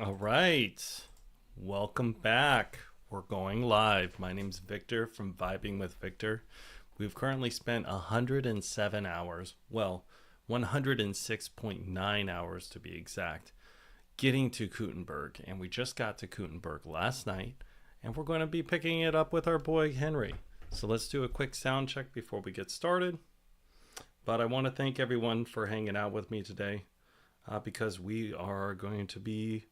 All right, welcome back. We're going live. My name's Victor from Vibing with Victor. We've currently spent 107 hours, well, 106.9 hours to be exact, getting to Kuttenberg. And we just got to Kuttenberg last night, and we're going to be picking it up with our boy Henry. So let's do a quick sound check before we get started. But I want to thank everyone for hanging out with me today, because we are going to be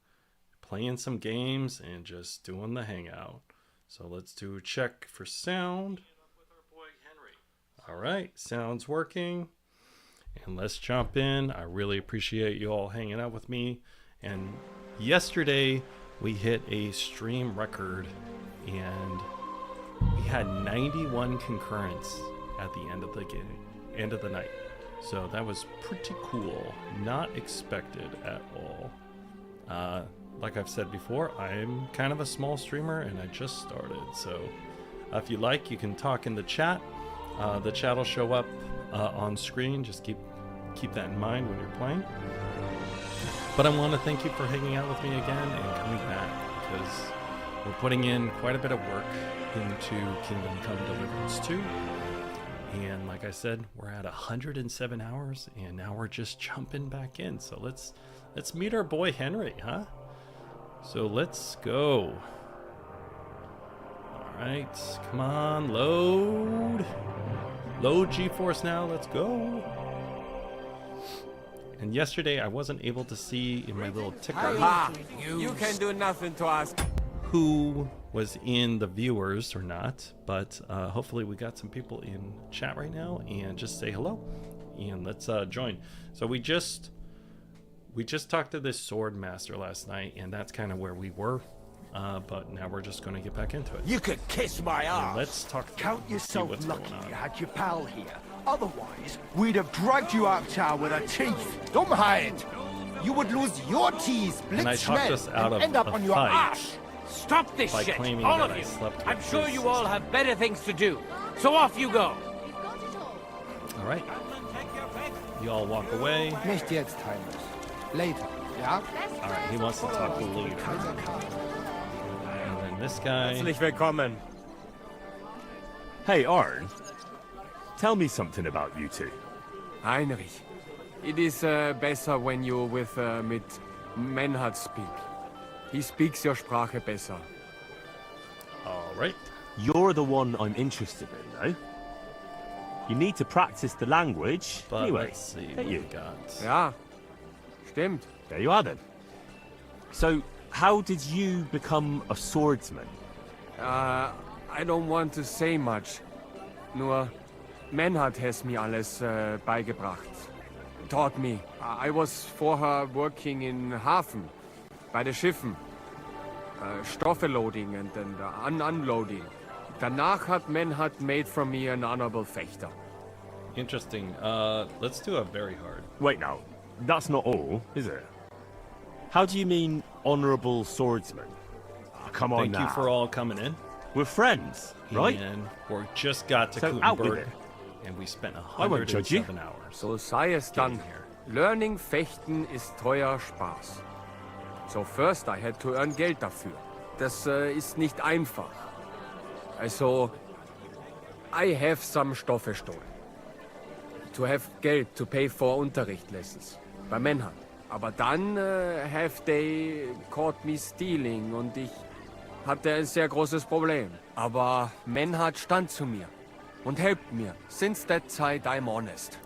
playing some games and just doing the hangout. So let's do a check for sound. All right, sound's working. And let's jump in. I really appreciate you all hanging out with me. And yesterday we hit a stream record and we had 91 concurrents at the end of the game, end of the night. So that was pretty cool. Not expected at all. Like I've said before, I'm kind of a small streamer and I just started. So if you like, you can talk in the chat. The chat will show up on screen. Just keep that in mind when you're playing. But I want to thank you for hanging out with me again and coming back, because we're putting in quite a bit of work into Kingdom Come Deliverance 2. And like I said, we're at 107 hours and now we're just jumping back in. So let's meet our boy Henry, huh? So let's go. All right, come on, load GeForce now, let's go. And yesterday I wasn't able to see in my little ticker You can do nothing to us. who was in the viewers or not, but hopefully we got some people in chat right now, and just say hello and let's join. So we just talked to this sword master last night, and that's kind of where we were, but now we're just going to get back into it. You could kiss my ass. And let's talk. Count yourself what's lucky going on. you had your pal here. Otherwise, we'd have dragged you out of town with our teeth. Dummheit. You would lose your teeth, And I talked us out of end up a on your fight ass. Stop this by shit, claiming all that of I you. slept with I'm sure his you all sister. have better things to do. So off you go. All right, you all walk away. Nicht jetzt, Heinrich. Later, ja? All right, he wants to talk to the leader. And then this guy. Herzlich willkommen. Hey, Arn. Tell me something about you two. Heinrich, it is better when you with mit Menhard speak. He speaks your Sprache besser. All right. You're the one I'm interested in, though. You need to practice the language. But anyway, let's see don't what you? we got. Ja, stimmt. There you are then. So, how did you become a swordsman? I don't want to say much. Nur, Menhard has me alles beigebracht. Taught me. I was vorher working in Hafen, bei den Schiffen. Stoffe loading and then unloading. Danach hat Menhard made from me an honorable fechter. Interesting. Let's do a very hard. Wait now, that's not all, is it? How do you mean, honourable swordsman? Oh, come on Thank now. you for all coming in. We're friends, right? And we just got to So out with Kuttenberg, it. and we spent I won't judge you. 107 hours. So sei es dann. here. Learning Fechten ist teuer Spaß. So first I had to earn Geld dafür. Das ist nicht einfach. Also, I have some Stoffe stolen. To have Geld to pay for Unterricht lessons. Bei Menhard. Aber dann have they caught me stealing und ich hatte ein sehr großes Problem. Aber Menhard stand zu mir und helpt mir. Since that time I'm honest.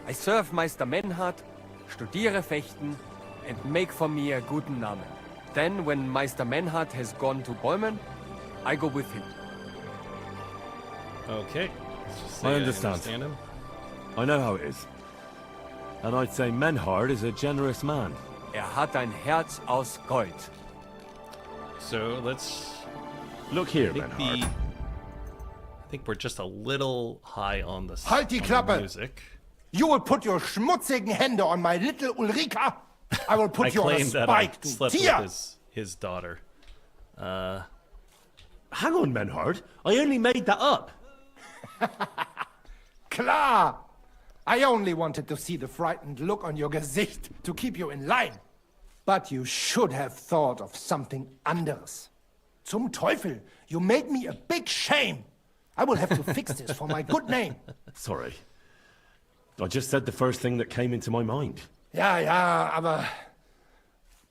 I serve Meister Menhard, studiere Fechten and make for me a guten Namen. Then when Meister Menhard has gone to Bäumen, I go with him. Okay. Let's just say I understand. him. I know how it is. And I'd say Menhard is a generous man. Hat ein Herz aus Gold. So let's. Look here, I think, Menhard. I think we're just a little high on the, Halt die on the Klappe! music. You will put your schmutzigen Hände on my little Ulrika. I will put I you on a claim that I spiked slept tier. with his daughter. Hang on, Menhard. I only made that up. Klar. I only wanted to see the frightened look on your Gesicht to keep you in line. But you should have thought of something anderes. Zum Teufel, you made me a big shame. I will have to fix this for my good name. Sorry. I just said the first thing that came into my mind. Ja, ja, aber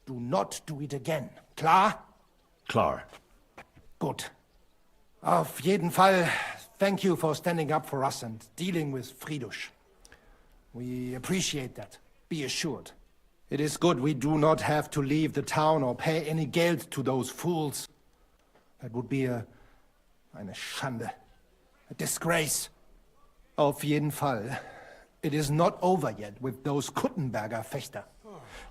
do not do it again. Klar? Klar. Gut. Auf jeden Fall, thank you for standing up for us and dealing with Fridush. We appreciate that. Be assured. It is good we do not have to leave the town or pay any geld to those fools. That would be eine Schande. A disgrace. Auf jeden Fall. It is not over yet with those Kuttenberger Fechter.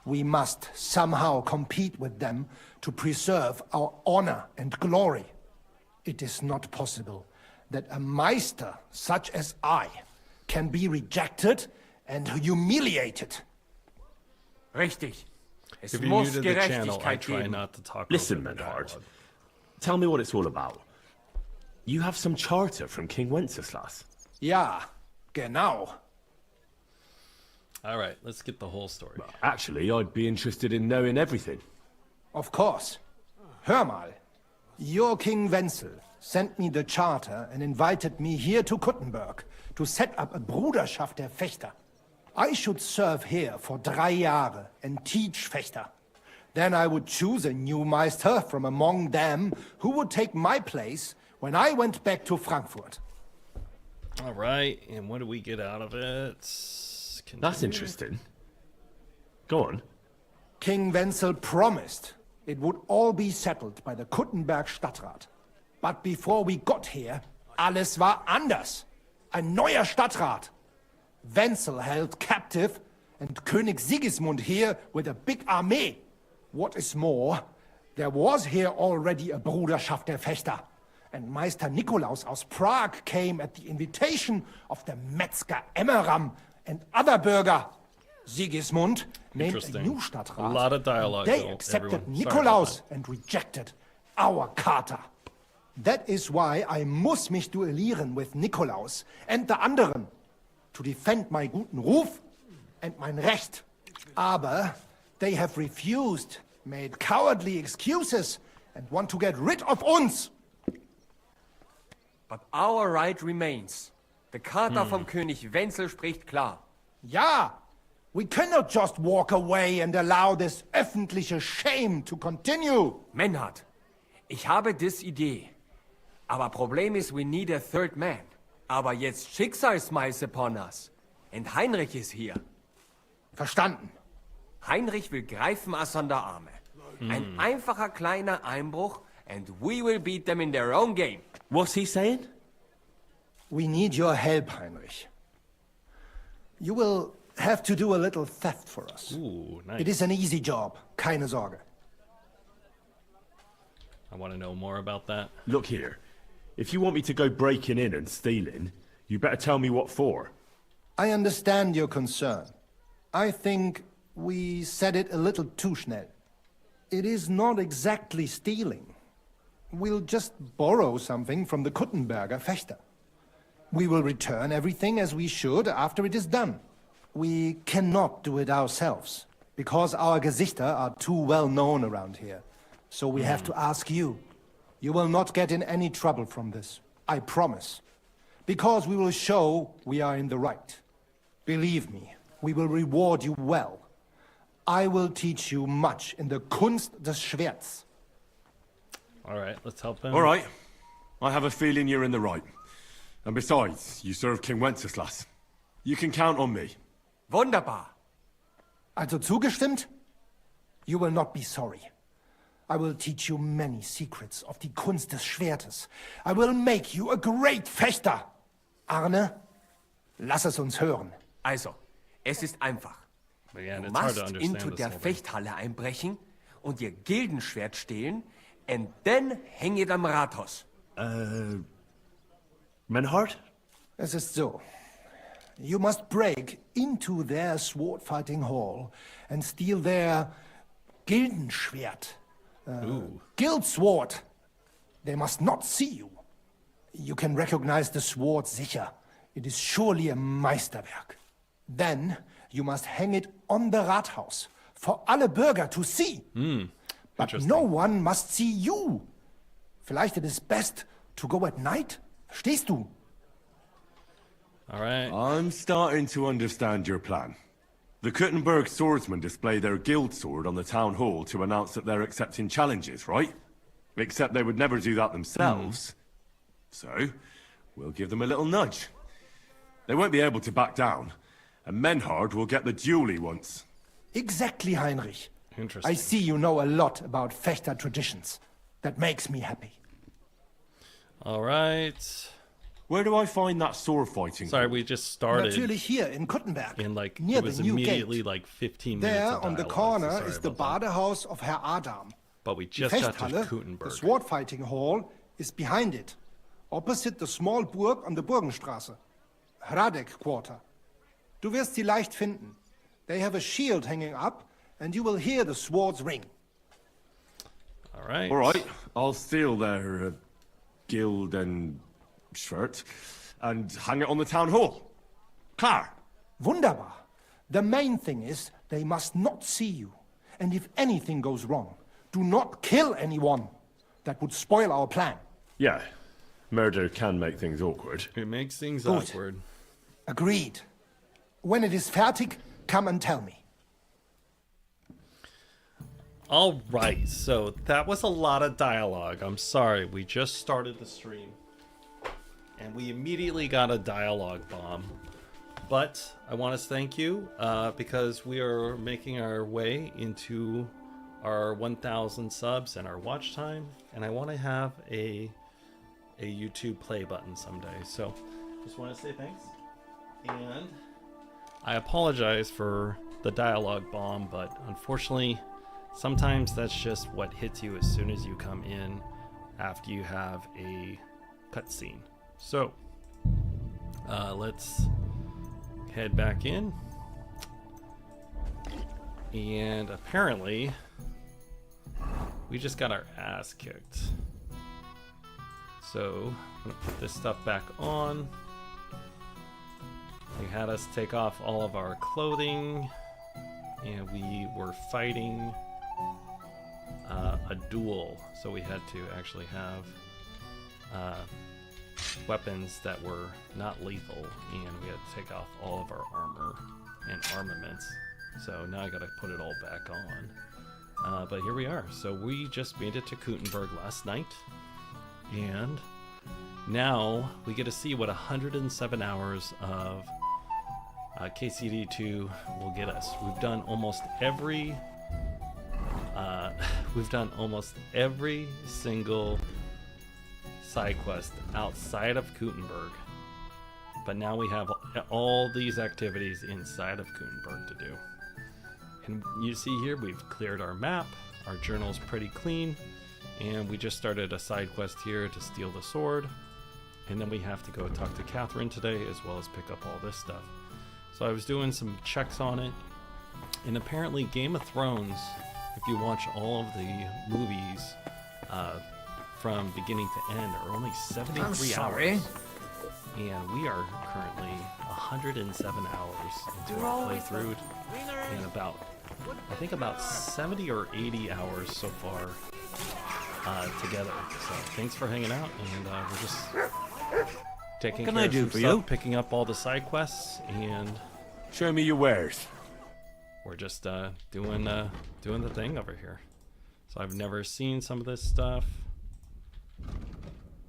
We must somehow compete with them to preserve our honor and glory. It is not possible that a Meister such as I can be rejected and humiliated. Richtig. Es If you're new muss to the channel, I Gerechtigkeit try geben. not to talk Listen, over the Menhard. dialogue. Tell me what it's all about. You have some charter from King Wenceslas. Ja, genau. All right, let's get the whole story. Actually, I'd be interested in knowing everything. Of course. Hör mal. Your King Wenzel sent me the charter and invited me here to Kuttenberg to set up a Bruderschaft der Fechter. I should serve here for 3 Jahre and teach Fechter. Then I would choose a new Meister from among them who would take my place when I went back to Frankfurt. All right, and what do we get out of it? That's interesting. Go on. King Wenzel promised it would all be settled by the Kuttenberg Stadtrat. But before we got here, alles war anders. Ein neuer Stadtrat. Wenzel held captive and König Sigismund here with a big army. What is more, there was here already a Bruderschaft der Fechter. And Meister Nikolaus aus Prague came at the invitation of the Metzger Emmeram and other Bürger. Sigismund named a Interesting. new Stadtrat. A lot of dialogue, They though, accepted everyone. Sorry about Nikolaus and rejected our Charta. That is why I muss mich duellieren with Nikolaus and the anderen to defend my guten Ruf and mein Recht. Aber they have refused, made cowardly excuses and want to get rid of uns. But our right remains. The Charta vom König Wenzel spricht klar. Ja, we cannot just walk away and allow this öffentliche shame to continue. Menhard, ich habe dis Idee. Aber Problem ist, we need a third man. Aber jetzt Schicksalsmeis upon us. Und Heinrich ist hier. Verstanden. Heinrich will greifen us an der Arme. Ein einfacher kleiner Einbruch and we will beat them in their own game. What's he saying? We need your help, Heinrich. You will have to do a little theft for us. Ooh, nice. It is an easy job, keine Sorge. I want to know more about that. Look here. If you want me to go breaking in and stealing, you better tell me what for. I understand your concern. I think we said it a little too schnell. It is not exactly stealing. We'll just borrow something from the Kuttenberger Fechter. We will return everything as we should after it is done. We cannot do it ourselves, because our Gesichter are too well known around here. So we have to ask you. You will not get in any trouble from this, I promise. Because we will show we are in the right. Believe me, we will reward you well. I will teach you much in the Kunst des Schwerts. All right, let's help him. All right. I have a feeling you're in the right. And besides, you serve King Wenceslas. You can count on me. Wunderbar. Also zugestimmt? You will not be sorry. I will teach you many secrets of die Kunst des Schwertes. I will make you a great Fechter. Arne, lass es uns hören. Also, es ist einfach. Again, Du it's hard machst to understand into this der whole thing. Fechthalle einbrechen und ihr Gildenschwert stehlen und dann häng it am Rathaus. Menhard? Es ist so. You must break into their sword-fighting hall and steal their Gildenschwert. Ooh. Guild sword. They must not see you. You can recognize the sword sicher. It is surely a Meisterwerk. Then you must hang it on the Rathaus for alle Bürger to see. But interesting. no one must see you. Vielleicht it is best to go at night? Verstehst du? All right. I'm starting to understand your plan. The Kuttenberg swordsmen display their guild sword on the town hall to announce that they're accepting challenges, right? Except they would never do that themselves. So, we'll give them a little nudge. They won't be able to back down, and Menhard will get the duel he wants. Exactly, Heinrich. Interesting. I see you know a lot about Fechter traditions. That makes me happy. All right. Where do I find that sword fighting? Sorry, we just started Natürlich here in Kuttenberg, in like near it was the new immediately gate. like 15 minutes There of on the dialogue, so corner sorry is the about that. Badehaus of Herr Adam. But we The just got to Fechthalle, the Kuttenberg. sword fighting hall, is behind it, opposite the small Burg on the Burgenstraße. Hradek Quarter. Du wirst sie leicht finden. They have a shield hanging up, and you will hear the swords ring. All right. All right, I'll steal their guild and shirt and hang it on the town hall. Klar. Wunderbar. The main thing is they must not see you. And if anything goes wrong, do not kill anyone. That would spoil our plan. Yeah, murder can make things awkward. It makes things Gut. awkward. Agreed. When it is fertig, come and tell me. All right. So that was a lot of dialogue. I'm sorry. We just started the stream. And we immediately got a dialogue bomb. But I want to thank you because we are making our way into our 1,000 subs and our watch time. And I want to have a YouTube play button someday. So just want to say thanks. And I apologize for the dialogue bomb, but unfortunately, sometimes that's just what hits you as soon as you come in after you have a cutscene. So let's head back in. And apparently, we just got our ass kicked. So I'm gonna put this stuff back on. They had us take off all of our clothing, and we were fighting a duel. So we had to actually have weapons that were not lethal, and we had to take off all of our armor and armaments. So now I gotta put it all back on. But here we are. So we just made it to Kuttenberg last night, and now we get to see what 107 hours of KCD2 will get us. We've done almost every single side quest outside of Kuttenberg, but now we have all these activities inside of Kuttenberg to do. And you see here we've cleared our map, our journal's pretty clean, and we just started a side quest here to steal the sword, and then we have to go talk to Catherine today as well as pick up all this stuff. So I was doing some checks on it, and apparently Game of Thrones, if you watch all of the movies from beginning to end, are only 73 hours. And we are currently 107 hours into our playthrough, and about 70 or 80 hours so far together. So thanks for hanging out, and we're just taking care of some stuff, picking up all the side quests, and Show me your wares. we're just doing the thing over here. So I've never seen some of this stuff.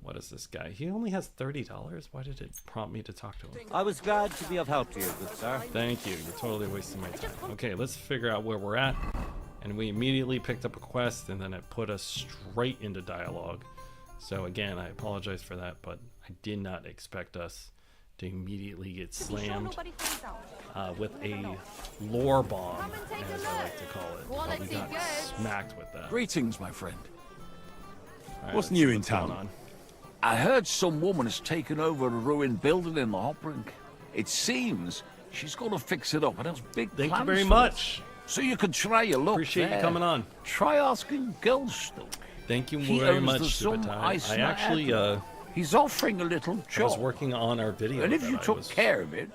What is this guy? He only has $30. Why did it prompt me to talk to him? I was glad to be of help to you, good sir. Thank you. You're totally wasting my time. Okay, let's figure out where we're at. And we immediately picked up a quest, and then it put us straight into dialogue. So again, I apologize for that, but I did not expect us to immediately get slammed with a lore bomb, as I like to call it. But we got smacked with that. Greetings, my friend. All right, What's let's new see in town? going on. I heard some woman has taken over a ruined building in the Hopbrink. It seems she's going to fix it up and has big Thank plans you very for much. it. So you can try your luck Appreciate there. you coming on. Try asking Gelstock. Thank you He very owns much, the Sun Subotai. Ice I and actually Apple. He's offering a little I was job. working on our video. And if that you I took was, care of it,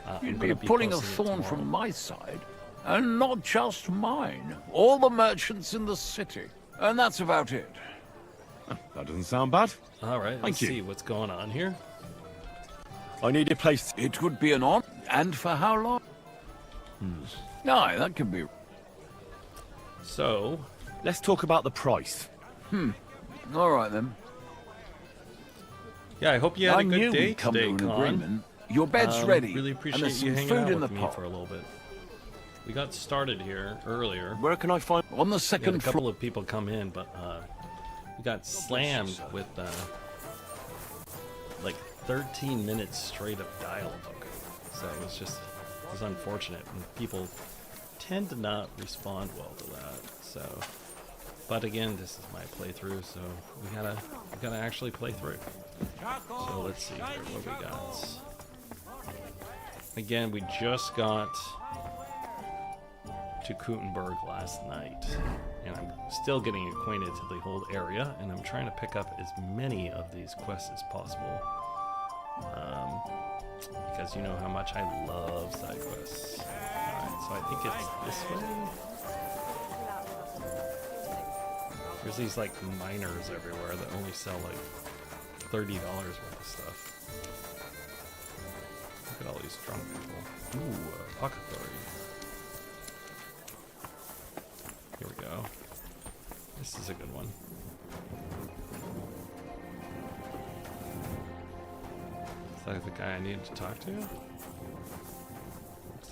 I'm you'd gonna be pulling a posting it thorn tomorrow. from my side. And not just mine. All the merchants in the city. And that's about it. That doesn't sound bad. All right, let's Thank you. see what's going on here. I need a place. It would be an honor. And for how long? Aye, that can be... So, Let's talk about the price. All right, then. yeah, I hope you had I a knew good day we'd come today, to an Con. agreement. Your bed's ready. Really and appreciate there's you some hanging food out in the with me pot. for a little bit. We got started here earlier. Where can I find... On the We had a second couple floor. of people come in, but we got slammed with like 13 minutes straight of dialogue. So it was unfortunate, and people tend to not respond well to that. So, but again, this is my playthrough, so we gotta actually play through. So let's see here what we got. Again, we just got to Kuttenberg last night, and I'm still getting acquainted to the whole area, and I'm trying to pick up as many of these quests as possible, because you know how much I love side quests. Alright, so I think it's this way. There's these like miners everywhere that only sell like $30 worth of stuff. Look at all these drunk people. Ooh, apothecary. Here we go. This is a good one. Is that the guy I needed to talk to? Looks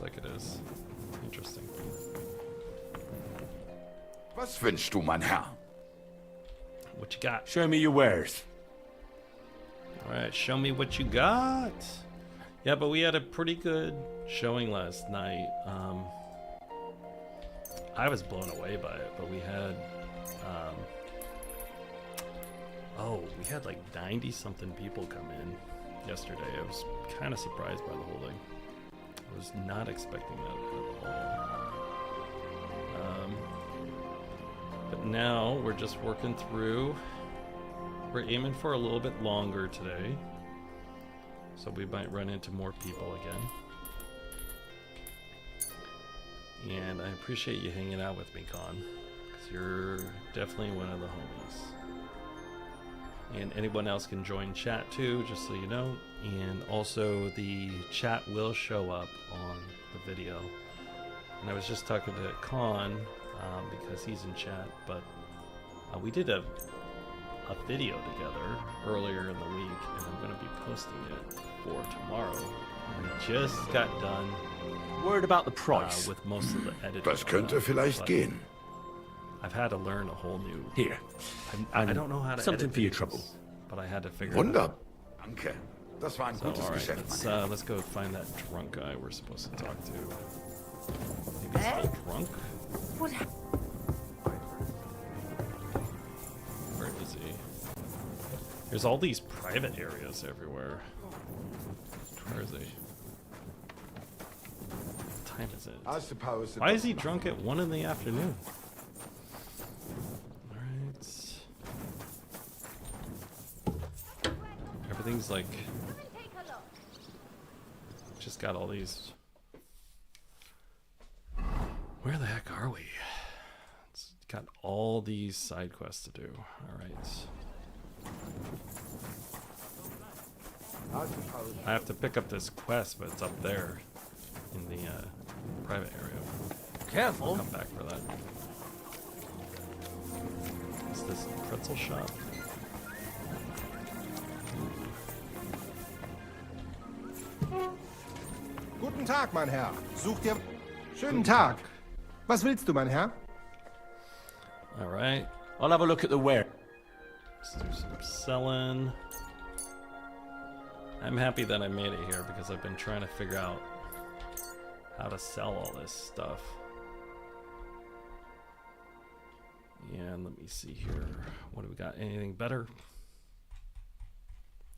like it is. Interesting. Was wünschst du, mein Herr? What you got? Show me your wares. Alright, show me what you got. Yeah, but we had a pretty good showing last night. I was blown away by it, but we had we had like 90 something people come in yesterday. I was kind of surprised by the whole thing. I was not expecting that at all. But now we're just working through. We're aiming for a little bit longer today, so we might run into more people again. And I appreciate you hanging out with me, Con, because you're definitely one of the homies. And anyone else can join chat too, just so you know. And also the chat will show up on the video. And I was just talking to Con, because he's in chat, but we did a video together earlier in the week, and I'm going to be posting it for tomorrow. We just got done Word about the price. with most of the editing. Das könnte vielleicht gehen. I've had to learn a whole new. Here. I don't know how to something edit for your these, trouble. but I had to figure it Wunder. out. Danke. Das war ein So, gutes all right, Geschäft, mein Herr. let's go find that drunk guy we're supposed to talk to. Maybe he's still drunk. What? Where is he? There's all these private areas everywhere. Where is he? What time is it? Als die Pause. Why is he drunk at 1 in the afternoon? Alright. Everything's like... Just got all these... Where the heck are we? It's got all these side quests to do. Alright. I have to pick up this quest, but it's up there in the private area. I'll Careful. come back for that. Is this a pretzel shop? Guten Tag, mein Herr. Such dir... Schönen Tag. Was willst du, mein Herr? Alright. I'll have a look at the ware. Let's do some selling. I'm happy that I made it here because I've been trying to figure out how to sell all this stuff. And let me see here. What do we got? Anything better?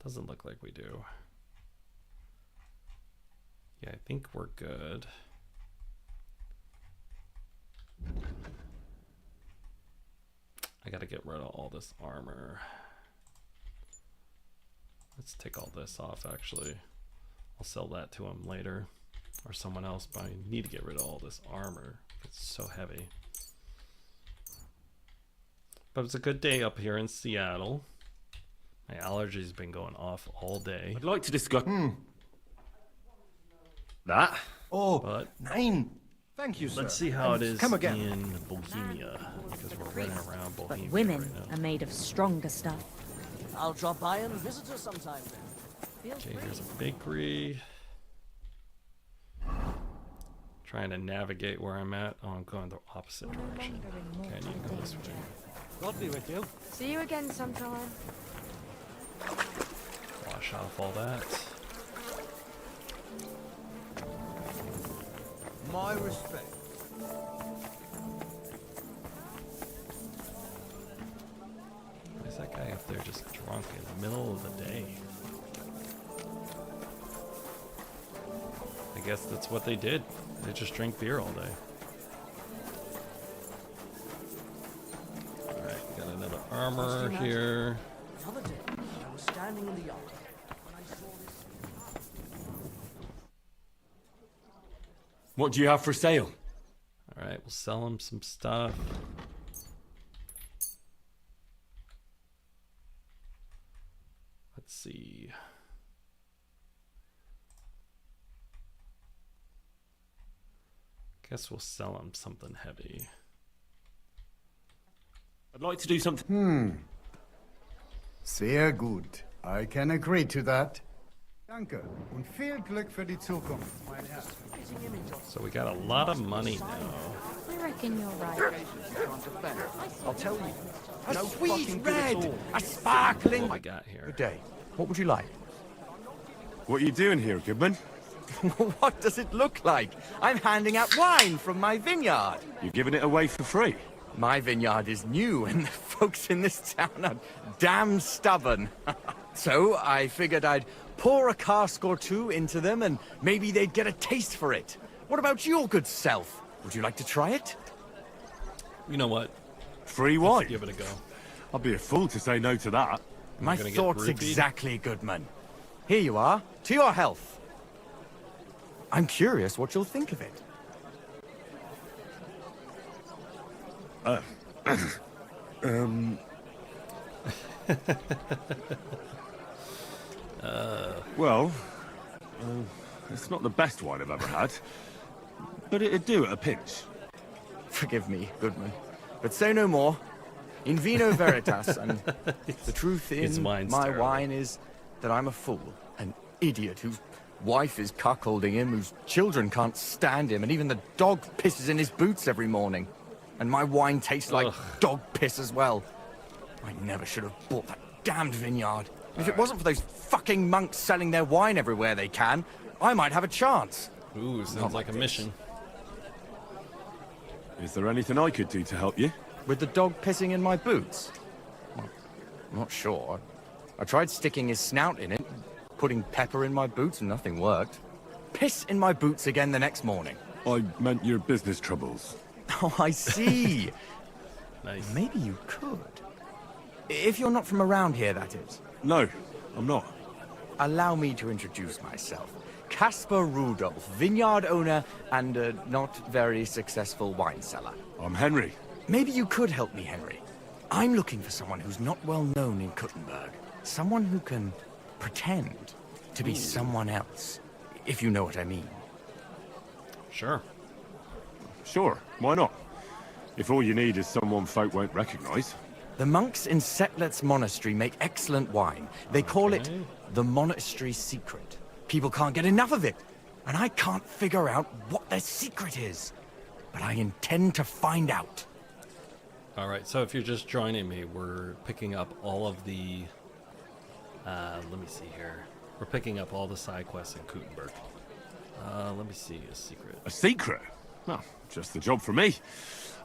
Doesn't look like we do. Yeah, I think we're good. I gotta get rid of all this armor. Let's take all this off, actually. I'll sell that to him later. or someone else, but I need to get rid of all this armor. It's so heavy. But it's a good day up here in Seattle. My allergies been going off all day. I'd like to discuss that. Oh, But nein. Thank you, sir. let's see how it is Come again. in Bohemia, because we're running around But Bohemia women right now. are made of stronger stuff. I'll drop by and visit her sometime then. Okay, here's a bakery. Trying to navigate where I'm at. Oh, I'm going the opposite direction. Okay, I need to go this way. God be with you. See you again sometime. Wash off all that. My respect. Why is that guy up there just drunk in the middle of the day? I guess that's what they did. They just drink beer all day. Alright, got another armor here. The other day, I was standing in the yard when I saw this. What do you have for sale? Alright, we'll sell him some stuff. Let's see. Guess we'll sell him something heavy. I'd like to do something. Sehr gut. I can agree to that. Danke und viel Glück für die Zukunft, mein Herr. So we got a lot of money now. I reckon you're right. I'll tell you. A No sweet fucking good at red, all. a sparkling. What we got here? Good day. What would you like? What are you doing here, Goodman? What does it look like? I'm handing out wine from my vineyard. You're giving it away for free. My vineyard is new, and the folks in this town are damn stubborn. So I figured I'd pour a cask or two into them, and maybe they'd get a taste for it. What about your good self? Would you like to try it? You know what? Free Let's wine. give it a go. I'd be a fool to say no to that. My gonna get thoughts roofied? exactly, Goodman. Here you are. To your health. I'm curious what you'll think of it. Well, it's not the best wine I've ever had, but it'd do at a pinch. Forgive me, Goodman, but say no more. In vino veritas, and the truth His in wine's my terrible. wine is that I'm a fool, an idiot whose wife is cuckolding him, whose children can't stand him, and even the dog pisses in his boots every morning. And my wine tastes like Ugh. dog piss as well. I never should have bought that damned vineyard. If it wasn't for those fucking monks selling their wine everywhere they can, I might have a chance. Ooh, sounds like a mission. Is there anything I could do to help you? With the dog pissing in my boots? Well, I'm not sure. I tried sticking his snout in it, putting pepper in my boots, and nothing worked. Piss in my boots again the next morning. I meant your business troubles. Oh, I see. Nice. Maybe you could. If you're not from around here, that is. No, I'm not. Allow me to introduce myself. Caspar Rudolph, vineyard owner and a not very successful wine seller. I'm Henry. Maybe you could help me, Henry. I'm looking for someone who's not well known in Kuttenberg. Someone who can pretend to be someone else, if you know what I mean. Sure. Sure, why not? If all you need is someone folk won't recognize. The monks in Setlet's monastery make excellent wine. They call it Okay. the monastery secret. People can't get enough of it, and I can't figure out what their secret is. But I intend to find out. All right, so if you're just joining me, we're picking up all of the... let me see here. We're picking up all the side quests in Kuttenberg. Let me see, a secret. A secret? Well, just the job for me.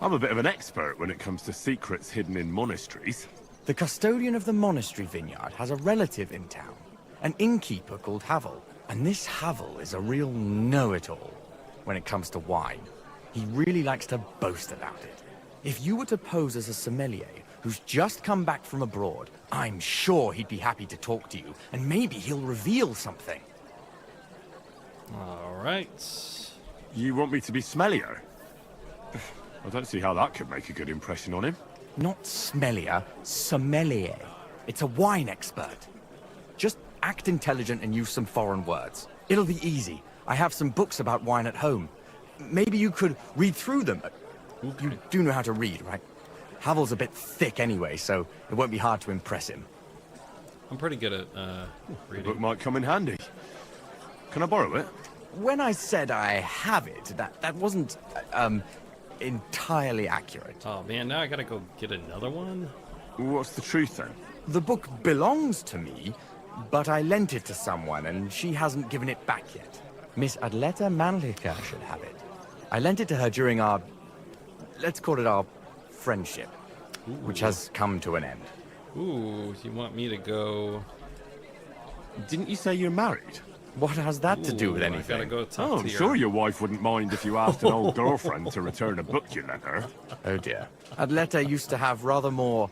I'm a bit of an expert when it comes to secrets hidden in monasteries. The custodian of the monastery vineyard has a relative in town, an innkeeper called Havel. And this Havel is a real know-it-all when it comes to wine. He really likes to boast about it. If you were to pose as a sommelier who's just come back from abroad, I'm sure he'd be happy to talk to you, and maybe he'll reveal something. All right. You want me to be smellier? I don't see how that could make a good impression on him. Not smellier, sommelier. It's a wine expert. Just act intelligent and use some foreign words. It'll be easy. I have some books about wine at home. Maybe you could read through them. You do know how to read, right? Havel's a bit thick anyway, so it won't be hard to impress him. I'm pretty good at The reading. book might come in handy. Can I borrow it? When I said I have it, that wasn't, entirely accurate. Oh man, now I gotta go get another one? What's the truth then? The book belongs to me, but I lent it to someone and she hasn't given it back yet. Miss Adleta Mannlicher should have it. I lent it to her during our, let's call it our friendship, which has come to an end. Ooh, you want me to go... Didn't you say you're married? What has that to do with Ooh, anything? I gotta go talk Oh, to I'm your... sure your wife wouldn't mind if you asked an old girlfriend to return a book you lent her. Oh dear. Adleta used to have rather more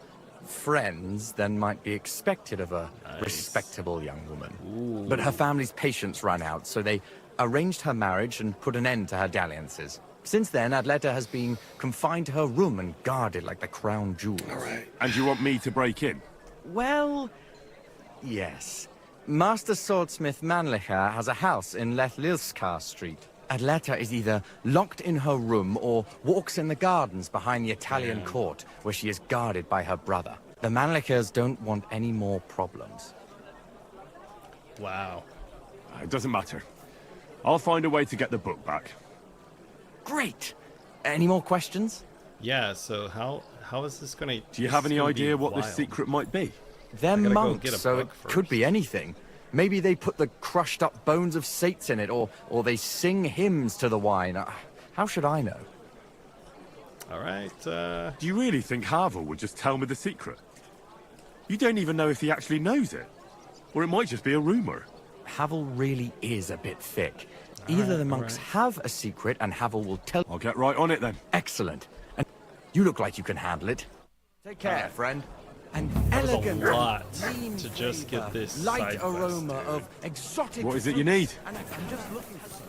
friends than might be expected of a respectable young woman. But her family's patience ran out, so they arranged her marriage and put an end to her dalliances. Since then, Adleta has been confined to her room and guarded like the crown jewels. All right. And you want me to break in? Well, yes. Master Swordsmith Mannlicher has a house in Lethlilskar Street. Adleta is either locked in her room or walks in the gardens behind the Italian court, where she is guarded by her brother. The Mannlichers don't want any more problems. Wow. It doesn't matter. I'll find a way to get the book back. Great! Any more questions? Yeah, so how is this gonna... Do you have any idea what this secret might be? They're gotta go monks, get a so it book could first. be anything. Maybe they put the crushed up bones of saints in it, or they sing hymns to the wine. How should I know? All right, Do you really think Havel would just tell me the secret? You don't even know if he actually knows it. Or it might just be a rumor. Havel really is a bit thick. Either the monks have a secret and Havel will tell... I'll get right on it then. Excellent. And you look like you can handle it. Take care, friend. An that was elegant, a lot clean to just flavor, get this light side quest, aroma dude. of exotic What is it you fruits, need? and I'm just looking for some...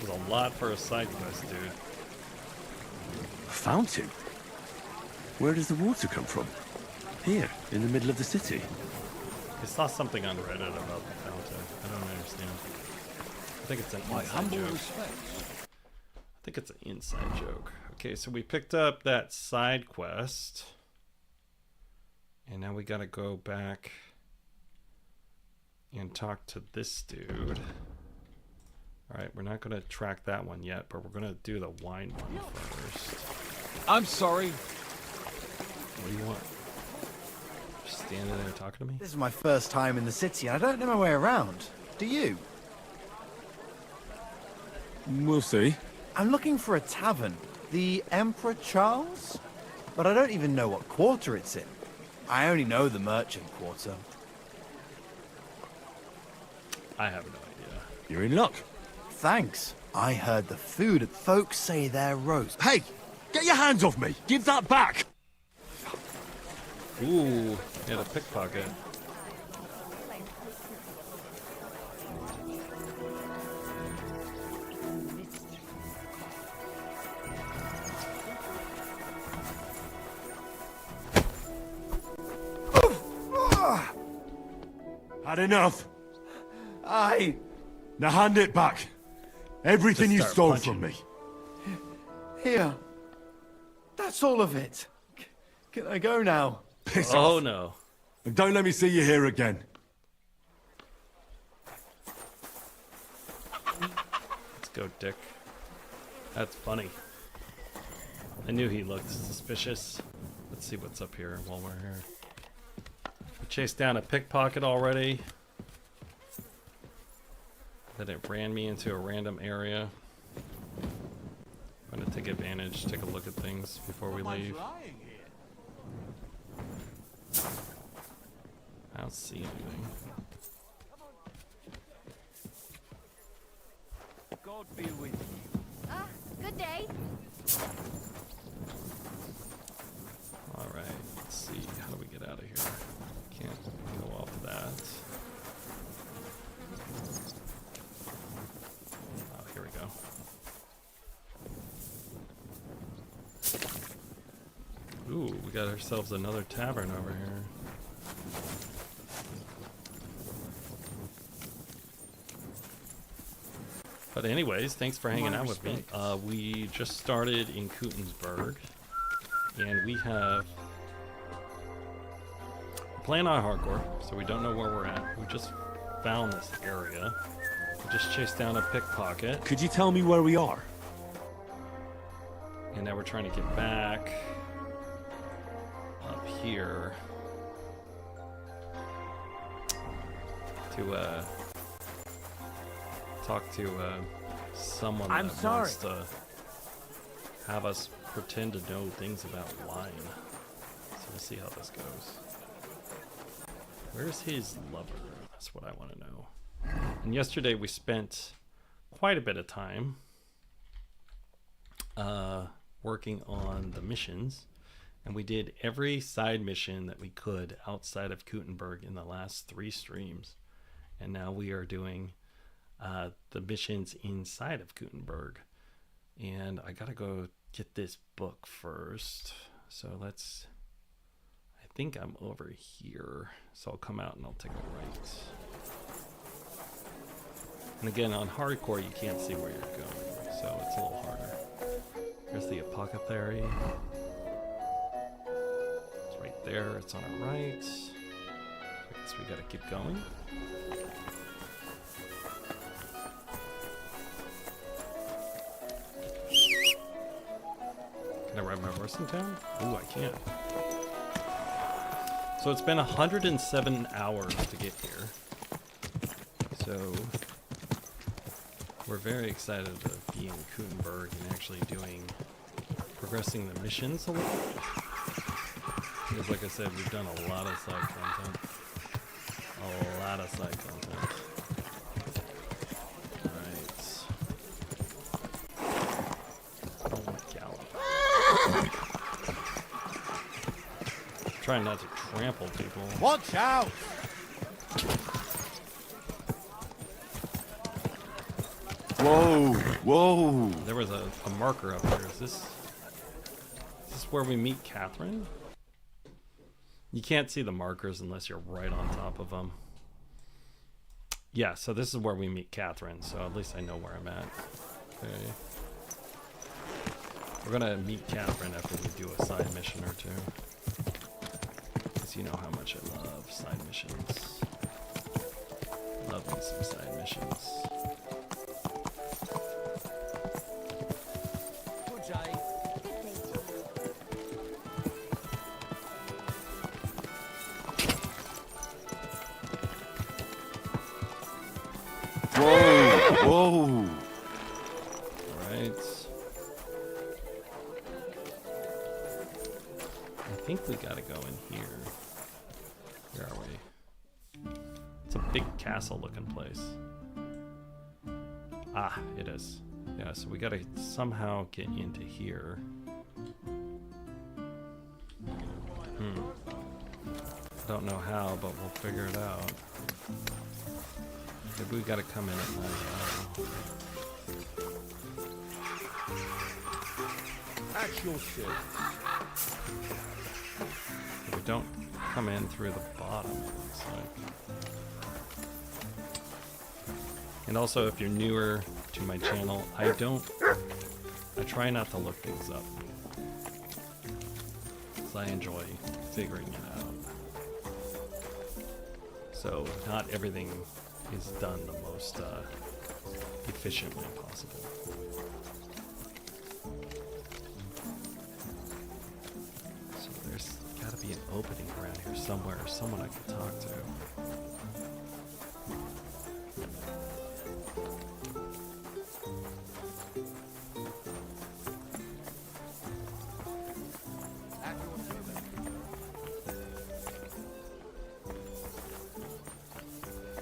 It was a lot for a side quest, dude. A fountain? Where does the water come from? Here, in the middle of the city. I saw something on Reddit about the fountain. I don't understand. I think it's an inside joke. I think it's an inside joke. Okay, so we picked up that side quest. And now we gotta go back and talk to this dude. Alright, we're not gonna track that one yet, but we're gonna do the wine one first. I'm sorry. What do you want? Just standing there talking to me? This is my first time in the city, and I don't know my way around. Do you? We'll see. I'm looking for a tavern. The Emperor Charles? But I don't even know what quarter it's in. I only know the merchant quarter. I have no idea. You're in luck. Thanks. I heard the food. Folks say they're roast. Hey! Get your hands off me! Give that back! Ooh, he had a pickpocket. Had enough. Aye. Now hand it back. Everything you Just stole start from me. Here. That's all of it. Can I go now? Piss Oh off. no. And don't let me see you here again. Let's go, Dick. That's funny. I knew he looked suspicious. Let's see what's up here while we're here. We chased down a pickpocket already. Then it ran me into a random area. I'm gonna take advantage, take a look at things before we leave. I don't see anything. God be with you. Good day. Alright, let's see. How do we get out of here? Can't go off that. we got ourselves another tavern over here. But anyways, thanks for hanging out with me. We just started in Kuttenberg, and we have playing on hardcore, so we don't know where we're at. We just found this area. We just chased down a pickpocket. Could you tell me where we are? And now we're trying to get back up here to talk to someone that wants to have us pretend to know things about wine. So we'll see how this goes. Where's his lover? That's what I want to know. And yesterday we spent quite a bit of time working on the missions, and we did every side mission that we could outside of Kuttenberg in the last 3 streams. And now we are doing the missions inside of Kuttenberg. And I gotta go get this book first. So let's, I think I'm over here. So I'll come out and I'll take a right. And again, on hardcore, you can't see where you're going. So it's a little harder. Here's the apothecary. It's right there. It's on our right. I guess we gotta keep going. Can I ride my horse in town? Ooh, I can't. So it's been 107 hours to get here. So we're very excited to be in Kuttenberg and actually progressing the missions a little. Because like I said, we've done a lot of side content. A lot of side content. Trying not to trample people. Watch out! Whoa, whoa! There was a marker up here. Is this where we meet Catherine? You can't see the markers unless you're right on top of them. Yeah, so this is where we meet Catherine, so at least I know where I'm at. Okay. We're gonna meet Catherine after we do a side mission or two. You know how much I love side missions. Love me some side missions. Whoa! Whoa! Alright. I think we gotta go in here. Where are we? It's a big castle looking place. Ah, it is. Yeah, so we gotta somehow get into here. Don't know how, but we'll figure it out. Maybe we gotta come in at night. Actual shit. If we don't come in through the bottom, it looks like. And also, if you're newer to my channel, I try not to look things up, because I enjoy figuring it out. So not everything is done the most efficiently possible. So there's gotta be an opening around here somewhere, or someone I can talk to.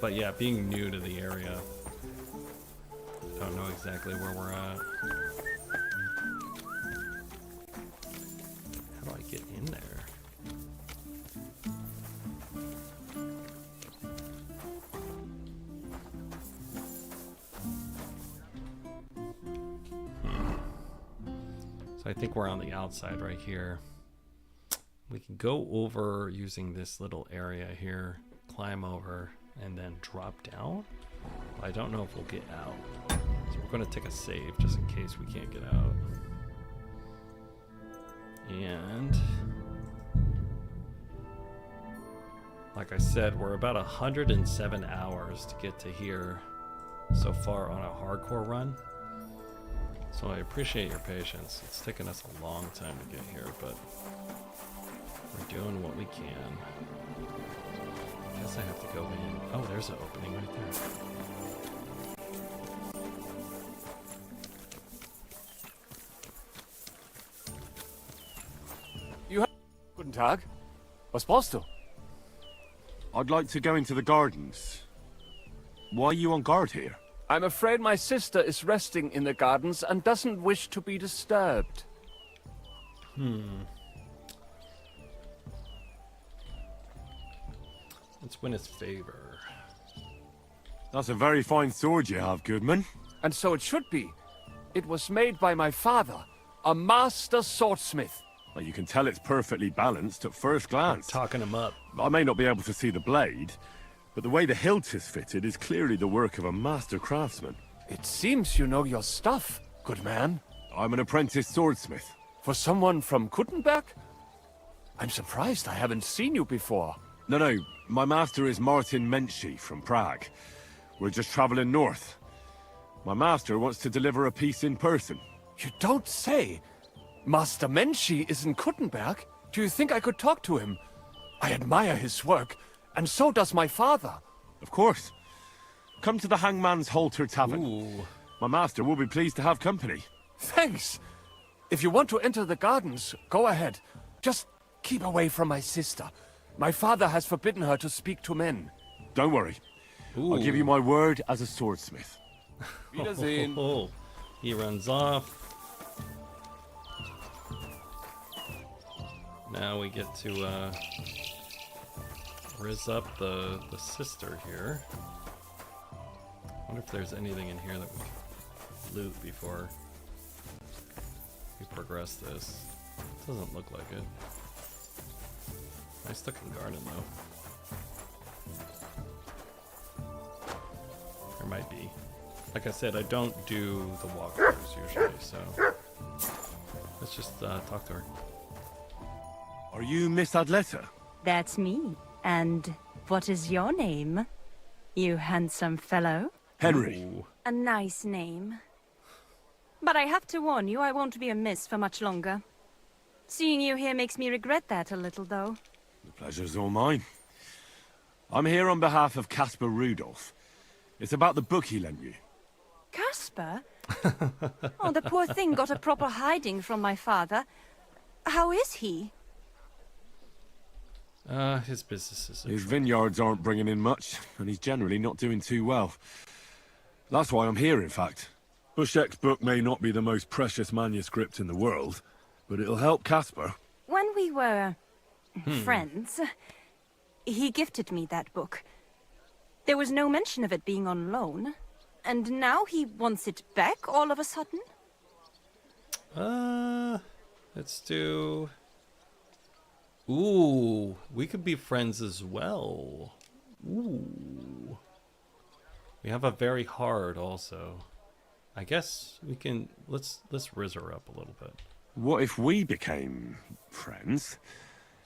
But yeah, being new to the area, I don't know exactly where we're at. How do I get in there? So I think we're on the outside right here. We can go over using this little area here, climb over, and then drop down. I don't know if we'll get out. So we're going to take a save just in case we can't get out. And like I said, we're about 107 hours to get to here so far on a hardcore run. So I appreciate your patience. It's taken us a long time to get here, but we're doing what we can. I guess I have to go in. Oh, there's an opening right there. Guten Tag. Was brauchst du? I'd like to go into the gardens. Why are you on guard here? I'm afraid my sister is resting in the gardens and doesn't wish to be disturbed. Let's win his favor. That's a very fine sword you have, Goodman. And so it should be. It was made by my father, a master swordsmith. Well, you can tell it's perfectly balanced at first glance. Talking him up. I may not be able to see the blade, but the way the hilt is fitted is clearly the work of a master craftsman. It seems you know your stuff, good man. I'm an apprentice swordsmith. For someone from Kuttenberg? I'm surprised I haven't seen you before. No, my master is Martin Menschy from Prague. We're just traveling north. My master wants to deliver a piece in person. You don't say? Master Menschy is in Kuttenberg? Do you think I could talk to him? I admire his work, and so does my father. Of course. Come to the Hangman's Halter Tavern. Ooh. My master will be pleased to have company. Thanks. If you want to enter the gardens, go ahead. Just keep away from my sister. My father has forbidden her to speak to men. Don't worry. I'll give you my word as a swordsmith. Wiedersehen. He runs off. Now we get to riz up the sister here. I wonder if there's anything in here that we can loot before we progress this. Doesn't look like it. Nice looking garden though. There might be. Like I said, I don't do the walkthroughs usually, so let's just talk to her. Are you Miss Adletta? That's me. And what is your name, you handsome fellow? Henry. Ooh. A nice name. But I have to warn you, I won't be a miss for much longer. Seeing you here makes me regret that a little, though. The pleasure's all mine. I'm here on behalf of Caspar Rudolph. It's about the book he lent you. Caspar? Oh, the poor thing got a proper hiding from my father. How is he? His business is... His vineyards aren't bringing in much, and he's generally not doing too well. That's why I'm here, in fact. Bushek's book may not be the most precious manuscript in the world, but it'll help Caspar. When we were friends, he gifted me that book. There was no mention of it being on loan, and now he wants it back all of a sudden? Let's do... Ooh, we could be friends as well. Ooh. We have a very hard also. I guess we can... Let's riz her up a little bit. What if we became friends,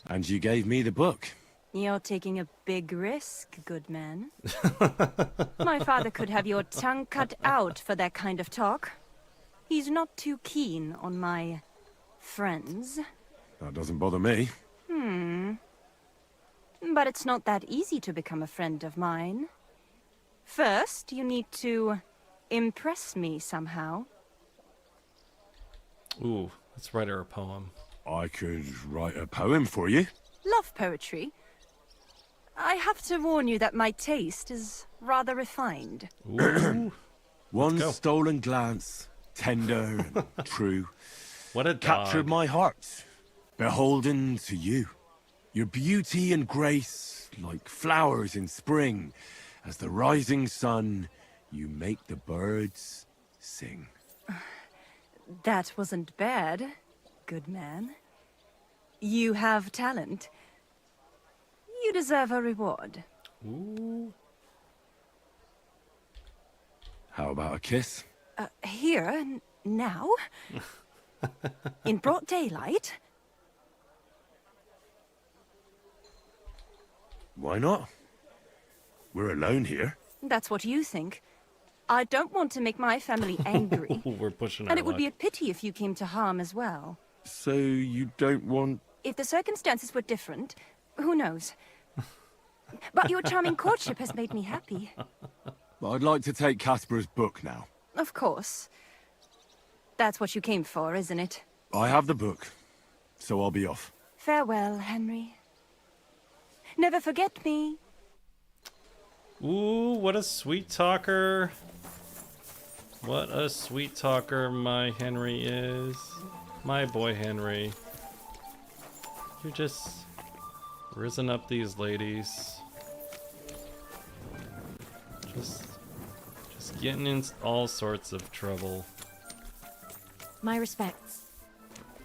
and you gave me the book? You're taking a big risk, good man. My father could have your tongue cut out for that kind of talk. He's not too keen on my friends. That doesn't bother me. But it's not that easy to become a friend of mine. First, you need to impress me somehow. Ooh, let's write her a poem. I could write a poem for you. Love poetry. I have to warn you that my taste is rather refined. Ooh. One go. stolen glance, tender and true, What a dog. captured my heart, beholden to you. Your beauty and grace, like flowers in spring, as the rising sun, you make the birds sing. That wasn't bad, good man. You have talent. You deserve a reward. Ooh. How about a kiss? Here, now? In broad daylight? Why not? We're alone here. That's what you think. I don't want to make my family angry. We're pushing our And it would be a luck. pity if you came to harm as well. So you don't want... If the circumstances were different, who knows? But your charming courtship has made me happy. I'd like to take Casper's book now. Of course. That's what you came for, isn't it? I have the book, so I'll be off. Farewell, Henry. Never forget me. Ooh, what a sweet talker. What a sweet talker my Henry is. My boy Henry. You're just risen up these ladies. Just getting in all sorts of trouble. My respects.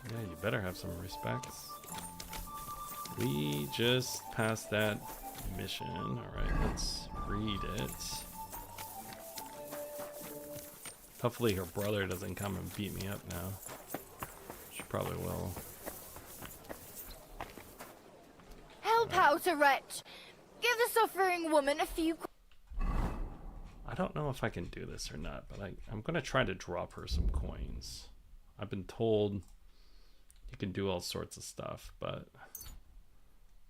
Yeah, you better have some respects. We just passed that mission. Alright, let's read it. Hopefully her brother doesn't come and beat me up now. She probably will. Help out a wretch. Give the suffering woman a few... I don't know if I can do this or not, but I'm going to try to drop her some coins. I've been told you can do all sorts of stuff, but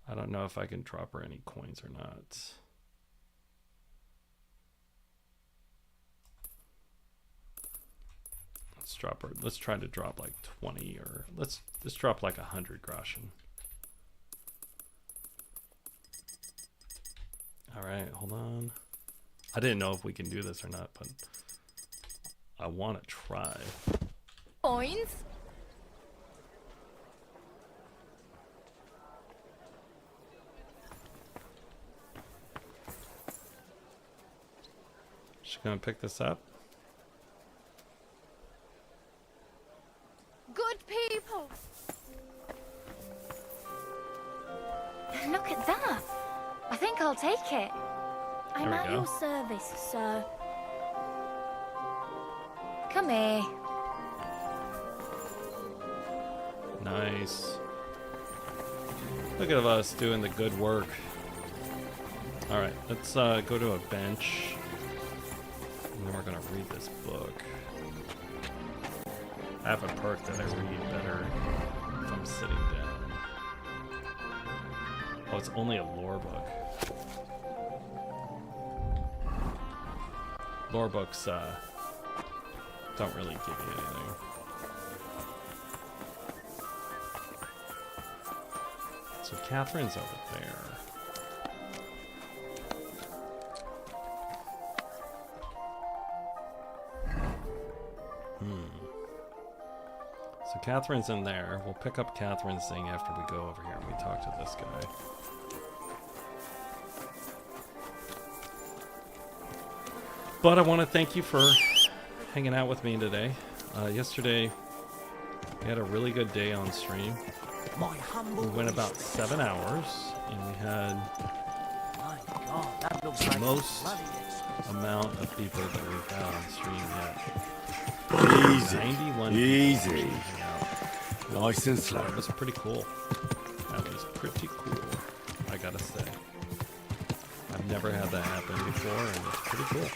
I don't know if I can drop her any coins or not. Let's drop her. Let's try to drop like 20, or let's drop like 100 groschen. All right, hold on. I didn't know if we can do this or not, but I want to try. Coins? She gonna pick this up? Good people. Look at that. I think I'll take it. I'm There we at go. your service, sir. Come here. Nice. Look at us doing the good work. All right, let's go to a bench, and then we're gonna read this book. I have a perk that I read better if I'm sitting down. Oh, it's only a lore book. Lore books don't really give you anything. So Catherine's over there. So Catherine's in there. We'll pick up Catherine's thing after we go over here and we talk to this guy. But I want to thank you for hanging out with me today. Yesterday, we had a really good day on stream. We went about 7 hours, and we had the most amount of people that we've had on stream yet. Easy. 91 Easy. people hanging out. Nice and slow. That was pretty cool. That was pretty cool, I gotta say. I've never had that happen before, and it's pretty cool.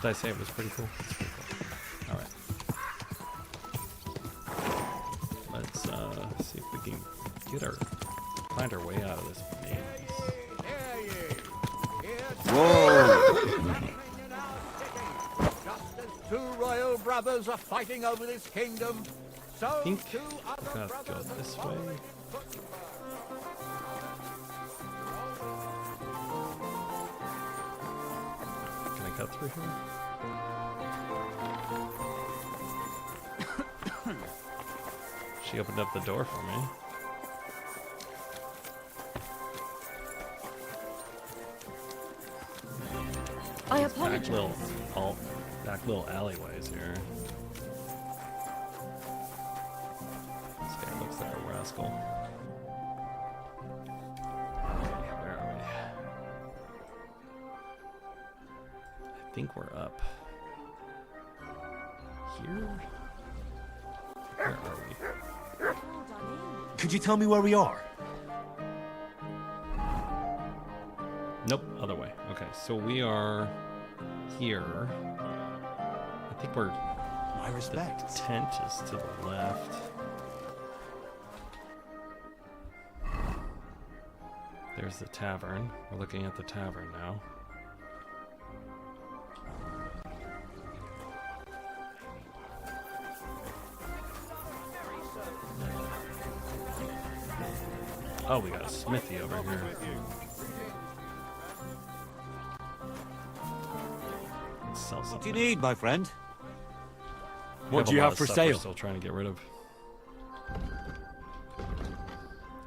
Did I say it was pretty cool? It's pretty cool. Alright. Let's see if we can find our way out of this maze. Whoa! Just as two royal brothers are fighting over this kingdom, so I think two we other gotta go brothers this are way. following. Can I cut through here? She opened up the door for me. I Back apologize. back little alleyways here. This guy looks Looks like a rascal. Okay, where are we? I think we're up here. Where are we? Could you tell me where we are? Nope, other way. Okay, so we are here. I think we're... My respect. The tent is to the left. There's the tavern. We're looking at the tavern now. Oh, we got a smithy over here. Let's sell something. What do you need, my friend? What do you have for sale? We're still trying to get rid of.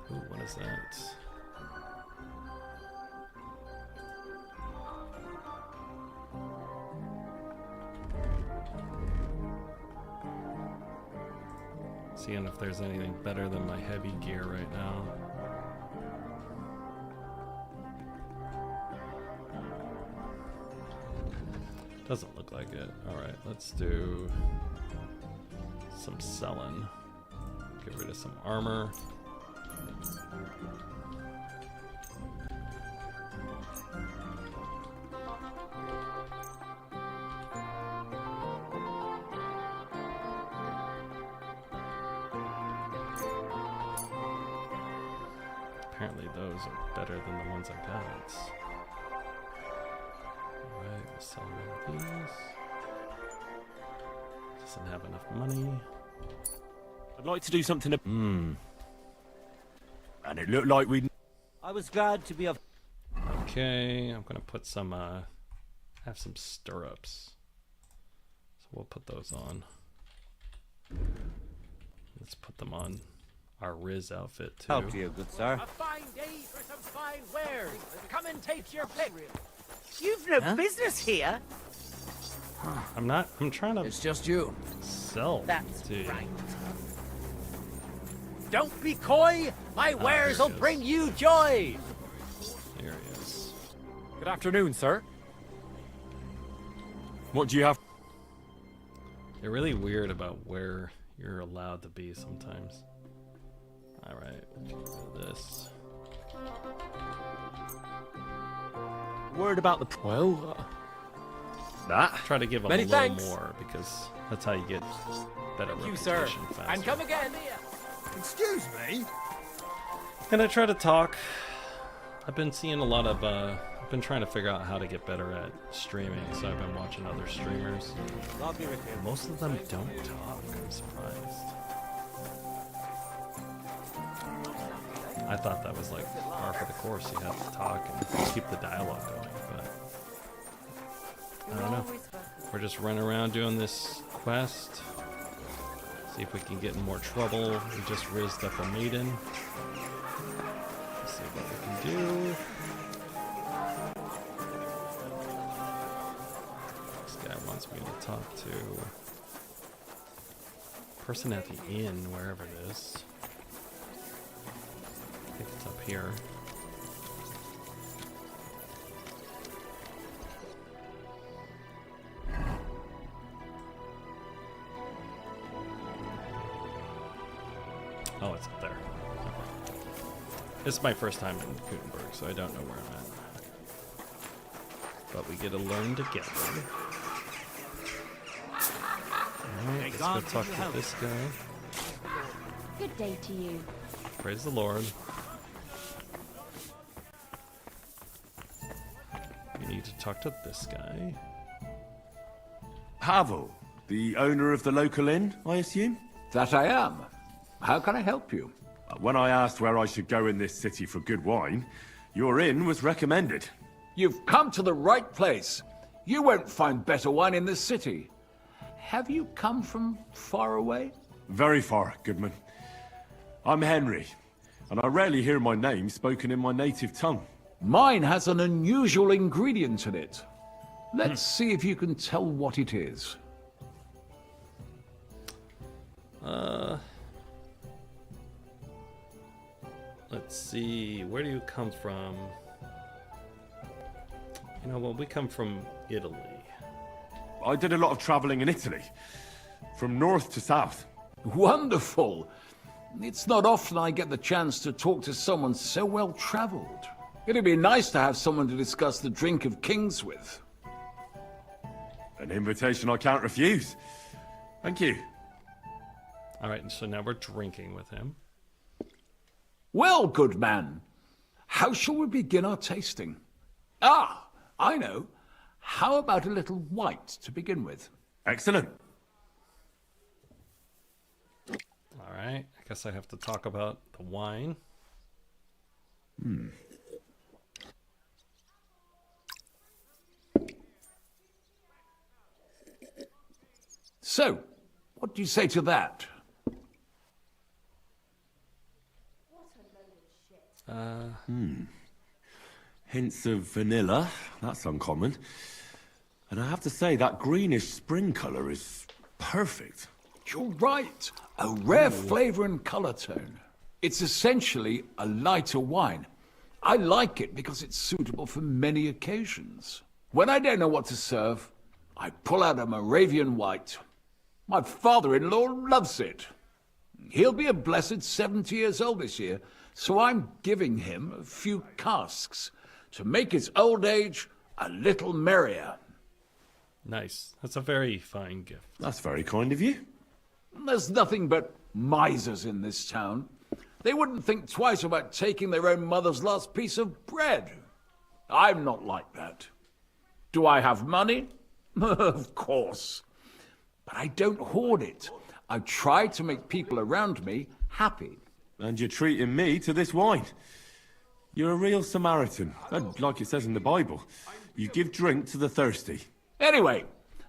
Ooh, what is that? Seeing if there's anything better than my heavy gear right now. Doesn't look like it. Alright, let's do some selling. Get rid of some armor. Apparently those are better than the ones I got. Alright, we'll sell one of these. Doesn't have enough money. I'd like to do something. And it looked like we. I was glad to be of. Okay, I'm gonna put some. Have some stirrups. So we'll put those on. Let's put them on our Riz outfit too. Help you, good sir. A fine day for some fine wares. Come and take your pick. You've no business here. I'm trying to. It's just you. Sell. That's to you. right. Don't be coy. My wares will bring you joy. There he is. Good afternoon, sir. What do you have? They're really weird about where you're allowed to be sometimes. Alright, this. Word about the. Well, that. Try to give them Many a little thanks. more because that's how you get better Thank you, reputation sir. faster. And come again. Excuse me? And I try to talk. I've been seeing a lot of, I've been trying to figure out how to get better at streaming, so I've been watching other streamers. Most of them don't talk, I'm surprised. I thought that was like par for the course, you have to talk and keep the dialogue going, but I don't know. We're just running around doing this quest. See if we can get in more trouble. We just rizzed up a maiden. Let's see what we can do. This guy wants me to talk to person at the inn, wherever it is. I think it's up here. Oh, it's up there. Okay. This is my first time in Kuttenberg, so I don't know where I'm at. But we get to learn together. Alright, let's go talk to this guy. Good day to you. Praise the Lord. We need to talk to this guy. Pavel, the owner of the local inn, I assume? That I am. How can I help you? When I asked where I should go in this city for good wine, your inn was recommended. You've come to the right place. You won't find better wine in this city. Have you come from far away? Very far, Goodman. I'm Henry, and I rarely hear my name spoken in my native tongue. Mine has an unusual ingredient in it. Let's see if you can tell what it is. Let's see, where do you come from? You know, well, we come from Italy. I did a lot of traveling in Italy, from north to south. Wonderful. It's not often I get the chance to talk to someone so well traveled. It'd be nice to have someone to discuss the drink of kings with. An invitation I can't refuse. Thank you. All right, so now we're drinking with him. Well, good man, how shall we begin our tasting? Ah, I know. How about a little white to begin with? Excellent. All right, I guess I have to talk about the wine. So, what do you say to that? Hints of vanilla. That's uncommon. And I have to say, that greenish spring colour is perfect. You're right. A rare flavor and color tone. It's essentially a lighter wine. I like it because it's suitable for many occasions. When I don't know what to serve, I pull out a Moravian white. My father-in-law loves it. He'll be a blessed 70 years old this year, so I'm giving him a few casks to make his old age a little merrier. Nice. That's a very fine gift. That's very kind of you. There's nothing but misers in this town. They wouldn't think twice about taking their own mother's last piece of bread. I'm not like that. Do I have money? Of course. But I don't hoard it. I try to make people around me happy. And you're treating me to this wine. You're a real Samaritan. And like it says in the Bible, you give drink to the thirsty. Anyway,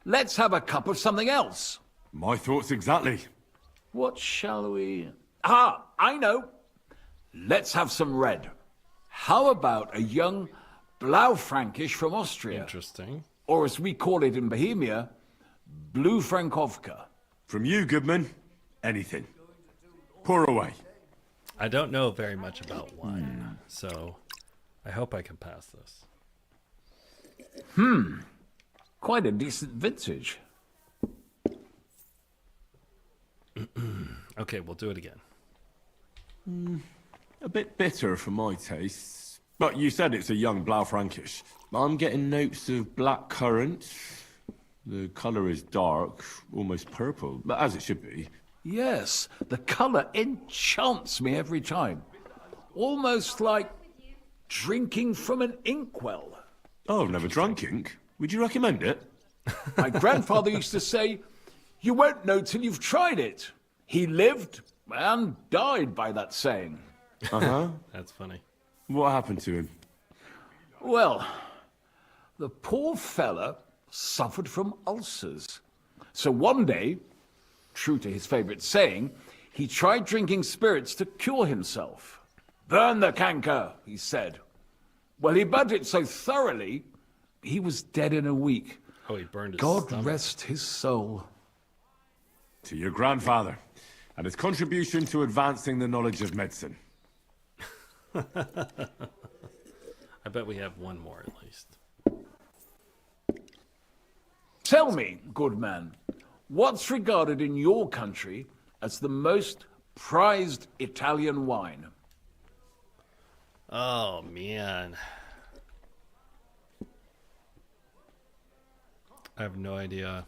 let's have a cup of something else. My thoughts exactly. What shall we... Ah, I know. Let's have some red. How about a young Blaufränkisch from Austria? Interesting. Or as we call it in Bohemia, Blue Frankovka. From you, Goodman, anything. Pour away. I don't know very much about wine, so I hope I can pass this. Quite a decent vintage. Okay, we'll do it again. A bit bitter for my tastes. But you said it's a young Blaufränkisch. I'm getting notes of black currant. The colour is dark, almost purple, but as it should be. Yes, the colour enchants me every time. Almost like drinking from an inkwell. Oh, I've never drunk ink. Would you recommend it? My grandfather used to say, you won't know till you've tried it. He lived and died by that saying. Uh-huh. That's funny. What happened to him? Well, the poor fella suffered from ulcers. So one day, true to his favourite saying, he tried drinking spirits to cure himself. Burn the canker, he said. Well, he burnt it so thoroughly, he was dead in a week. Oh, he burned his God stomach. rest his soul. To your grandfather, and his contribution to advancing the knowledge of medicine. I bet we have one more at least. Tell me, good man, what's regarded in your country as the most prized Italian wine? Oh, man. I have no idea.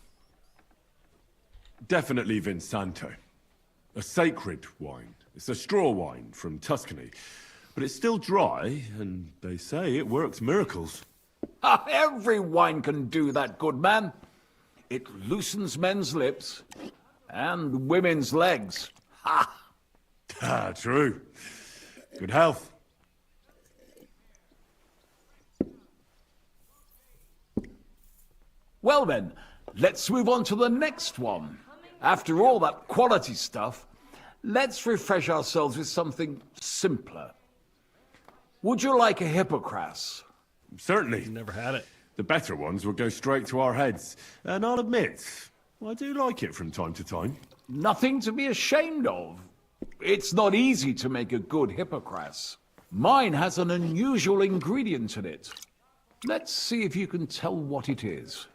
Definitely Vinsanto. A sacred wine. It's a straw wine from Tuscany. But it's still dry, and they say it works miracles. Ah, every wine can do that, good man. It loosens men's lips and women's legs. Ha! Ah, true. Good health. Well then, let's move on to the next one. After all that quality stuff, let's refresh ourselves with something simpler. Would you like a Hippocras? Certainly. Never had it. The better ones will go straight to our heads. And I'll admit, I do like it from time to time. Nothing to be ashamed of. It's not easy to make a good Hippocras. Mine has an unusual ingredient in it. Let's see if you can tell what it is.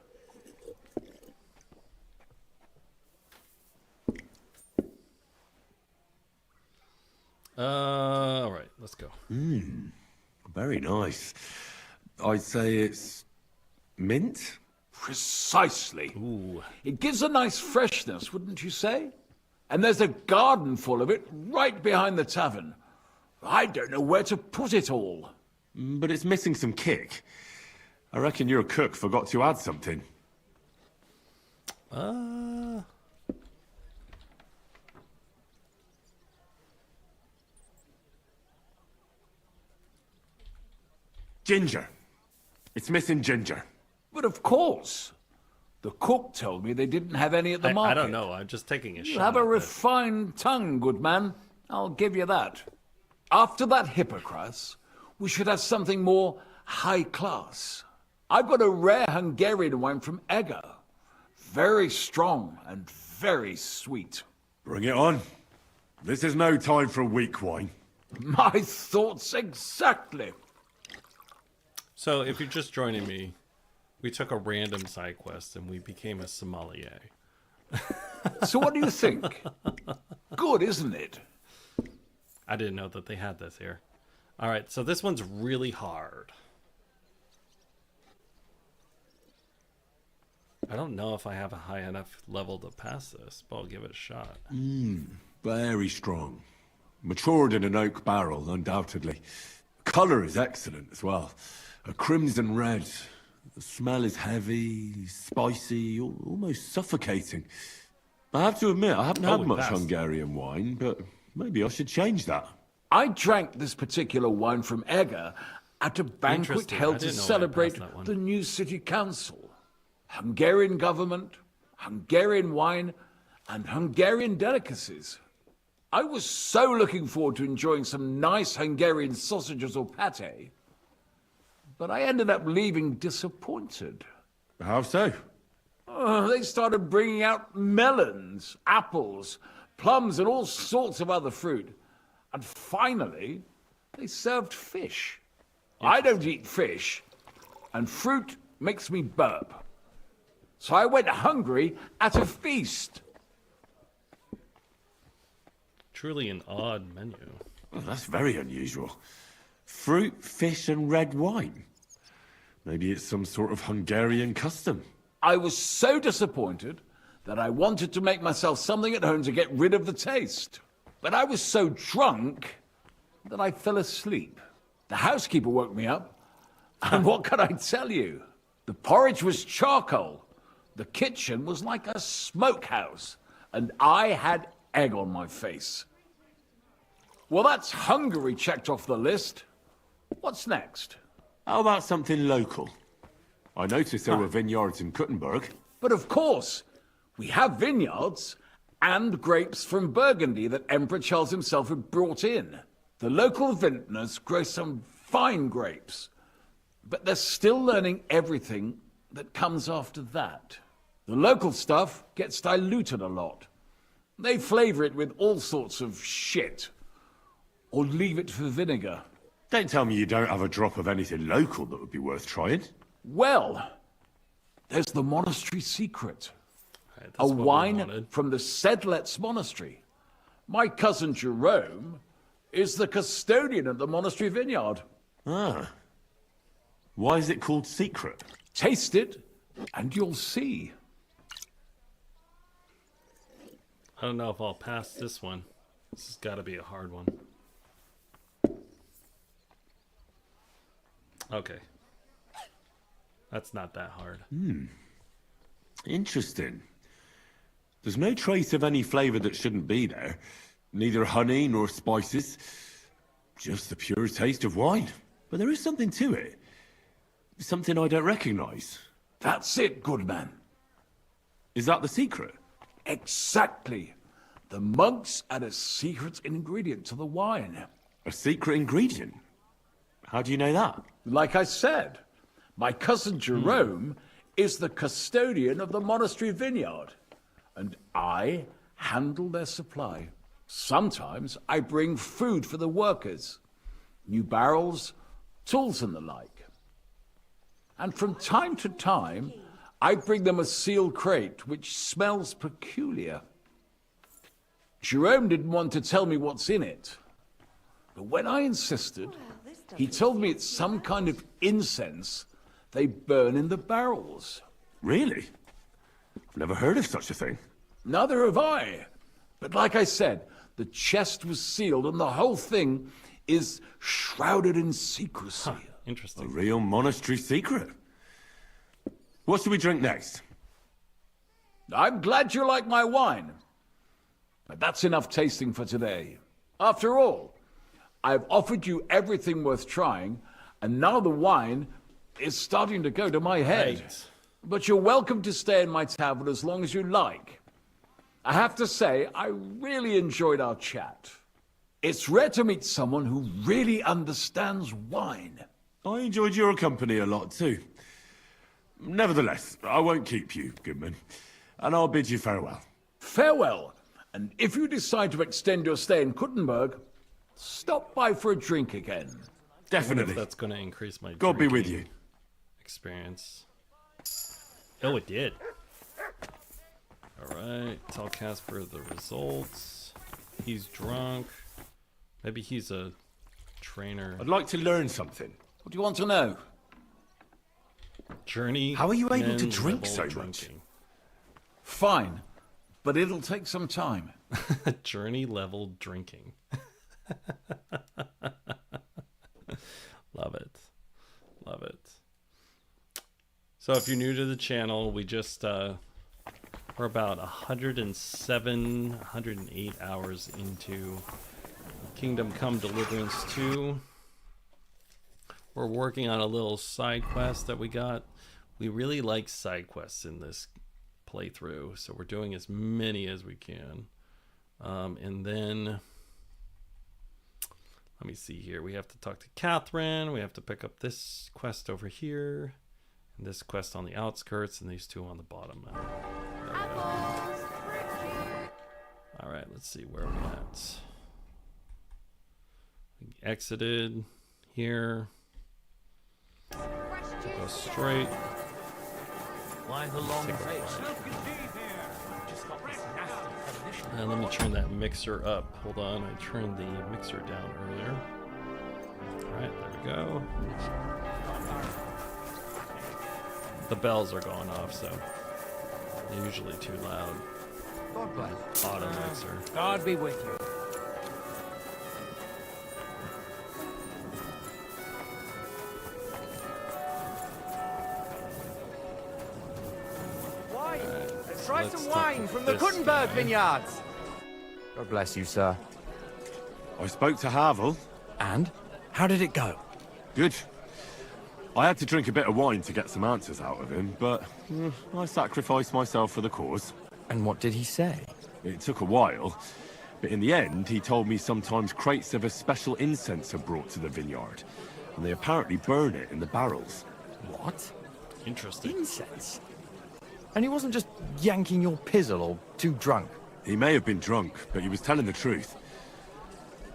All right, let's go. Very nice. I'd say it's mint? Precisely. Ooh. It gives a nice freshness, wouldn't you say? And there's a garden full of it right behind the tavern. I don't know where to put it all. But it's missing some kick. I reckon your cook forgot to add something. Ginger. It's missing ginger. But of course. The cook told me they didn't have any at the market. I don't know. I'm just taking a shot. You have a at it. refined tongue, good man. I'll give you that. After that hippocras, we should have something more high class. I've got a rare Hungarian wine from Eger. Very strong and very sweet. Bring it on. This is no time for weak wine. My thoughts exactly. So, if you're just joining me, we took a random side quest and we became a sommelier. So what do you think? Good, isn't it? I didn't know that they had this here. All right, so this one's really hard. I don't know if I have a high enough level to pass this, but I'll give it a shot. Very strong. Matured in an oak barrel, undoubtedly. Colour is excellent as well. A crimson red. The smell is heavy, spicy, almost suffocating. I have to admit, I haven't had much Hungarian wine, but maybe I should change that. I drank this particular wine from Eger at a banquet held to celebrate the new city council. Hungarian government, Hungarian wine, and Hungarian delicacies. I was so looking forward to enjoying some nice Hungarian sausages or pate, but I ended up leaving disappointed. How so? They started bringing out melons, apples, plums, and all sorts of other fruit. And finally, they served fish. I don't eat fish, and fruit makes me burp. So I went hungry at a feast. Truly an odd menu. Well, that's very unusual. Fruit, fish, and red wine. Maybe it's some sort of Hungarian custom. I was so disappointed that I wanted to make myself something at home to get rid of the taste. But I was so drunk that I fell asleep. The housekeeper woke me up, and what can I tell you? The porridge was charcoal. The kitchen was like a smokehouse, and I had egg on my face. Well, that's Hungary checked off the list. What's next? How about something local? I noticed there were vineyards in Kuttenberg. But of course, we have vineyards and grapes from Burgundy that Emperor Charles himself had brought in. The local vintners grow some fine grapes, but they're still learning everything that comes after that. The local stuff gets diluted a lot. They flavor it with all sorts of shit, or leave it for vinegar. Don't tell me you don't have a drop of anything local that would be worth trying. Well, there's the monastery secret. Right, a wine from the Sedlets Monastery. My cousin Jerome is the custodian of the monastery vineyard. Ah. Why is it called secret? Taste it, and you'll see. I don't know if I'll pass this one. This has got to be a hard one. Okay. That's not that hard. Interesting. There's no trace of any flavour that shouldn't be there. Neither honey nor spices. Just the pure taste of wine. But there is something to it. Something I don't recognise. That's it, good man. Is that the secret? Exactly. The monks add a secret ingredient to the wine. A secret ingredient? How do you know that? Like I said, my cousin Jerome is the custodian of the monastery vineyard, and I handle their supply. Sometimes I bring food for the workers. new barrels, tools and the like. And from time to time, I bring them a sealed crate which smells peculiar. Jerome didn't want to tell me what's in it, but when I insisted, he told me it's some kind of incense they burn in the barrels. Really? I've never heard of such a thing. Neither have I. But like I said, the chest was sealed and the whole thing is shrouded in secrecy. Huh, interesting. A real monastery secret. What should we drink next? I'm glad you like my wine. But that's enough tasting for today. After all, I've offered you everything worth trying, and now the wine is starting to go to my head. Right. But you're welcome to stay in my tavern as long as you like. I have to say, I really enjoyed our chat. It's rare to meet someone who really understands wine. I enjoyed your company a lot too. Nevertheless, I won't keep you, Goodman, and I'll bid you farewell. Farewell, and if you decide to extend your stay in Kuttenberg, stop by for a drink again. Definitely. That's going to increase my God be with drinking you. experience. Oh, it did. All right, tell Casper the results. He's drunk. Maybe he's a trainer. I'd like to learn something. What do you want to know? Journey. How are you able to men drink level so much? drinking. Fine, but it'll take some time. Journey level drinking. Love it. Love it. So if you're new to the channel, we just we're about 107, 108 hours into Kingdom Come Deliverance 2. We're working on a little side quest that we got. We really like side quests in this playthrough, so we're doing as many as we can. And then, let me see here. We have to talk to Catherine. We have to pick up this quest over here, and this quest on the outskirts, and these two on the bottom. All right, let's see where we're at. We exited here. Go straight. Why the long face? And let me turn that mixer up. Hold on, I turned the mixer down earlier. Alright, there we go. The bells are going off, so they're usually too loud. Auto mixer. God be with you. Try some wine from the Kuttenberg vineyards. God bless you, sir. I spoke to Havel. And? How did it go? Good. I had to drink a bit of wine to get some answers out of him, but I sacrificed myself for the cause. And what did he say? It took a while, but in the end, he told me sometimes crates of a special incense are brought to the vineyard, and they apparently burn it in the barrels. What? Interesting. Incense? And he wasn't just yanking your pizzle or too drunk? He may have been drunk, but he was telling the truth.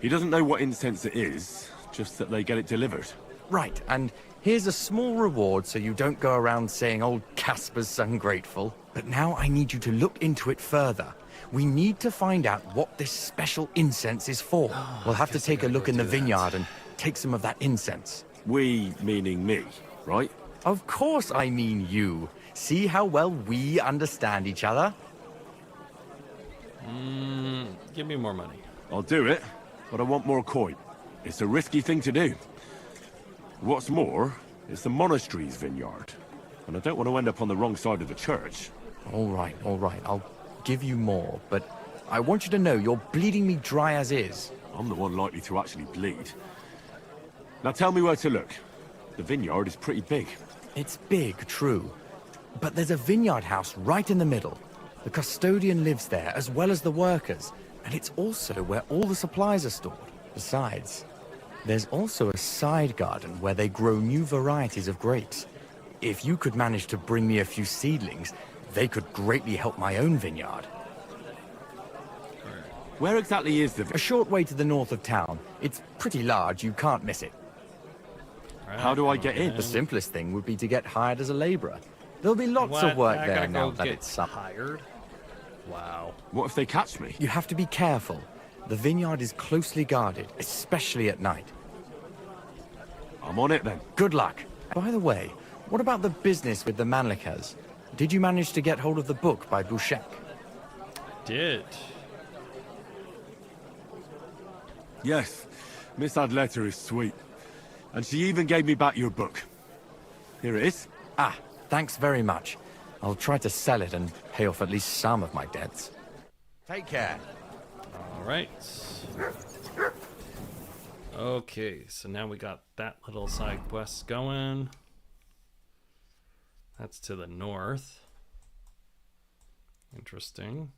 He doesn't know what incense it is, just that they get it delivered. Right, and here's a small reward so you don't go around saying old Casper's ungrateful. But now I need you to look into it further. We need to find out what this special incense is for. We'll have to take a look in the vineyard and take some of that incense. We, meaning me, right? Of course I mean you. See how well we understand each other? Give me more money. I'll do it, but I want more coin. It's a risky thing to do. What's more, it's the monastery's vineyard, and I don't want to end up on the wrong side of the church. All right, I'll give you more, but I want you to know you're bleeding me dry as is. I'm the one likely to actually bleed. Now tell me where to look. The vineyard is pretty big. It's big, true. But there's a vineyard house right in the middle. The custodian lives there, as well as the workers. And it's also where all the supplies are stored. Besides, there's also a side garden where they grow new varieties of grapes. If you could manage to bring me a few seedlings, they could greatly help my own vineyard. Where exactly is the... A short way to the north of town. It's pretty large, you can't miss it. How do I get in? The simplest thing would be to get hired as a labourer. There'll be lots of work there now that it's summer. Hired? Wow. What if they catch me? You have to be careful. The vineyard is closely guarded, especially at night. I'm on it then. Good luck. By the way, what about the business with the Manlikas? Did you manage to get hold of the book by Bouchek? Did. Yes. Miss Adletter is sweet. And she even gave me back your book. Here it is. Ah, thanks very much. I'll try to sell it and pay off at least some of my debts. Take care. All right. Okay, so now we got that little side quest going. That's to the north. Interesting.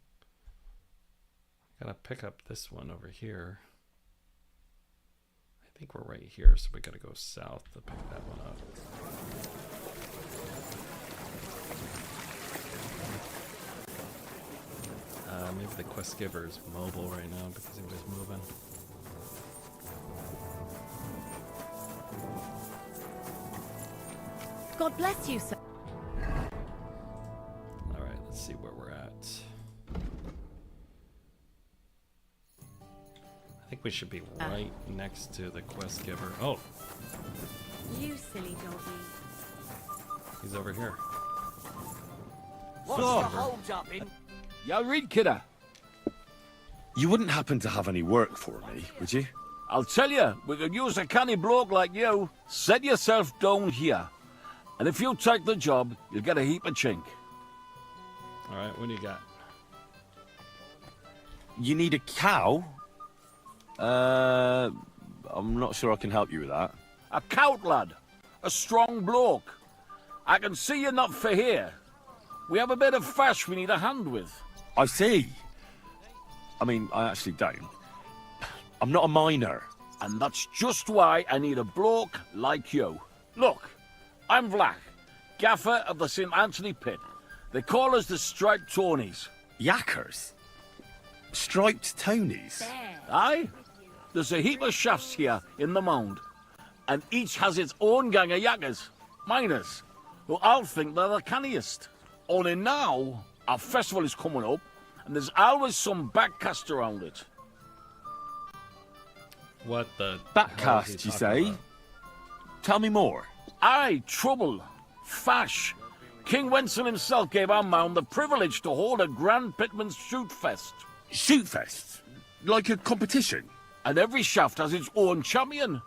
Gotta pick up this one over here. I think we're right here, so we gotta go south to pick that one up. Maybe the quest giver is mobile right now because he was moving. God bless you, sir. All right, let's see where we're at. I think we should be right next to the quest giver. Oh, You silly doggy. he's over here. What's the hold up in? Yeah, read, kidder. You wouldn't happen to have any work for me, would you? I'll tell you, we could use a canny bloke like you. Set yourself down here. And if you take the job, you'll get a heap of chink. All right, what do you got? You need a cow? I'm not sure I can help you with that. A cout lad. A strong bloke. I can see you're not for here. We have a bit of fash we need a hand with. I see. I mean, I actually don't. I'm not a miner. And that's just why I need a bloke like you. Look, I'm Vlach, gaffer of the St. Anthony Pit. They call us the Striped Tonys. Yakkers? Striped Tonys? Aye? There's a heap of shafts here in the mound, and each has its own gang of yakkers, miners, who all think they're the canniest. Only now, our festival is coming up, and there's always some backcast around it. What the Backcast, you say? Tell me more. Aye, trouble. Fash. King Wenzel himself gave our mound the privilege to hold a grand pitman's shoot fest. Shoot fest? Like a competition? And every shaft has its own champion.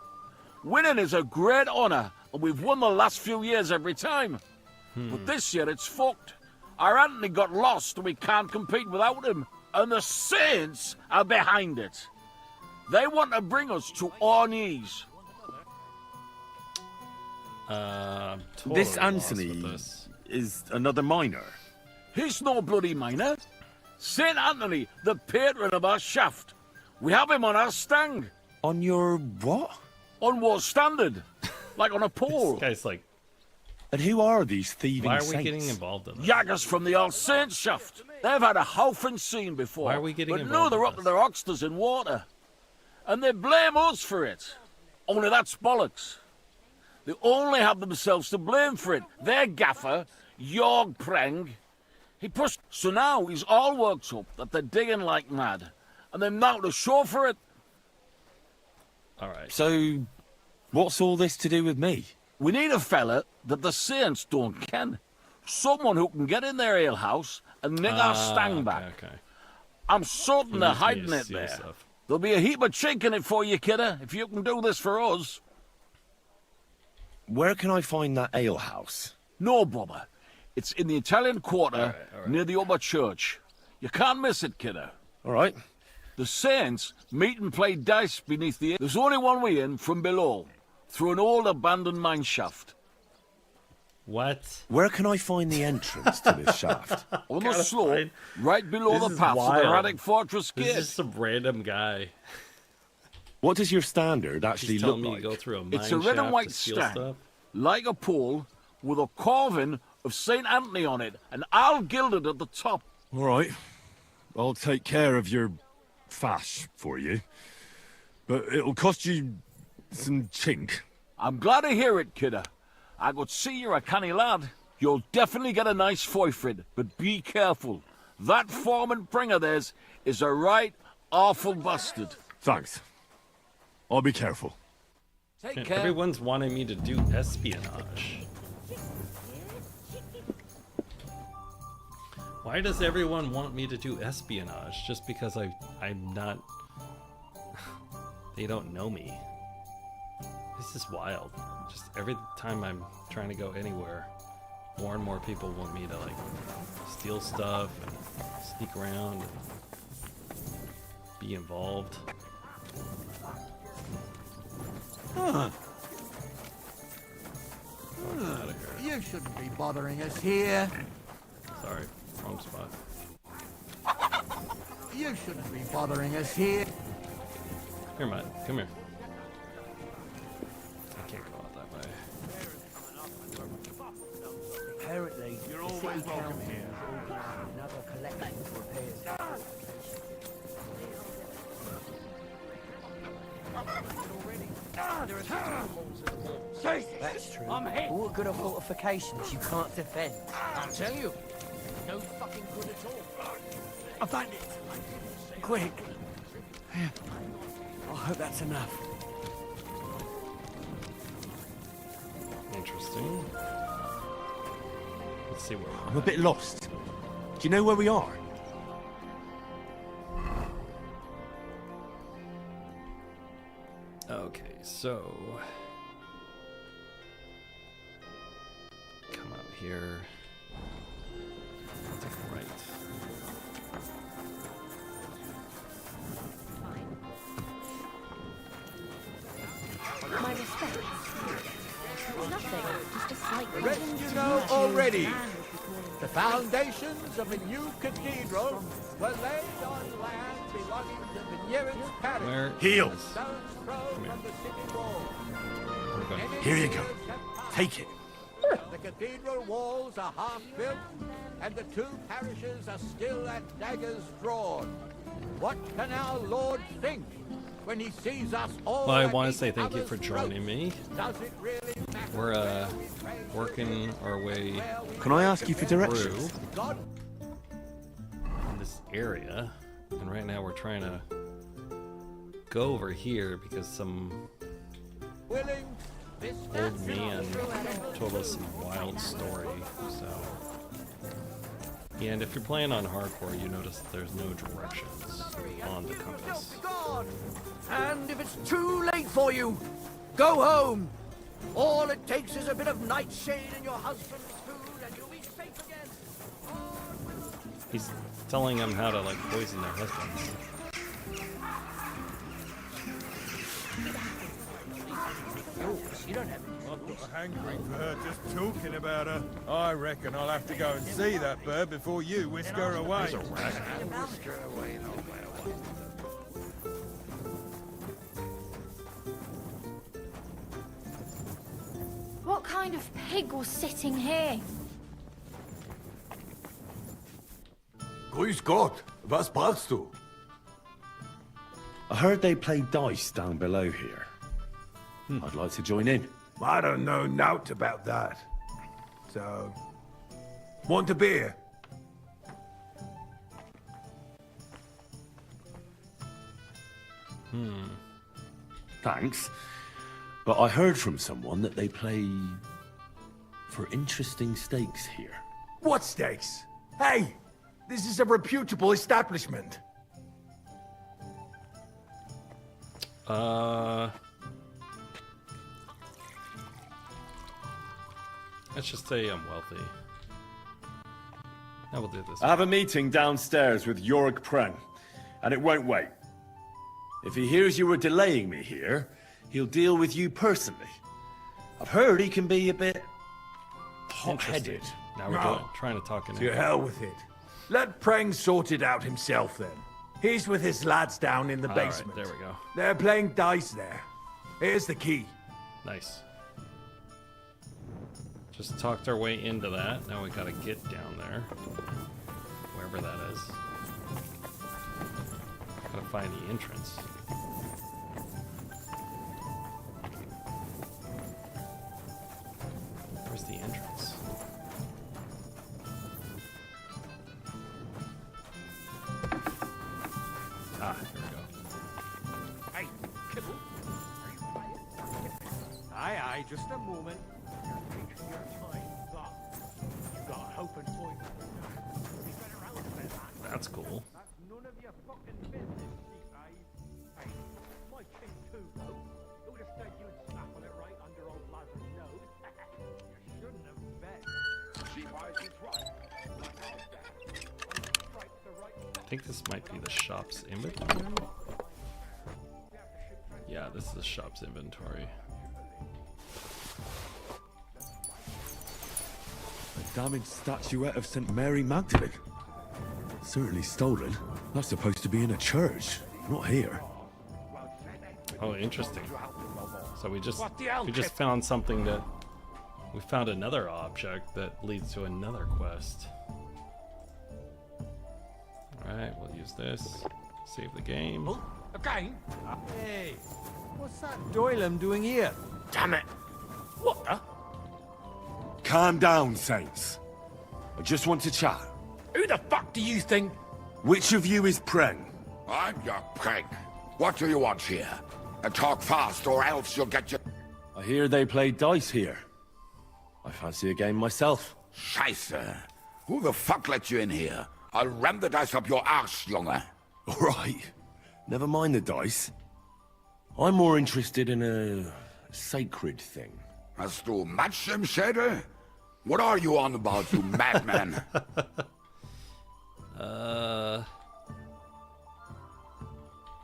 Winning is a great honour, and we've won the last few years every time. But this year it's fucked. Our Anthony got lost and we can't compete without him. And the Saints are behind it. They want to bring us to our knees. This Anthony is another miner. He's no bloody miner. St. Anthony, the patron of our shaft. We have him on our stang. On your what? On what standard? Like on a pole. This guy's like... And who are these thieving Why are saints? we getting involved in this? Yaggers from the All Saints shaft. They've had a howfing scene before. Why are we getting but involved now they're in up to their oxters in water. And they blame us for it. Only that's bollocks. They only have themselves to blame for it. Their gaffer, Jorg Preng, he pushed. So now he's all worked up that they're digging like mad. And they're now to show for it. All right. So, what's all this to do with me? We need a fella that the Saints don't ken. Someone who can get in their alehouse and nick our stang back. Okay. I'm certain they're hiding it steal there. stuff. There'll be a heap of chink in it for you, kidder, if you can do this for us. Where can I find that alehouse? No bother. It's in the Italian Quarter, all right. near the upper church. You can't miss it, kidder. All right. The Saints meet and play dice beneath the... There's only one way in from below, through an old abandoned mine shaft. What? Where can I find the entrance to this shaft? On the slope, right below This the is path of the wild. Radek Fortress This Gate. is just some random guy. What does your standard actually He's look telling me like? to go through a mine It's a red shaft and white to steal stang, stuff. like a pole, with a carving of St. Anthony on it, and all gilded at the top. All right. I'll take care of your fash for you. But it'll cost you some chink. I'm glad to hear it, kidder. I could see you're a canny lad. You'll definitely get a nice foy for it, but be careful. That foreman pring of theirs is a right awful bastard. Thanks. I'll be careful. Take And care. everyone's wanting me to do espionage. Why does everyone want me to do espionage? Just because I'm not... They don't know me. This is wild. Just every time I'm trying to go anywhere, more and more people want me to like steal stuff and sneak around and be involved. Huh. You shouldn't be bothering us here. Sorry, wrong spot. You shouldn't be bothering us here. Here, Mutt, come here. I can't go out that way. Apparently, you're always welcome here. Another collection for repairs. That's true. What good are fortifications you can't defend? I'll tell you. No fucking good at all. I found it. Quick. I hope that's enough. Interesting. Let's see where I'm a bit lost. Do you know where we are? Okay, so come out here. Take a right. My respect. Nothing. Just a slight The rest you know already. The foundations of the new cathedral were laid on land belonging to the nearest parish. Where? Heels. Stones thrown from the city wall. We're going. Here you go. Take it. The cathedral walls are half built, and the two parishes are still at daggers drawn. What can our Lord think when he sees us all? Well, I at want to each say thank you other's for joining me. Does it really matter? We're working our way Can I ask you for through directions? God in this area, and right now we're trying to go over here because some willing, this old man told us some wild story. So, and if you're playing on hardcore, you notice that there's no directions on the compass. God. And if it's too late for you, go home. All it takes is a bit of nightshade and your husband's food, and you'll be safe again. He's telling them how to like poison their husbands. You don't have I've got a hankering for her just talking about her. I reckon I'll have to go and see that bird before you whisk her away. What kind of pig was sitting here? Grüß Gott. Was brauchst du? I heard they play dice down below here. I'd like to join in. I don't know naught about that. So, want a beer? Thanks. But I heard from someone that they play for interesting stakes here. What stakes? Hey, this is a reputable establishment. Let's just say I'm wealthy. Now we'll do this. I have a meeting downstairs with Yorick Pren, and it won't wait. If he hears you were delaying me here, he'll deal with you personally. I've heard he can be a bit hot-headed. Now we're trying to talk in To hell with it. Let Preng sort it out himself then. He's with his lads down in the All right, basement. there we go. They're playing dice there. Here's the key. Nice. Just talked our way into that. Now we gotta get down there. Wherever that is. Gotta find the entrance. Where's the entrance? Ah, here we go. Hey, Kibble. Are you playing? Aye, just a moment. You're taking your time, but you got a hope and point. That's cool. That's none of your fucking business, Chief. Hey, my King 2 though. Who would have said you'd snaffle it right under old Lazar's nose? You shouldn't have bet. Chief Eyes is right. I think this might be the shop's inventory. Yeah, this is the shop's inventory. A damaged statuette of St. Mary Magdalene. Certainly stolen. That's supposed to be in a church, not here. Oh, interesting. So we just found something that we found another object that leads to another quest. All right, we'll use this. Save the game. Oh, again? Hey, what's that Doylem doing here? Damn it! What the? Calm down, Saints. I just want to chat. Who the fuck do you think? Which of you is Preng? I'm your Preng. What do you want here? And talk fast, or else you'll get your... I hear they play dice here. I fancy a game myself. Scheiße. Who the fuck let you in here? I'll ram the dice up your arse, Junge. All right. Never mind the dice. I'm more interested in a sacred thing. Hast du Matsch im Schädel? What are you on about, you madman?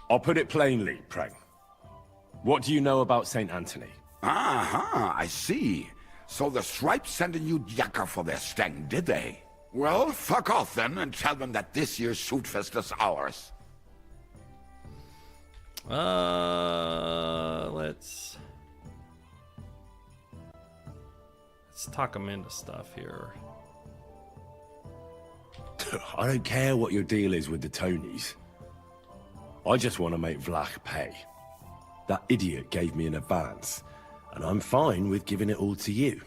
I'll put it plainly, Preng. What do you know about St. Anthony? Aha, I see. So the Stripes sent a new jacker for their stang, did they? Well, fuck off then and tell them that this year's shootfest is ours. Let's talk them into stuff here. I don't care what your deal is with the Tonys. I just want to make Vlach pay. That idiot gave me an advance, and I'm fine with giving it all to you.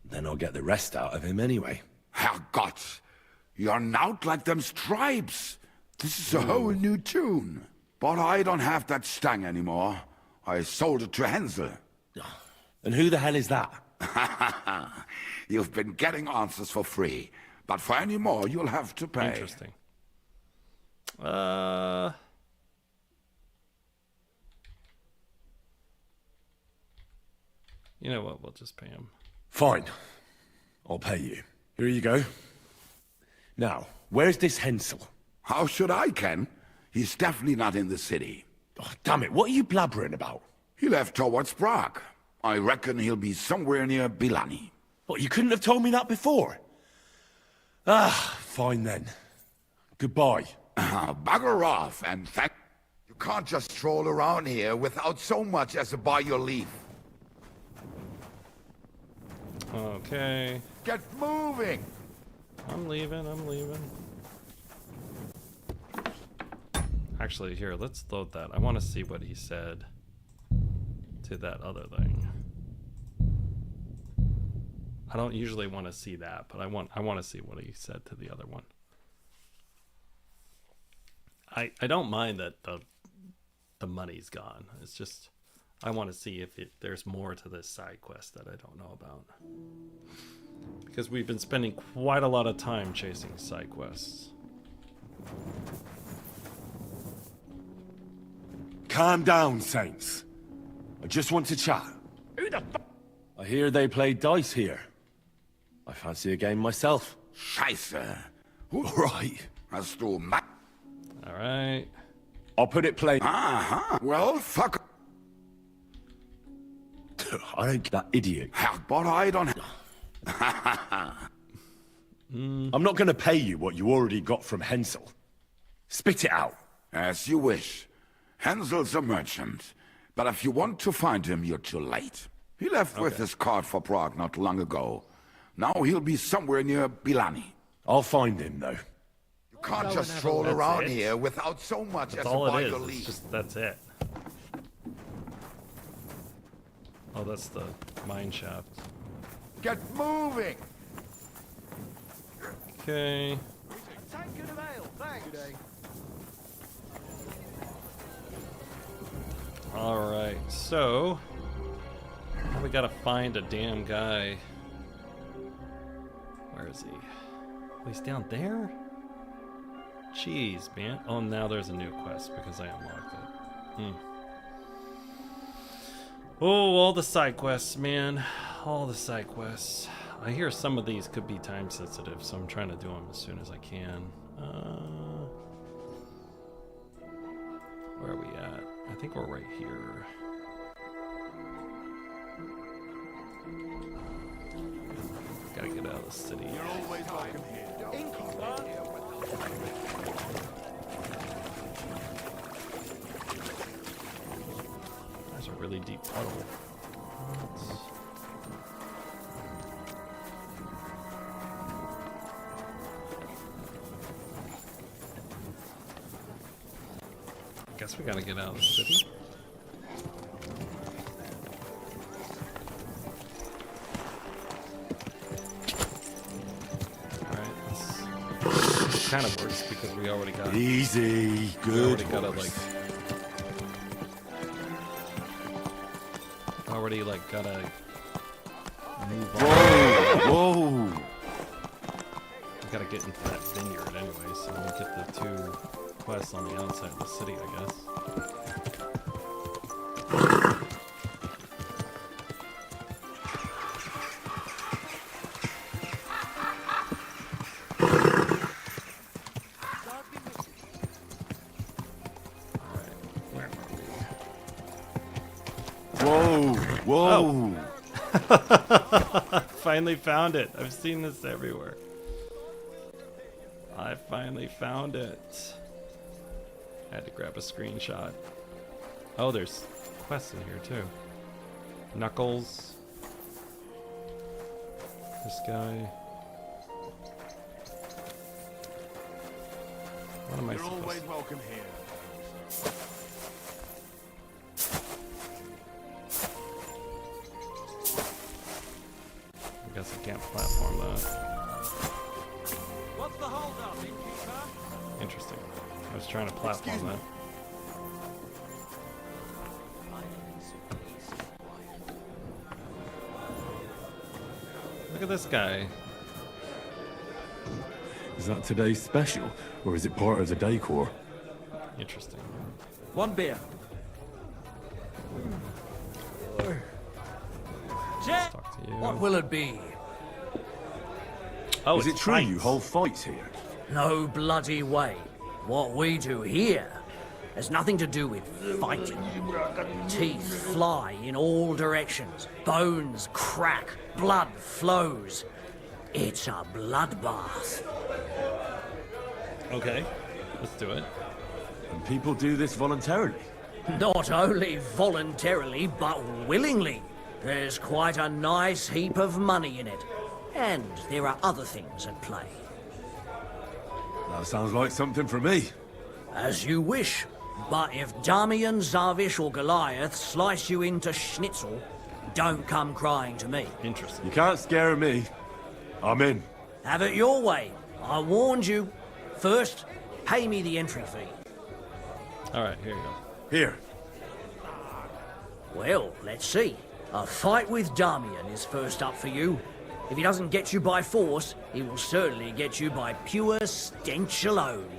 Then I'll get the rest out of him anyway. Herrgott, you're not like them Stripes. This is a whole new tune. But I don't have that stang anymore. I sold it to Hensel. And who the hell is that? You've been getting answers for free. But for any more, you'll have to pay. Interesting. You know what? We'll just pay him. Fine. I'll pay you. Here you go. Now, where's this Hensel? How should I, Ken? He's definitely not in the city. Oh, damn it, what are you blabbering about? He left towards Prague. I reckon he'll be somewhere near Bilani. What, you couldn't have told me that before? Ah, fine then. Goodbye. Bugger off, and thank... You can't just stroll around here without so much as a buy your leave. Okay. Get moving! I'm leaving. Actually, here, let's load that. I want to see what he said to that other thing. I don't usually want to see that, but I want to see what he said to the other one. I don't mind that the money's gone. It's just I want to see if there's more to this side quest that I don't know about. Because we've been spending quite a lot of time chasing side quests. Calm down, Saints. I just want to chat. Who the fuck? I hear they play dice here. I fancy a game myself. Scheiße. All right. Hast du All right. I'll put it plain. Well, fuck. I don't get that idiot. But I don't... I'm not going to pay you what you already got from Hensel. Spit it out. As you wish. Hensel's a merchant. But if you want to find him, you're too late. He left with his card for Prague not long ago. Now he'll be somewhere near Bilani. I'll find him, though. You Can't Go just and have stroll a look. around That's it? here without so much That's as a all it bite is. of It's leaf. just, that's it. Oh, that's the mine shaft. Get moving! Okay. Tankard of ale, thanks. Alright, so now we gotta find a damn guy. Where is he? Oh, he's down there? Jeez, man. Oh, now there's a new quest because I unlocked it. Oh, all the side quests, man. All the side quests. I hear some of these could be time sensitive, so I'm trying to do them as soon as I can. Where are we at? I think we're right here. Gotta get out of the city. You're always welcome here. There's a really deep puddle. I guess we gotta get out of the city. Alright, this kind of works because we already got Easy, good. We already gotta gotta move on. Whoa! We gotta get into that vineyard anyway, so we'll get the 2 quests on the outside of the city, I guess. Whoa! Whoa! Finally found it. I've seen this everywhere. I finally found it. I had to grab a screenshot. Oh, there's quests in here too. Knuckles. This guy. What am I You're supposed always to... welcome here. I guess I can't platform that. What's the hold up, innkeeper? Interesting. I was trying to platform that. Look at this guy. Is that today's special, or is it part of the decor? Interesting. One beer. Jack, Talk to you. What will it be? Oh, is it true you hold fights here? No bloody way. What we do here has nothing to do with fighting. Teeth fly in all directions. Bones crack. Blood flows. It's a bloodbath. Okay, let's do it. And people do this voluntarily? Not only voluntarily, but willingly. There's quite a nice heap of money in it. And there are other things at play. That sounds like something for me. As you wish. But if Damian, Zavish, or Goliath slice you into schnitzel, don't come crying to me. Interesting. You can't scare me. I'm in. Have it your way. I warned you. First, pay me the entry fee. Alright, here you go. Here. Well, let's see. A fight with Damian is first up for you. If he doesn't get you by force, he will certainly get you by pure stench alone.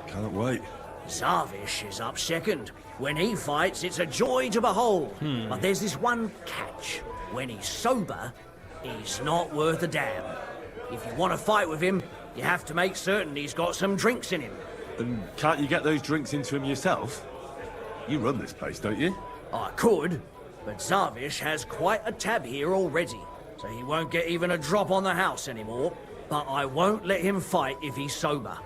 Can't wait. Zavish is up second. When he fights, it's a joy to behold. But there's this one catch. When he's sober, he's not worth a damn. If you want to fight with him, you have to make certain he's got some drinks in him. And can't you get those drinks into him yourself? You run this place, don't you? I could, but Zavish has quite a tab here already, so he won't get even a drop on the house anymore. But I won't let him fight if he's sober.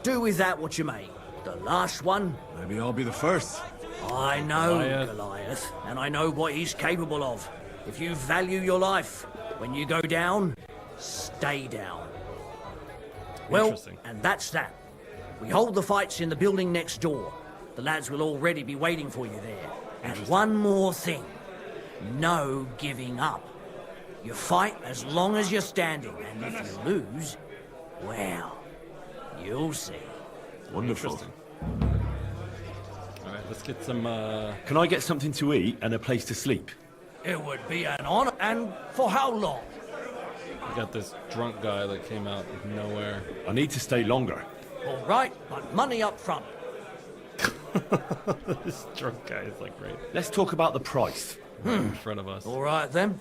Do with that what you may. The last one... Maybe I'll be the first. I know Goliath, and I know what he's capable of. If you value your life, when you go down, stay down. Well, Interesting. and that's that. We hold the fights in the building next door. The lads will already be waiting for you there. And one more thing. No giving up. You fight as long as you're standing, and if you lose, well, you'll see. Wonderful. Interesting. All right, let's get some. Can I get something to eat and a place to sleep? It would be an honor. And for how long? We got this drunk guy that came out of nowhere. I need to stay longer. All right, but money up front. This drunk guy is like great. Let's talk about the price. Right in front of us. All right, then.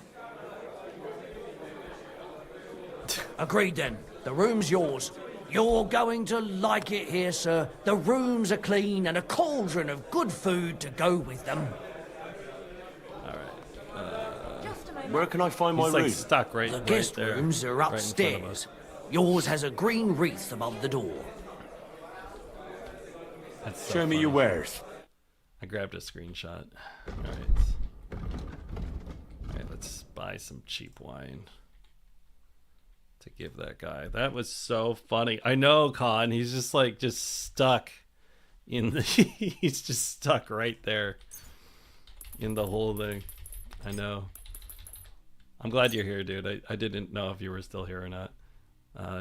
Agreed, then. The room's yours. You're going to like it here, sir. The rooms are clean and a cauldron of good food to go with them. All right. Where can I find my He's room? like stuck right, The right guest there, rooms are right in front of upstairs. us. Yours has a green wreath above the door. That's so Show me funny. your wares. I grabbed a screenshot. All right. All right, let's buy some cheap wine to give that guy. That was so funny. I know, Con. He's just like stuck in the. He's just stuck right there in the whole thing. I know. I'm glad you're here, dude. I didn't know if you were still here or not.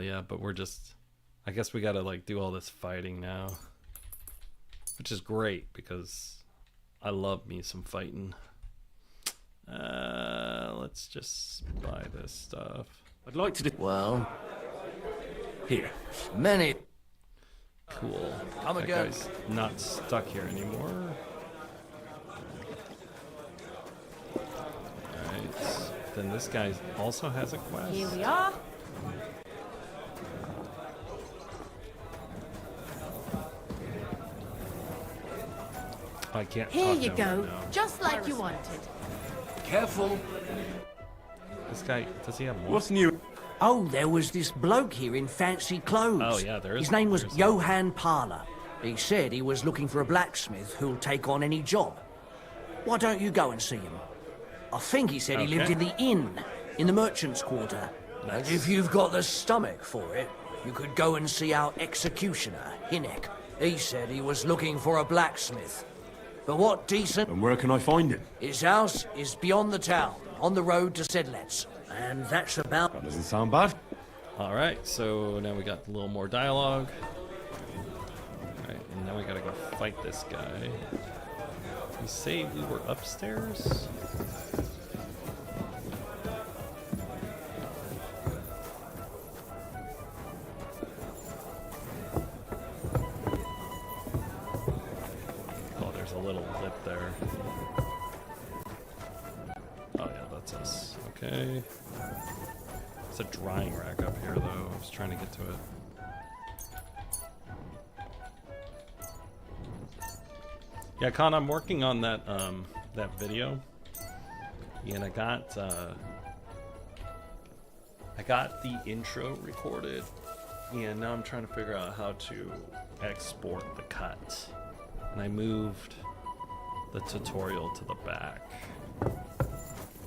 Yeah, but we're just. I guess we gotta like do all this fighting now, which is great because I love me some fighting. Let's just buy this stuff. I'd like to. Well, Here. many. Cool. Come That again. guy's not stuck here anymore. Alright. Then this guy also has a quest. Here we are. I can't Here talk you to him go. right now. Just like you wanted. Careful. This guy, does he have more? What's new? Oh, there was this bloke here in fancy clothes. Oh, yeah, there is His name was there's Johann Parler. He said he was looking for a blacksmith who'll take on any job. Why don't you go and see him? I think he said he lived Okay. in the inn, in the merchant's quarter. And if you've got the stomach for it, you could go and see our executioner, Hinek. He said he was looking for a blacksmith. But what decent... And where can I find him? His house is beyond the town, on the road to Sedlets. And that's about... That doesn't sound bad. Alright, so now we got a little more dialogue. Alright, and now we gotta go fight this guy. We say we were upstairs? Oh, there's a little lip there. Oh yeah, that's us. Okay. It's a drying rack up here, though. I was trying to get to it. Yeah, Con, I'm working on that that video, and I got the intro recorded, and now I'm trying to figure out how to export the cut. And I moved the tutorial to the back.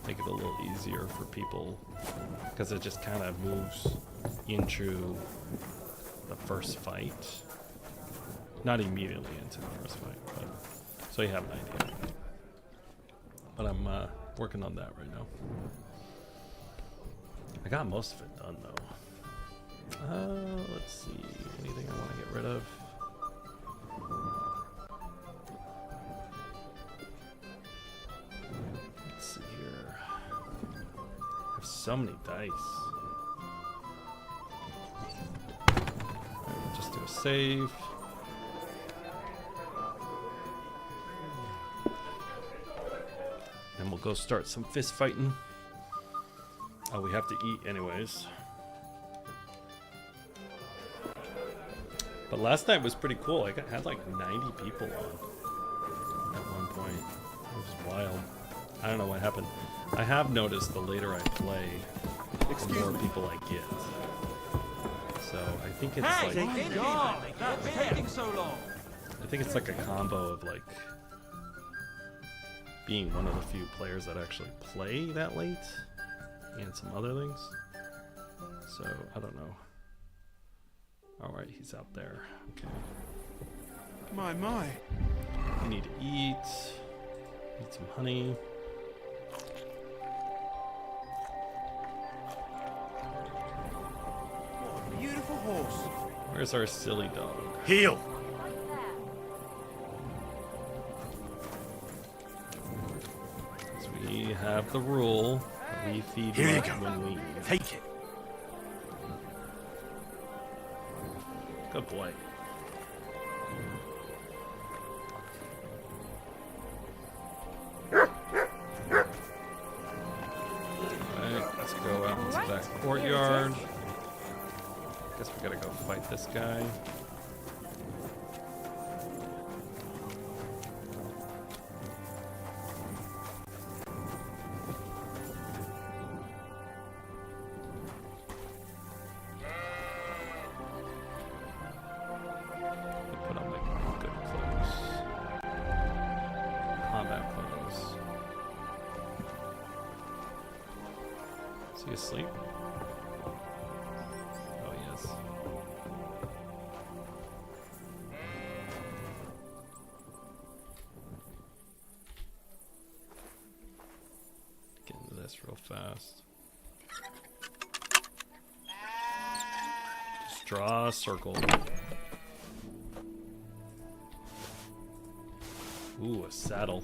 Make it a little easier for people, because it just kind of moves into the first fight. Not immediately into the first fight, but so you have an idea. But I'm working on that right now. I got most of it done though. Let's see, anything I want to get rid of? Let's see here. I have so many dice. Alright, we'll just do a save. And we'll go start some fist fighting. Oh, we have to eat anyways. But last night was pretty cool. I had like 90 people on at one point. It was wild. I don't know what happened. I have noticed the later I play, the more people I get. So I think it's taking so long. I think it's like a combo of like being one of the few players that actually play that late and some other things. So I don't know. Alright, he's out there. Okay. My. We need to eat. Need some honey. What a beautiful horse. Where's our silly dog? Heel. So we have the rule that we feed Here you him go. when we eat. Take it. Good boy. Alright, let's go out into that courtyard. Guess we gotta go fight this guy. Put on the good clothes. Combat clothes. Is he asleep? Oh, yes. Get into this real fast. Just draw a circle. Ooh, a saddle.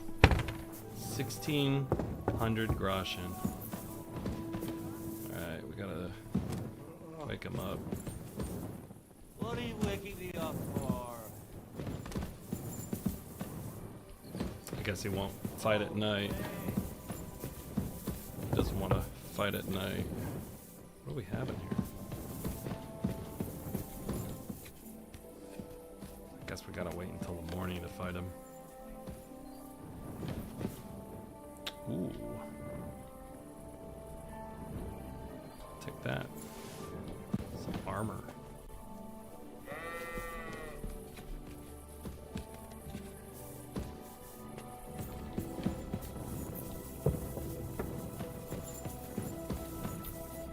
1,600 groschen. Alright, we gotta wake him up. What are you waking me up for? I guess he won't fight at night. He doesn't want to fight at night. What do we have in here? I guess we gotta wait until the morning to fight him. Ooh. Take that. Some armor.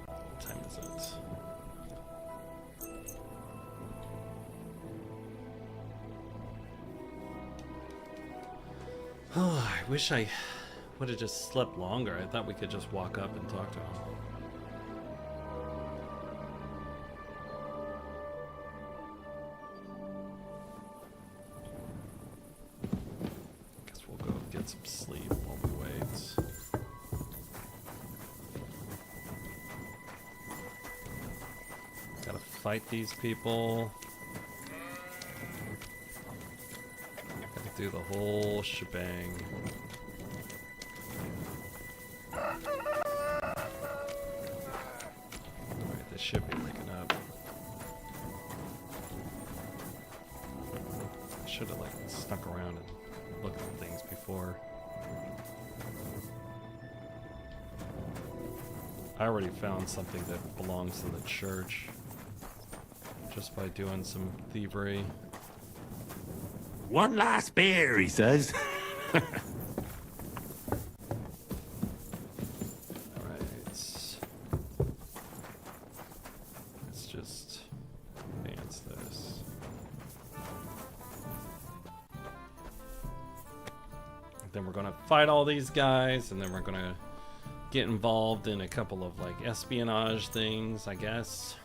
What time is it? Oh, I wish I would have just slept longer. I thought we could just walk up and talk to him. Guess we'll go get some sleep while we wait. Gotta fight these people. Gotta do the whole shebang. Alright, this should be waking up. I should have like snuck around and looked at things before. I already found something that belongs to the church just by doing some thievery. One last beer, he says. Let's just advance this. Then we're gonna fight all these guys, and then we're gonna get involved in a couple of like espionage things, I guess.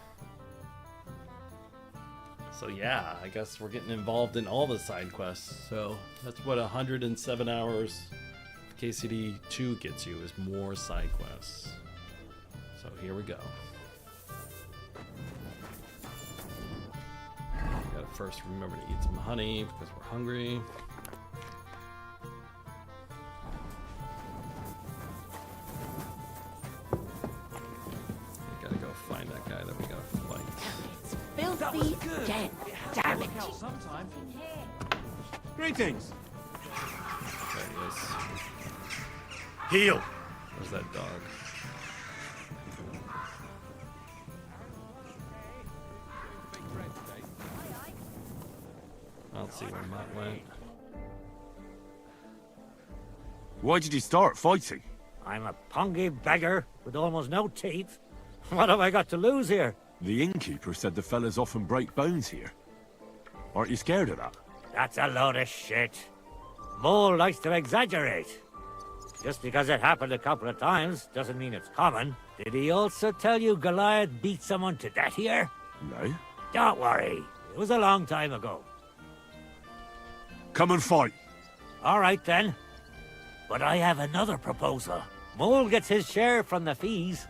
So yeah, I guess we're getting involved in all the side quests. So that's what 107 hours of KCD2 gets you, is more side quests. So here we go. We gotta first remember to eat some honey because we're hungry. We gotta go find that guy that we gotta fight. Filthy dead. Damn it. Greetings. There he is. Heel. Where's that dog? I don't see where Mutt went. Why did you start fighting? I'm a pungy beggar with almost no teeth. What have I got to lose here? The innkeeper said the fellas often break bones here. Aren't you scared of that? That's a load of shit. Mole likes to exaggerate. Just because it happened a couple of times doesn't mean it's common. Did he also tell you Goliath beat someone to death here? No. Don't worry. It was a long time ago. Come and fight. All right, then. But I have another proposal. Mole gets his share from the fees,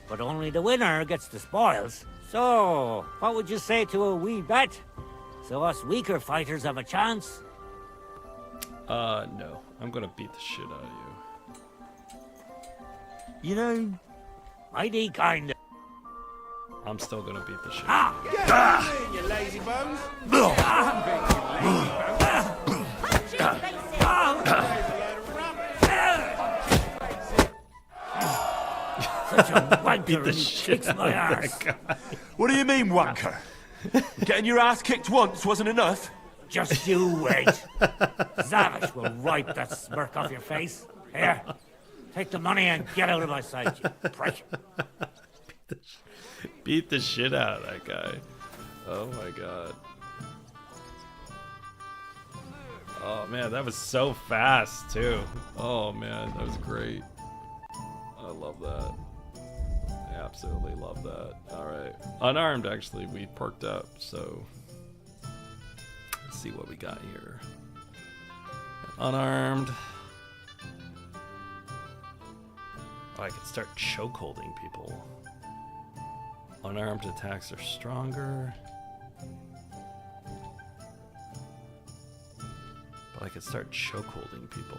but only the winner gets the spoils. So, what would you say to a wee bet? So us weaker fighters have a chance? No. I'm gonna beat the shit out of you. You know, mighty kind. I'm still gonna beat the shit. You lazy bones. Such a wanker and he kicks my ass. What do you mean, wanker? Getting your ass kicked once wasn't enough? Just you wait. Zavish will wipe that smirk off your face. Here, take the money and get out of my sight, you prick. Beat the shit out of that guy. Oh my god. Oh man, that was so fast too. Oh man, that was great. I love that. I absolutely love that. Alright. Unarmed, actually, we perked up, so let's see what we got here. Unarmed. Oh, I can start chokeholding people. Unarmed attacks are stronger. But I could start chokeholding people.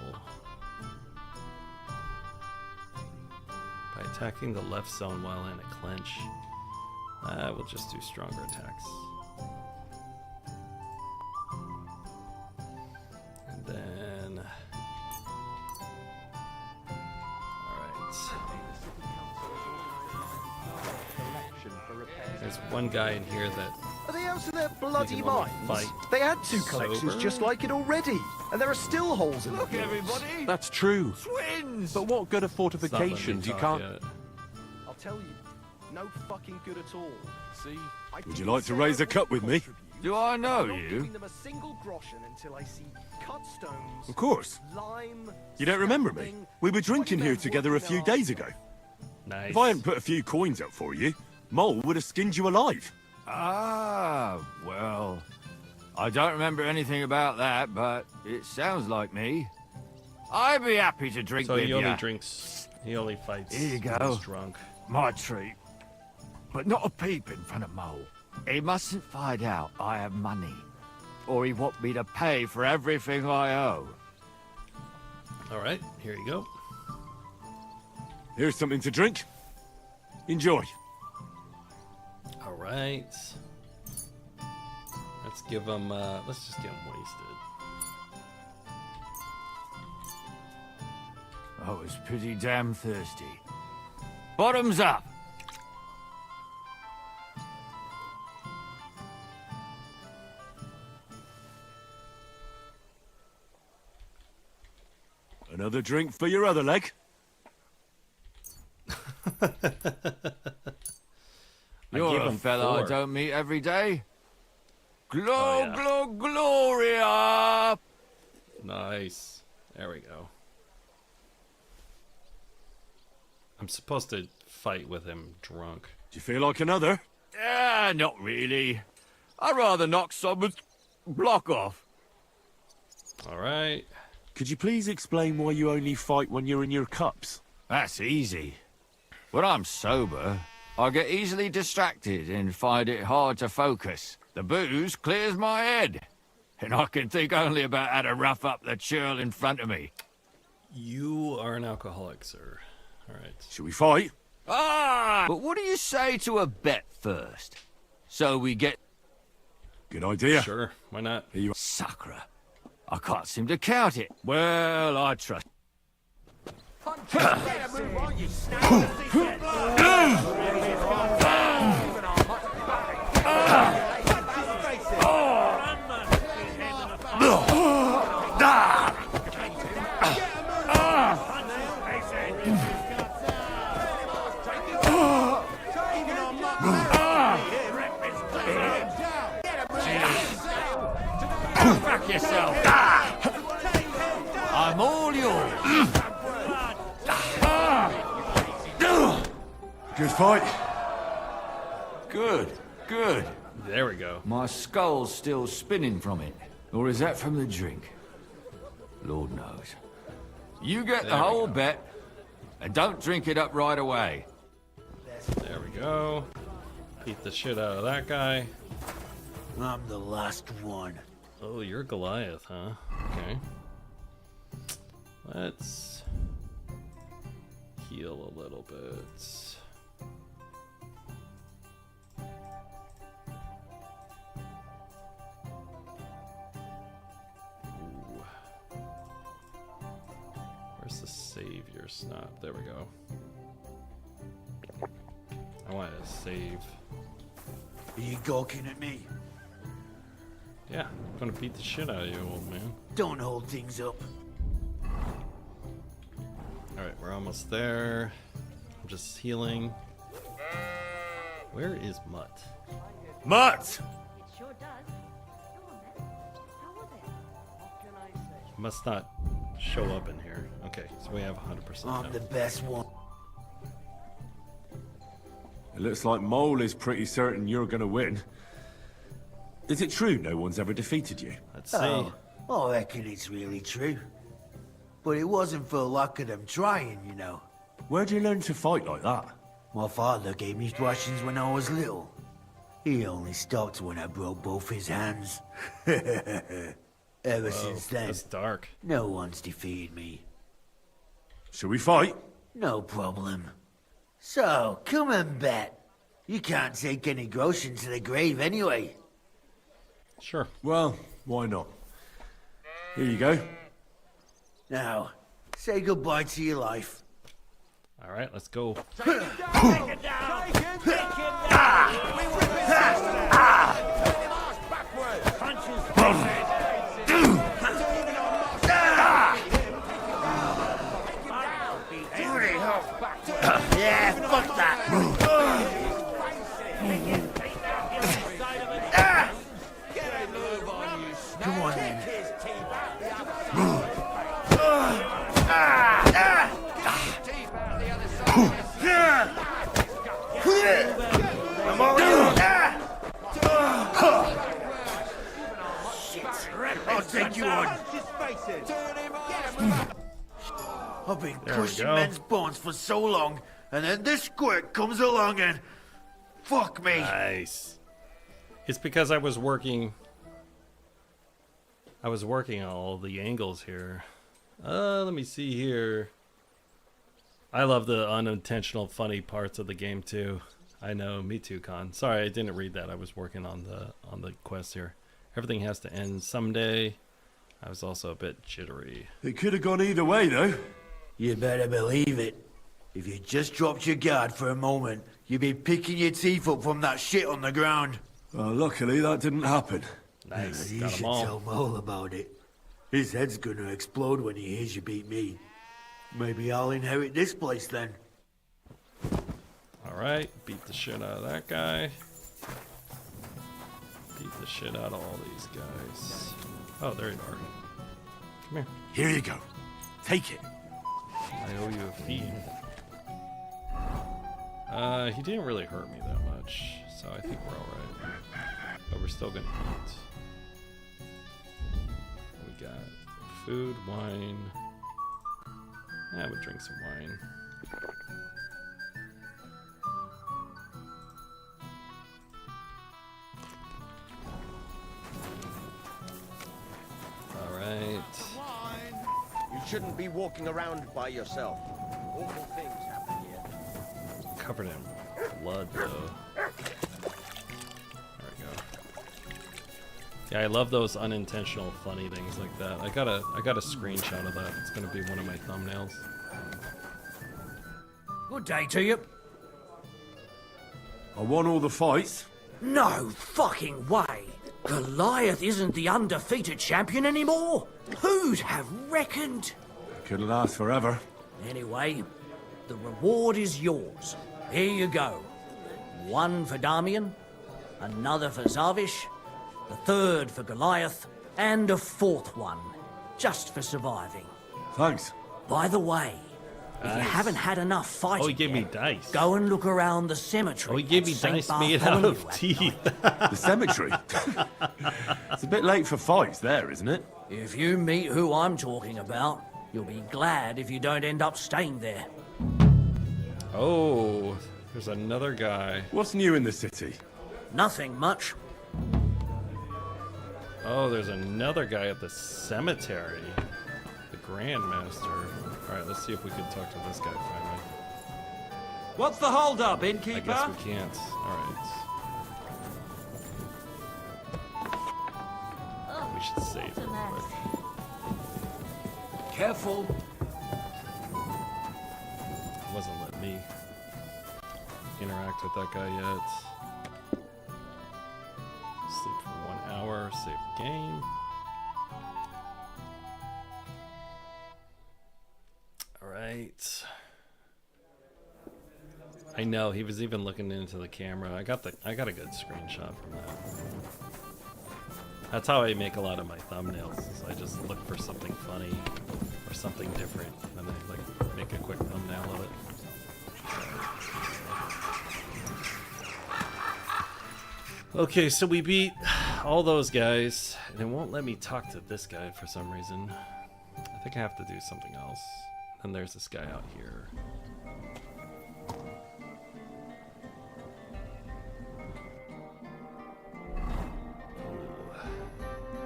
By attacking the left zone while in a clinch. We'll just do stronger attacks. And then... Alright. There's one guy in here that... Are they out of their bloody didn't wanna minds? fight They had two collections sober? just like it already, and there are still holes in the walls. Everybody! That's true. Twins! But what good are It's not letting me fortifications? You talk can't. yet. I'll tell you, no fucking good at all. See? Would you like to raise a cup with me? Do I know I'm not you? giving them a single groschen until I see cut stones, Of course. lime. You don't remember me? scaffolding. We were drinking here together a few days ago. Nice. If I hadn't put a few coins up for you, Mole would have skinned you alive. Ah, well, I don't remember anything about that, but it sounds like me. I'd be happy to drink So with he you. only drinks... He only fights Here you when go. he's drunk. My treat. But not a peep in front of Mole. He mustn't find out I have money, or he want me to pay for everything I owe. Alright, here you go. Here's something to drink. Enjoy. Alright. Let's give him, let's just get him wasted. I was pretty damn thirsty. Bottoms up! Another drink for your other leg. You're gave a him fella I 4. don't meet every day. Oh, yeah. Gloria! Nice. There we go. I'm supposed to fight with him drunk. Do you feel like another? Not really. I'd rather knock someone's block off. Alright. Could you please explain why you only fight when you're in your cups? That's easy. When I'm sober, I get easily distracted and find it hard to focus. The booze clears my head, and I can think only about how to rough up the churl in front of me. You are an alcoholic, sir. Alright. Should we fight? Ah! But what do you say to a bet first? So we get... Good idea. Sure, why not? Here you are. Sacre. I can't seem to count it. Well, I trust... I'm all yours. Good fight. Good, good. There we go. My skull's still spinning from it. Or is that from the drink? Lord knows. You get the There we whole go. bet, and don't drink it up right away. There we go. Beat the shit out of that guy. I'm the last one. Oh, you're Goliath, huh? Okay. Let's heal a little bit. Ooh. Where's the savior snap? There we go. I want to save. Are you gawking at me? Yeah, I'm gonna beat the shit out of you, old man. Don't hold things up. Alright, we're almost there. I'm just healing. Where is Mutt? Mutt! He must not show up in here. Okay, so we have 100% now. I'm the best one. It looks like Mole is pretty certain you're gonna win. Is it true no one's ever defeated you? Let's see. Oh, I reckon it's really true. But it wasn't for lack of them trying, you know. Where'd you learn to fight like that? My father gave me thrashings when I was little. He only stopped when I broke both his hands. Ever since then, that's dark. No one's defeated me. Shall we fight? No problem. So, come and bet. You can't take any groschen to the grave anyway. Sure. Well, why not? Here you go. Now, say goodbye to your life. Alright, let's go. Yeah, fuck that. Come on then. I'm all yours. Shit. I'll take you on. I've been There we crushing go. men's bones for so long, and then this squirt comes along and... Fuck me. Nice. It's because I was working all the angles here. Let me see here. I love the unintentional funny parts of the game too. I know, me too, Con. Sorry, I didn't read that. I was working on the quest here. Everything has to end someday. I was also a bit jittery. It could have gone either way, though. You better believe it. If you just dropped your guard for a moment, you'd be picking your teeth up from that shit on the ground. Well, luckily that didn't happen. Nice. You Got 'em should all. tell Mole about it. His head's gonna explode when he hears you beat me. Maybe I'll inherit this place then. Alright, beat the shit out of that guy. Beat the shit out of all these guys. Oh, there you are. Come here. Here you go. Take it. I owe you a feed. He didn't really hurt me that much, so I think we're alright. But we're still gonna eat. We got food, wine. Yeah, we'll drink some wine. Alright. You shouldn't be walking around by yourself. Awful things happen here. Covered in blood, though. There we go. Yeah, I love those unintentional funny things like that. I got a screenshot of that. It's gonna be one of my thumbnails. Good day to you. I won all the fights. No fucking way. Goliath isn't the undefeated champion anymore. Who'd have reckoned? Couldn't last forever. Anyway, the reward is yours. Here you go. One for Damian, another for Zavish, the third for Goliath, and a fourth one, just for surviving. Thanks. By the way, if you haven't had enough fighting, Oh, he gave me yet, dice. go and look around the cemetery. Oh, he gave me at St. dice made out Bartholomew of at teeth. The cemetery? It's a bit late for fights there, isn't it? If you meet who I'm talking about, you'll be glad if you don't end up staying there. Oh, there's another guy. What's new in the city? Nothing much. Oh, there's another guy at the cemetery. The Grandmaster. Alright, let's see if we can talk to this guy finally. What's the hold-up, I innkeeper? guess we can't. Alright. We should save it real quick. Careful. Wasn't letting me interact with that guy yet. Sleep for 1 hour, save the game. Alright. I know, he was even looking into the camera. I got a good screenshot from that. That's how I make a lot of my thumbnails. Is I just look for something funny or something different, and then I like make a quick thumbnail of it. Okay, so we beat all those guys, and it won't let me talk to this guy for some reason. I think I have to do something else. And there's this guy out here.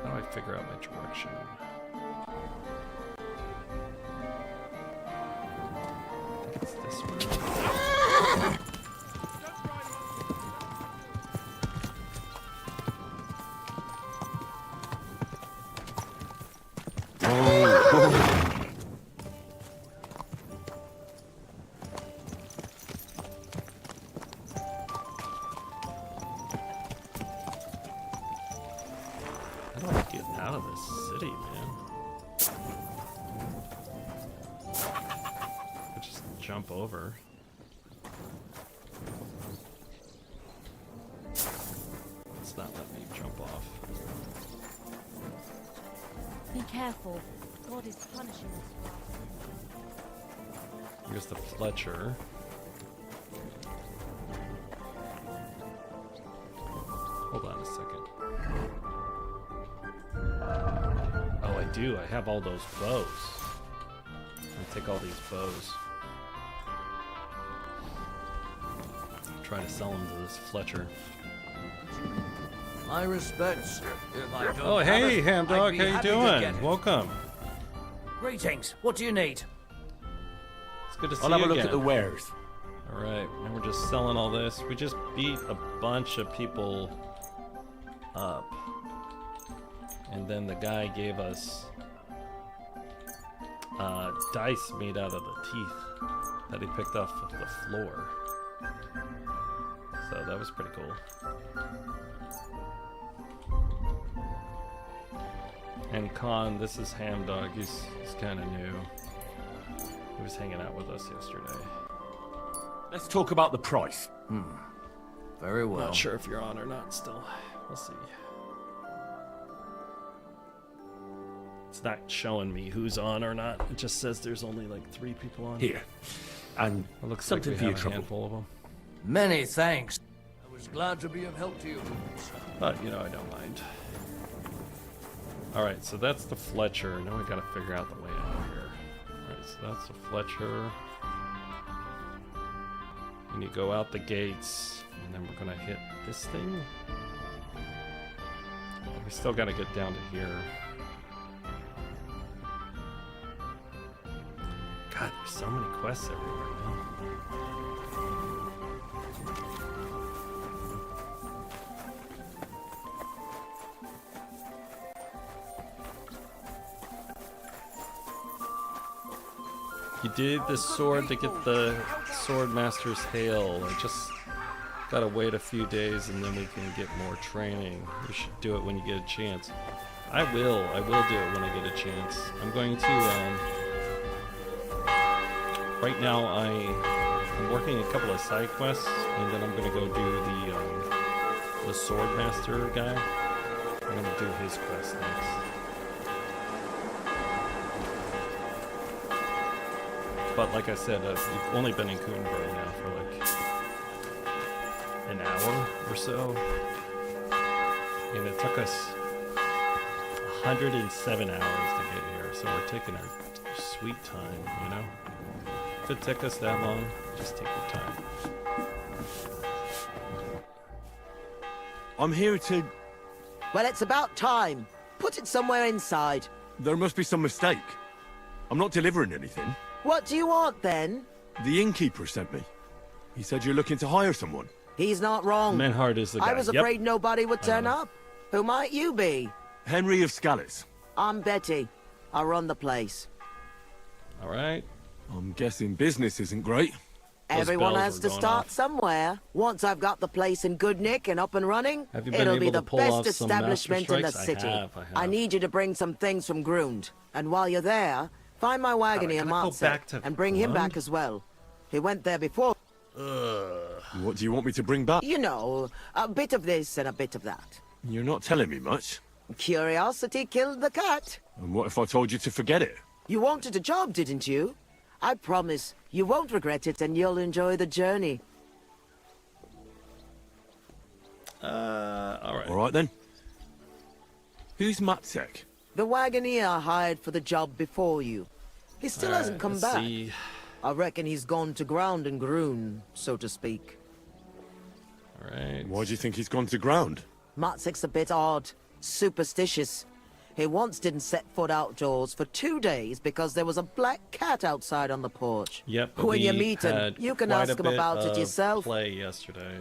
How do I figure out my direction? I think it's this way. How do I get out of this city, man? I just jump over. It's not letting me jump off. Be careful. God is punishing us for our Here's the Fletcher. Hold on a second. Oh, I do. I have all those bows. I'll take all these bows. Try to sell them to this Fletcher. My respects. If I don't Oh, have hey, it, Ham I'd Dog. be How you happy to doing? get it. Welcome. Greetings. What do you need? It's good to see I'll you have a look again. at the wares. All right, and we're just selling all this. We just beat a bunch of people up, and then the guy gave us dice made out of the teeth that he picked off of the floor. So that was pretty cool. And Khan, this is Ham Dog. He's kind of new. He was hanging out with us yesterday. Let's talk about the price. Very well. Not sure if you're on or not still. We'll see. It's not showing me who's on or not. It just says there's only like 3 people on. Here. And it looks something like for we your have a trouble. handful of them. Many thanks. I was glad to be of help to you. But, you know, I don't mind. Alright, so that's the Fletcher. Now we gotta figure out the way out here. Alright, so that's the Fletcher. And you go out the gates, and then we're gonna hit this thing. We still gotta get down to here. God, there's so many quests everywhere, man. You did the sword to get the Swordmaster's Hail. I just gotta wait a few days and then we can get more training. You should do it when you get a chance. I will do it when I get a chance. I'm going to, right now I'm working a couple of side quests and then I'm gonna go do the Swordmaster guy. I'm gonna do his quest next. But like I said, we've only been in Kuttenberg now for like an hour or so. And it took us 107 hours to get here. So we're taking our sweet time, you know? If it took us that long, just take your time. I'm here to... Well, it's about time. Put it somewhere inside. There must be some mistake. I'm not delivering anything. What do you want, then? The innkeeper sent me. He said you're looking to hire someone. He's not wrong. Menhard is the guy. I was afraid nobody would turn up. Who might you be? Henry of Scallis. I'm Betty. I run the place. All right. I'm guessing business isn't great. Everyone has to start somewhere. Once I've got the place in good nick and up and running, it'll be the best establishment in the city. I need you to bring some things from Grund. And while you're there, find my wagon near Martze and bring him back as well. He went there before. What do you want me to bring back? You know, a bit of this and a bit of that. You're not telling me much. Curiosity killed the cat. And what if I told you to forget it? You wanted a job, didn't you? I promise you won't regret it and you'll enjoy the journey. All right. All right then. Who's Matzek? The wagoner I hired for the job before you. He still hasn't come back. See. I reckon he's gone to ground and Grun, so to speak. All right. Why do you think he's gone to ground? Matzek's a bit odd, superstitious. He once didn't set foot outdoors for 2 days because there was a black cat outside on the porch. Yep. When you meet him, you can ask him about it yourself. Play yesterday.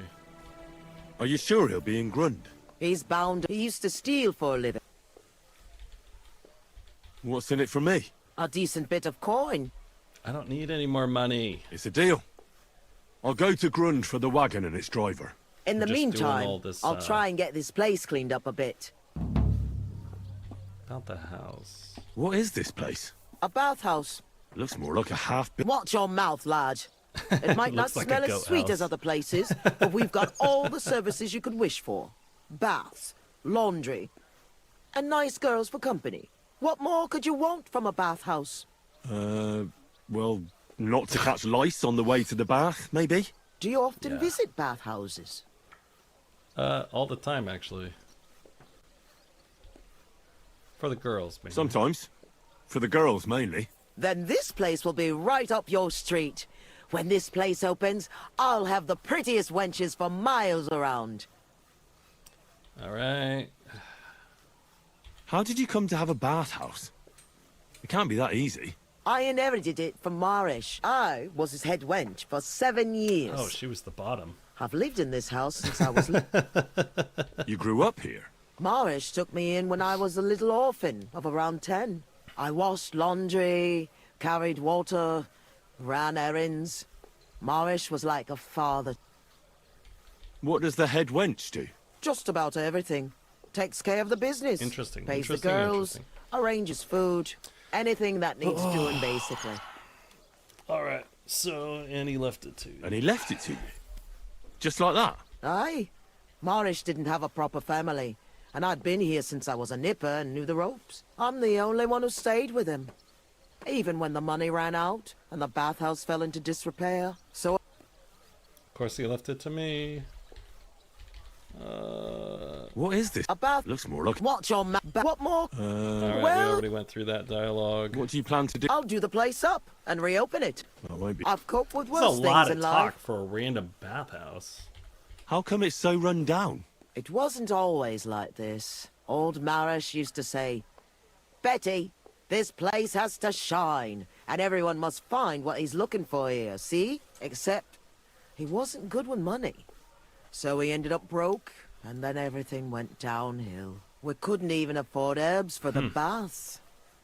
Are you sure he'll be in Grund? He's bound. He used to steal for a living. What's in it for me? A decent bit of coin. I don't need any more money. It's a deal. I'll go to Grund for the wagon and its driver. In the meantime, I'll try and get this place cleaned up a bit. About the house. What is this place? A bathhouse. Looks more like a half-built... Watch your mouth, lad. It might not smell as sweet as other places, but we've got all the services you could wish for. Baths, laundry, and nice girls for company. What more could you want from a bathhouse? Well, not to catch lice on the way to the bath, maybe? Do you often visit bathhouses? All the time, actually. For the girls, maybe. Sometimes. For the girls, mainly. Then this place will be right up your street. When this place opens, I'll have the prettiest wenches for miles around. All right. How did you come to have a bathhouse? It can't be that easy. I inherited it from Marish. I was his head wench for 7 years. Oh, she was the bottom. I've lived in this house since I was little. You grew up here? Marish took me in when I was a little orphan of around 10. I washed laundry, carried water, ran errands. Marish was like a father. What does the head wench do? Just about everything. Takes care of the business. Interesting. Pays the girls, arranges food, anything that needs doing, basically. All right. So, and he left it to you. And he left it to you? Just like that? Aye. Marish didn't have a proper family. And I'd been here since I was a nipper and knew the ropes. I'm the only one who stayed with him. Even when the money ran out and the bathhouse fell into disrepair. So... Of course, he left it to me. What is this? A bath... Looks more like... What's your what more? All right, well, we already went through that dialogue. What do you plan to do? I'll do the place up and reopen it. Well, won't be. I've coped with worse That's a things lot in of life. talk for a random bathhouse. How come it's so run down? It wasn't always like this. Old Marish used to say, Betty, this place has to shine, and everyone must find what he's looking for here, see? Except, he wasn't good with money. So he ended up broke, and then everything went downhill. We couldn't even afford herbs for the baths.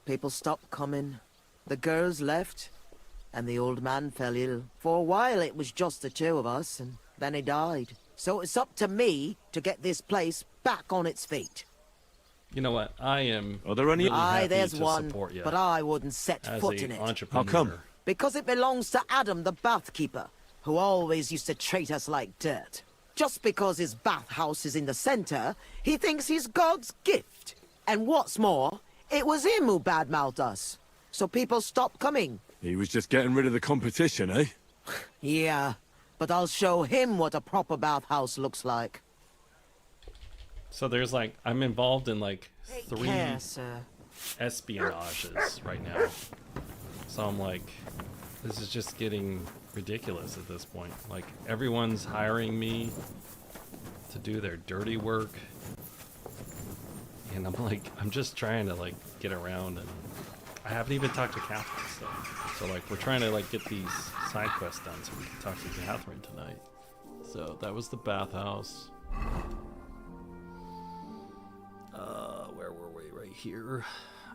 People stopped coming. The girls left, and the old man fell ill. For a while it was just the two of us, and then he died. So it's up to me to get this place back on its feet. You know what? I am. Are there any? Really happy there's to one, support you but I wouldn't set as foot a in it. entrepreneur. How come? Because it belongs to Adam, the bathkeeper, who always used to treat us like dirt. Just because his bathhouse is in the center, he thinks he's God's gift. And what's more, it was him who badmouthed us. So people stopped coming. He was just getting rid of the competition, eh? Yeah, but I'll show him what a proper bathhouse looks like. So there's like, I'm involved in like Take 3 care, sir. espionages right now. So I'm like, this is just getting ridiculous at this point. Like, everyone's hiring me to do their dirty work. And I'm like, I'm just trying to like get around, and I haven't even talked to Catherine still. So like, we're trying to like get these side quests done so we can talk to Catherine tonight. So that was the bathhouse. Where were we? Right here,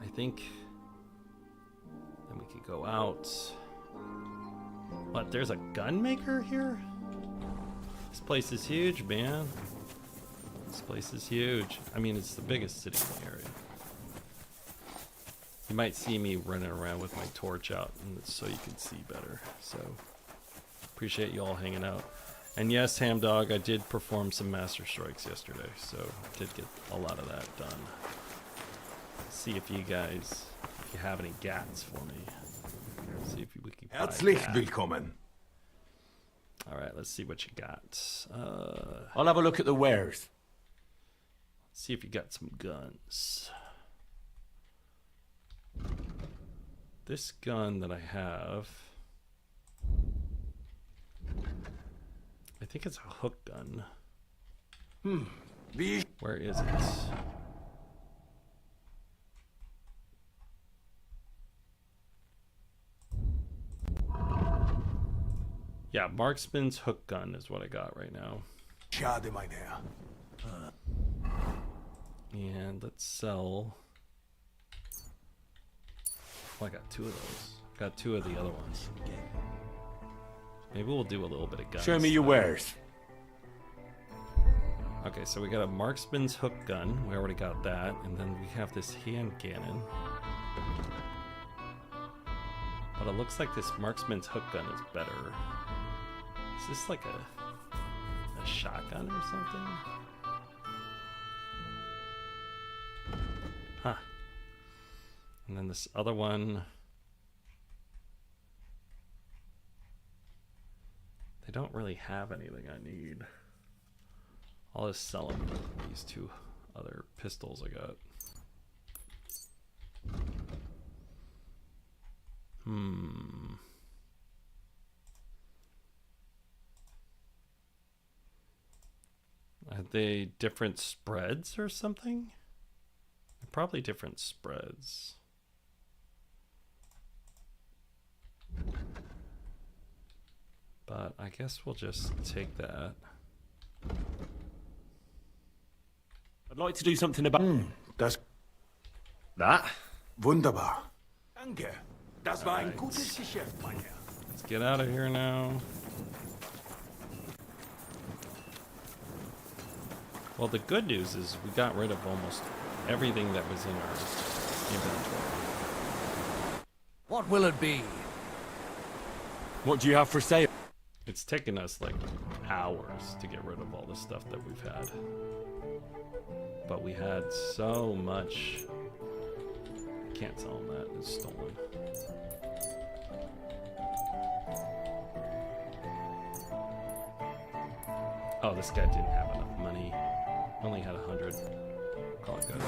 I think. Then we could go out. What? There's a gun maker here? This place is huge, man. This place is huge. I mean, it's the biggest city in the area. You might see me running around with my torch out, and so you can see better. So, appreciate you all hanging out. And yes, Ham Dog, I did perform some Master Strikes yesterday, so I did get a lot of that done. See if you guys, if you have any gats for me. See if we can. Herzlich willkommen. All right, let's see what you got. I'll have a look at the wares. See if you got some guns. This gun that I have, I think it's a hook gun. Where is it? Yeah, Marksman's hook gun is what I got right now. Schade, mein Herr. And let's sell. Oh, I got 2 of those. Got 2 of the other ones. Maybe we'll do a little bit of guns. Show me your wares. Okay, so we got a Marksman's hook gun. We already got that. And then we have this hand cannon. But it looks like this Marksman's hook gun is better. Is this like a shotgun or something? Huh. And then this other one. They don't really have anything I need. I'll just sell them these 2 other pistols I got. Are they different spreads or something? They're probably different spreads. But I guess we'll just take that. I'd like to do something about Das that. Wunderbar. Danke. Das war ein gutes Geschäft, mein Herr. Let's get out of here now. Well, the good news is we got rid of almost everything that was in our inventory. What will it be? What do you have for sale? It's taken us like hours to get rid of all the stuff that we've had. But we had so much. Can't sell them that, it's stolen. Oh, this guy didn't have enough money. Only had 100. Call it good.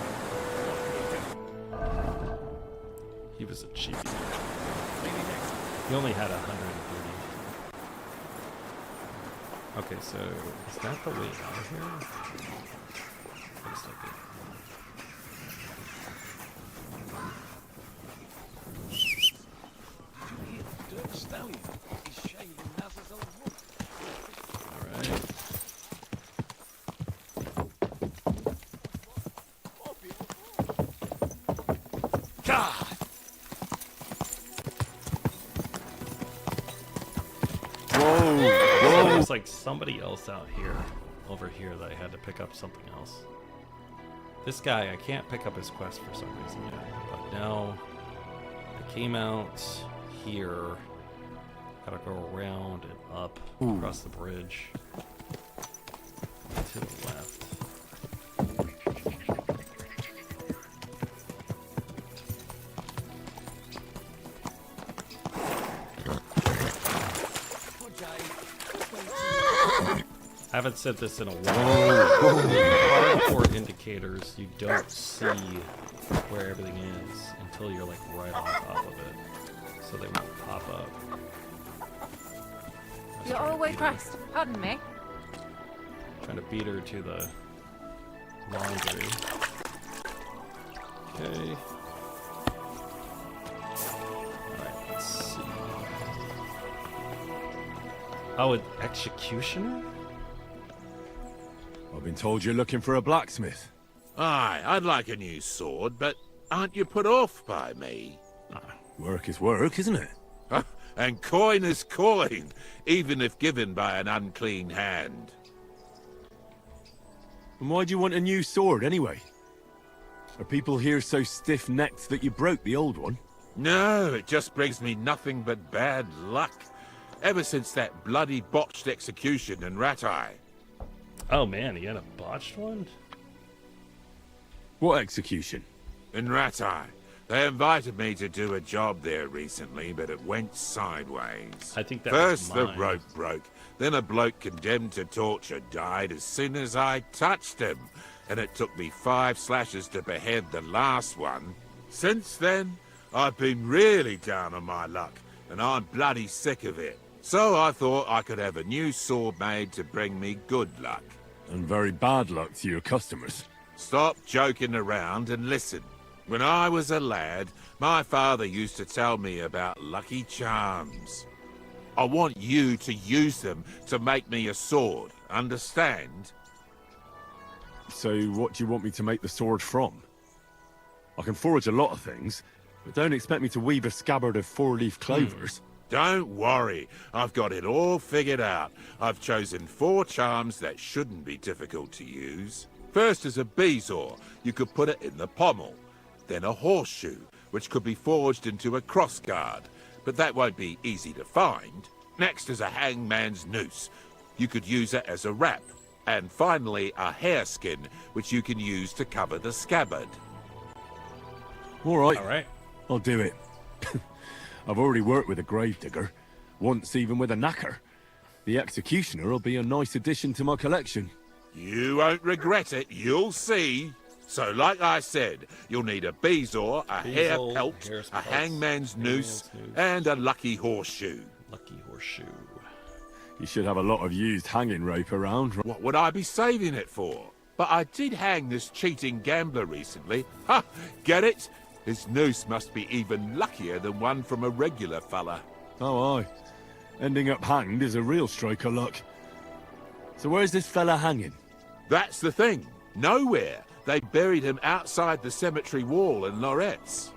He was a cheapie. He only had 130. Okay, so is that the way out of here? Looks like it. Alright. God! Whoa! There's like somebody else out here, over here, that I had to pick up something else. This guy, I can't pick up his quest for some reason yet, but now I came out here. Gotta go around and up across the bridge to the left. haven't said this in a while. Hardcore indicators, you don't see where everything is until you're like right on top of it. So they won't pop up. You're always pressed. Pardon me. Trying to beat her to the laundry. Okay. Alright, let's see. Oh, an executioner? I've been told you're looking for a blacksmith. Aye, I'd like a new sword, but aren't you put off by me? Work is work, isn't it? And coin is coin, even if given by an unclean hand. And why do you want a new sword, anyway? Are people here so stiff-necked that you broke the old one? No, it just brings me nothing but bad luck. Ever since that bloody botched execution in Ratai. Oh man, he had a botched one? What execution? In Ratai. They invited me to do a job there recently, but it went sideways. I think that First was the mine. rope broke, then a bloke condemned to torture died as soon as I touched him, and it took me 5 slashes to behead the last one. Since then, I've been really down on my luck, and I'm bloody sick of it. So I thought I could have a new sword made to bring me good luck. And very bad luck to your customers. Stop joking around and listen. When I was a lad, my father used to tell me about lucky charms. I want you to use them to make me a sword, understand? So what do you want me to make the sword from? I can forge a lot of things, but don't expect me to weave a scabbard of 4-leaf clovers. Don't worry, I've got it all figured out. I've chosen 4 charms that shouldn't be difficult to use. First is a bezoar. You could put it in the pommel. Then a horseshoe, which could be forged into a crossguard, but that won't be easy to find. Next is a hangman's noose. You could use it as a wrap. And finally, a hareskin, which you can use to cover the scabbard. All right. All right. I'll do it. I've already worked with a gravedigger, once even with a knacker. The executioner will be a nice addition to my collection. You won't regret it, you'll see. So like I said, you'll need a bezoar, a hair pelt, a hangman's noose, and a lucky horseshoe. Lucky horseshoe. You should have a lot of used hanging rope around. What would I be saving it for? But I did hang this cheating gambler recently. Ha! Get it? His noose must be even luckier than one from a regular fella. Oh, aye. Ending up hanged is a real stroke of luck. So where's this fella hanging? That's the thing. Nowhere. They buried him outside the cemetery wall in Loretz.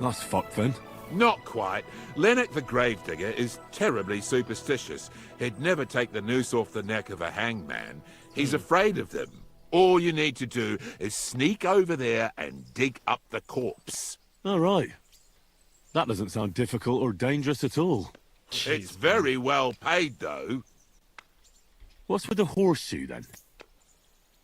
That's fucked then. Not quite. Lennox the gravedigger is terribly superstitious. He'd never take the noose off the neck of a hangman. He's afraid of them. All you need to do is sneak over there and dig up the corpse. All right. That doesn't sound difficult or dangerous at all. It's very well paid, though. What's with the horseshoe, then?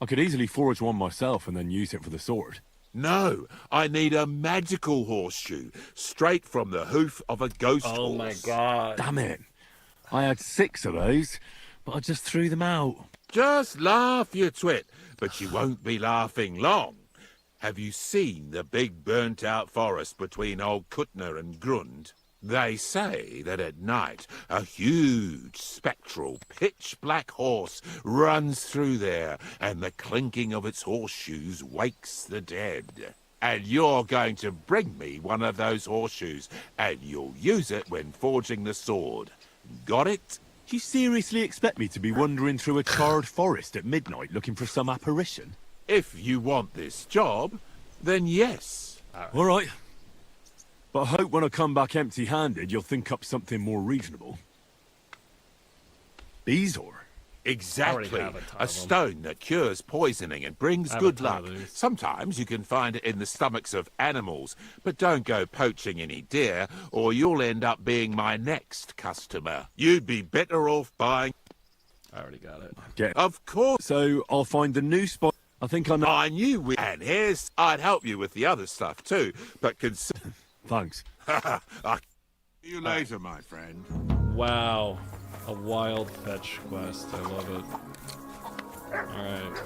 I could easily forge one myself and then use it for the sword. No, I need a magical horseshoe, straight from the hoof of a ghost horse. Oh my god. Damn it. I had 6 of those, but I just threw them out. Just laugh, you twit, but you won't be laughing long. Have you seen the big burnt-out forest between old Kuttner and Grund? They say that at night, a huge, spectral, pitch-black horse runs through there, and the clinking of its horseshoes wakes the dead. And you're going to bring me one of those horseshoes, and you'll use it when forging the sword. Got it? Do you seriously expect me to be wandering through a charred forest at midnight looking for some apparition? If you want this job, then yes. All right. But I hope when I come back empty-handed, you'll think up something more reasonable. Bezoar? Exactly. A stone that cures poisoning and brings good luck. Sometimes you can find it in the stomachs of animals, but don't go poaching any deer, or you'll end up being my next customer. You'd be better off buying... I already got it. Of course. So I'll find the new spot. I think I know... I knew we... And here's... I'd help you with the other stuff too, but Thanks. I'll see you later, my friend. Wow. A wild fetch quest. I love it. Alright.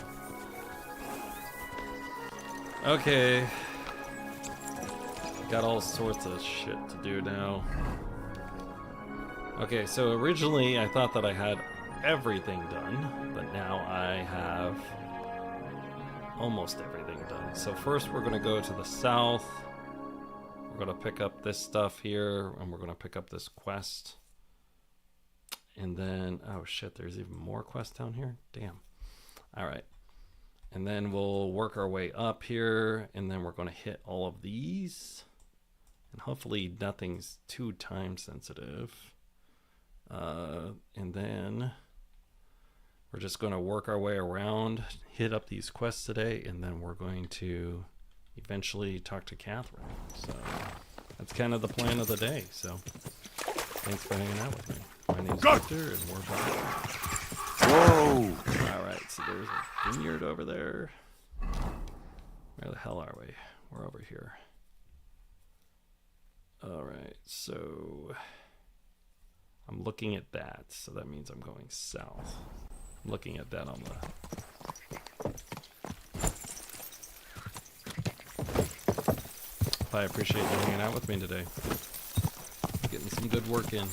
Okay. Got all sorts of shit to do now. Okay, so originally I thought that I had everything done, but now I have almost everything done. So first we're going to go to the south. We're going to pick up this stuff here, and we're going to pick up this quest. And then, oh shit, there's even more quests down here? Damn. Alright. And then we'll work our way up here, and then we're going to hit all of these. And hopefully nothing's too time sensitive. And then we're just going to work our way around, hit up these quests today, and then we're going to eventually talk to Catherine. So that's kind of the plan of the day. So thanks for hanging out with me. My name's Victor, and we're back. Whoa! Alright, so there's a vineyard over there. Where the hell are we? We're over here. Alright, so I'm looking at that, so that means I'm going south. I'm looking at that on the... I appreciate you hanging out with me today. Getting some good work in.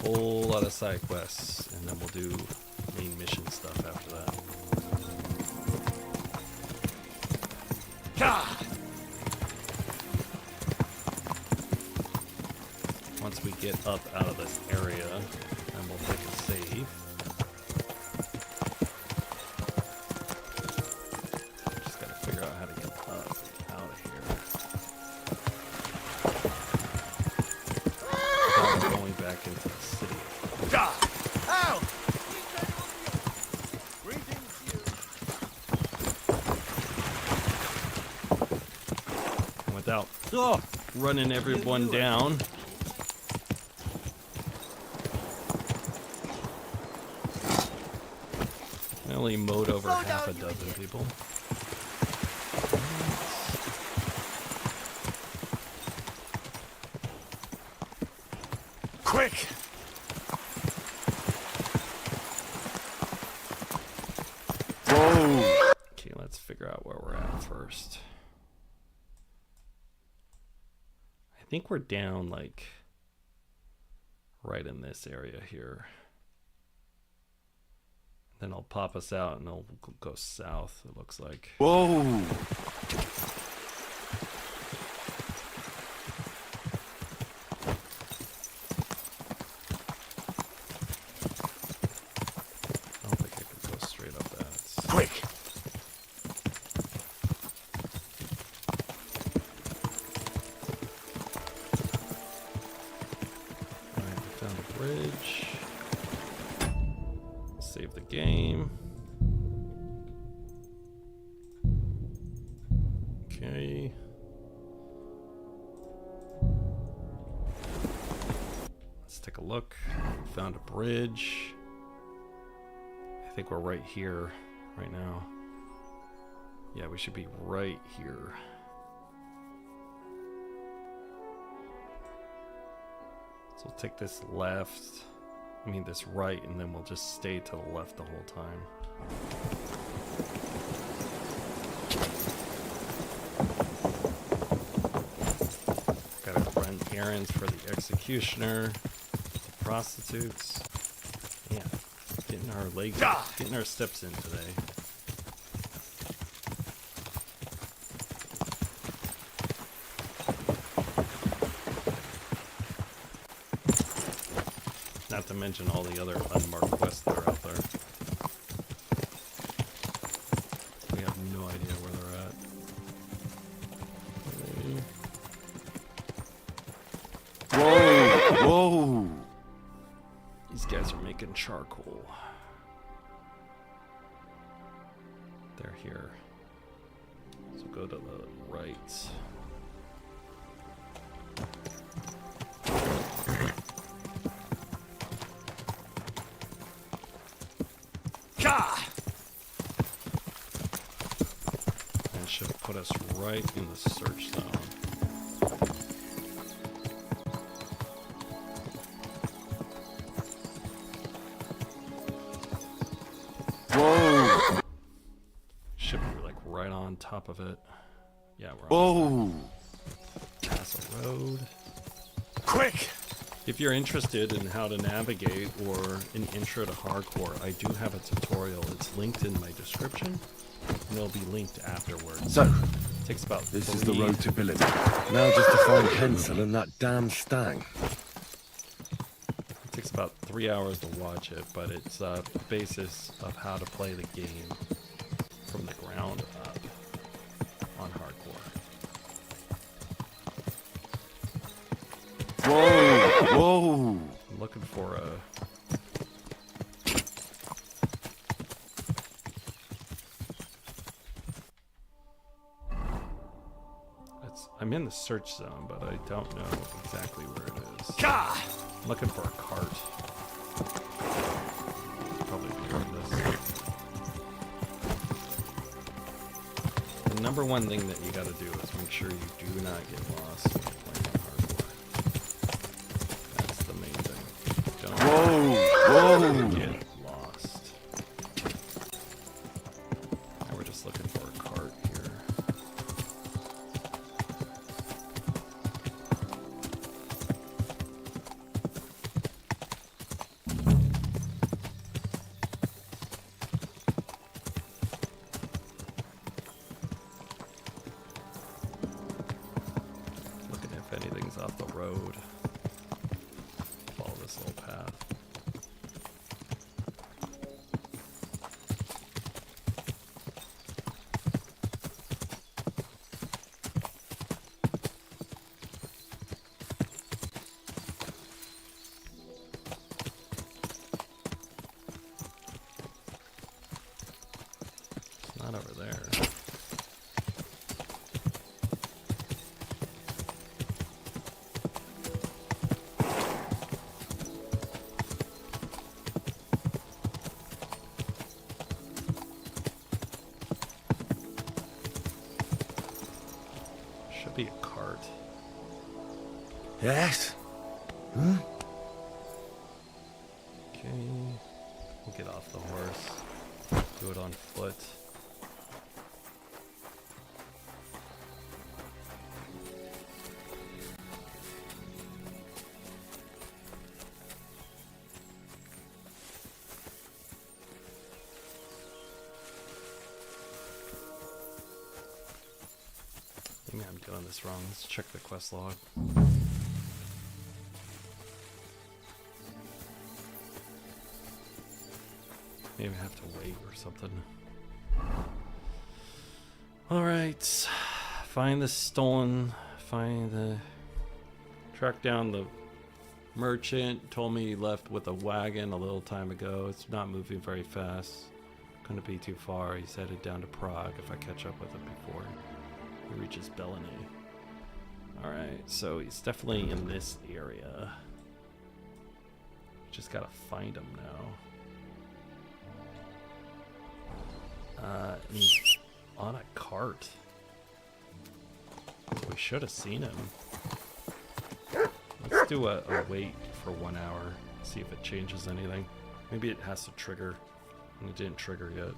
Whole lot of side quests, and then we'll do main mission stuff after that. Once we get up out of this area, then we'll take a save. Just gotta figure out how to get up and out of here. Without going back into the city. Ow! And without running everyone down. I only mowed over half a dozen people. Quick! Whoa! Okay, let's figure out where we're at first. I think we're down, like, right in this area here. Then I'll pop us out and I'll go south, it looks like. Whoa! I don't think I could go straight up that. Quick! Alright, we found a bridge. Save the game. Okay. Let's take a look. We found a bridge. I think we're right here right now. Yeah, we should be right here. So we'll take this left. I mean this right, and then we'll just stay to the left the whole time. Gotta run errands for the executioner, the prostitutes. Yeah, getting our legs, getting our steps in today. Not to mention all the other unmarked quests that are out there. We have no idea where they're at. Okay. Whoa! Whoa! These guys are making charcoal. They're here. So go to the right. And should put us right in the search zone. on top of it. Yeah, we're on Pass a road. Quick! If you're interested in how to navigate or an intro to hardcore, I do have a tutorial. It's linked in my description, and it'll be linked afterwards. So, it takes about this is the road to Billing. Now just to find Hensel and that damn stang. It takes about 3 hours to watch it, but it's the basis of how to play the game from the ground up on hardcore. Whoa! Whoa! I'm looking for a... I'm in the search zone, but I don't know exactly where it is. I'm looking for a cart. Probably behind this. The number one thing that you gotta do is make sure you do not get lost when you're playing on hardcore. That's the main thing. Don't get lost. Now we're just looking for a cart here. Anything's off the road. Follow this little path. It's not over there. Be a cart. Yes? Huh? Okay. We'll get off the horse. Do it on foot. Maybe I'm doing this wrong. Let's check the quest log. Maybe I have to wait or something. Alright. Find the stolen. Track down the merchant. Told me he left with a wagon a little time ago. It's not moving very fast. Couldn't be too far. He's headed down to Prague if I catch up with him before he reaches Bellany. Alright, so he's definitely in this area. Just gotta find him now. He's on a cart. We should have seen him. Let's do a wait for 1 hour. See if it changes anything. Maybe it has to trigger. And it didn't trigger yet.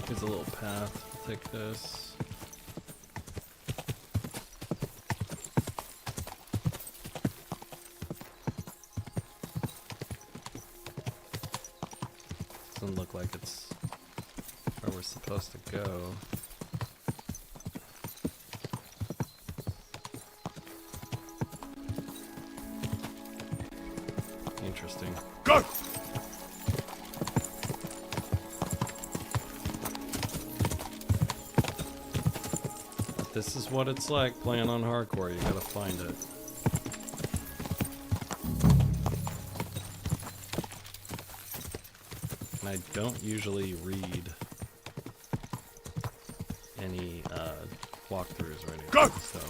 There's a little path. We'll take this. Doesn't look like it's where we're supposed to go. Interesting. Go! This is what it's like playing on hardcore. You gotta find it. And I don't usually read any walkthroughs or anything. Go! So.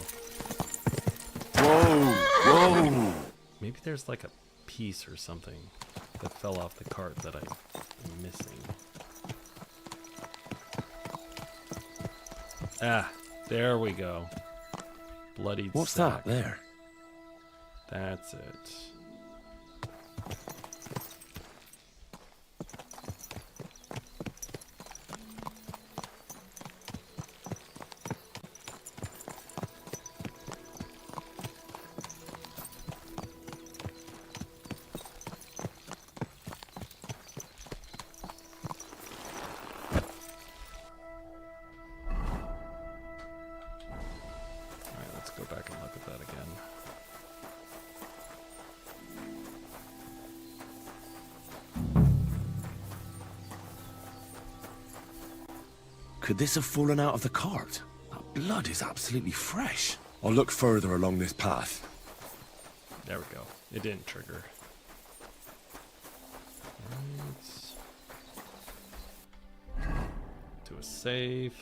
Whoa! Maybe there's like a piece or something that fell off the cart that I'm missing. Ah, there we go. Bloodied What's sack. that there? That's it. Go back and look at that again. Could this have fallen out of the cart? That blood is absolutely fresh. I'll look further along this path. There we go. It didn't trigger. Right. Do a save.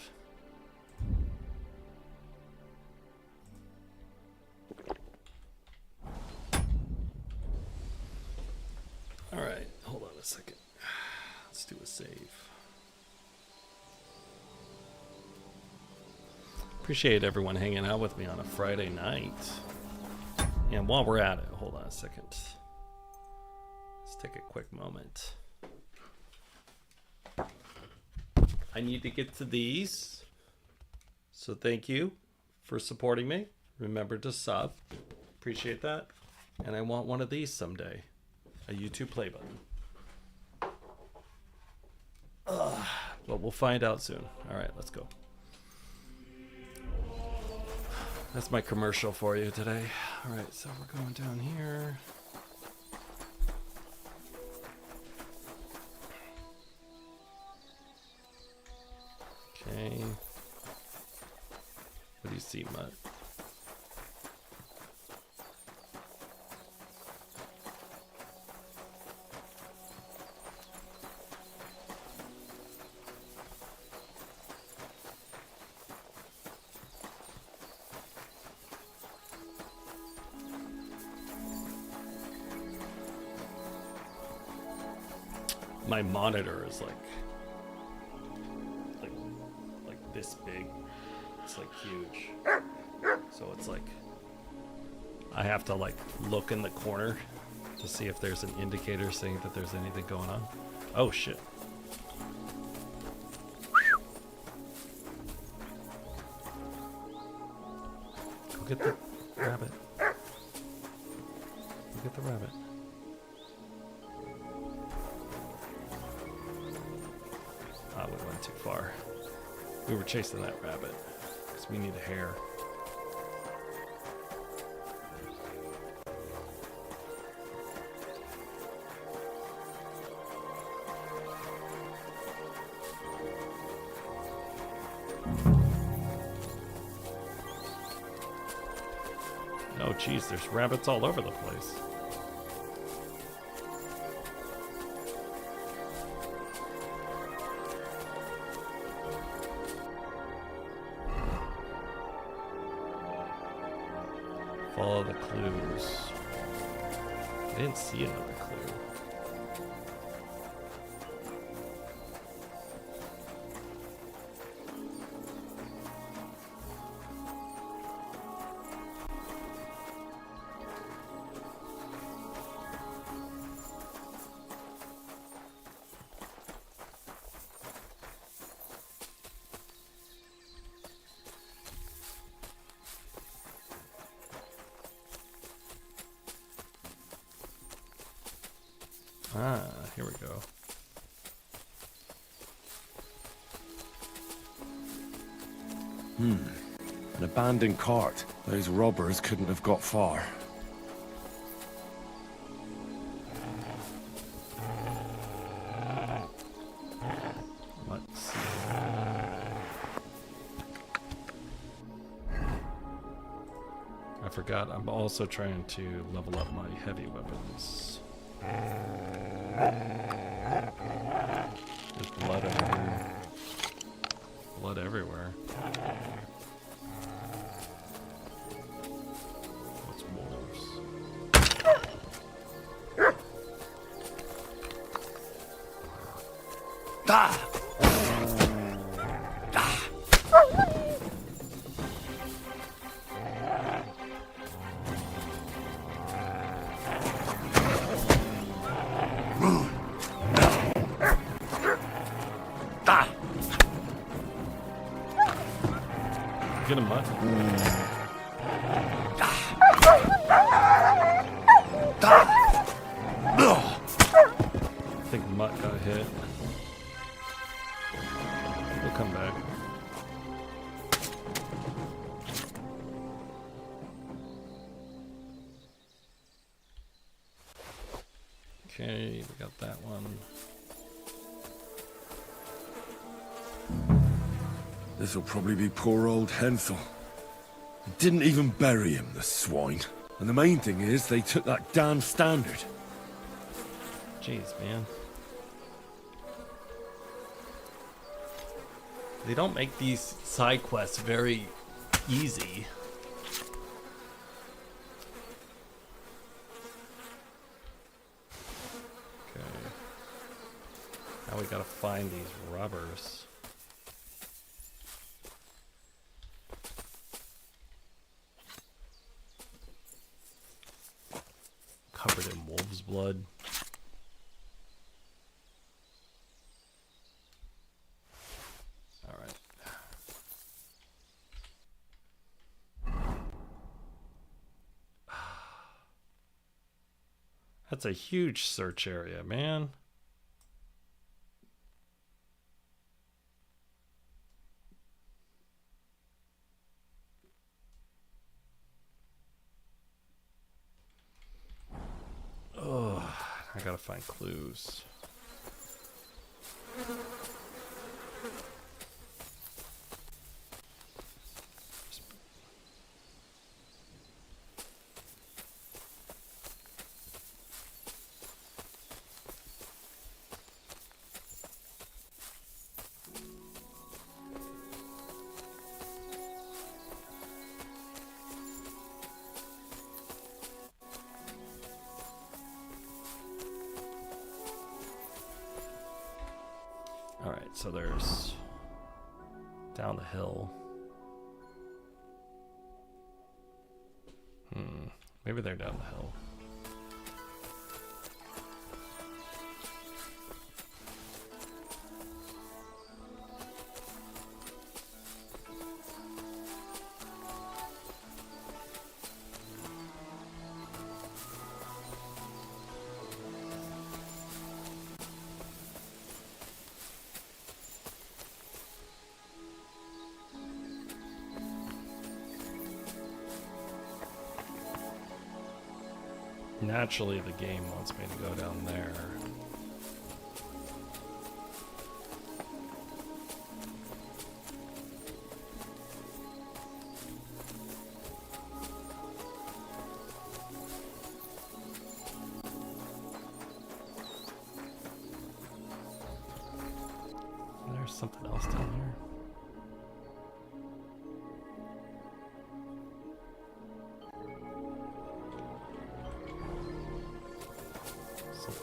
Alright, hold on a second. Let's do a save. Appreciate everyone hanging out with me on a Friday night. And while we're at it, hold on a second. Let's take a quick moment. I need to get to these. So thank you for supporting me. Remember to sub. Appreciate that. And I want one of these someday. A YouTube play button. But we'll find out soon. Alright, let's go. That's my commercial for you today. Alright, so we're going down here. Okay. What do you see, Mutt? My monitor is like this big. It's like huge. So it's like I have to like look in the corner to see if there's an indicator saying that there's anything going on. Oh shit. Go get the rabbit. Go get the rabbit. We went too far. We were chasing that rabbit because we need a hare. Oh geez, there's rabbits all over the place. Follow the clues. I didn't see another clue. Ah, here we go. An abandoned cart. Those robbers couldn't have got far. Let's see. I forgot, I'm also trying to level up my heavy weapons. There's blood everywhere. Blood everywhere. What's wolves? Mutt. I think Mutt got hit. He'll come back. Okay, we got that one. This'll probably be poor old Hensel. They didn't even bury him, the swine. And the main thing is, they took that damn standard. Jeez, man. They don't make these side quests very easy. Okay. Now we gotta find these robbers. Covered in wolf's blood. Alright. That's a huge search area, man. Oh, I gotta find clues. Alright, so there's down the hill. Maybe they're down the hill. Naturally, the game wants me to go down there. There's something else down here.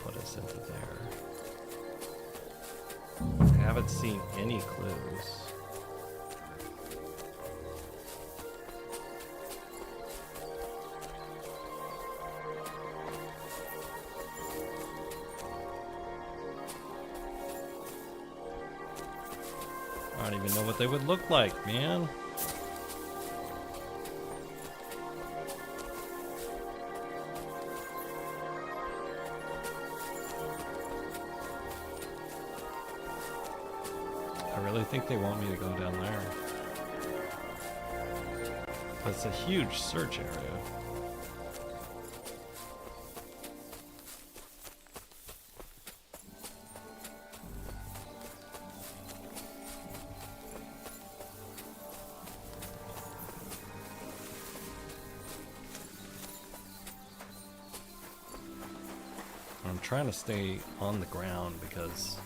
Put us into there. I haven't seen any clues. I don't even know what they would look like, man. I really think they want me to go down there. But it's a huge search area. I'm trying to stay on the ground because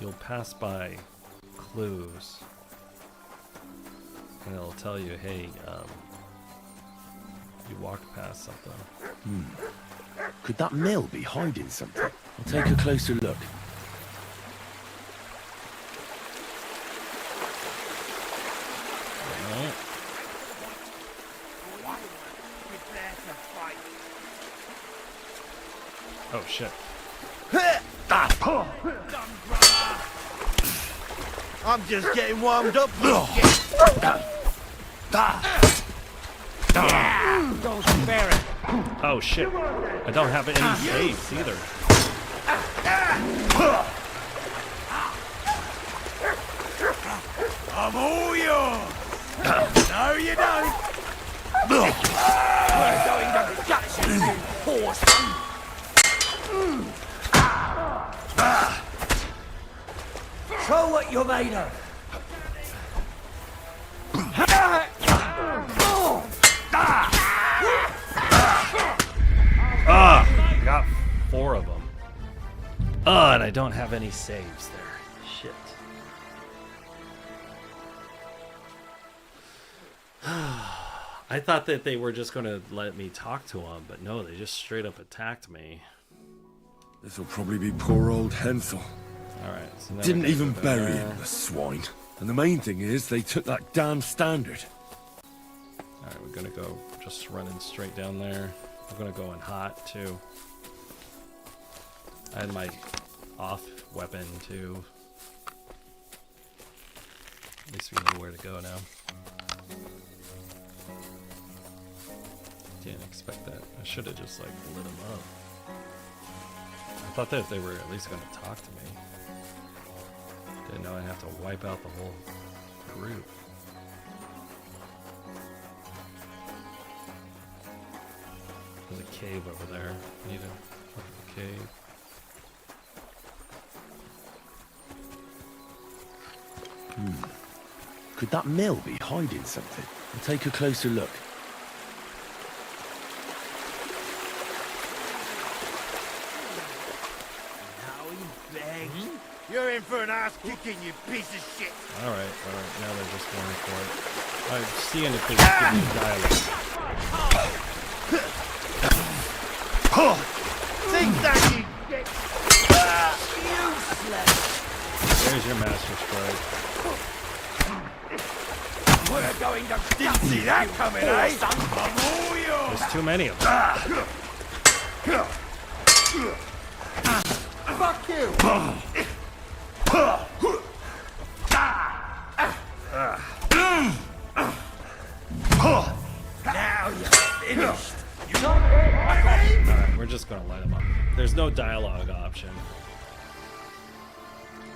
you'll pass by clues and it'll tell you, hey, you walked past something. Could that mill be hiding something? I'll take a closer look. Oh shit. I'm just getting warmed up. Don't spare it. Oh shit! I don't have any saves either. I'm all yours. No, you don't. We're going to gut you, you horse. Show what you're made of. Ah, I got 4 of them. And I don't have any saves there. Shit. I thought that they were just going to let me talk to him, but no, they just straight up attacked me. This'll probably be poor old Hensel. Alright, so now Didn't we gotta even go bury there. him, the swine. And the main thing is, they took that damn standard. Alright, we're gonna go just running straight down there. We're gonna go in hot too. I had my off weapon too. At least we know where to go now. Didn't expect that. I should have just like lit them up. I thought that they were at least gonna talk to me. Didn't know I'd have to wipe out the whole group. There's a cave over there. I need to look at the cave. Could that mill be hiding something? We'll take a closer look. Now he begs. You're in for an ass kicking, you piece of shit. Alright, now they're just going for it. I'm seeing if they give me dialogue. Take that, you dick. Useless. There's your master strike. We're going to didn't see that coming, eh? I'm all yours. There's too many of them. Fuck you. Now you're finished. You know what I mean? Alright, we're just gonna light them up. There's no dialogue option.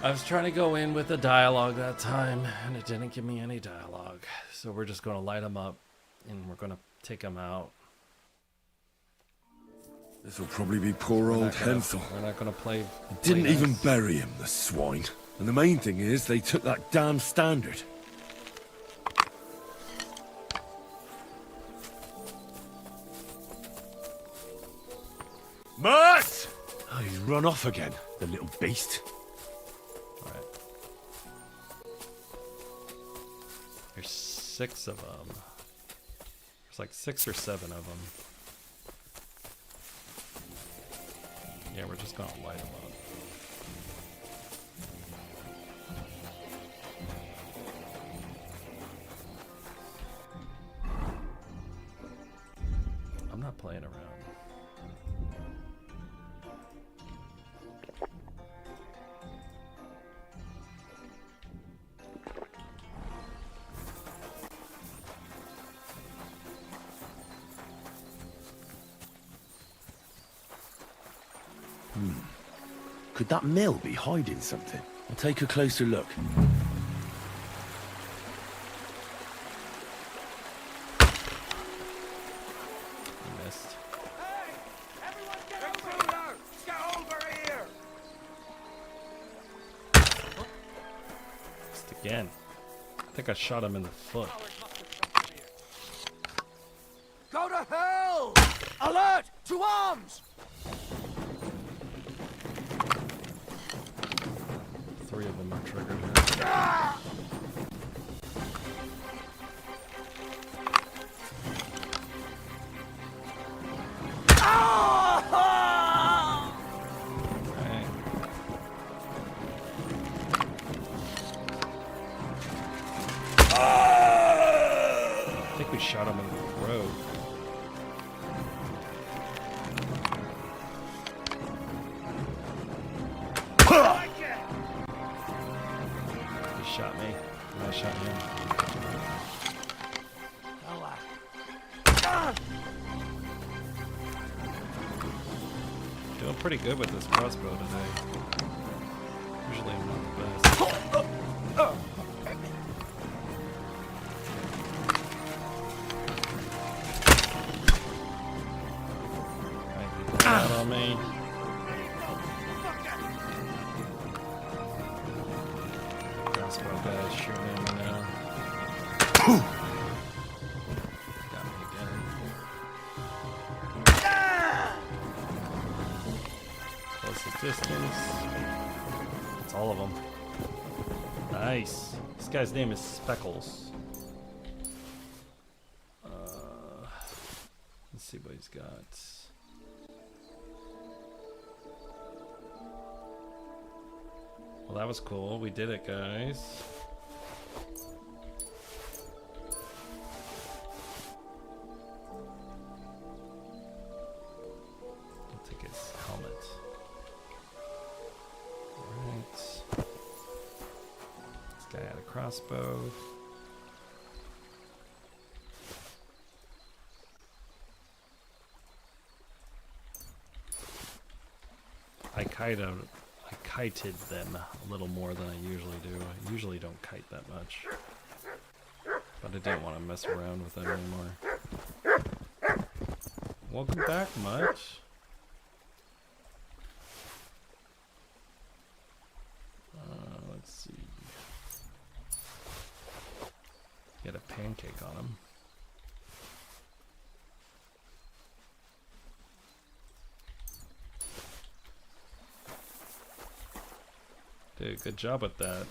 I was trying to go in with a dialogue that time, and it didn't give me any dialogue. So we're just gonna light them up, and we're gonna take them out. This'll probably be poor old Hensel. We're not gonna play. Didn't play even nice. bury him, the swine. And the main thing is, they took that damn standard. MUTT! Oh, he's run off again, the little beast. Alright. There's 6 of them. There's like 6 or 7 of them. Yeah, we're just gonna light them up. I'm not playing around. Could that mill be hiding something? We'll take a closer look. I missed. Get over here. Missed again. I think I shot him in the foot. Go to hell! Alert! To arms! 3 of them are triggered here. Okay. I think we shot him in the throat. He shot me. And I shot him. Doing pretty good with this crossbow today. Usually I'm not the best. Out on me. Crossbow guys shooting at me now. Got me again. Close the distance. That's all of them. Nice. This guy's name is Speckles. Let's see what he's got. Well, that was cool. We did it, guys. I'll take his helmet. Alright. This guy had a crossbow. I kited them a little more than I usually do. I usually don't kite that much. But I didn't want to mess around with it anymore. Welcome back, MUTT. Let's see. Get a pancake on him. Dude, good job with that.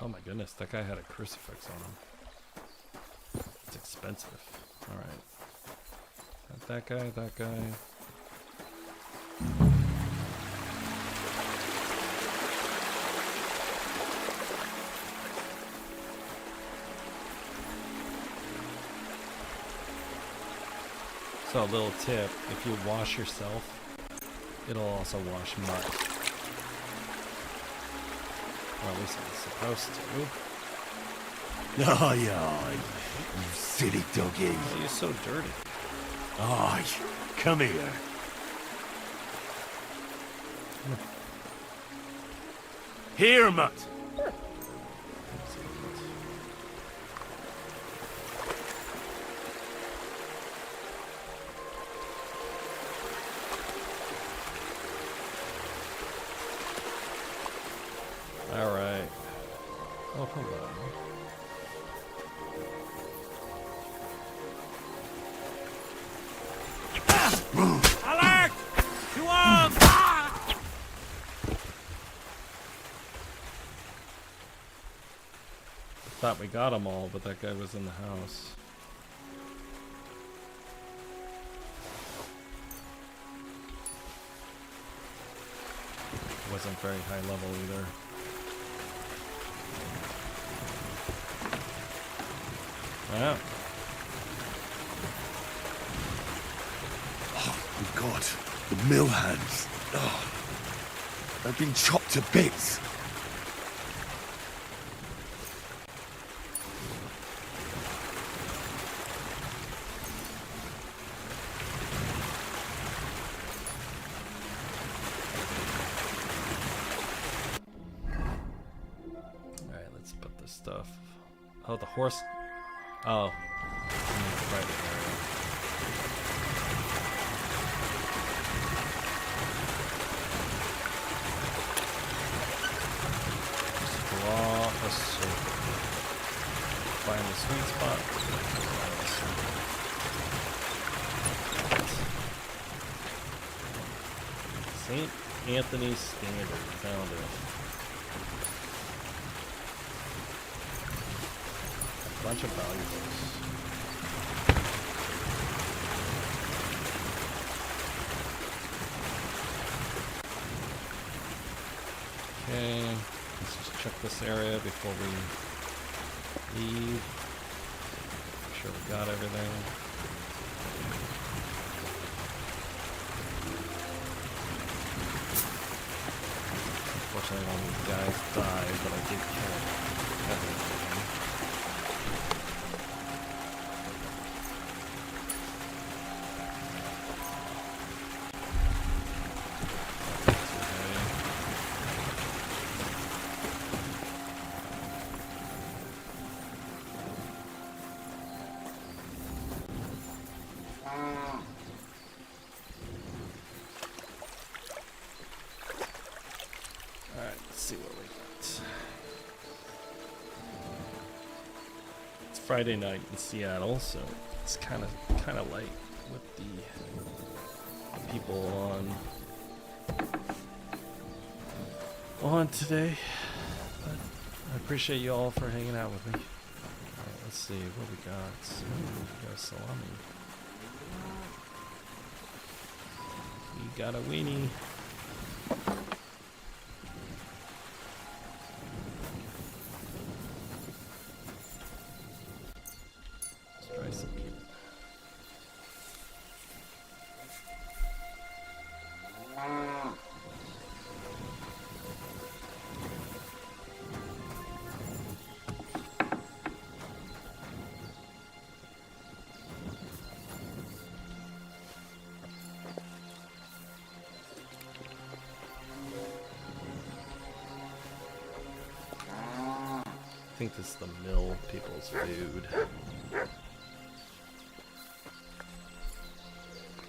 Oh my goodness, that guy had a crucifix on him. It's expensive. Alright. That guy, that guy. So a little tip, if you wash yourself, it'll also wash MUTT. Well, at least it's supposed to. Oh, yeah, you silly doggy. Oh, you're so dirty. Oh, come here. Here, MUTT. All right. Oh, hello. Alert! To arms! Thought we got them all, but that guy was in the house. Wasn't very high level either. Wow. Oh, my God. The mill hands. Oh, they've been chopped to bits. Alright, let's put this stuff. Oh, the horse. Oh. Right there. Just draw a circle. Find the sweet spot. St. Anthony's Standard. Found it. Bunch of valuables. Okay, let's just check this area before we leave. Make sure we got everything. Unfortunately, all these guys died, but I did kill everything. Alright, let's see what we got. It's Friday night in Seattle, so it's kind of light with the people on today. But I appreciate you all for hanging out with me. Alright, let's see what we got. Ooh, we got salami. We got a weenie. Let's try some meat. I think this is the mill people's food.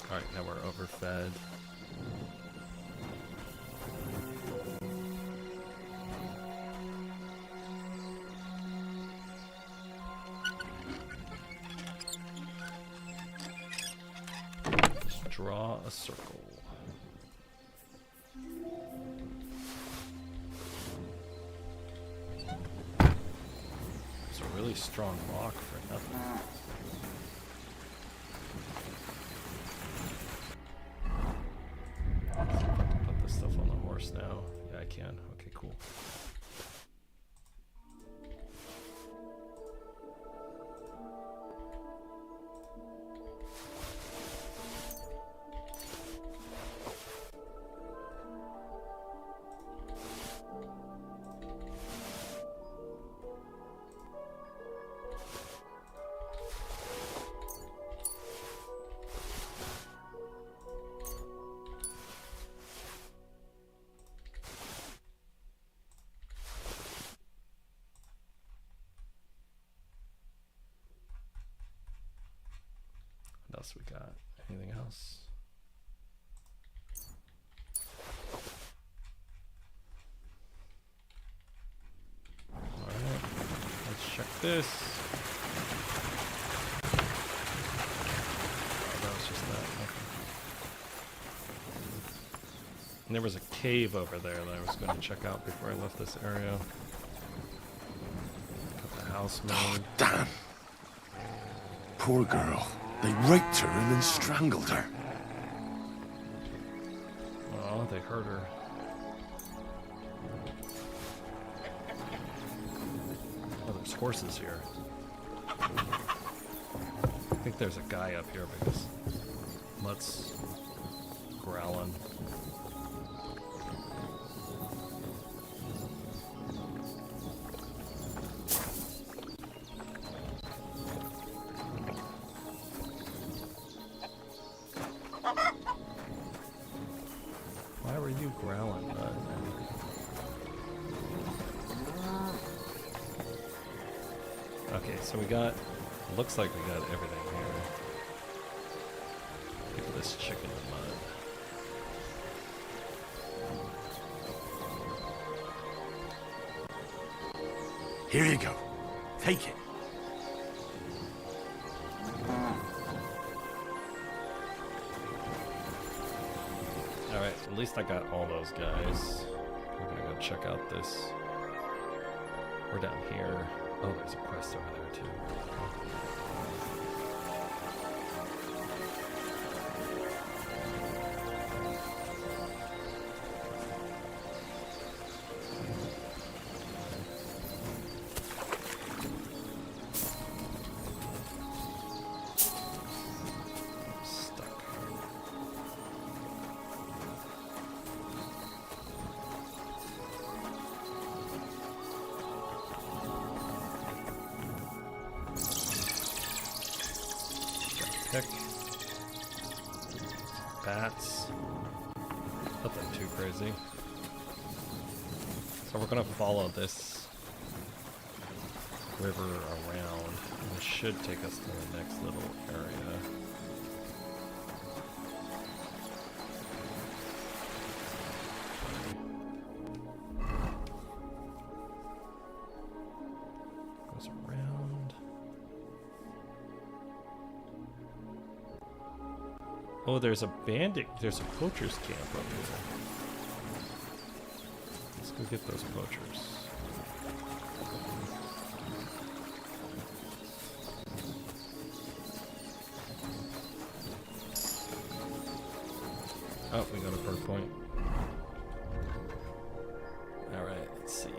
Alright, now we're overfed. Just draw a circle. It's a really strong rock for nothing. Put this stuff on the horse now. Yeah, I can. Okay, cool. What else we got? Anything else? Alright, let's check this. Oh, that was just that. Okay. And there was a cave over there that I was going to check out before I left this area. Got the house made. Oh, damn. Poor girl. They raped her and then strangled her. Oh, they hurt her. Oh, there's horses here. I think there's a guy up here because Mutt's growling. Why were you growling, bud? Okay, so we got, looks like we got everything here. Look at this chicken in mud. Here you go. Take it. Alright, at least I got all those guys. We're gonna go check out this. We're down here. Oh, there's a quest over there too. pick. Bats. Nothing too crazy. So we're gonna follow this river around, and it should take us to the next little area. Goes around. Oh, there's a bandit. There's a poacher's camp up here. Let's go get those poachers. Oh, we got a perk point. Alright, let's see.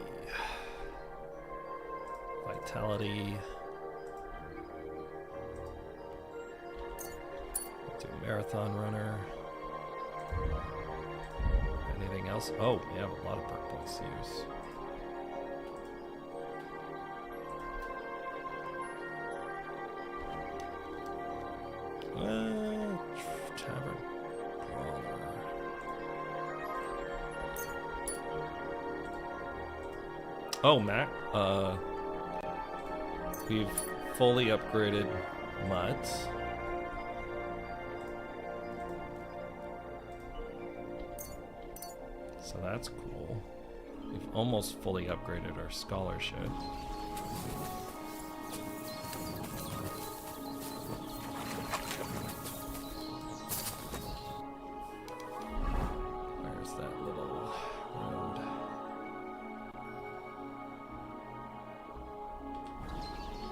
Vitality. Do marathon runner. Anything else? Oh, we have a lot of perk points to use. Tavern brawler. Oh, Mac. We've fully upgraded MUTT. So that's cool. We've almost fully upgraded our scholarship. There's that little road.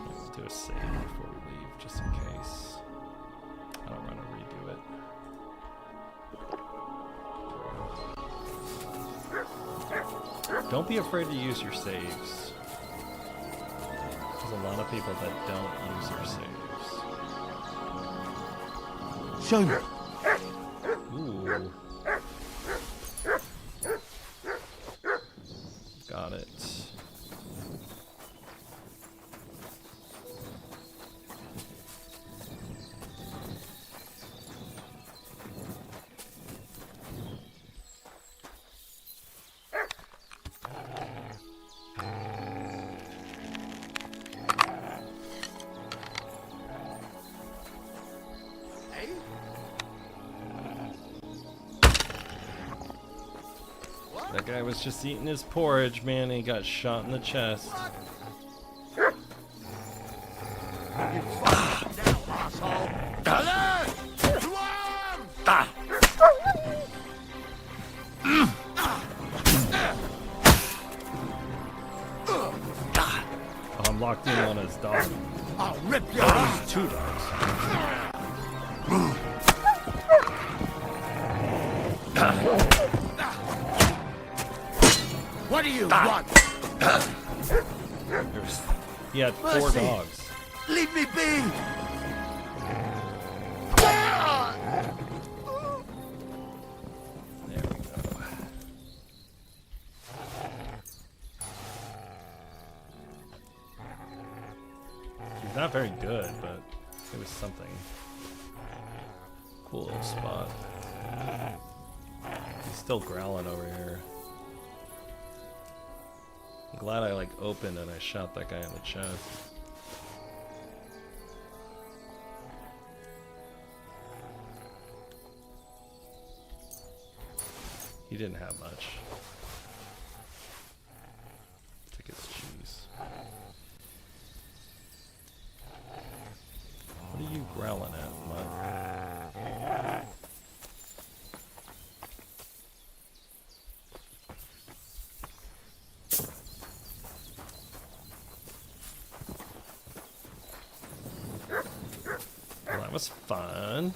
Let's do a save before we leave, just in case. I don't want to redo it. Don't be afraid to use your saves. There's a lot of people that don't use their saves. Show me. Ooh. Got it. That guy was just eating his porridge, man, and he got shot in the chest. Oh, I'm locked in on his dog. I'll rip your Oh, he's two dogs. What do you want? He had 4 Mercy. dogs. Leave me be! There we go. He's not very good, but it was something. Cool little spot. He's still growling over here. I'm glad I like opened and I shot that guy in the chest. He didn't have much. Take his cheese. What are you growling at, Mud? Well, that was fun.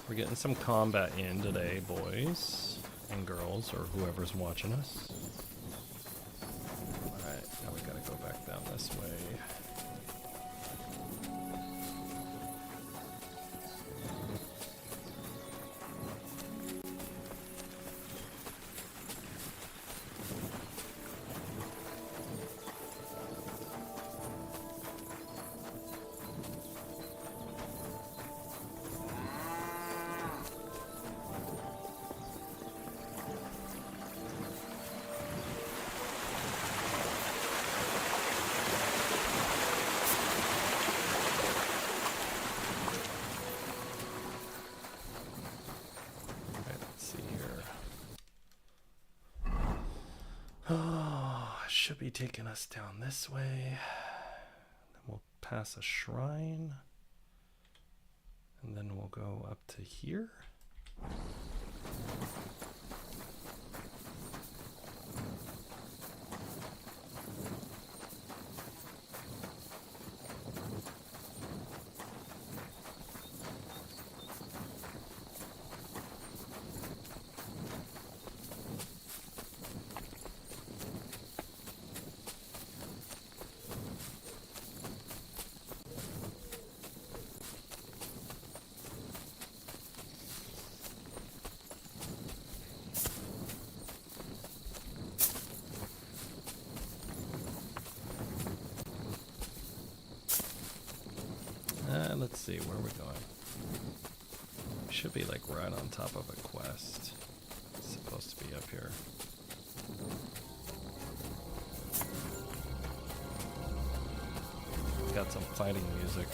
We're getting some combat in today, boys and girls, or whoever's watching us. Alright, now we gotta go back down this way. should be taking us down this way. Then we'll pass a shrine. And then we'll go up to here. Let's see, where are we going? We should be like right on top of a quest. It's supposed to be up here. Got some fighting music.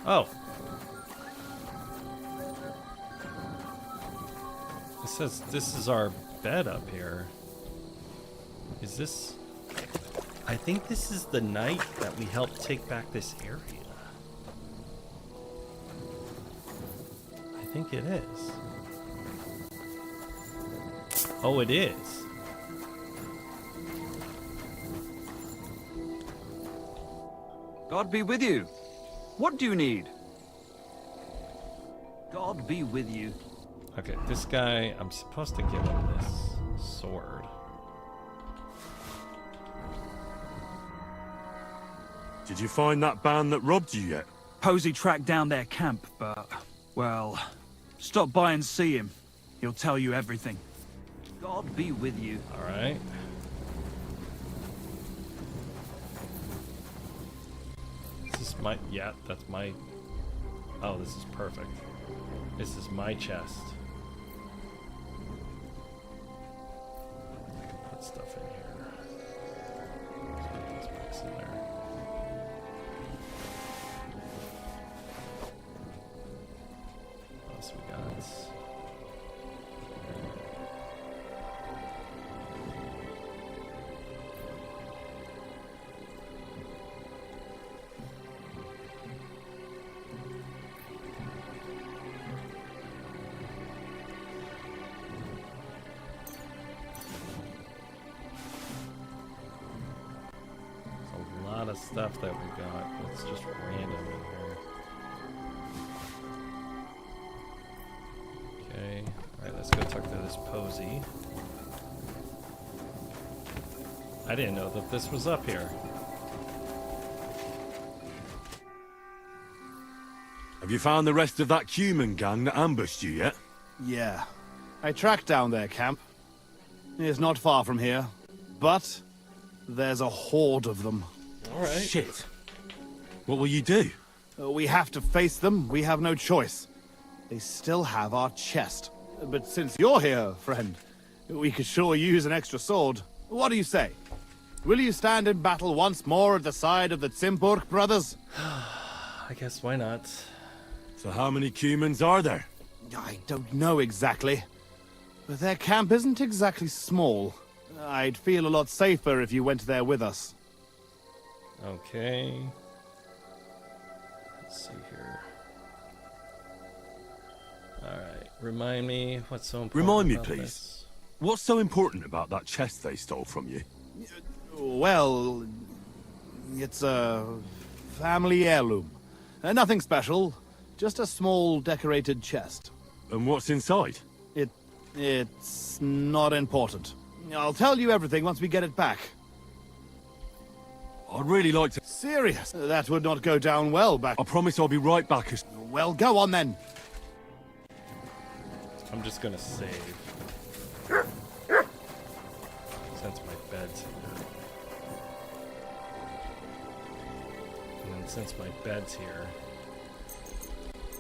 Oh! It says this is our bed up here. Is this... I think this is the night that we helped take back this area. I think it is. Oh, it is. God be with you. What do you need? God be with you. Okay, this guy, I'm supposed to give him this sword. Did you find that band that robbed you yet? Posey tracked down their camp, but, well, stop by and see him. He'll tell you everything. God be with you. Alright. This is my... Yeah, that's my... Oh, this is perfect. This is my chest. I can put stuff in here. Let's put this in there. What else we got? Stuff that we got that's just random in here. Okay, alright, let's go talk to this Posey. I didn't know that this was up here. Have you found the rest of that human gang that ambushed you yet? Yeah. I tracked down their camp. It's not far from here, but there's a horde of them. Alright. Shit. What will you do? We have to face them. We have no choice. They still have our chest. But since you're here, friend, we could sure use an extra sword. What do you say? Will you stand in battle once more at the side of the Kuttenberg brothers? I guess why not? So how many humans are there? I don't know exactly. But their camp isn't exactly small. I'd feel a lot safer if you went there with us. Okay. Let's see here. Alright, remind me what's so important. Remind me, about please. this? What's so important about that chest they stole from you? Well, it's a family heirloom. Nothing special, just a small decorated chest. And what's inside? It's not important. I'll tell you everything once we get it back. I'd really like to... Serious? That would not go down well back... I promise I'll be right back. Well, go on then. I'm just gonna save. Since my bed's here. And then since my bed's here,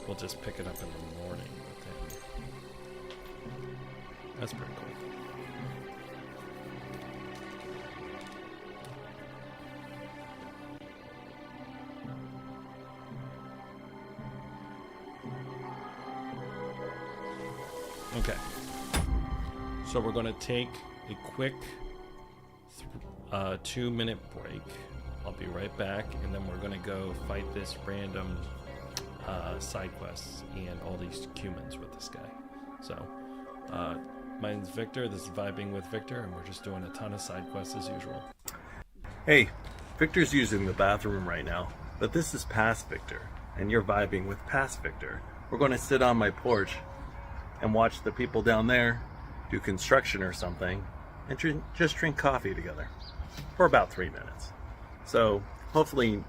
we'll just pick it up in the morning with him. That's pretty cool. Okay. So we're going to take a quick 2-minute break. I'll be right back, and then we're going to go fight this random side quests and all these humans with this guy. So, my name's Victor. This is Vibing with Victor, and we're just doing a ton of side quests as usual. Hey, Victor's using the bathroom right now, but this is past Victor, and you're vibing with past Victor. We're going to sit on my porch and watch the people down there do construction or something, and just drink coffee together for about 3 minutes. So hopefully,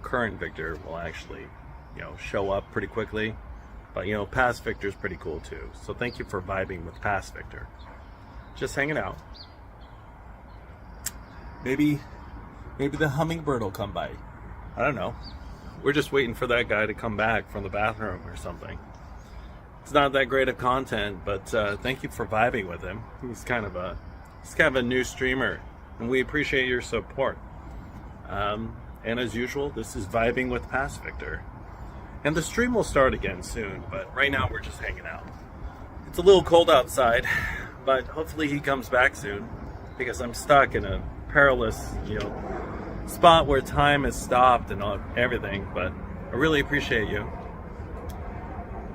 current Victor will actually, show up pretty quickly. But, past Victor's pretty cool too. So thank you for vibing with past Victor. Just hanging out. Maybe the hummingbird will come by. I don't know. We're just waiting for that guy to come back from the bathroom or something. It's not that great of content, but thank you for vibing with him. He's kind of a new streamer, and we appreciate your support. And as usual, this is Vibing with Past Victor. And the stream will start again soon, but right now we're just hanging out. It's a little cold outside, but hopefully he comes back soon, because I'm stuck in a perilous, spot where time has stopped and everything, but I really appreciate you.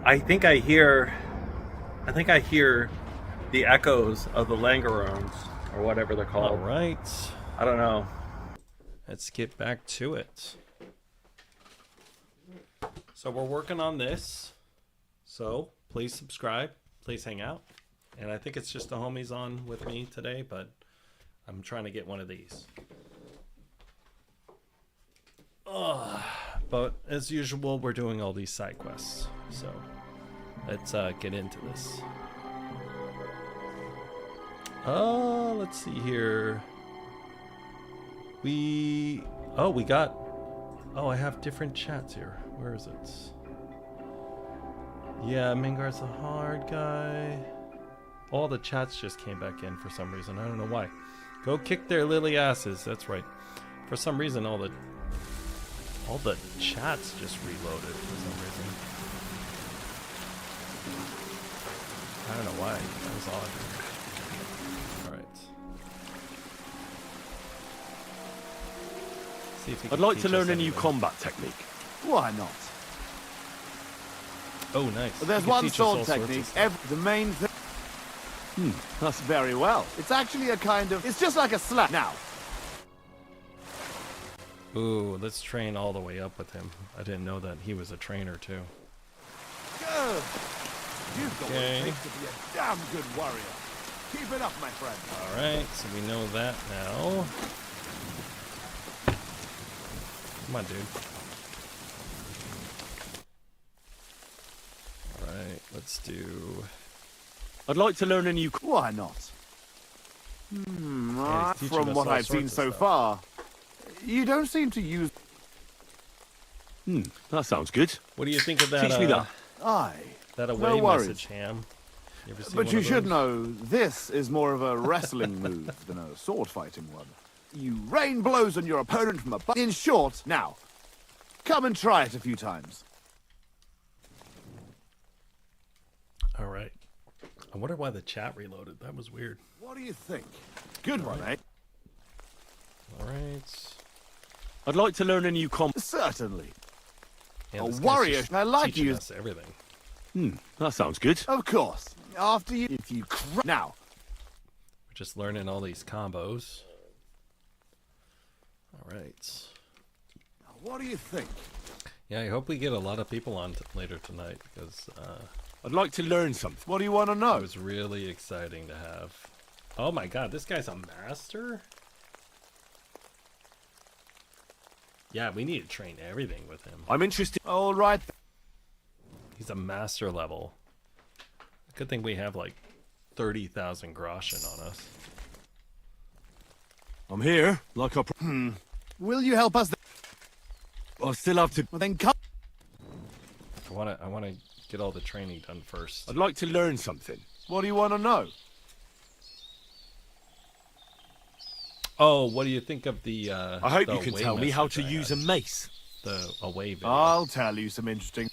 I think I hear the echoes of the Langerons, or whatever they're called. All right. I don't know. Let's get back to it. So we're working on this. So please subscribe. Please hang out. And I think it's just the homies on with me today, but I'm trying to get one of these. But as usual, we're doing all these side quests. So let's get into this. Let's see here. I have different chats here. Where is it? Yeah, Mingar's a hard guy. All the chats just came back in for some reason. I don't know why. Go kick their lily asses. That's right. For some reason, all the chats just reloaded for some reason. I don't know why. That was odd. Alright. I'd like to learn a new combat technique. Why not? Oh, nice. There's one sword technique. The main thing. That's very well. It's actually a kind of. It's just like a slap. Now. Ooh, let's train all the way up with him. I didn't know that he was a trainer too. Good. You've got what it takes to be a damn good warrior. Keep it up, my friend. All right, so we know that now. Come on, dude. All right, let's do. I'd like to learn a new. Why not? From what I've seen so far, you don't seem to use. That sounds good. What do you think of that? Teach me that. That away message, Ham. But you should know, this is more of a wrestling move than a sword fighting one. You rain blows on your opponent from above. In short, now, come and try it a few times. All right. I wonder why the chat reloaded. That was weird. What do you think? Good one, eh? All right. I'd like to learn a new Certainly. Yeah, a warrior. I like you. Us everything. That sounds good. Of course. After you, if you now. We're just learning all these combos. All right. What do you think? Yeah, I hope we get a lot of people on later tonight because I'd like to learn something. What do you want to know? It was really exciting to have. Oh my god, this guy's a master? Yeah, we need to train everything with him. I'm interested. All right. He's a master level. Good thing we have like 30,000 groschen on us. I'm here, like I. Will you help us? I still have to. Well, then come. I wanna get all the training done first. I'd like to learn something. What do you want to know? Oh, what do you think of the? I hope you can tell me how to use a mace. The away video. I'll tell you some interesting.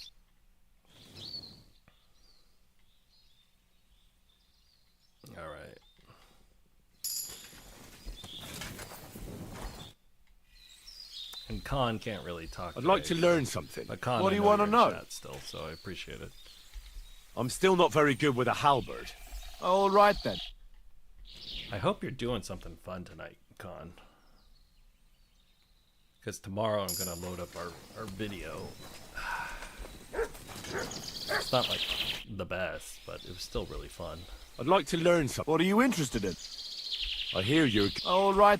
And Khan can't really talk. I'd like today, to learn something. But Khan, What do I you know want to you're in know? chat still, so I appreciate it. I'm still not very good with a halberd. All right then. I hope you're doing something fun tonight, Khan. Because tomorrow I'm going to load up our video. It's not like the best, but it was still really fun. I'd like to learn something. What are you interested in? I hear you're... All right.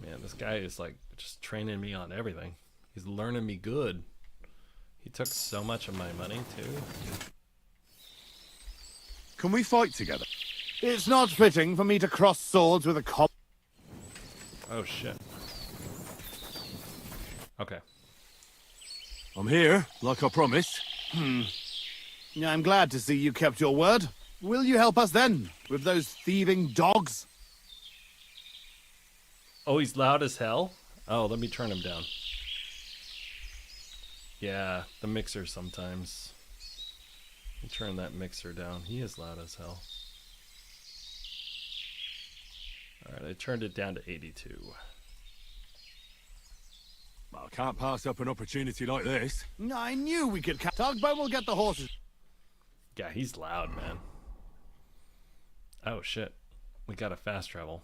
Man, this guy is like just training me on everything. He's learning me good. He took so much of my money, too. Can we fight together? It's not fitting for me to cross swords with a cop. Oh, shit. Okay. I'm here, like I promised. I'm glad to see you kept your word. Will you help us then, with those thieving dogs? Oh, he's loud as hell? Oh, let me turn him down. Yeah, the mixer sometimes. Let me turn that mixer down. He is loud as hell. Alright, I turned it down to 82. I can't pass up an opportunity like this. I knew we could catch Tugboat will get the horses. Yeah, he's loud, man. Oh, shit. We got a fast travel.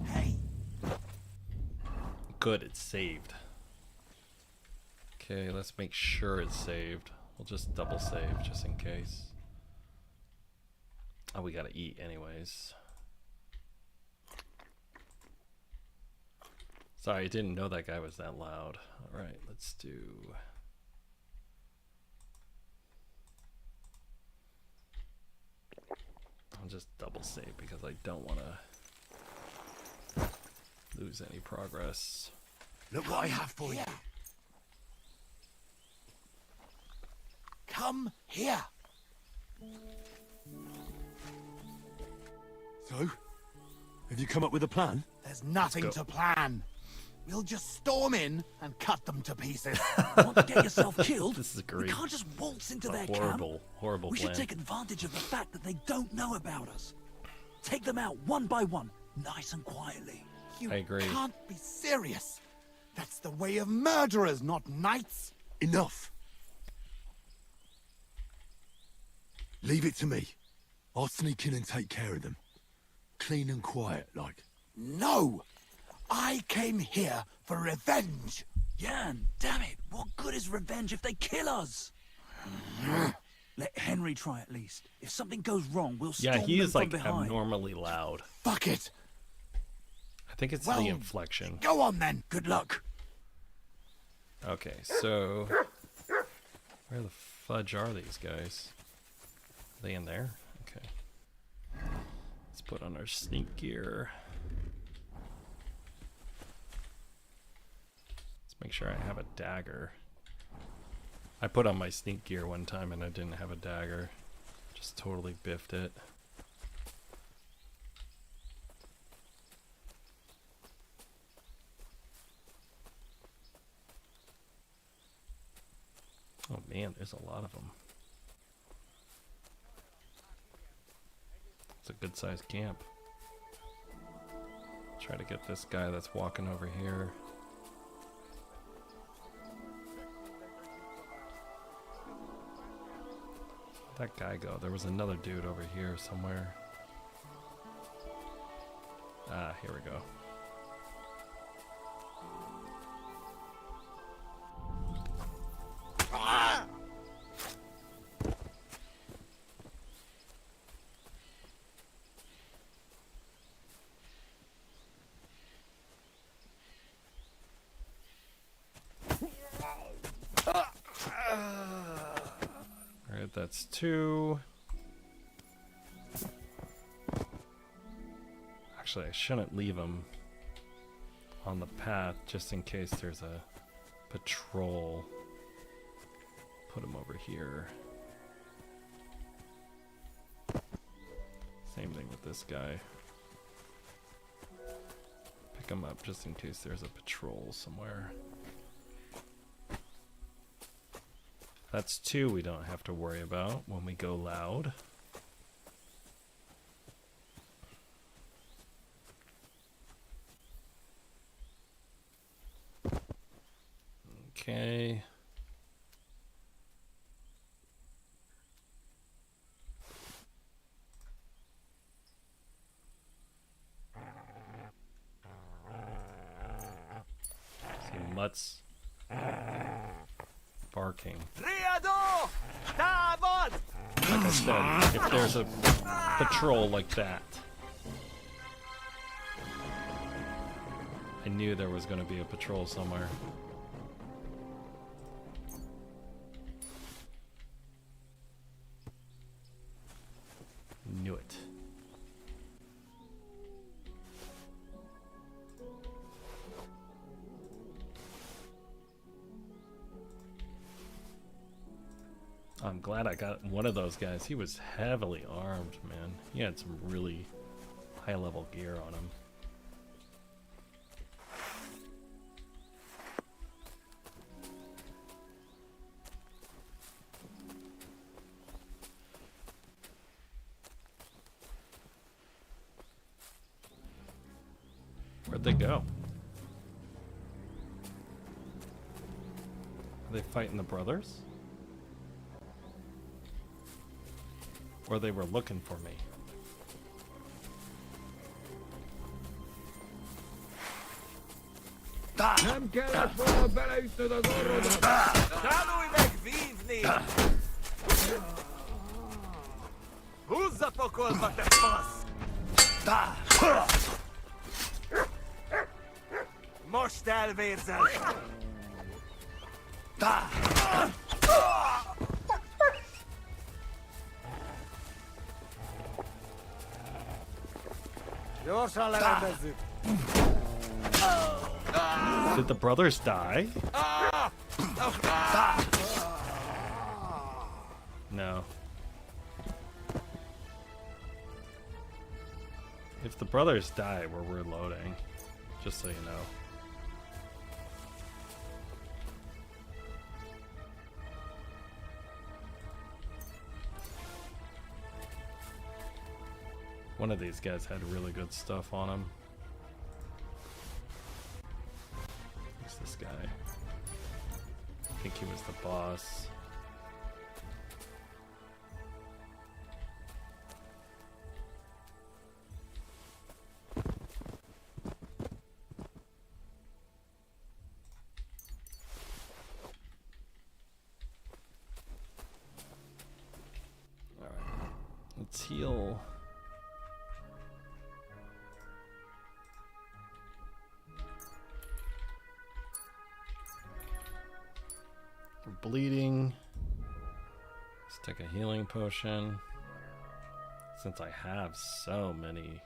Hey. Good, it's saved. Okay, let's make sure it's saved. We'll just double save just in case. Oh, we gotta eat anyways. Sorry, I didn't know that guy was that loud. Alright, let's do... I'll just double save because I don't want to lose any progress. Look what I have for you. Come here. So, have you come up with a plan? There's nothing to plan. We'll just storm in and cut them to pieces. Want to get yourself killed? This is We great. can't just waltz into their Horrible, camp. horrible We plan. should take advantage of the fact that they don't know about us. Take them out one by one, nice and quietly. You I agree. can't be serious. That's the way of murderers, not knights. Enough. Leave it to me. I'll sneak in and take care of them. Clean and quiet, like. No! I came here for revenge. Jan, damn it. What good is revenge if they kill us? Let Henry try at least. If something goes wrong, we'll storm Yeah, he them is from like behind. abnormally loud. Fuck it. I think it's Well, the inflection. Go on then. Good luck. Okay, so where the fudge are these guys? Are they in there? Okay. Let's put on our sneak gear. Let's make sure I have a dagger. I put on my sneak gear one time and I didn't have a dagger. Just totally biffed it. Oh man, there's a lot of them. It's a good sized camp. Try to get this guy that's walking over here. Where'd that guy go? There was another dude over here somewhere. Ah, here we go. Alright, that's 2. Actually, I shouldn't leave them on the path just in case there's a patrol. Put them over here. Same thing with this guy. Pick him up just in case there's a patrol somewhere. That's 2 we don't have to worry about when we go loud. Okay. See MUTT's barking. Like I said, if there's a patrol like that, I knew there was going to be a patrol somewhere. Knew it. I'm glad I got one of those guys. He was heavily armed, man. He had some really high-level gear on him. Where'd they go? Are they fighting the brothers? Or they were looking for me? Most elvérzel! Gyorsan lerendezzük! Did the brothers die? No. If the brothers die, we're reloading. Just so you know. One of these guys had really good stuff on him. Who's this guy? I think he was the boss. Alright, let's heal. Bleeding. Let's take a healing potion. Since I have so many.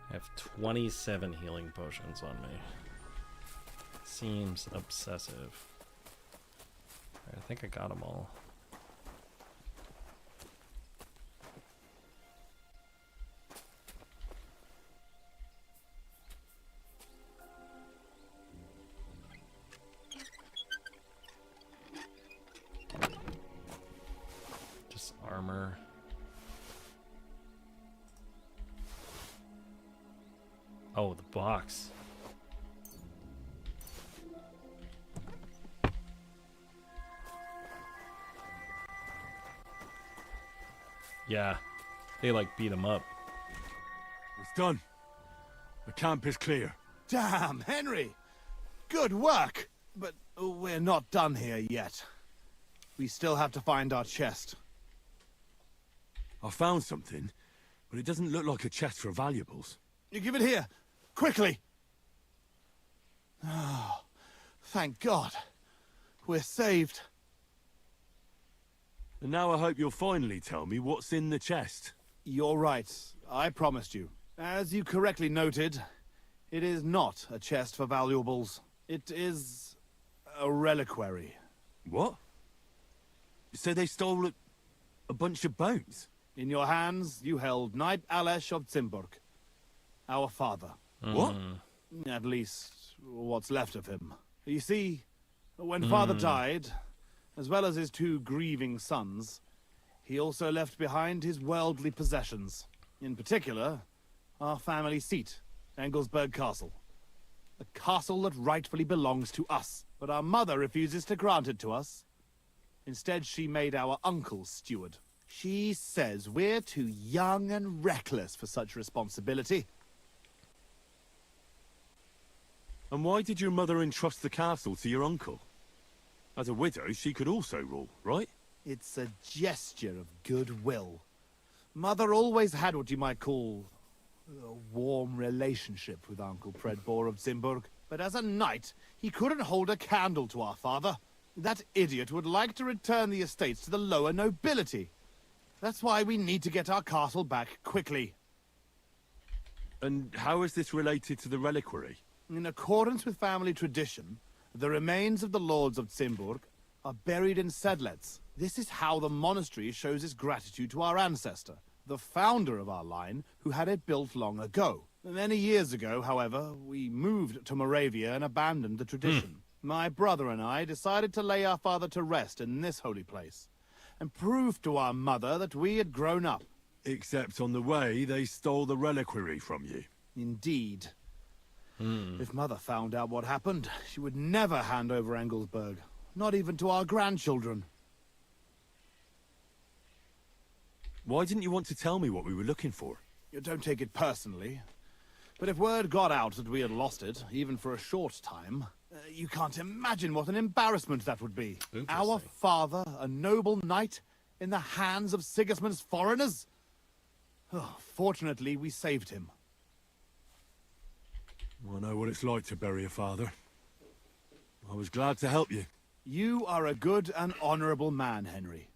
I have 27 healing potions on me. Seems obsessive. I think I got them all. Armor. Oh, the box. Yeah, they like beat him up. It's done. The camp is clear. Damn, Henry! Good work! But we're not done here yet. We still have to find our chest. I found something, but it doesn't look like a chest for valuables. You give it here, quickly! Oh, thank God. We're saved. And now I hope you'll finally tell me what's in the chest. You're right. I promised you. As you correctly noted, it is not a chest for valuables. It is a reliquary. What? So they stole a bunch of bones? In your hands, you held Knight Alesh of Kuttenberg, our father. What? At least, what's left of him. You see, when father died, as well as his two grieving sons, he also left behind his worldly possessions. In particular, our family seat, Engelsberg Castle. the castle that rightfully belongs to us. But our mother refuses to grant it to us. Instead, she made our uncle steward. She says we're too young and reckless for such responsibility. And why did your mother entrust the castle to your uncle? As a widow, she could also rule, right? It's a gesture of goodwill. Mother always had what you might call a warm relationship with Uncle Predbor of Zimburg. But as a knight, he couldn't hold a candle to our father. That idiot would like to return the estates to the lower nobility. That's why we need to get our castle back quickly. And how is this related to the reliquary? In accordance with family tradition, the remains of the lords of Zimburg are buried in Sedlets. This is how the monastery shows its gratitude to our ancestor, the founder of our line, who had it built long ago. Many years ago, however, we moved to Moravia and abandoned the tradition. My brother and I decided to lay our father to rest in this holy place, and prove to our mother that we had grown up. Except on the way, they stole the reliquary from you. Indeed. If Mother found out what happened, she would never hand over Engelsberg, not even to our grandchildren. Why didn't you want to tell me what we were looking for? You don't take it personally, but if word got out that we had lost it, even for a short time, you can't imagine what an embarrassment that would be. Our father, a noble knight, in the hands of Sigismund's foreigners? Oh, fortunately, we saved him. I know what it's like to bury a father. I was glad to help you. You are a good and honorable man, Henry.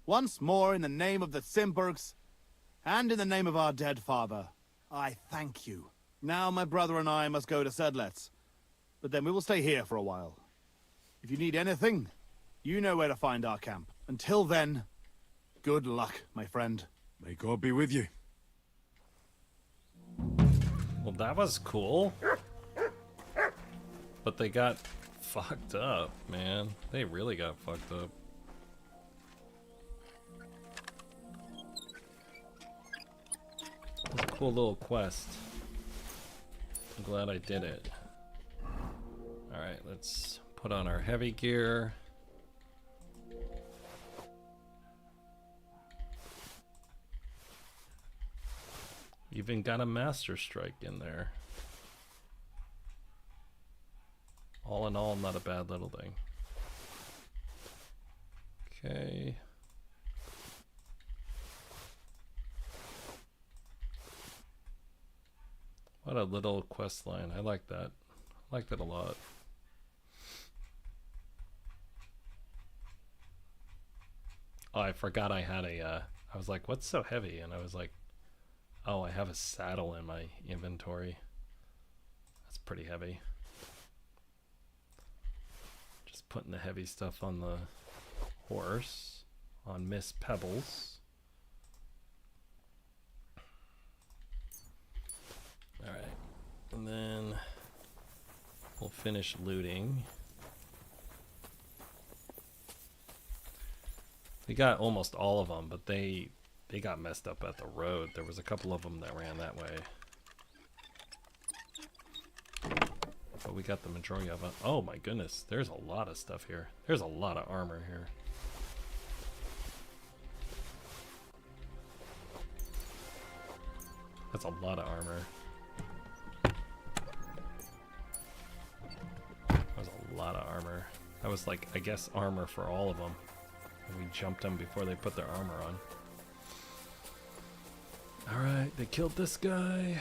Once more, in the name of the Zimburgs, and in the name of our dead father, I thank you. Now my brother and I must go to Sedlets, but then we will stay here for a while. If you need anything, you know where to find our camp. Until then, good luck, my friend. May God be with you. Well, that was cool. But they got fucked up, man. They really got fucked up. It was a cool little quest. I'm glad I did it. Alright, let's put on our heavy gear. Even got a master strike in there. All in all, not a bad little thing. Okay. What a little quest line. I like that. I liked it a lot. Oh, I forgot I had a, I was like, what's so heavy? And I was like, oh, I have a saddle in my inventory. That's pretty heavy. Just putting the heavy stuff on the horse, on Miss Pebbles. Alright, and then we'll finish looting. We got almost all of them, but they got messed up at the road. There was a couple of them that ran that way. But we got the majority of it. Oh my goodness, there's a lot of stuff here. There's a lot of armor here. That's a lot of armor. That was a lot of armor. That was like, I guess, armor for all of them. And we jumped them before they put their armor on. Alright, they killed this guy.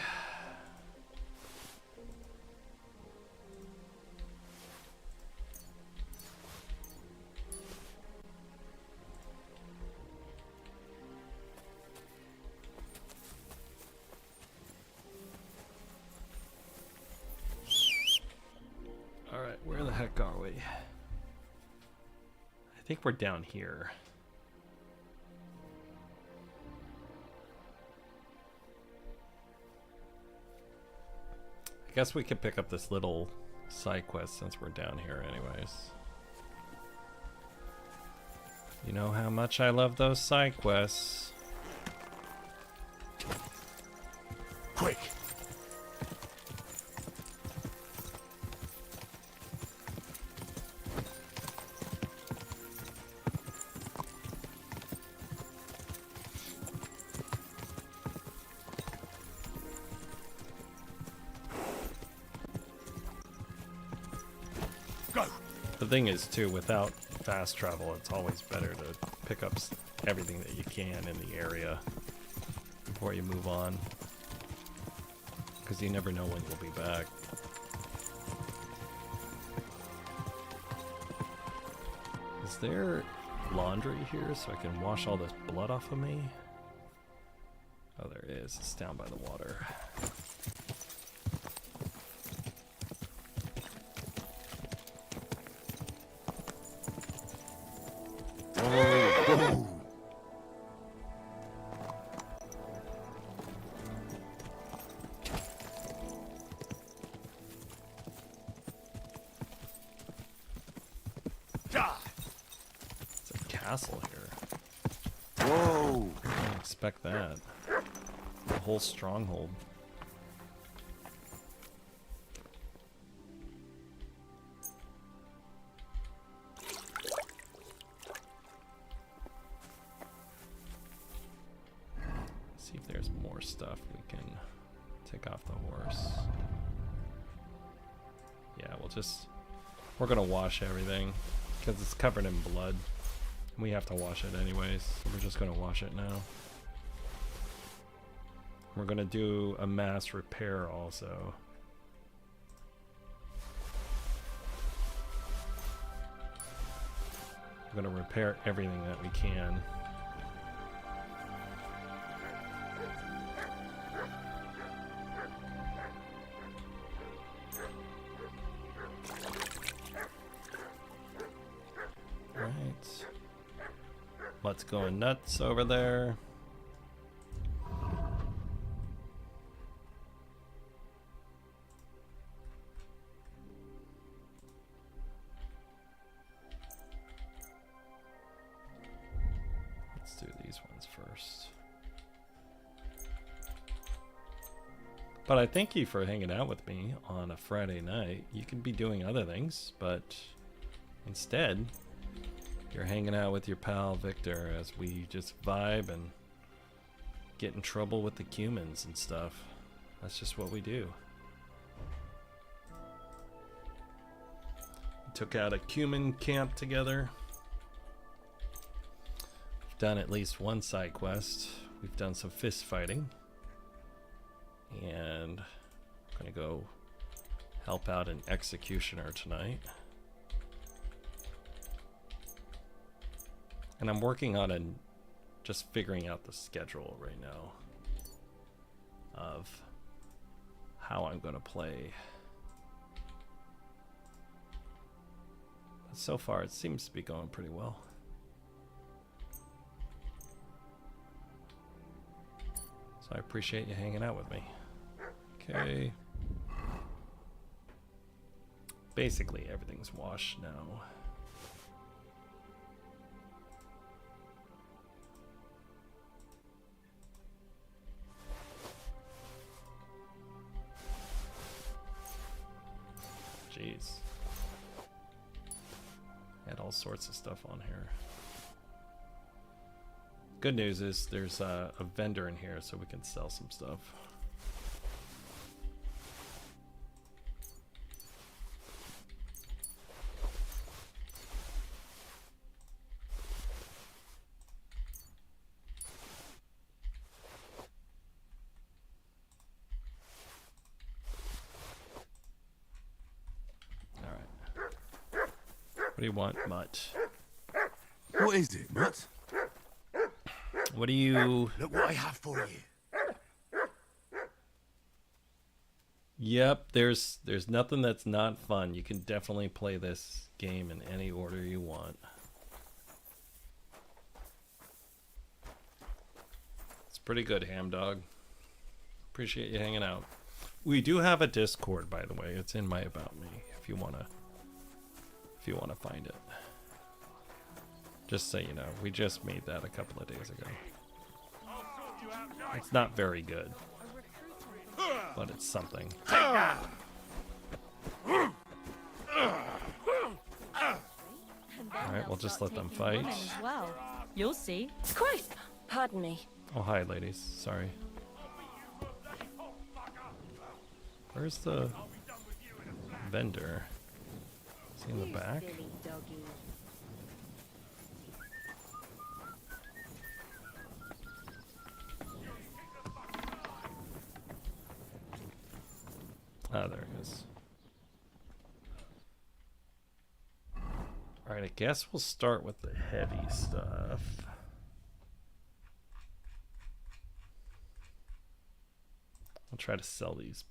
Alright, where the heck are we? I think we're down here. I guess we could pick up this little side quest since we're down here anyways. You know how much I love those side quests. Quick! The thing is, too, without fast travel, it's always better to pick up everything that you can in the area before you move on. Because you never know when you'll be back. Is there laundry here so I can wash all this blood off of me? Oh, there it is. It's down by the water. It's a castle here. Whoa! I didn't expect that. A whole stronghold. See if there's more stuff we can take off the horse. Yeah, we're gonna wash everything because it's covered in blood. We have to wash it anyways, so we're just gonna wash it now. We're gonna do a mass repair also. We're gonna repair everything that we can. Right. What's going nuts over there? Let's do these ones first. But I thank you for hanging out with me on a Friday night. You could be doing other things, but instead, you're hanging out with your pal Victor as we just vibe and get in trouble with the humans and stuff. That's just what we do. We took out a human camp together. We've done at least one side quest. We've done some fist fighting. And I'm gonna go help out an executioner tonight. And I'm working on just figuring out the schedule right now of how I'm going to play. But so far, it seems to be going pretty well. So I appreciate you hanging out with me. Okay. Basically, everything's washed now. Jeez. Had all sorts of stuff on here. Good news is there's a vendor in here so we can sell some stuff. What do you want, Mutt? What is it, Mutt? What do you... Look what I have for you. Yep, there's nothing that's not fun. You can definitely play this game in any order you want. It's pretty good, Ham Dog. Appreciate you hanging out. We do have a Discord, by the way. It's in my About Me, if you wanna find it. Just so you know, we just made that a couple of days ago. It's not very good, but it's something. Alright, we'll just let them fight. Well, you'll see. Christ! Pardon me. Oh, hi, ladies. Sorry. Where's the vendor? Is See in the back? Ah, there it is. Alright, I guess we'll start with the heavy stuff. I'll try to sell these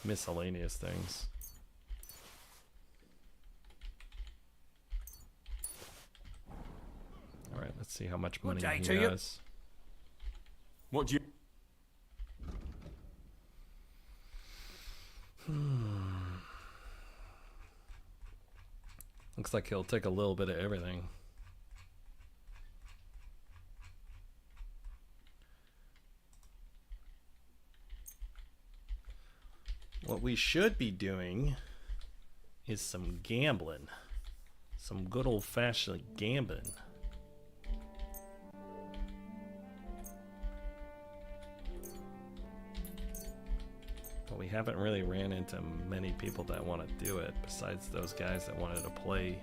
miscellaneous things. Alright, let's see how much money he has. What do you... Looks like he'll take a little bit of everything. What we should be doing is some gambling. Some good old-fashioned gambling. But we haven't really ran into many people that want to do it, besides those guys that wanted to play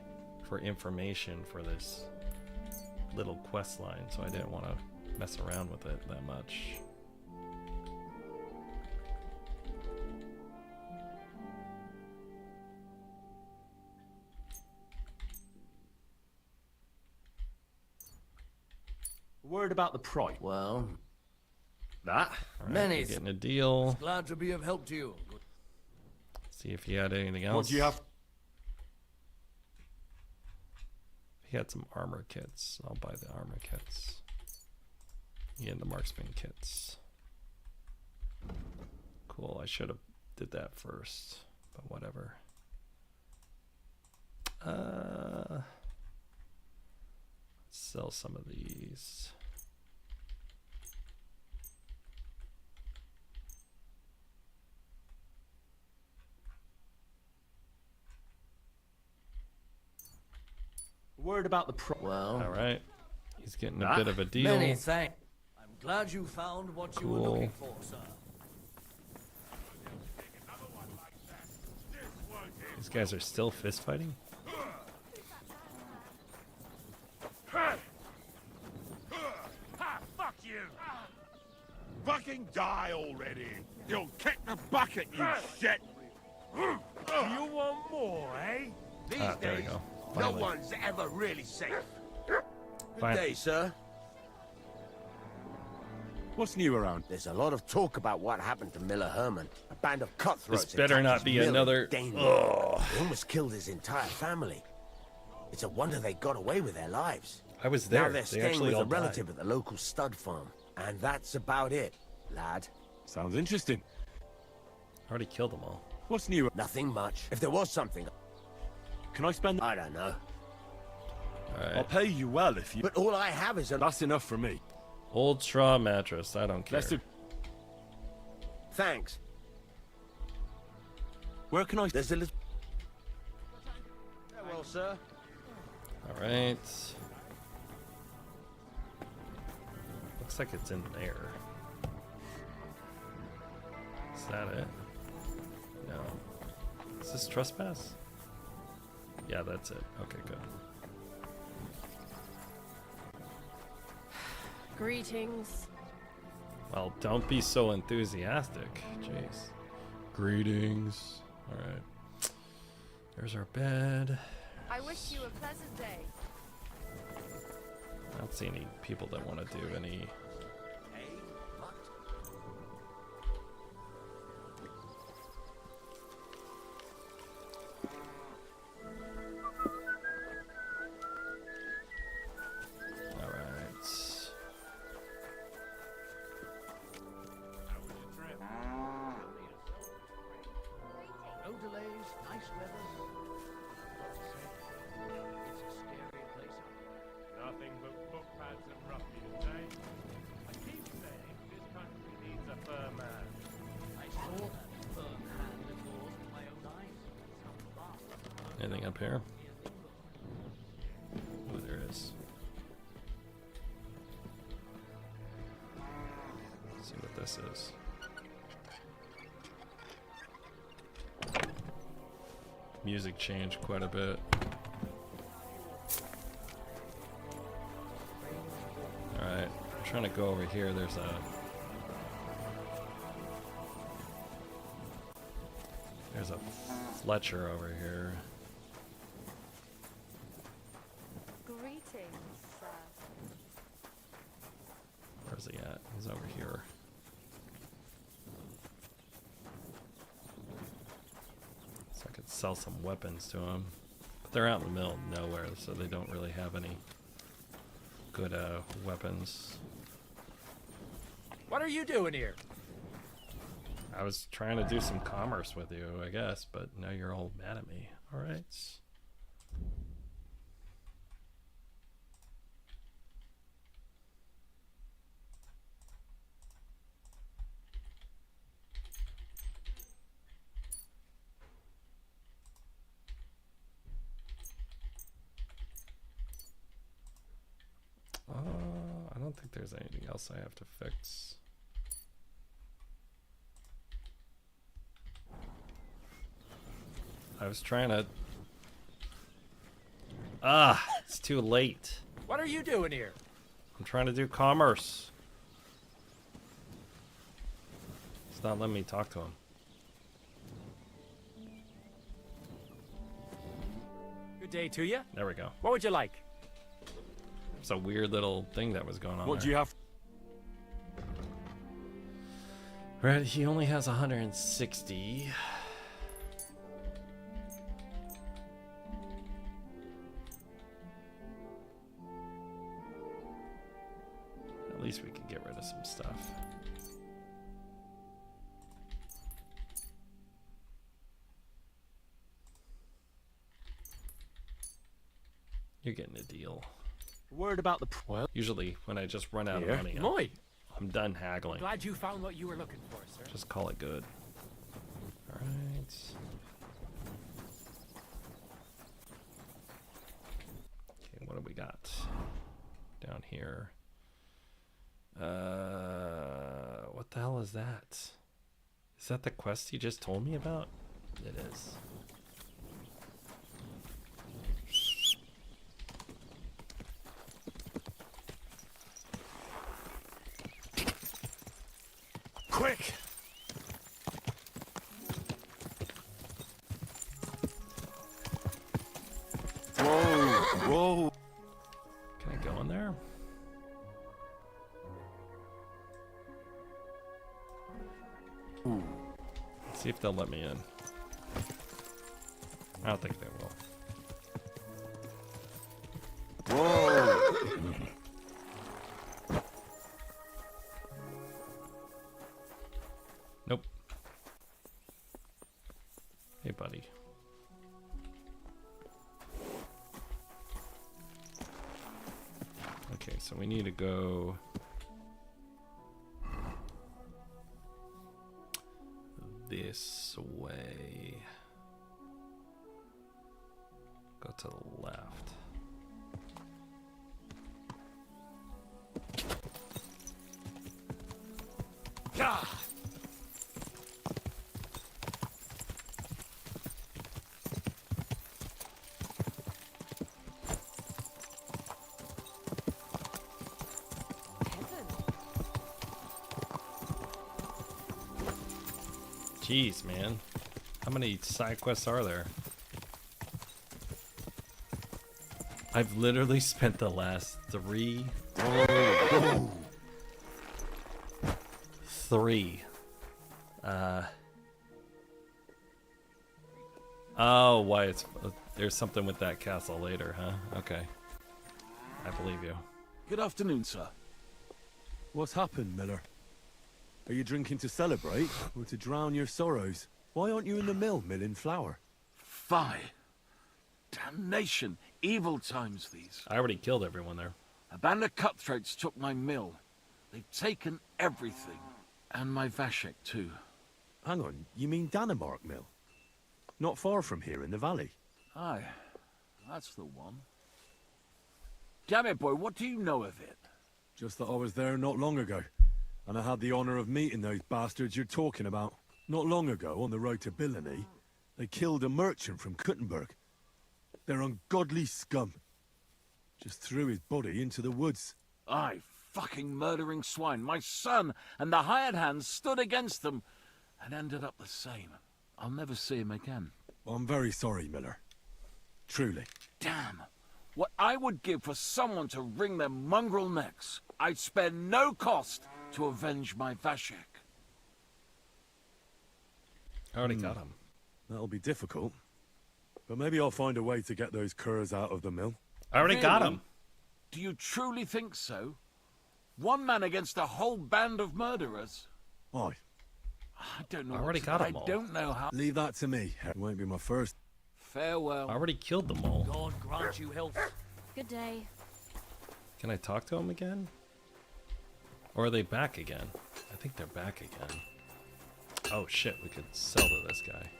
for information for this little quest line, so I didn't want to mess around with it that much. Word about the price. Well, that Many getting a deal. Glad to be of help to you. See if he had anything else. What do you have? He had some armor kits. I'll buy the armor kits. And the marksman kits. Cool. I should have did that first, but whatever. Sell some of these. Word about the price. Well, all right. He's getting a bit of a deal. Many thanks. I'm glad you found what you were looking for, sir. These guys are still fist fighting? Fuck you! Fucking die already! You'll kick the bucket, you shit! You want more, eh? These there we days, go. no Finally. one's ever really safe. Good Finally. day, sir. What's new around? There's a lot of talk about what happened to Miller Herman. A band of cutthroats. This better attacked not his be mill in another- Danewood. Ugh. They almost killed his entire family. It's a wonder they got away with their lives. I was there. Now they're They staying actually with all a relative at the local stud farm. And that's about it, lad. Sounds interesting. Already killed them all. What's new? Nothing much. If there was something... Can I spend... I don't know. Alright. I'll pay you well if you... But all I have is a... That's enough for me. Old straw mattress. I don't care. Let's do... Thanks. Where can I... There's a little... Well, sir. Alright. Looks like it's in there. Is that it? No. Is this trespass? Yeah, that's it. Okay, good. Greetings. Well, don't be so enthusiastic. Jeez. Greetings. Alright. There's our bed. I wish you a pleasant day. I don't see any people that want to do any... No delays, nice weather. It's a scary place out there. Nothing but footpads and ruffians, eh? I keep saying this country needs a firm hand. I saw that firm hand of yours with my own eyes. Anything up here? Oh, there is. Let's see what this is. Music changed quite a bit. Alright, I'm trying to go over here. There's a Fletcher over here. Greetings, sir. Where's he at? He's over here. So I could sell some weapons to him. But they're out in the middle of nowhere, so they don't really have any good weapons. What are you doing here? I was trying to do some commerce with you, I guess, but now you're all mad at me. Alright. I don't think there's anything else I have to fix. I was trying to... it's too late. What are you doing here? I'm trying to do commerce. It's not letting me talk to him. Good day to you. There we go. What would you like? It's a weird little thing that was going on. What do you have? Right, he only has 160. At least we can get rid of some stuff. You're getting a deal. Word about the Usually, when I just run out of money, I'm done haggling. Glad you found what you were looking for, sir. Just call it good. Alright. Okay, what do we got down here? What the hell is that? Is that the quest he just told me about? It is. Quick! Whoa! Whoa! Can I go in there? Let's see if they'll let me in. I don't think they will. Whoa! Nope. Hey, buddy. Okay, so we need to go this way. Go to the left. Yeah. Jeez, man. How many side quests are there? I've literally spent the last three. Oh, why it's there's something with that castle later, huh? Okay. I believe you. Good afternoon, sir. What's happened, Miller? Are you drinking to celebrate, or to drown your sorrows? Why aren't you in the mill milling flour? Fie. Damnation. Evil times these. I already killed everyone there. A band of cutthroats took my mill. They've taken everything. And my Vashek, too. Hang on, you mean Danemark Mill? Not far from here in the valley. Aye, that's the one. Damn it, boy, what do you know of it? Just that I was there not long ago, and I had the honor of meeting those bastards you're talking about. Not long ago, on the road to Billany, They killed a merchant from Kuttenberg. They're ungodly scum. Just threw his body into the woods. Aye, fucking murdering swine. My son and the hired hands stood against them and ended up the same. I'll never see him again. I'm very sorry, Miller. Truly. Damn. What I would give for someone to wring their mongrel necks. I'd spare no cost to avenge my Vashek. I already got him. That'll be difficult. But maybe I'll find a way to get those curs out of the mill. I already got him. Do you truly think so? One man against a whole band of murderers? Aye. I don't know. I already got them all. I don't know how. Leave that to me. It won't be my first. Farewell. I already killed them all. God grant you health. Good day. Can I talk to them again? Or are they back again? I think they're back again. Oh shit, we could sell to this guy.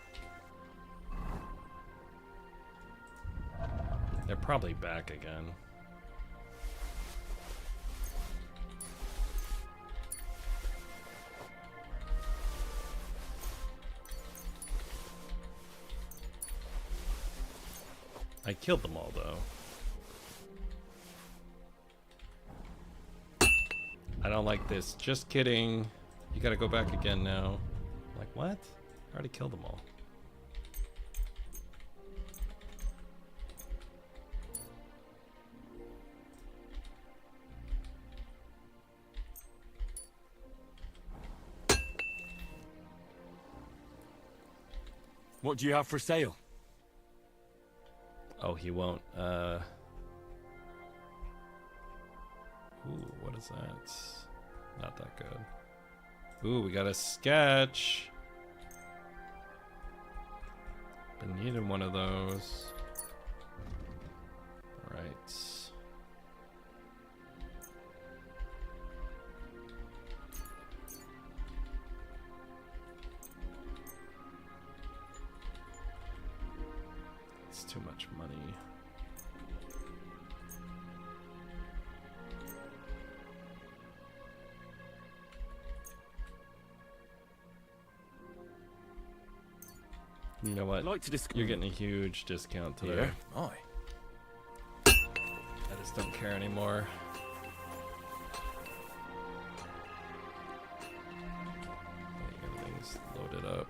They're probably back again. I killed them all though. I don't like this. Just kidding. You gotta go back again now. Like what? I already killed them all. What do you have for sale? Oh, he won't. Ooh, what is that? Not that good. Ooh, we got a sketch. Been needing one of those. All right. It's too much money. You know what? I'd like to You're getting a huge discount today. Yeah. Aye. I just don't care anymore. Okay, everything's loaded up.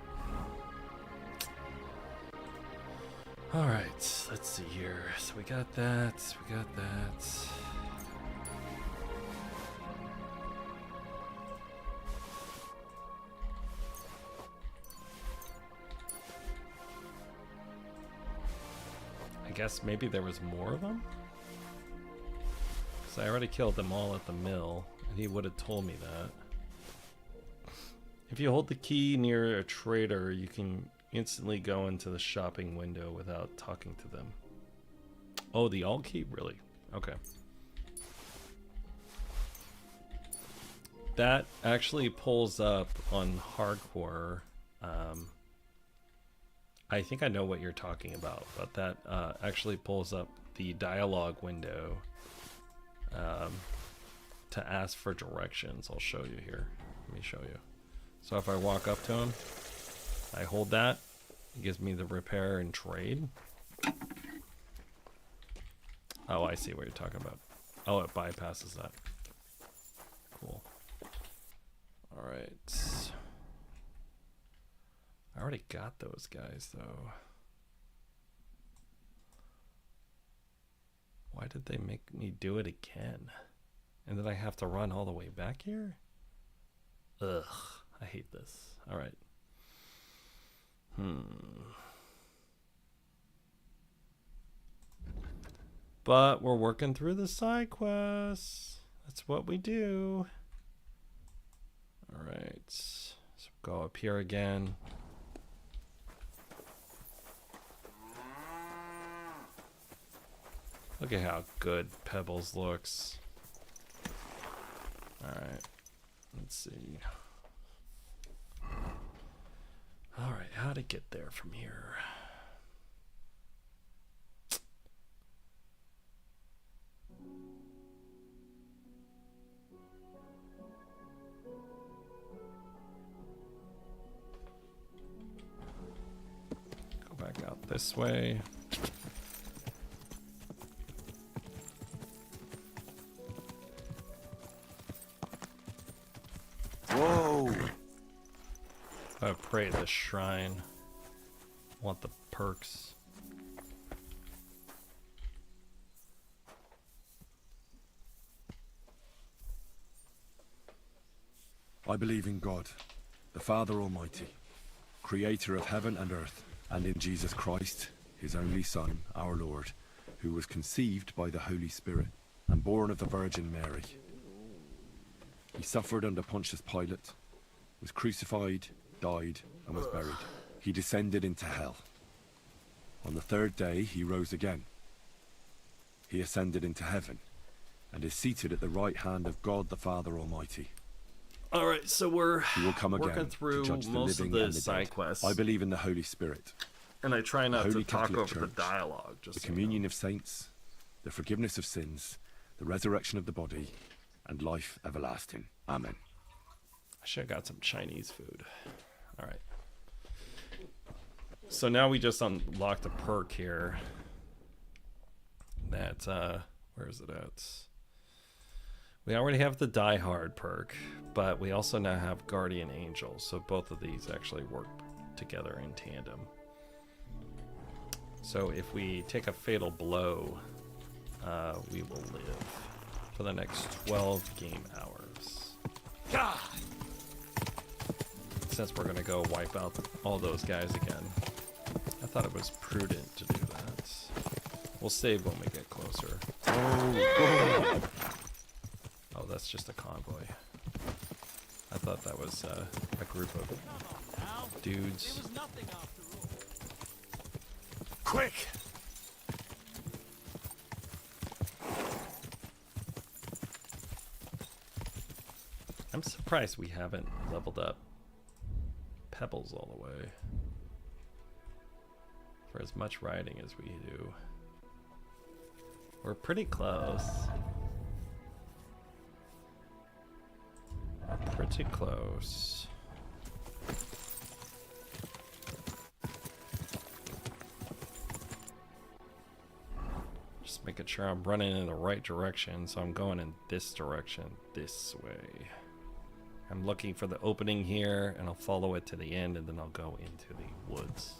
Alright, let's see here. So we got that, we got that. I guess maybe there was more of them? Because I already killed them all at the mill, and he would have told me that. If you hold the key near a trader, you can instantly go into the shopping window without talking to them. Oh, the alt key? Really? Okay. That actually pulls up on hardcore. I think I know what you're talking about, but that actually pulls up the dialogue window to ask for directions. I'll show you here. Let me show you. So if I walk up to him, I hold that, it gives me the repair and trade. Oh, I see what you're talking about. Oh, it bypasses that. Cool. All right. I already got those guys, though. Why did they make me do it again? And then I have to run all the way back here? Ugh, I hate this. All right. But we're working through the side quests. That's what we do. All right. So go up here again. Look at how good Pebbles looks. Alright. Let's see. Alright, how to get there from here? this way. Whoa! I pray the shrine. Want the perks. I believe in God, the Father Almighty, creator of heaven and earth, and in Jesus Christ, his only Son, our Lord, who was conceived by the Holy Spirit and born of the Virgin Mary. He suffered under Pontius Pilate, was crucified, died, and was buried. He descended into hell. On the third day, he rose again. He ascended into heaven and is seated at the right hand of God the Father Almighty. All right, so we're He will come working again through to judge the most of living the and the side dead. quests. I believe in the Holy Spirit, And I try the not to Holy talk Catholic over the Church, dialogue. Just the so you know. communion of saints, the forgiveness of sins, the resurrection of the body, and life everlasting. Amen. I should have got some Chinese food. All right. So now we just unlocked a perk here. That, where is it at? We already have the Die Hard perk, but we also now have Guardian Angel. So both of these actually work together in tandem. So if we take a fatal blow, we will live for the next 12 game hours. God. Since we're gonna go wipe out all those guys again, I thought it was prudent to do that. We'll save when we get closer. Oh, that's just a convoy. I thought that was a group of dudes. Quick! I'm surprised we haven't leveled up Pebbles all the way. For as much riding as we do. We're pretty close. Pretty close. Just making sure I'm running in the right direction, so I'm going in this direction, this way. I'm looking for the opening here, and I'll follow it to the end, and then I'll go into the woods.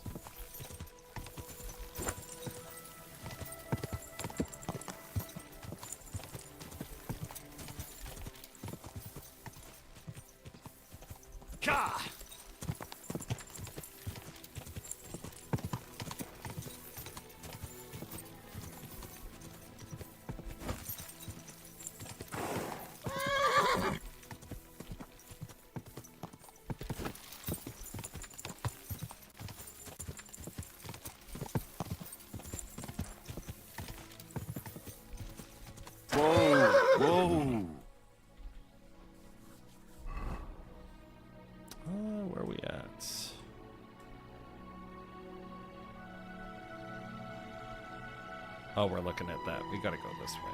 God. Whoa! Where are we at? Oh, we're looking at that. We gotta go this way.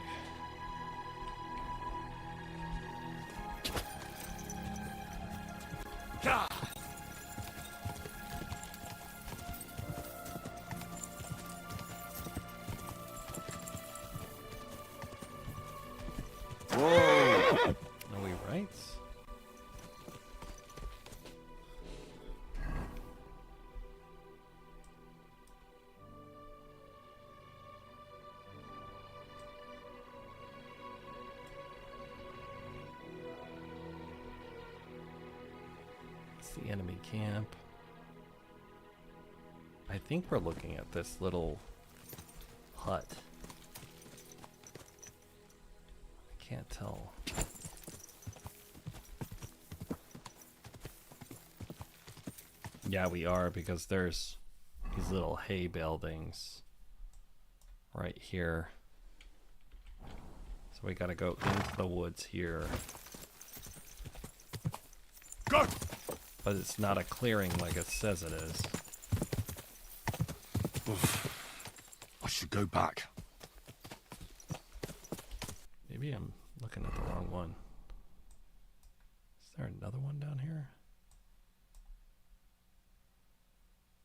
God. Whoa! Are we right? It's the enemy camp. I think we're looking at this little hut. I can't tell. Yeah, we are, because there's these little hay buildings right here. So we gotta go into the woods here. Go! But it's not a clearing like it says it is. Oof. I should go back. Maybe I'm looking at the wrong one. Is there another one down here?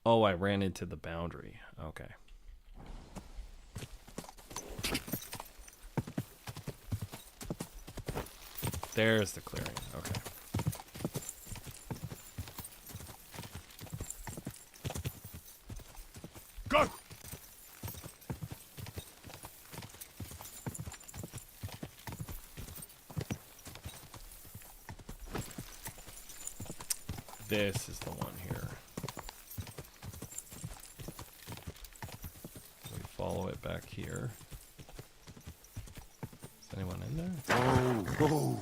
Oh, I ran into the boundary. Okay. There's the clearing. Okay. Go! This is the one here. We follow it back here. Is anyone in there? Oh.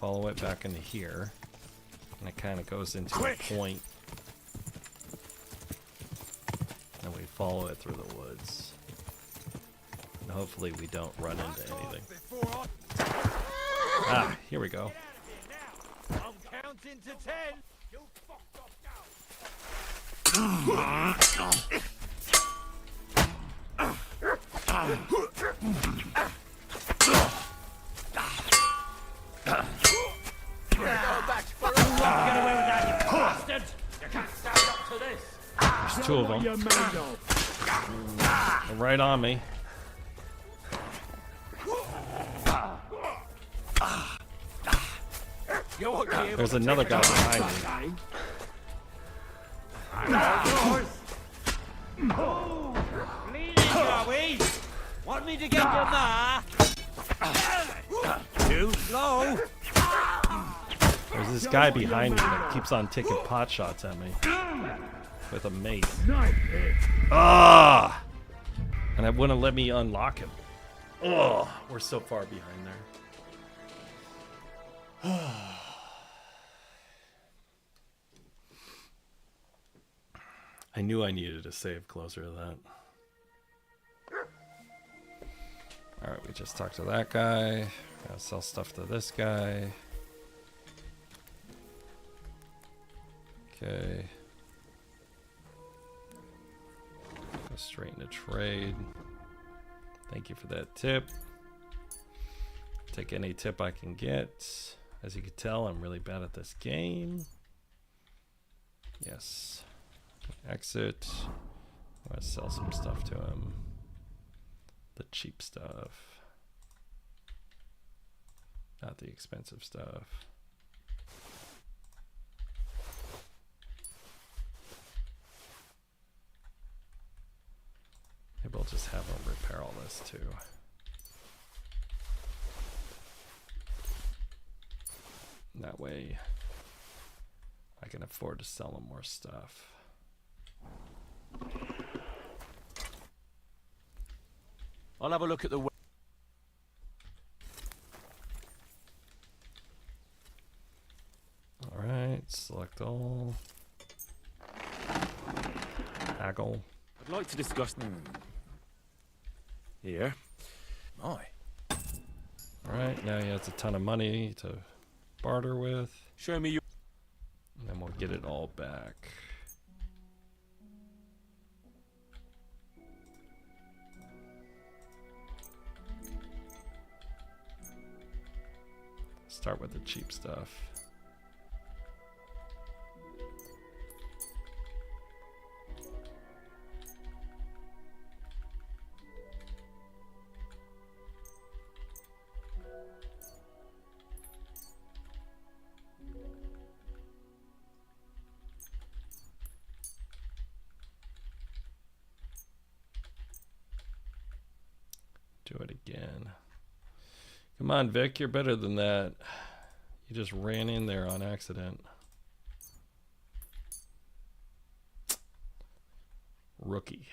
Follow it back into here, and it kind of goes into a point, and we follow it through the woods, and hopefully we don't run into anything. Ah, here we go. I'm counting to 10. You fucked off There's two of them. They're right on me. There's another guy behind me. Want me to get your ma? Too slow. There's this guy behind me that keeps on taking pot shots at me with a mace. Ah! And it wouldn't let me unlock him. Oh, we're so far behind there. I knew I needed to save closer to that. Alright, we just talked to that guy. Gotta sell stuff to this guy. Okay. Go straight into trade. Thank you for that tip. Take any tip I can get. As you can tell, I'm really bad at this game. Yes. Exit. I'm gonna sell some stuff to him. The cheap stuff. Not the expensive stuff. Maybe I'll just have him repair all this too. That way I can afford to sell him more stuff. I'll have a look at the... Alright, select all. Haggle. I'd like to discuss... Here. My. Alright, now he has a ton of money to barter with. Show me your... And then we'll get it all back. Start with the cheap stuff. Do it again. Come on, Vic, you're better than that. You just ran in there on accident. Rookie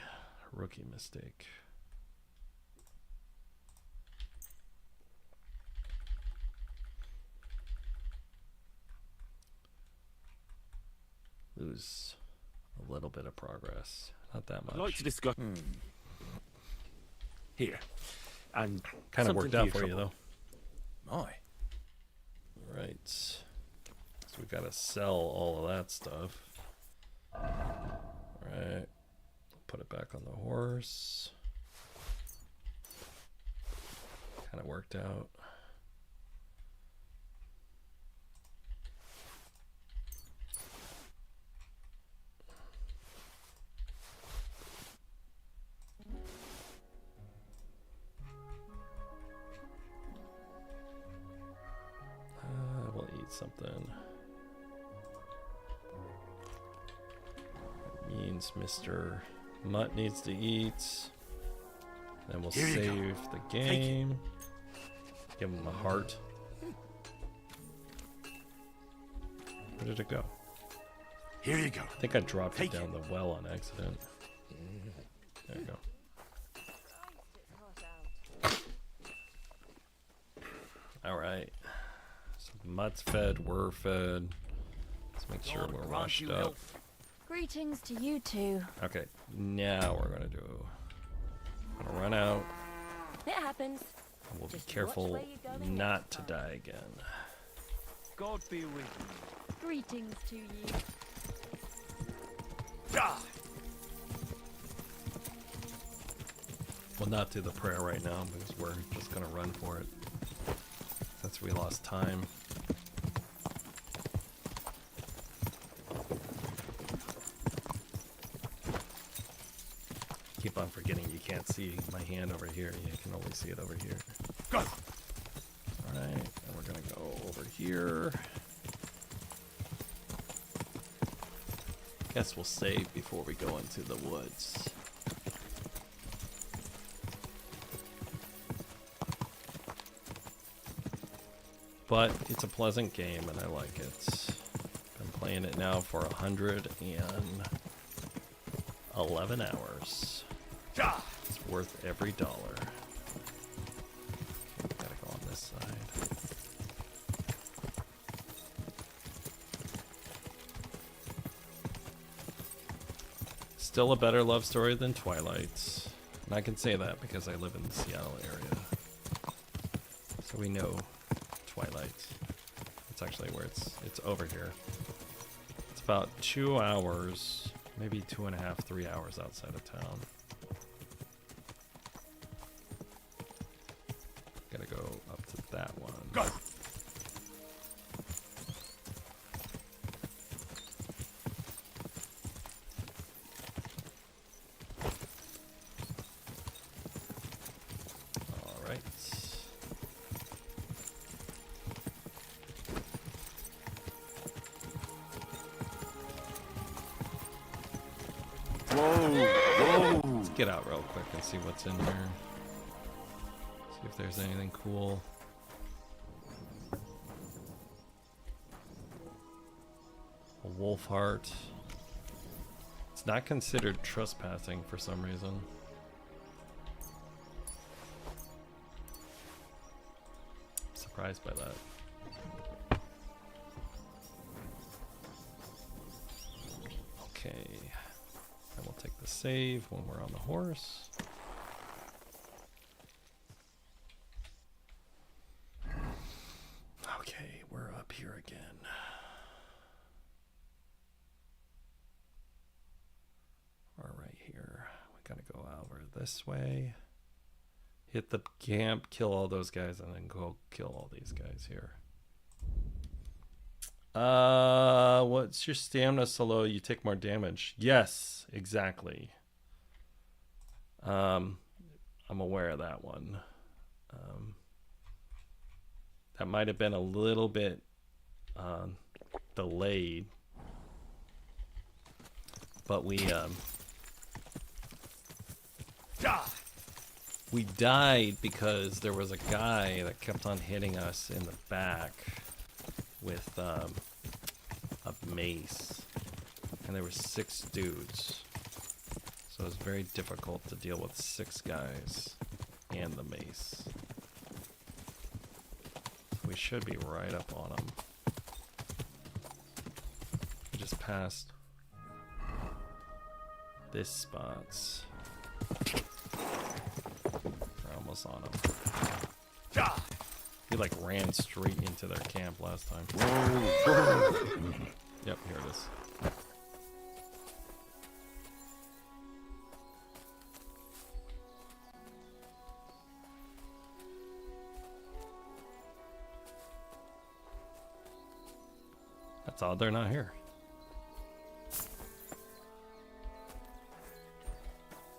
mistake. Lose a little bit of progress. Not that much. I'd like to discuss... Here. And kind of worked out for you, though. My. Right. So we gotta sell all of that stuff. Right. Put it back on the horse. Kind of worked out. something. That means Mr. Mutt needs to eat. Then we'll save the game. Give him a heart. Where did it go? Here you go. I think I dropped it down the well on accident. There you go. Alright. So Mutt's fed, we're fed. Let's make sure we're washed up. Greetings to you two. Okay, now we're gonna run out. It happens. And we'll be Just careful watch where you're going not next to time. die again. God be with you. Greetings to you. We'll not do the prayer right now because we're just gonna run for it. Since we lost time. Keep on forgetting you can't see my hand over here. You can only see it over here. Alright, and we're gonna go over here. Guess we'll save before we go into the woods. But it's a pleasant game and I like it. Been playing it now for 111 hours. It's worth every dollar. Okay, gotta go on this side. Still a better love story than Twilight. And I can say that because I live in the Seattle area. So we know Twilight. It's actually where it's over here. It's about 2 hours, maybe 2.5, 3 hours outside of town. Gotta go up to that one. Go! Alright. Whoa! Let's get out real quick and see what's in here. See if there's anything cool. A wolf heart. It's not considered trespassing for some reason. Surprised by that. Okay. And we'll take the save when we're on the horse. Okay, we're up here again. We're right here. We gotta go over this way. Hit the camp, kill all those guys, and then go kill all these guys here. What's your stamina so low you take more damage? Yes, exactly. I'm aware of that one. That might have been a little bit delayed, but we died because there was a guy that kept on hitting us in the back with a mace, and there were 6 dudes, so it was very difficult to deal with 6 guys and the mace. We should be right up on them. We just passed this spots. We're almost on them. He like ran straight into their camp last time. Whoa. Yep, here it is. That's odd they're not here.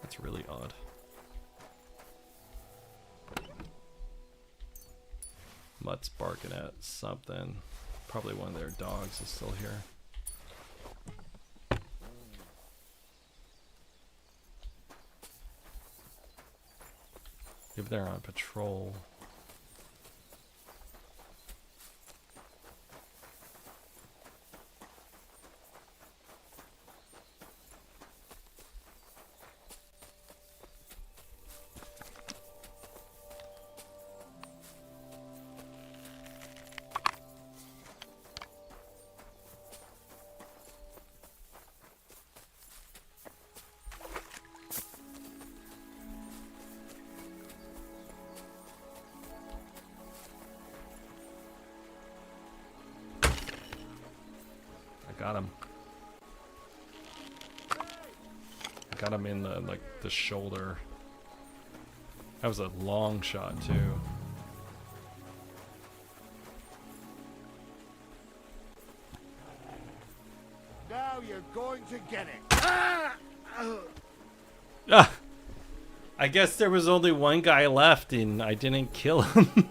That's really odd. Mutt's barking at something. Probably one of their dogs is still here. If they're on patrol. Got him. Got him in the the shoulder. That was a long shot too. Now you're going to get it. Ah! I guess there was only one guy left and I didn't kill him.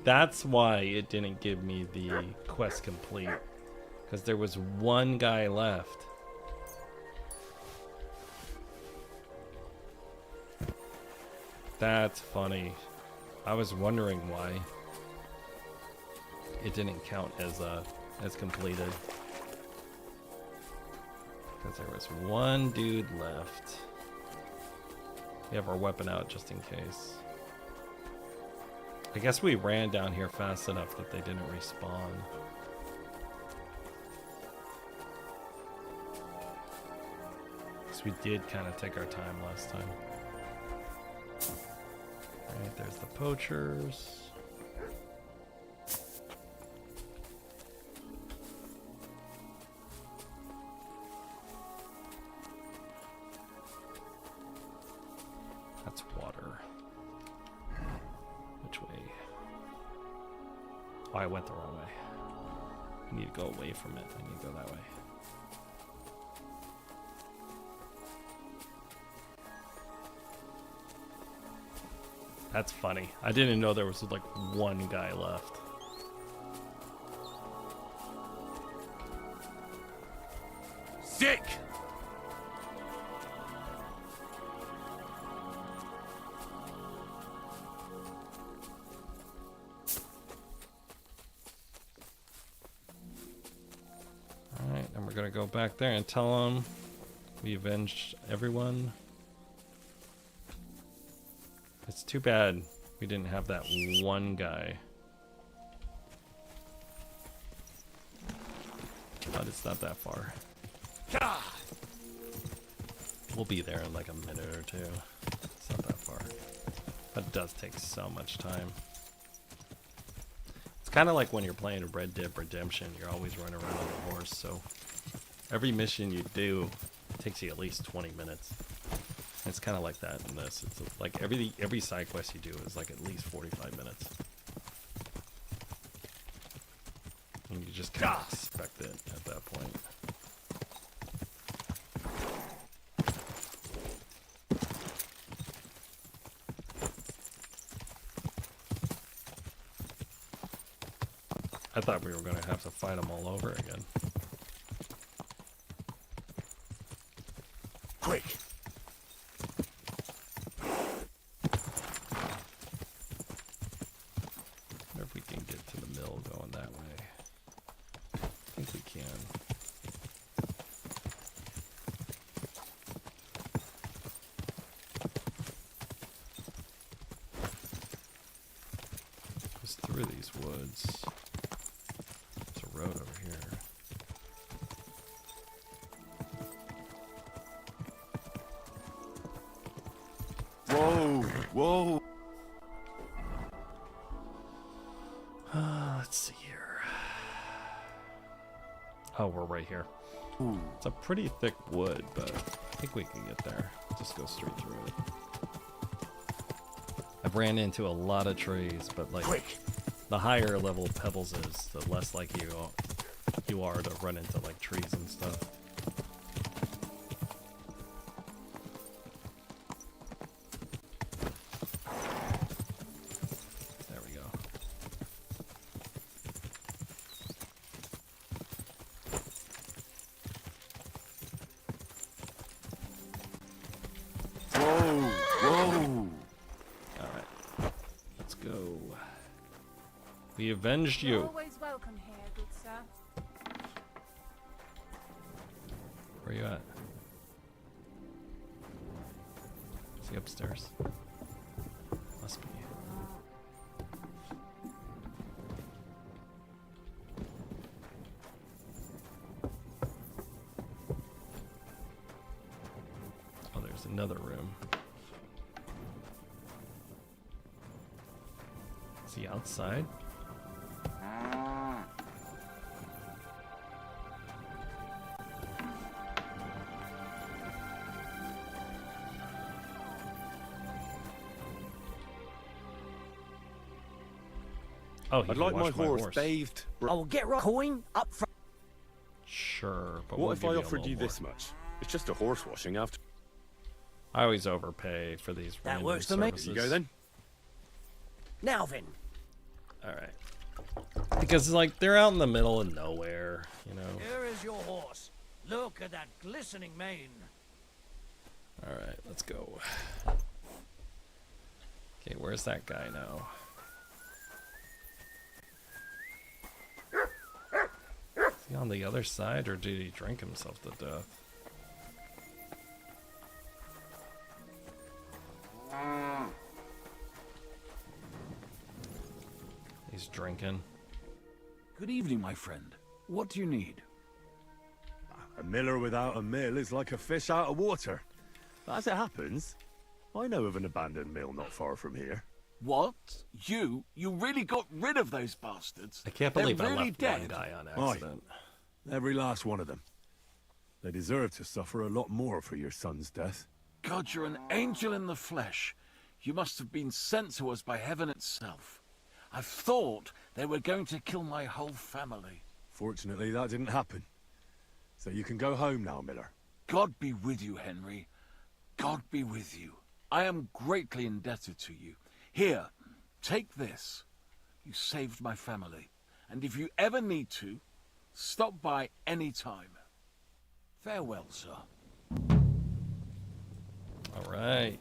That's why it didn't give me the quest complete. Because there was one guy left. That's funny. I was wondering why it didn't count as completed. Because there was one dude left. We have our weapon out just in case. I guess we ran down here fast enough that they didn't respawn. Because we did kind of take our time last time. Alright, there's the poachers. That's water. Which way? Oh, I went the wrong way. I need to go away from it. I need to go that way. That's funny. I didn't know there was like one guy left. Sick! Alright, and we're gonna go back there and tell them we avenged everyone. It's too bad we didn't have that one guy. But it's not that far. We'll be there in like a minute or two. It's not that far. But it does take so much time. It's kind of like when you're playing Red Dead Redemption. You're always running around on a horse, so every mission you do takes you at least 20 minutes. It's kind of like that in this. It's like every side quest you do is like at least 45 minutes. And you just kind of expect it at that point. I thought we were going to have to fight them all over again. Quick! Wonder if we can get to the mill going that way. I think we can. Goes through these woods. There's a road over here. Whoa, whoa. Let's see here. Oh, we're right here. It's a pretty thick wood, but I think we can get there. Just go straight through it. I've ran into a lot of trees, but like the higher level pebbles is, the less likely you are to run into like trees and stuff. There we go. go. We avenged You're you. always welcome here, good sir. Where are you at? Is he upstairs? Must be. Oh, there's another room. Is he outside? Oh, I'd like my horse bathed. I'll get right coin up front. Sure, but What we'll if give I you a offered little you more. this much? It's just a horse washing after. I always overpay for these. That random works for me. services. You go then. Now then. All right. Because like they're out in the middle of nowhere, you know. Here is your horse. Look at that glistening mane. All right, let's go. Okay, where's that guy now? Is he on the other side, or did he drink himself to death? He's drinking. Good evening, my friend. What do you need? A miller without a mill is like a fish out of water. As it happens, I know of an abandoned mill not far from here. What? You really got rid of those bastards? I can't They're believe I really left dead. one guy on Aye. accident. Every last one of them. They deserve to suffer a lot more for your son's death. God, you're an angel in the flesh. You must have been sent to us by heaven itself. I thought they were going to kill my whole family. Fortunately, that didn't happen. So you can go home now, Miller. God be with you, Henry. God be with you. I am greatly indebted to you. Here, take this. You saved my family. And if you ever need to, stop by any time. Farewell, sir. All right.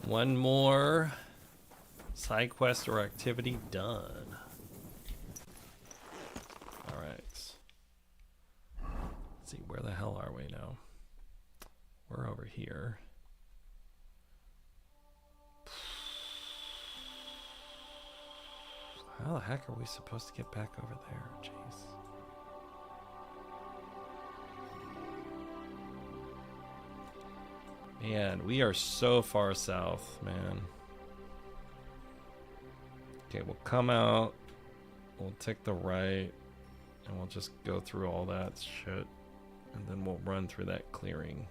One more side quest or activity done. All right. Let's see, where the hell are we now? We're over here. How the heck are we supposed to get back over there? Jeez. Man, we are so far south, man. Okay, we'll come out. We'll take the right. And we'll just go through all that shit. And then we'll run through that clearing.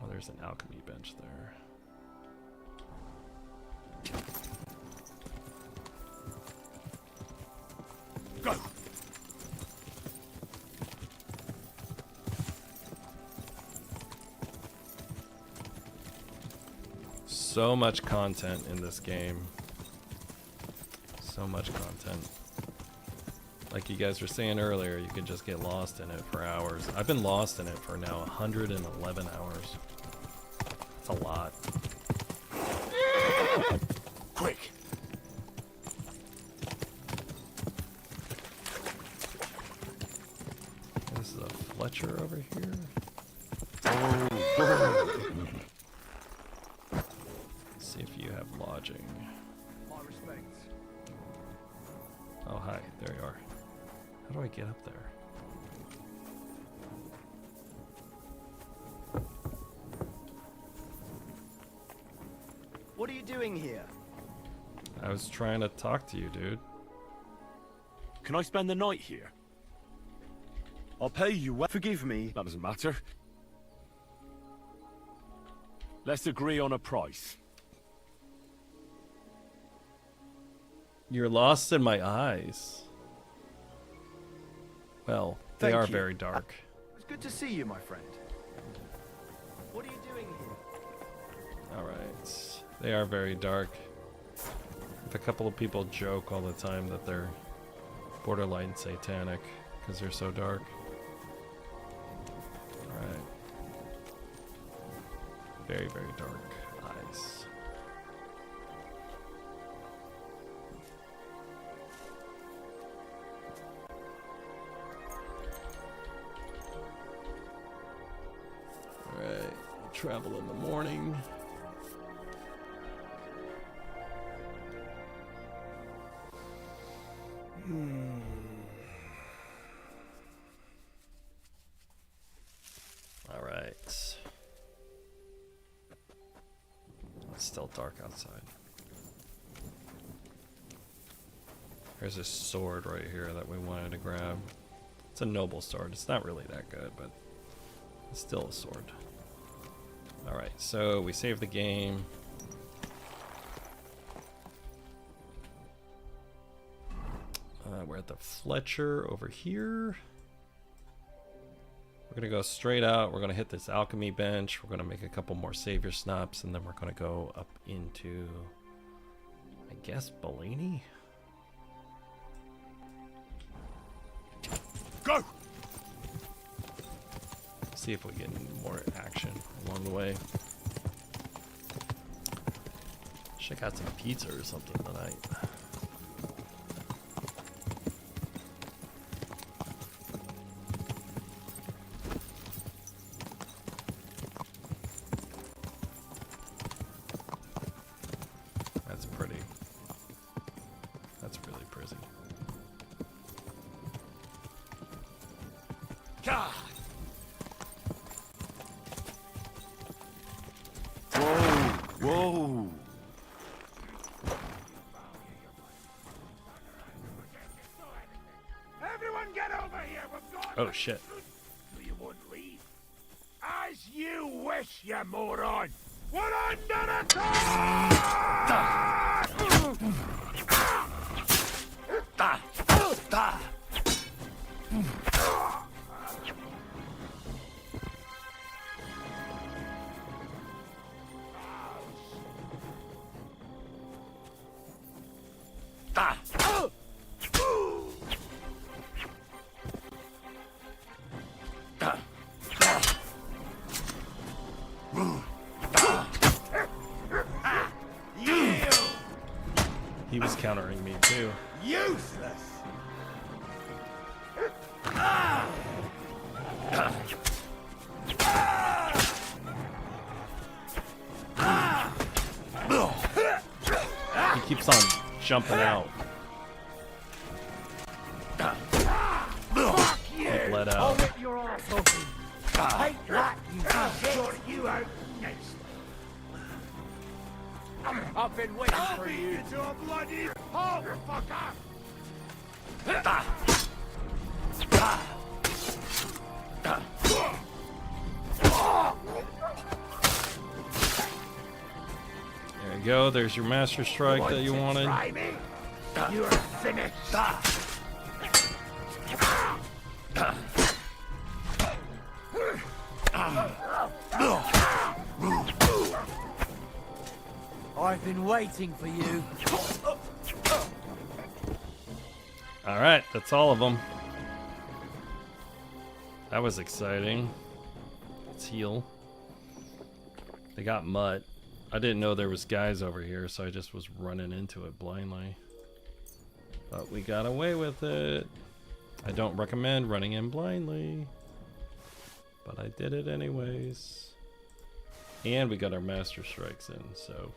Oh, there's an alchemy bench there. Go! So much content in this game. So much content. Like you guys were saying earlier, you could just get lost in it for hours. I've been lost in it for now 111 hours. That's a lot. Quick! This is a Fletcher over here. See if you have lodging. My respects. Oh, hi. There you are. How do I get up there? What are you doing here? I was trying to talk to you, dude. Can I spend the night here? I'll pay you well. Forgive me. That doesn't matter. Let's agree on a price. You're lost in my eyes. Well, they Thank are you. very dark. It's good to see you, my friend. What are you doing here? Alright. They are very dark. If a couple of people joke all the time that they're borderline satanic because they're so dark. Alright. Very, very dark eyes. Alright, travel in the morning. Alright. It's still dark outside. There's this sword right here that we wanted to grab. It's a noble sword. It's not really that good, but it's still a sword. Alright, so we save the game. We're at the Fletcher over here. We're going to go straight out. We're going to hit this alchemy bench. We're going to make a couple more savior snaps, and then we're going to go up into, I guess, Bellini? Go! See if we get more action along the way. Check out some pizza or something tonight. That's pretty. That's really pretty. God! Whoa! Everyone get over here! We've got Oh shit. You won't leave. As you wish, you moron! We're under attack! He was countering me too. Useless! He keeps on jumping out. He bled I'll out. rip your ass open. Take that, you Sort you out next. I've been waiting I'll for beat you. you to a bloody pulp, fucker! There you go. There's your master strike that you wanted. Try me? You're finished. I've been waiting for you. All right, that's all of them. That was exciting. Let's heal. They got MUTT. I didn't know there was guys over here, so I just was running into it blindly. But we got away with it. I don't recommend running in blindly, but I did it anyways. And we got our master strikes in, so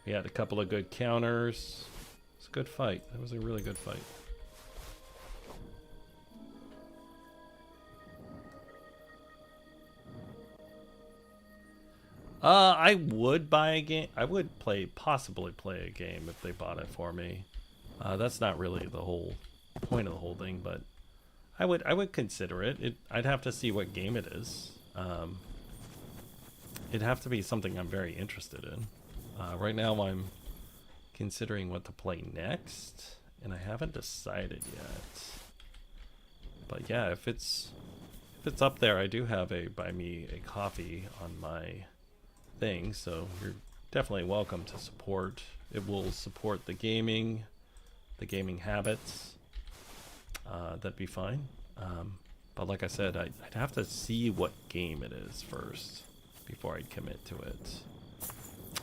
we had a couple of good counters. It's a good fight. That was a really good fight. I would buy a game. I would possibly play a game if they bought it for me. That's not really the whole point of the whole thing, but I would consider it. I'd have to see what game it is. It'd have to be something I'm very interested in. Right now I'm considering what to play next, and I haven't decided yet. But yeah, if it's up there, I do have a buy me a coffee on my thing, so you're definitely welcome to support. It will support the gaming habits. That'd be fine. But like I said, I'd have to see what game it is first. before I'd commit to it.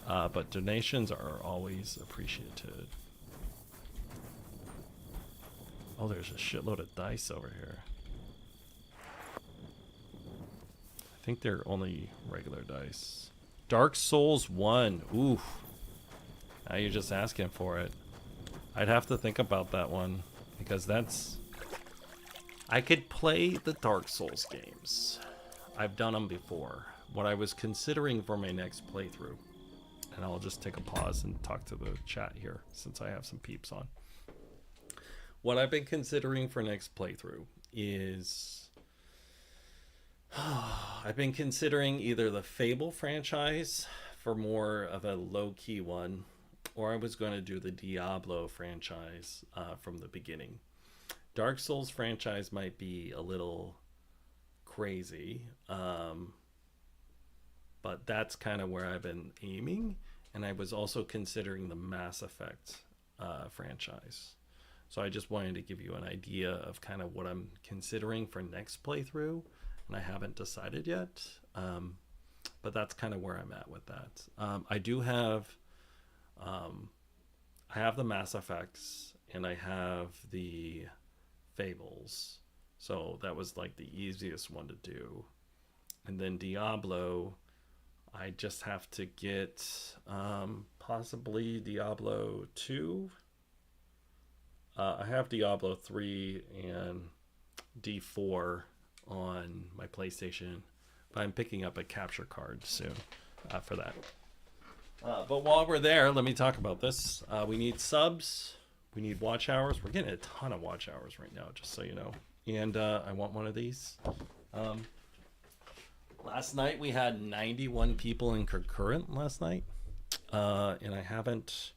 But donations are always appreciated. Oh, there's a shitload of dice over here. I think they're only regular dice. Dark Souls 1. Oof. Now you're just asking for it. I'd have to think about that one, because that's... I could play the Dark Souls games. I've done them before. What I was considering for my next playthrough, and I'll just take a pause and talk to the chat here since I have some peeps on. What I've been considering for next playthrough is... I've been considering either the Fable franchise for more of a low-key one, or I was going to do the Diablo franchise from the beginning. Dark Souls franchise might be a little crazy, but that's kind of where I've been aiming. And I was also considering the Mass Effect franchise. So I just wanted to give you an idea of kind of what I'm considering for next playthrough. And I haven't decided yet, but that's kind of where I'm at with that. I do have, I have the Mass Effects and I have the Fables. So that was like the easiest one to do. And then Diablo, I just have to get possibly Diablo 2. I have Diablo 3 and D4 on my PlayStation, but I'm picking up a capture card soon for that. But while we're there, let me talk about this. We need subs. We need watch hours. We're getting a ton of watch hours right now, just so you know. And I want one of these. Last night we had 91 people in concurrent last night. And I haven't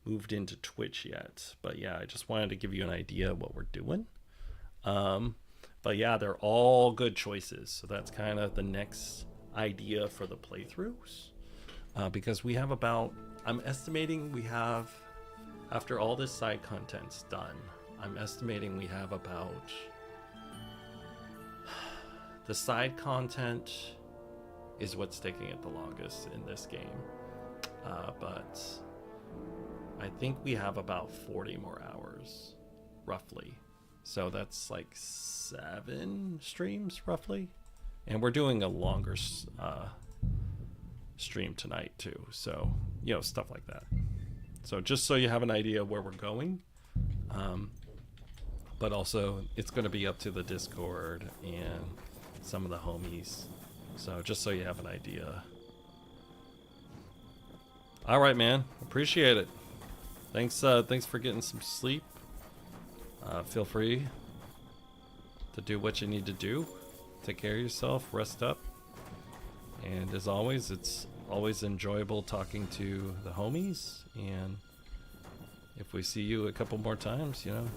moved into Twitch yet. But yeah, I just wanted to give you an idea of what we're doing. But yeah, they're all good choices. So that's kind of the next idea for the playthroughs. Because we have about, I'm estimating we have, after all this side content's done, I'm estimating we have about, the side content is what's taking it the longest in this game. But I think we have about 40 more hours, roughly. So that's like 7 streams, roughly. And we're doing a longer stream tonight, too. So, you know, stuff like that. So just so you have an idea of where we're going. But also, it's going to be up to the Discord and some of the homies. So just so you have an idea. All right, man. Appreciate it. Thanks for getting some sleep. Feel free to do what you need to do. Take care of yourself. Rest up. And as always, it's always enjoyable talking to the homies. And if we see you a couple more times, you know,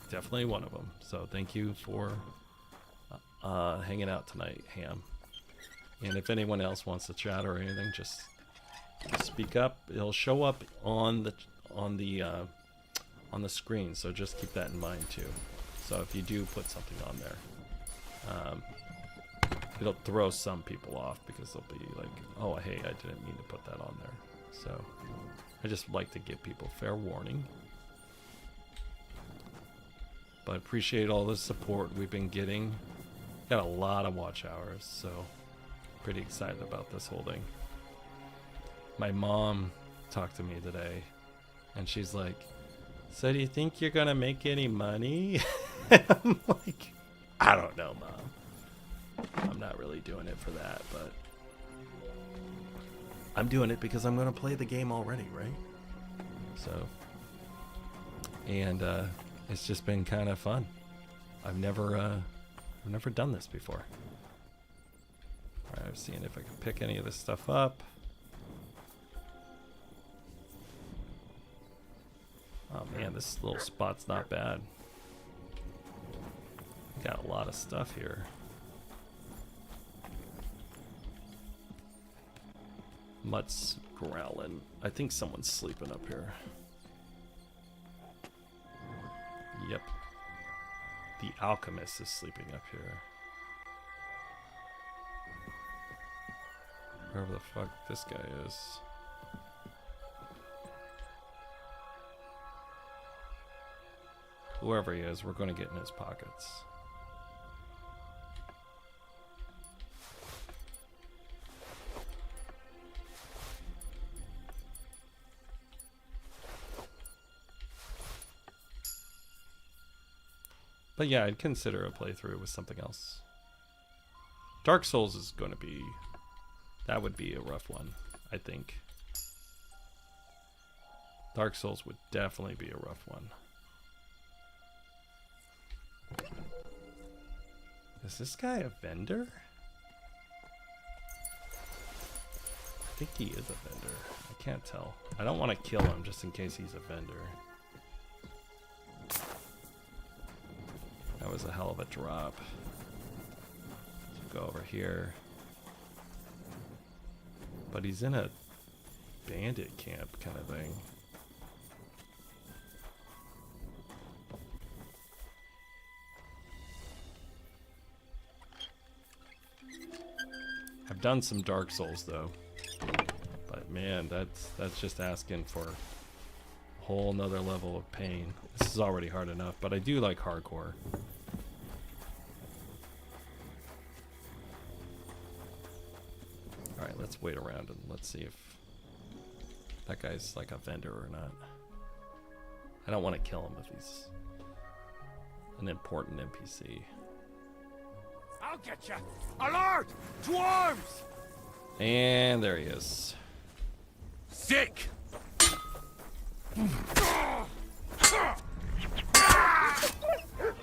definitely one of them. So thank you for hanging out tonight, Ham. And if anyone else wants to chat or anything, just speak up. It'll show up on the screen, so just keep that in mind too. So if you do put something on there, it'll throw some people off because they'll be like, oh hey, I didn't mean to put that on there. So I just like to give people fair warning. But appreciate all the support we've been getting. Got a lot of watch hours, so pretty excited about this whole thing. My mom talked to me today and she's like, so do you think you're gonna make any money? I'm like, I don't know, Mom. I'm not really doing it for that, but I'm doing it because I'm gonna play the game already, right? So, and it's just been kind of fun. I've never done this before. All right, I'm seeing if I can pick any of this stuff up. Oh man, this little spot's not bad. Got a lot of stuff here. Mutt's growling. I think someone's sleeping up here. Yep. The alchemist is sleeping up here. Whoever the fuck this guy is. Whoever he is, we're going to get in his pockets. But yeah, I'd consider a playthrough with something else. Dark Souls is going to be... That would be a rough one, I think. Dark Souls would definitely be a rough one. Is this guy a vendor? I think he is a vendor. I can't tell. I don't want to kill him just in case he's a vendor. That was a hell of a drop. So go over here. But he's in a bandit camp kind of thing. I've done some Dark Souls though. But man, that's just asking for a whole nother level of pain. This is already hard enough, but I do like hardcore. Alright, let's wait around and let's see if that guy's like a vendor or not. I don't want to kill him if he's an important NPC. I'll get you! Alert! To arms! And there he is. Sick!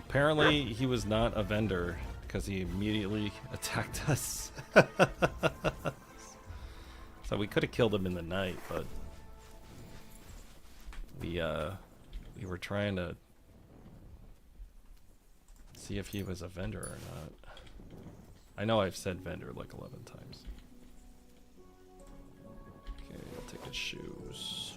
Apparently he was not a vendor because he immediately attacked us. So we could have killed him in the night, but we were trying to see if he was a vendor or not. I know I've said vendor like 11 times. Okay, I'll take his shoes.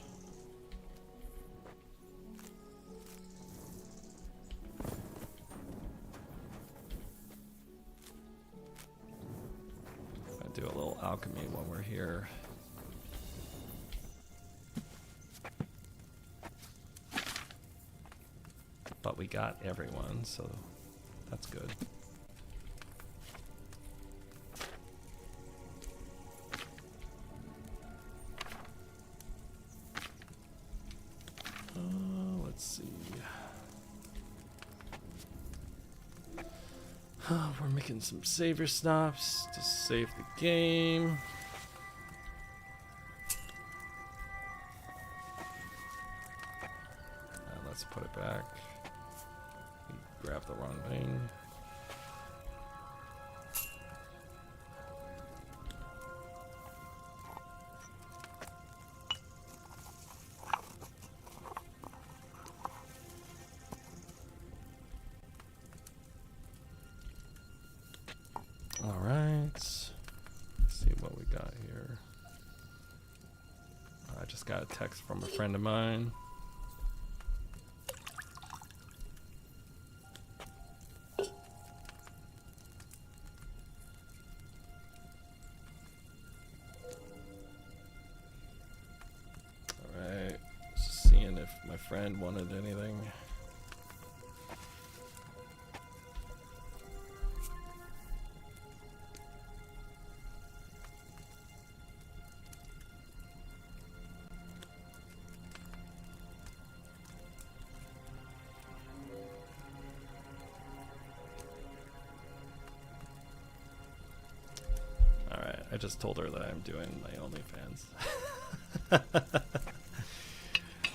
I'll do a little alchemy while we're here. But we got everyone, so that's good. Let's see. We're making some savior stops to save the game. Let's put it back. We grabbed the wrong thing. Alright. Let's see what we got here. I just got a text from a friend of mine. Alright. Just seeing if my friend wanted anything. I just told her that I'm doing my OnlyFans.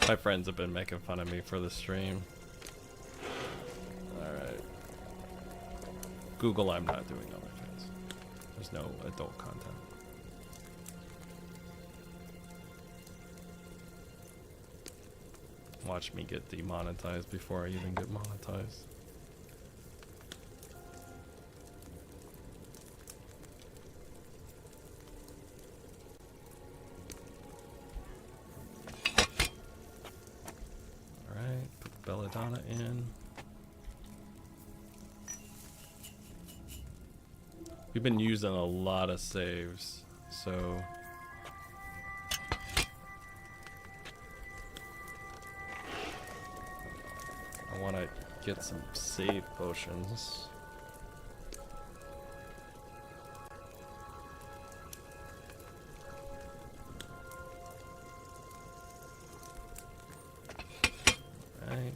My friends have been making fun of me for the stream. Alright. Google, I'm not doing OnlyFans. There's no adult content. Watch me get demonetized before I even get monetized. Belladonna in. We've been using a lot of saves So I want to get some save potions. Right.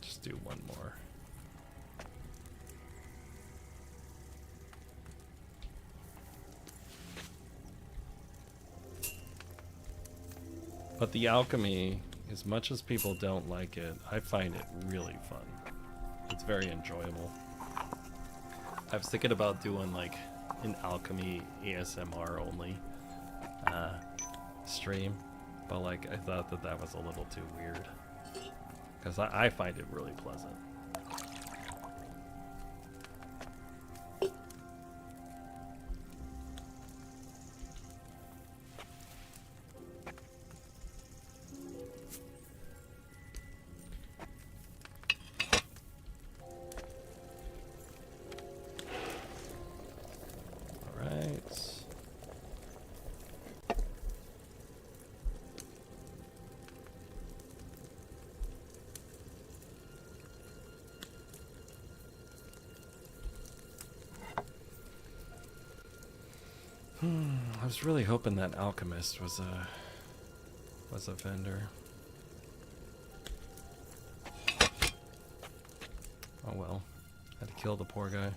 Just do one more. But the alchemy, as much as people don't like it, I find it really fun. It's very enjoyable. I was thinking about doing like an alchemy ASMR only stream, but like I thought that that was a little too weird. Because I find it really pleasant. I was really hoping that alchemist was a vendor. Oh well, had to kill the poor guy.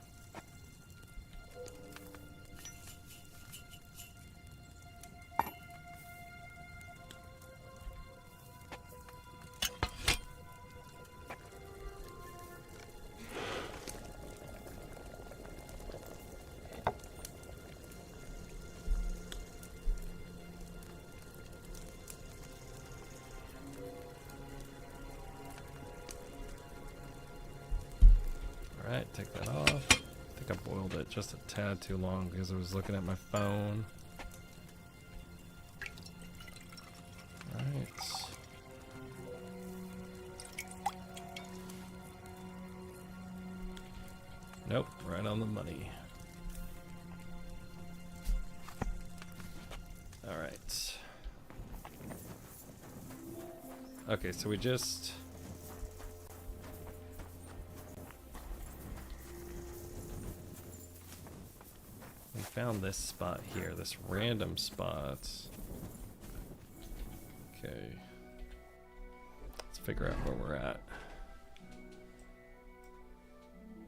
Alright, take that off. I think I boiled it just a tad too long because I was looking at my phone. Alright. Nope, right on the money. Alright. Okay, so we just... we found this spot here, this random spot. Okay. Let's figure out where we're at.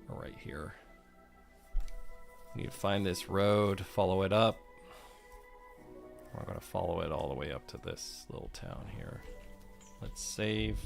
Right here. We need to find this road, follow it up. We're going to follow it all the way up to this little town here. Let's save.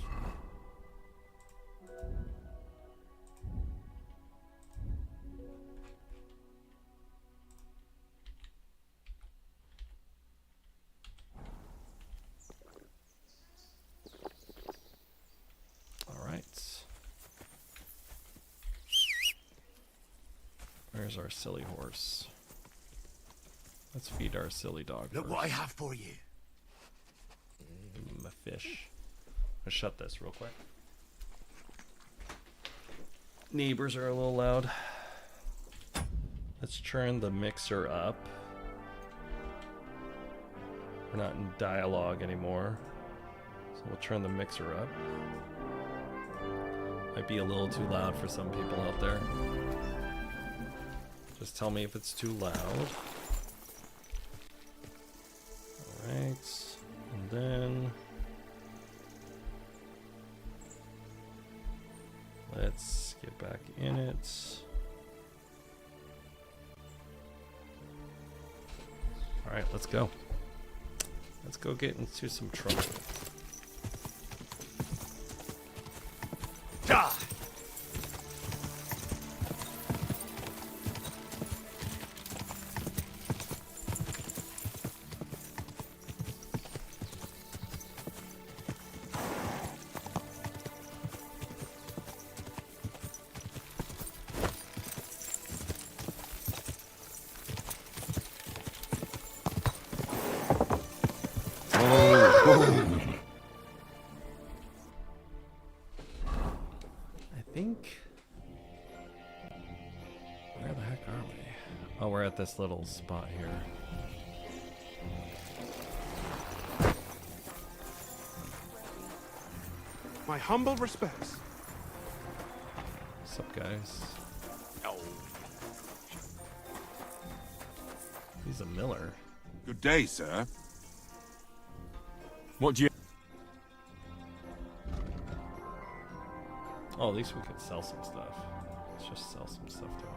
Where's our silly horse? Let's feed our silly dog. Look first. what I have for you. A fish. Let's shut this real quick. Neighbors are a little loud. Let's turn the mixer up. We're not in dialogue anymore. So we'll turn the mixer up. Might be a little too loud for some people out there. Just tell me if it's too loud. Alright. And then let's get back in it. Alright, let's go. Let's go get into some trouble. Die! are we? Oh, we're at this little spot here. My humble respects. What's up, guys? Oh. He's a miller. Good day, sir. What do you... Oh, at least we could sell some stuff. Let's just sell some stuff to him.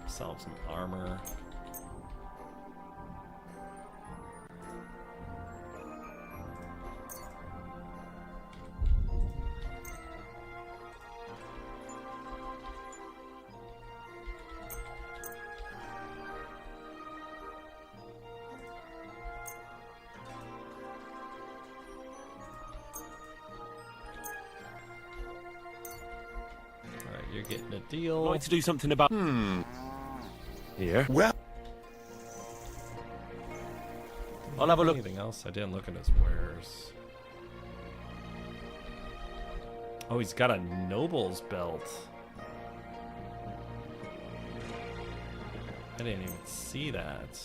Sell some armor. Alright, you're getting a deal. I'd like to do something about... Here. Well... I'll have a look. Anything else? I didn't look at his wares. Oh, he's got a noble's belt. I didn't even see that.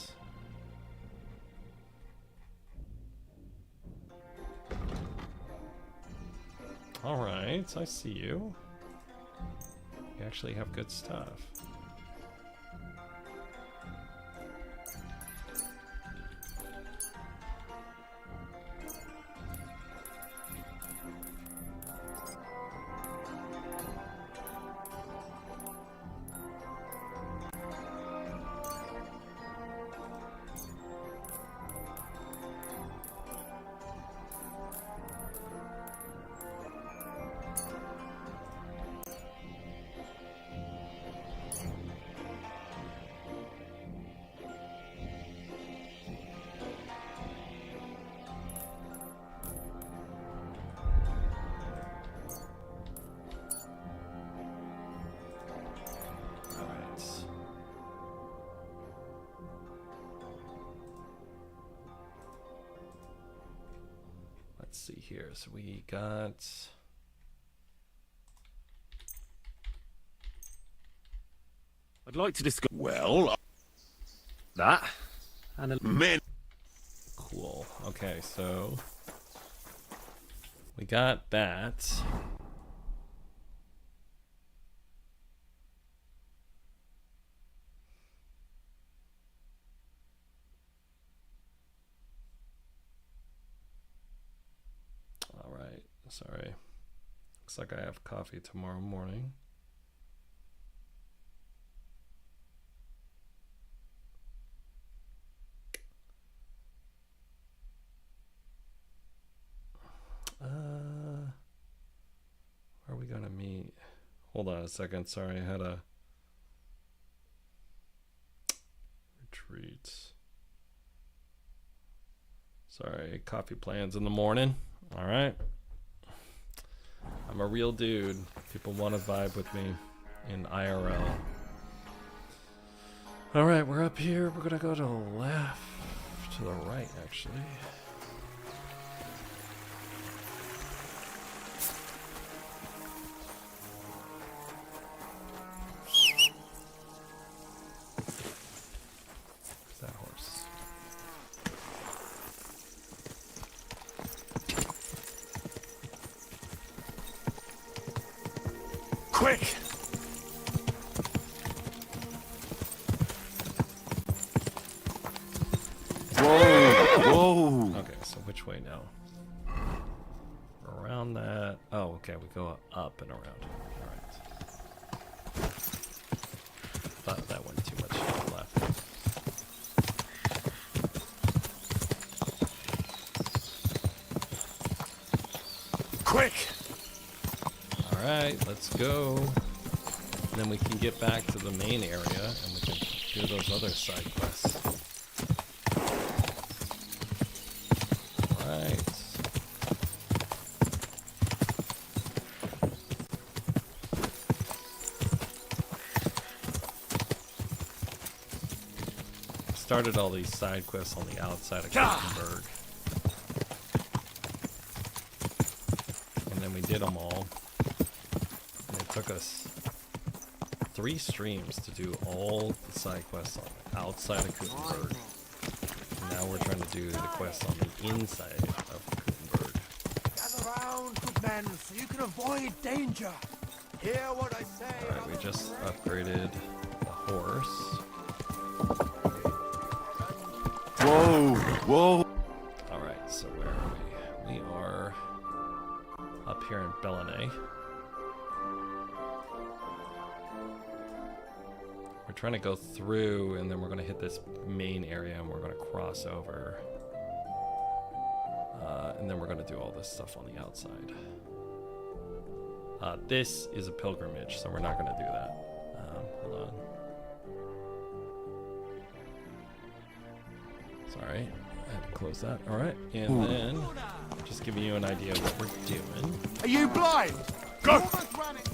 Alright, I see you. You actually have good stuff. Let's see here. So we got... I'd like to discuss... Well... That. And a... Men... Cool. Okay, so... we got that. Alright, sorry. Looks like I have coffee tomorrow morning. Where are we gonna meet? Hold on a second. Sorry, I had a retreat. Sorry, coffee plans in the morning. All right. I'm a real dude. People want to vibe with me in IRL. All right, we're up here. We're gonna go to the left, to the right, actually. That horse. Quick! Whoa! Okay, so which way now? Around that. Oh, okay, we go up and around. Alright. Thought that went too much to the left. Quick! Alright, let's go. And then we can get back to the main area and we can do those other side quests. Alright. Started all these side quests on the outside of Kuttenberg. And then we did them all. And it took us 3 streams to do all the side quests outside of Kuttenberg. Now we're trying to do the quests on the inside of Kuttenberg. Gather round, good men, so you can avoid danger. Hear what I say. Alright, we just upgraded the horse. Whoa, whoa. Alright, so where are we? We are up here in Bellinay. We're trying to go through, and then we're going to hit this main area, and we're going to cross over. And then we're going to do all this stuff on the outside. This is a pilgrimage, so we're not going to do that. Hold on. Sorry, I had to close that. Alright, and then just giving you an idea of what we're doing. Are you blind? Go! You almost ran into me.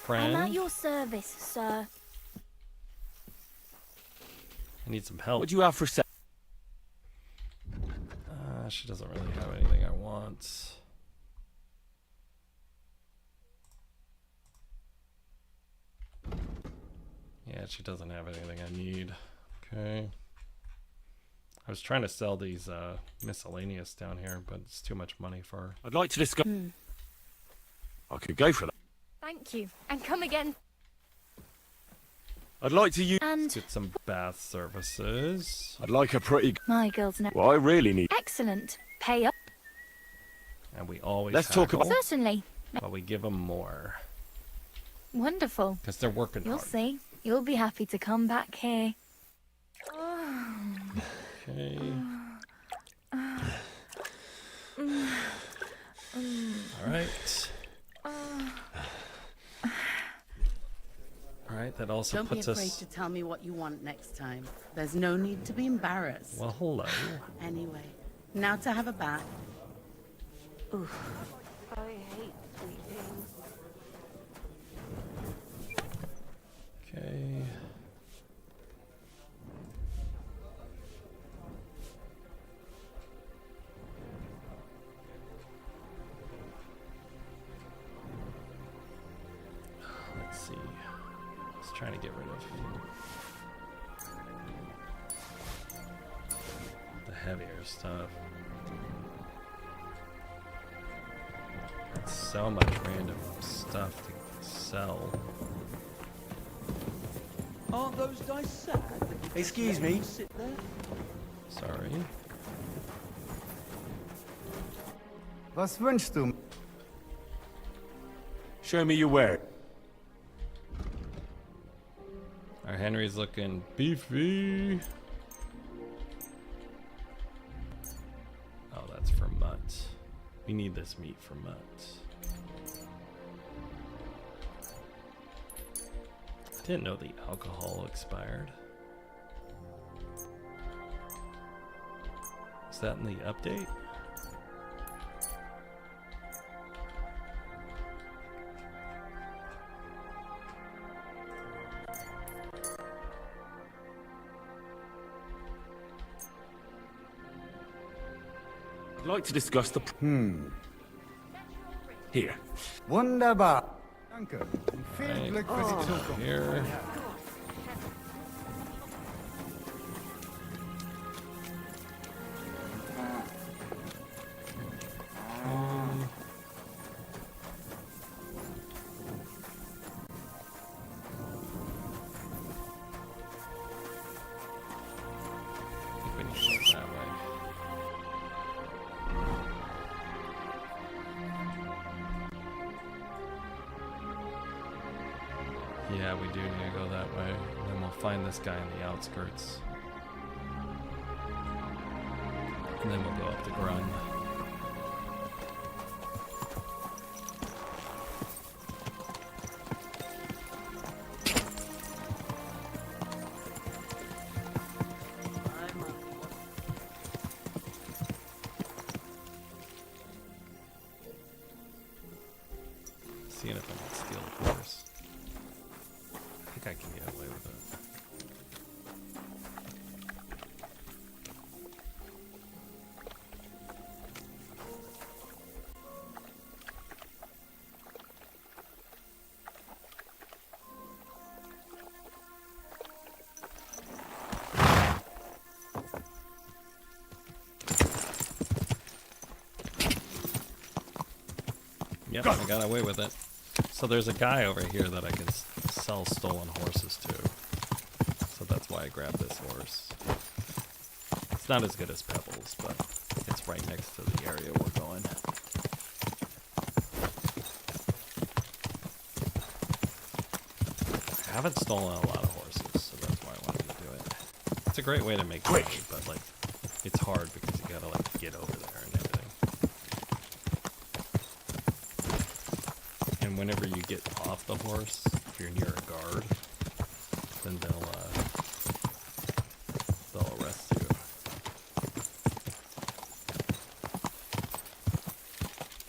I'm at your service, sir. I need some help. What do you have for sale? She doesn't really have anything I want. Yeah, she doesn't have anything I need. Okay. I was trying to sell these miscellaneous down here, but it's too much money for her. I'd like to discuss. I could go for that. Thank you. And come again. I'd like to use. Let's get some bath services. I'd like a pretty. My girl's now. Well, I really need. Excellent. Pay up. And we always. Let's talk about. Certainly. But we give them more. Wonderful. Because they're working You'll hard. see. You'll be happy to come back here. Okay. All right. All right. That also Don't be puts afraid us. to tell me what you want next time. There's no need to be embarrassed. Well, hello. Anyway, now to have a bath. Ooh. I hate sleeping. Okay. Let's see. Let's try to get rid of the heavier stuff. Got so much random stuff to sell. Aren't those dice sad? Excuse me. Sit there. Sorry. Was wünschst du? Show me your work. Our Henry's looking beefy. Oh, that's for MUTT. We need this meat for MUTT. I didn't know the alcohol expired. Is that in the update? I'd like to discuss the. Here. Wunderbar. Danke. Viel Right. Glück für die Zukunft. Here. Yeah, we do need to go that way. And then we'll find this guy in the outskirts. And then we'll go up the Grun. Seeing if I can steal a horse. I think I can get away with it. Yep, I got away with it. So there's a guy over here that I can sell stolen horses to. So that's why I grabbed this horse. It's not as good as Pebbles, but it's right next to the area we're going. I haven't stolen a lot of horses, so that's why I wanted to do it. It's a great way to make money, but like, it's hard because you gotta like get over there and everything. And whenever you get off the horse, if you're near a guard, then they'll arrest you.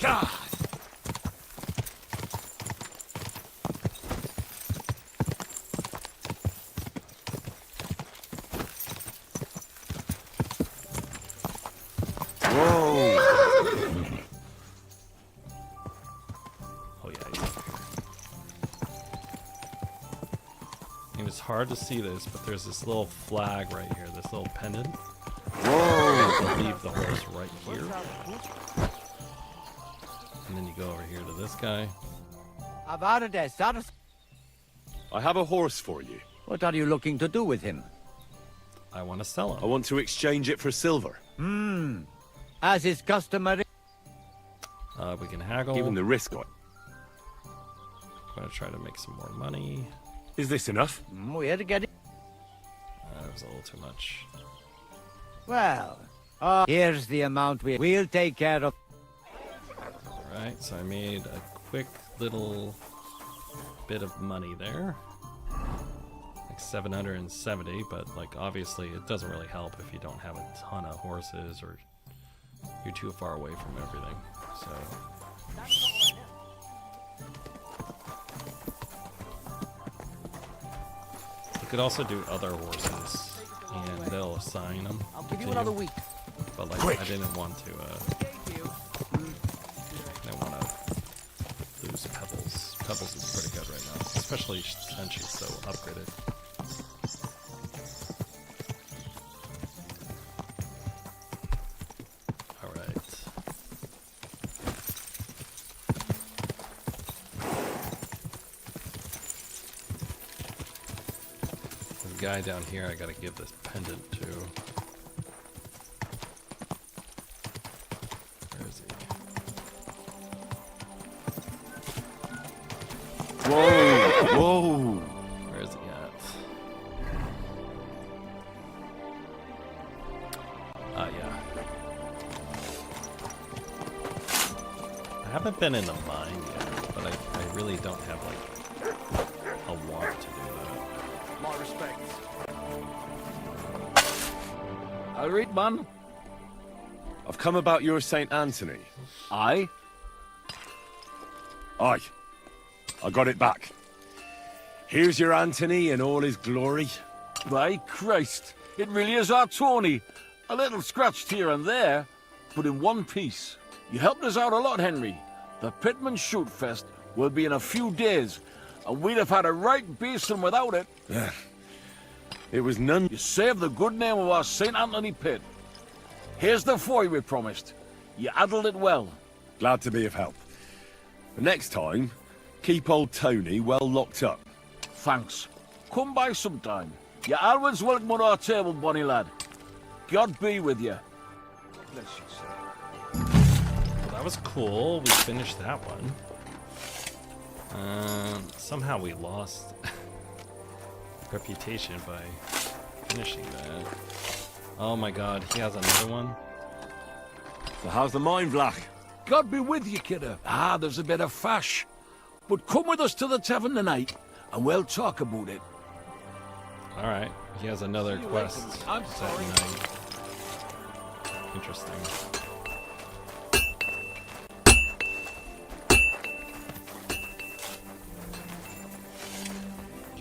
God! Hard to see this, but there's this little flag right here, this little pendant. Whoa! Leave the horse right here. And then you go over here to this guy. I have a horse for you. What are you looking to do with him? I want to sell him. I want to exchange it for silver. As is customary. We can haggle. Given the risk on it. I'm going to try to make some more money. Is this enough? We're getting. That was a little too much. Well, here's the amount we'll take care of. Alright, so I made a quick little bit of money there. Like 770, but like obviously it doesn't really help if you don't have a ton of horses or you're too far away from everything. So you could also do other horses, and they'll assign them. I'll give you another week. But like, I didn't want to. I didn't want to lose Pebbles. Pebbles is pretty good right now, especially since she's so upgraded. All right. Guy down here I gotta give this pendant to. Where is he? Whoa! Whoa! Where is he at? Yeah. I haven't been in the mine yet, but I really don't have like a want to do that. My respects. I'll read, man. I've come about your St. Anthony. Aye? Aye. I got it back. Here's your Anthony in all his glory. By Christ, it really is our Tony. A little scratched here and there, but in one piece. You helped us out a lot, Henry. The Pitman Shoot Fest will be in a few days, and we'd have had a right basin without it. It was none. You saved the good name of our St. Anthony pit. Here's the foy we promised. You handled it well. Glad to be of help. The next time, keep old Tony well locked up. Thanks. Come by sometime. You're always welcome on our table, bonny lad. God be with you. Bless you, sir. Well, that was cool. We finished that one. Somehow we lost reputation by finishing that. Oh my god, he has another one? So how's the mine, Vlach? God be with you, kiddo. There's a bit of fash. But come with us to the tavern tonight, and we'll talk about it. Alright, he has another quest. I'm set sorry. night. Interesting.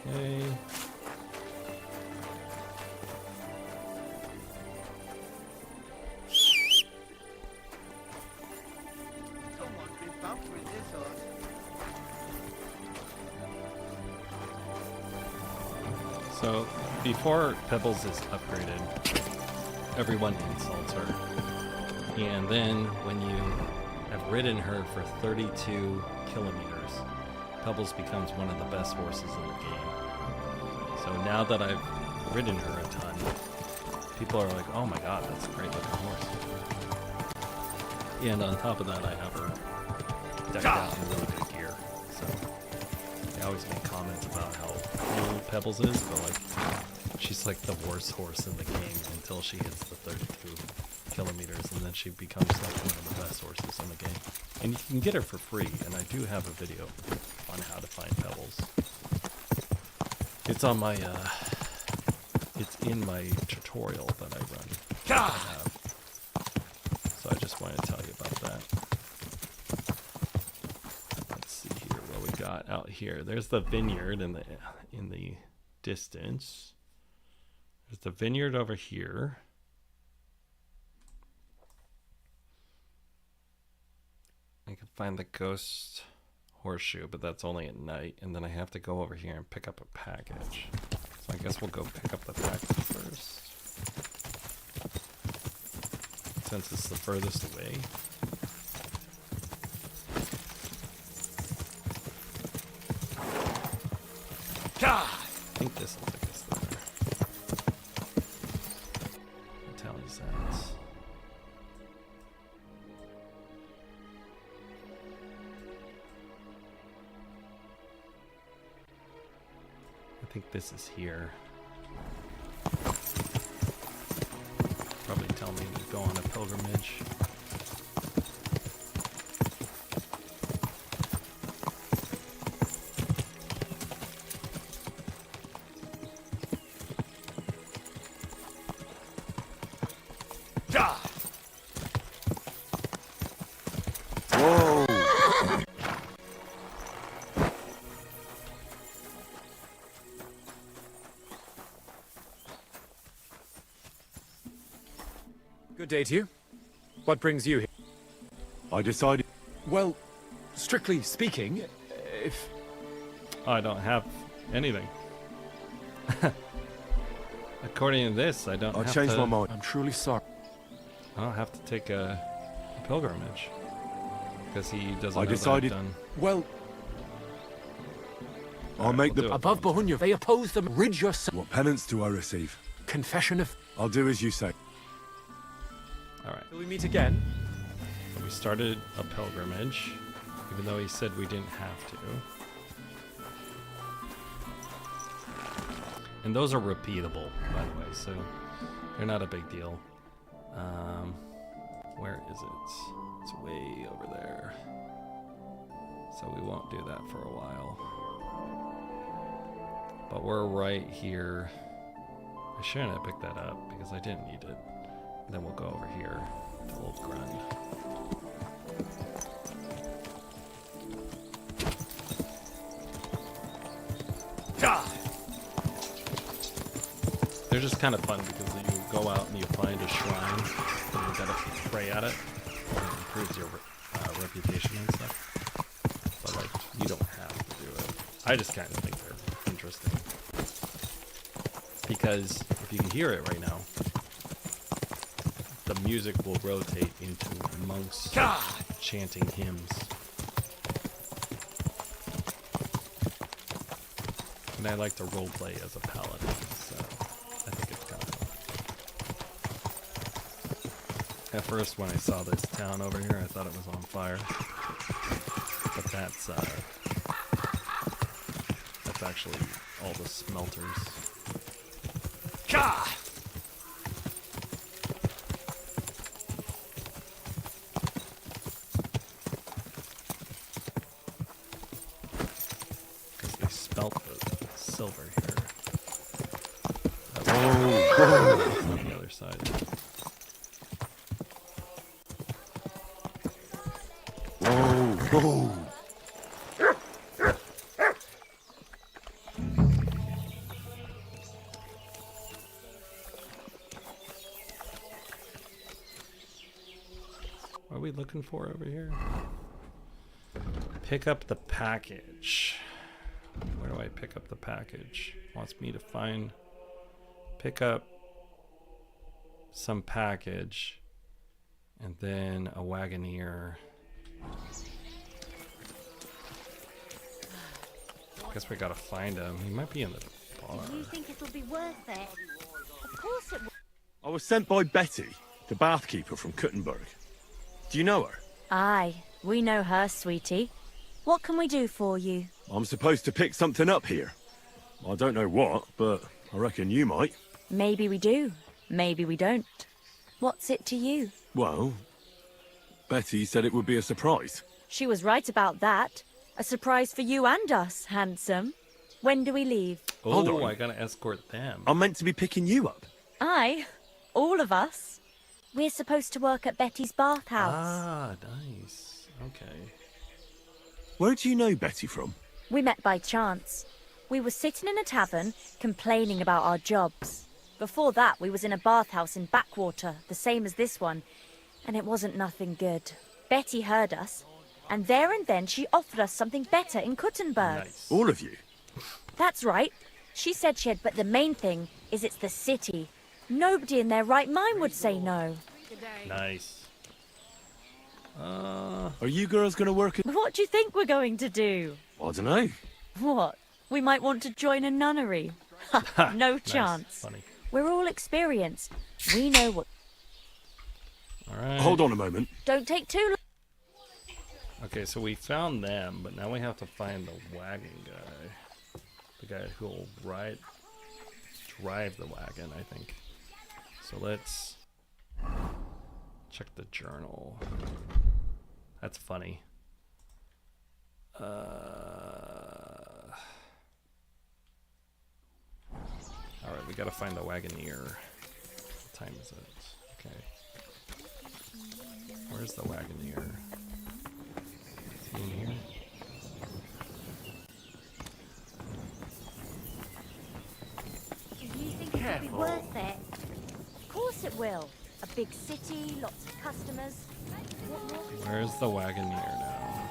Okay. So, before Pebbles is upgraded, everyone insults her. And then, when you have ridden her for 32 kilometers, Pebbles becomes one of the best horses in the game. So now that I've ridden her a ton, people are like, oh my god, that's a great looking horse. And on top of that, I have her decked out in really good gear. So I always make comments about how cool Pebbles is, but like, she's like the worst horse in the game until she hits the 32 kilometers, and then she becomes like one of the best horses in the game. And you can get her for free, and I do have a video on how to find Pebbles. It's on my, it's in my tutorial that I run. So I just wanted to tell you about that. Let's see here what we got out here. There's the vineyard in the distance. There's the vineyard over here. I can find the ghost horseshoe, but that's only at night, and then I have to go over here and pick up a package. So I guess we'll go pick up the package first, since it's the furthest away. I think this will take us there. What town is that? I think this is here. Probably tell me to go on a pilgrimage. Whoa! Good day to you. What brings you here? I decided... Well, strictly speaking, if... I don't have anything. According to this, I don't I have changed to... my mind. I'm truly sorry. I don't have to take a pilgrimage. Because he doesn't I know decided... that I've done... Well... I'll make the... Above Bohunya, they oppose them. Rid yourself. What penance do I receive? Confession of... I'll do as you say. Alright. Till we meet again. We started a pilgrimage, even though he said we didn't have to. And those are repeatable, by the way, so they're not a big deal. Where is it? It's way over there. So we won't do that for a while. But we're right here. I shouldn't have picked that up because I didn't need it. And then we'll go over here to Old Grund. They're just kind of fun because you go out and you find a shrine and you gotta pray at it. And it improves your reputation and stuff. But like, you don't have to do it. I just kind of think they're interesting. Because if you can hear it right now, the music will rotate into monks chanting hymns. And I like to roleplay as a paladin, so I think it's kind of fun. At first, when I saw this town over here, I thought it was on fire. But that's actually all the smelters. Gah! Because they spelt the silver here. Whoa. On the other side. Whoa. What are we looking for over here? Pick up the package. Where do I pick up the package? Wants me to pick up some package and then a wagoneer. Guess we gotta find him. He might be in the bar. Do you think it'll be worth it? Of course it will. I was sent by Betty, the bathkeeper from Kuttenberg. Do you know her? Aye, we know her, sweetie. What can we do for you? I'm supposed to pick something up here. I don't know what, but I reckon you might. Maybe we do. Maybe we don't. What's it to you? Well, Betty said it would be a surprise. She was right about that. A surprise for you and us, handsome. When do we leave? Hold Oh, on. I gotta escort them. I'm meant to be picking you up. Aye, all of us. We're supposed to work at Betty's bathhouse. Ah, nice. Okay. Where do you know Betty from? We met by chance. We were sitting in a tavern, complaining about our jobs. Before that, we was in a bathhouse in Backwater, the same as this one, and it wasn't nothing good. Betty heard us, and there and then she offered us something better in Kuttenberg. Nice. All of you? That's right. She said she had, but the main thing is it's the city. Nobody in their right mind would say no. Nice. Are you girls going to work at... What do you think we're going to do? I don't know. What? We might want to join a nunnery. No chance. Funny. We're all experienced. We know what... All right. Hold on a moment. Don't take too long. Okay, so we found them, but now we have to find the wagon guy. The guy who'll drive the wagon, I think. So let's check the journal. That's funny. Alright, we gotta find the wagoneer. What time is it? Okay. Where's the wagoneer? Is he in here? Do you think it'll be worth it? Of course it will. A big city, lots of customers. Where's the wagoneer now?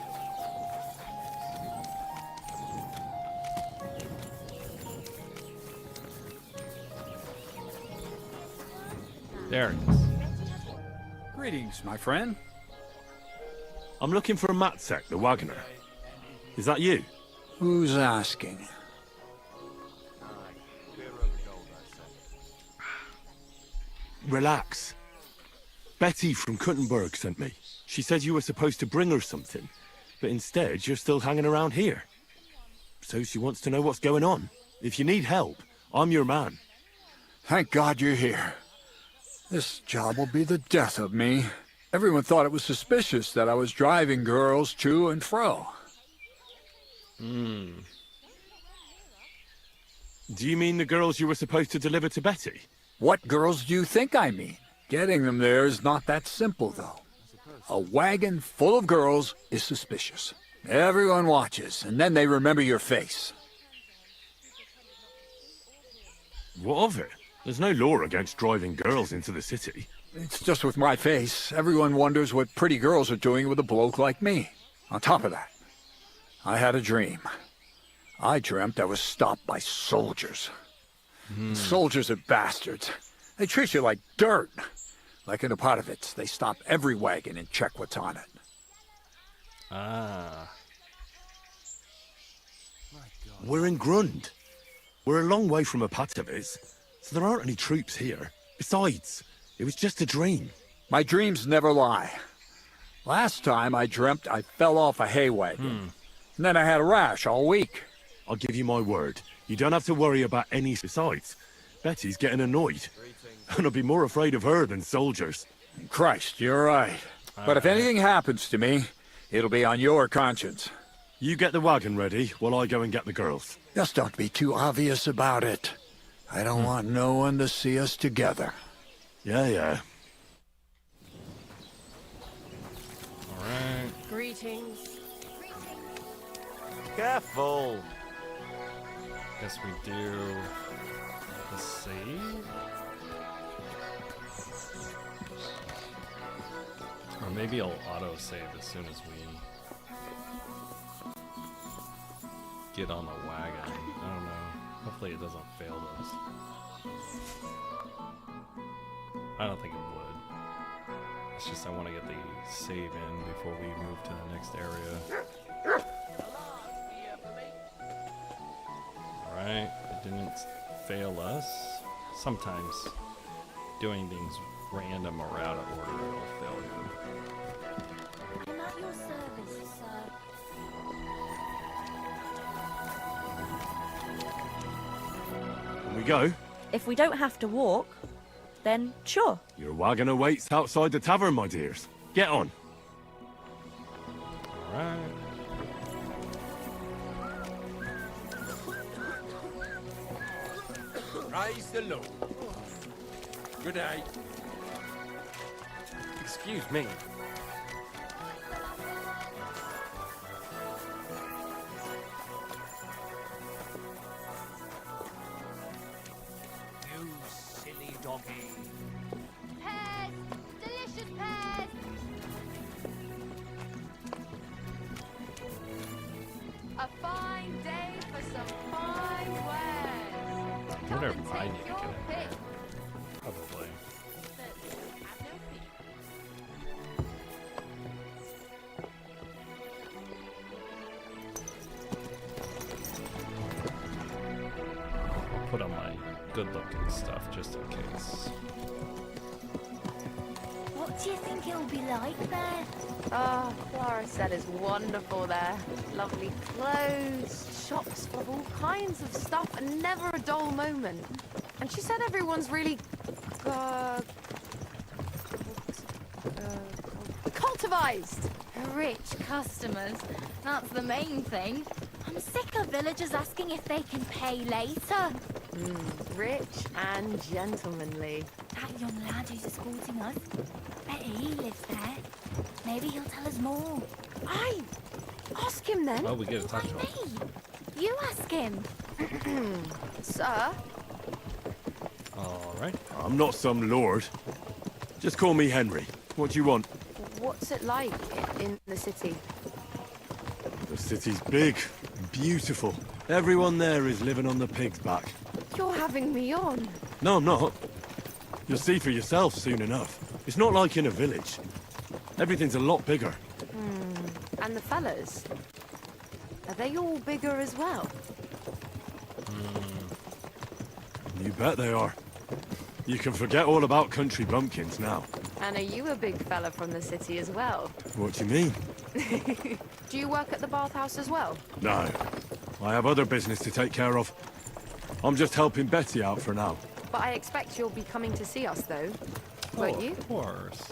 There it is. Greetings, my friend. I'm looking for a Matsek, the wagoner. Is that you? Who's asking? Relax. Betty from Kuttenberg sent me. She said you were supposed to bring her something, but instead you're still hanging around here. So she wants to know what's going on. If you need help, I'm your man. Thank God you're here. This job will be the death of me. Everyone thought it was suspicious that I was driving girls to and fro. Do you mean the girls you were supposed to deliver to Betty? What girls do you think I mean? Getting them there is not that simple, though. A wagon full of girls is suspicious. Everyone watches, and then they remember your face. What of it? There's no law against driving girls into the city. It's just with my face. Everyone wonders what pretty girls are doing with a bloke like me. On top of that, I had a dream. I dreamt I was stopped by soldiers. Soldiers are bastards. They treat you like dirt. Like in the Potovitz, they stop every wagon and check what's on it. Ah. We're in Grund. We're a long way from Apatoviz, so there aren't any troops here. Besides, it was just a dream. My dreams never lie. Last time I dreamt I fell off a hay wagon. And then I had a rash all week. I'll give you my word. You don't have to worry about any. Besides, Betty's getting annoyed. And I'd be more afraid of her than soldiers. Christ, you're right. But if anything happens to me, it'll be on your conscience. You get the wagon ready while I go and get the girls. Just don't be too obvious about it. I don't want no one to see us together. Yeah. Alright. Greetings. Careful. Guess we do the save. Or maybe I'll auto-save as soon as we get on the wagon. I don't know. Hopefully it doesn't fail us. I don't think it would. It's just I want to get the save in before we move to the next area. Alright, it didn't fail us. Sometimes doing things random or out of order will fail you. I'm at your service, sir. Can we go? If we don't have to walk, then sure. Your wagon awaits outside the tavern, my dears. Get on. Alright. Praise the Lord. Good day. Excuse me. You silly doggy. Pears! Delicious pears! A fine day for some fine wares. I wonder if I need to Your get in there. pick. Probably. I'll put on my good-looking stuff just in case. What do you think it'll be like there? Oh, Clara said it's wonderful there. Lovely clothes, shops full of all kinds of stuff, and never a dull moment. And she said everyone's really cultivized. Rich customers. That's the main thing. I'm sick of villagers asking if they can pay later. Rich and gentlemanly. That young lad who's escorting us, bet he lives there. Maybe he'll tell us more. Aye. Ask him then. Oh, we get a touch on. You ask him. Sir? Alright. I'm not some lord. Just call me Henry. What do you want? What's it like in the city? The city's big, beautiful. Everyone there is living on the pig's back. You're having me on. No, I'm not. You'll see for yourself soon enough. It's not like in a village. Everything's a lot bigger. And the fellas? Are they all bigger as well? You bet they are. You can forget all about country bumpkins now. And are you a big fella from the city as well? What do you mean? Do you work at the bathhouse as well? No. I have other business to take care of. I'm just helping Betty out for now. But I expect you'll be coming to see us, though. Won't you? Of course.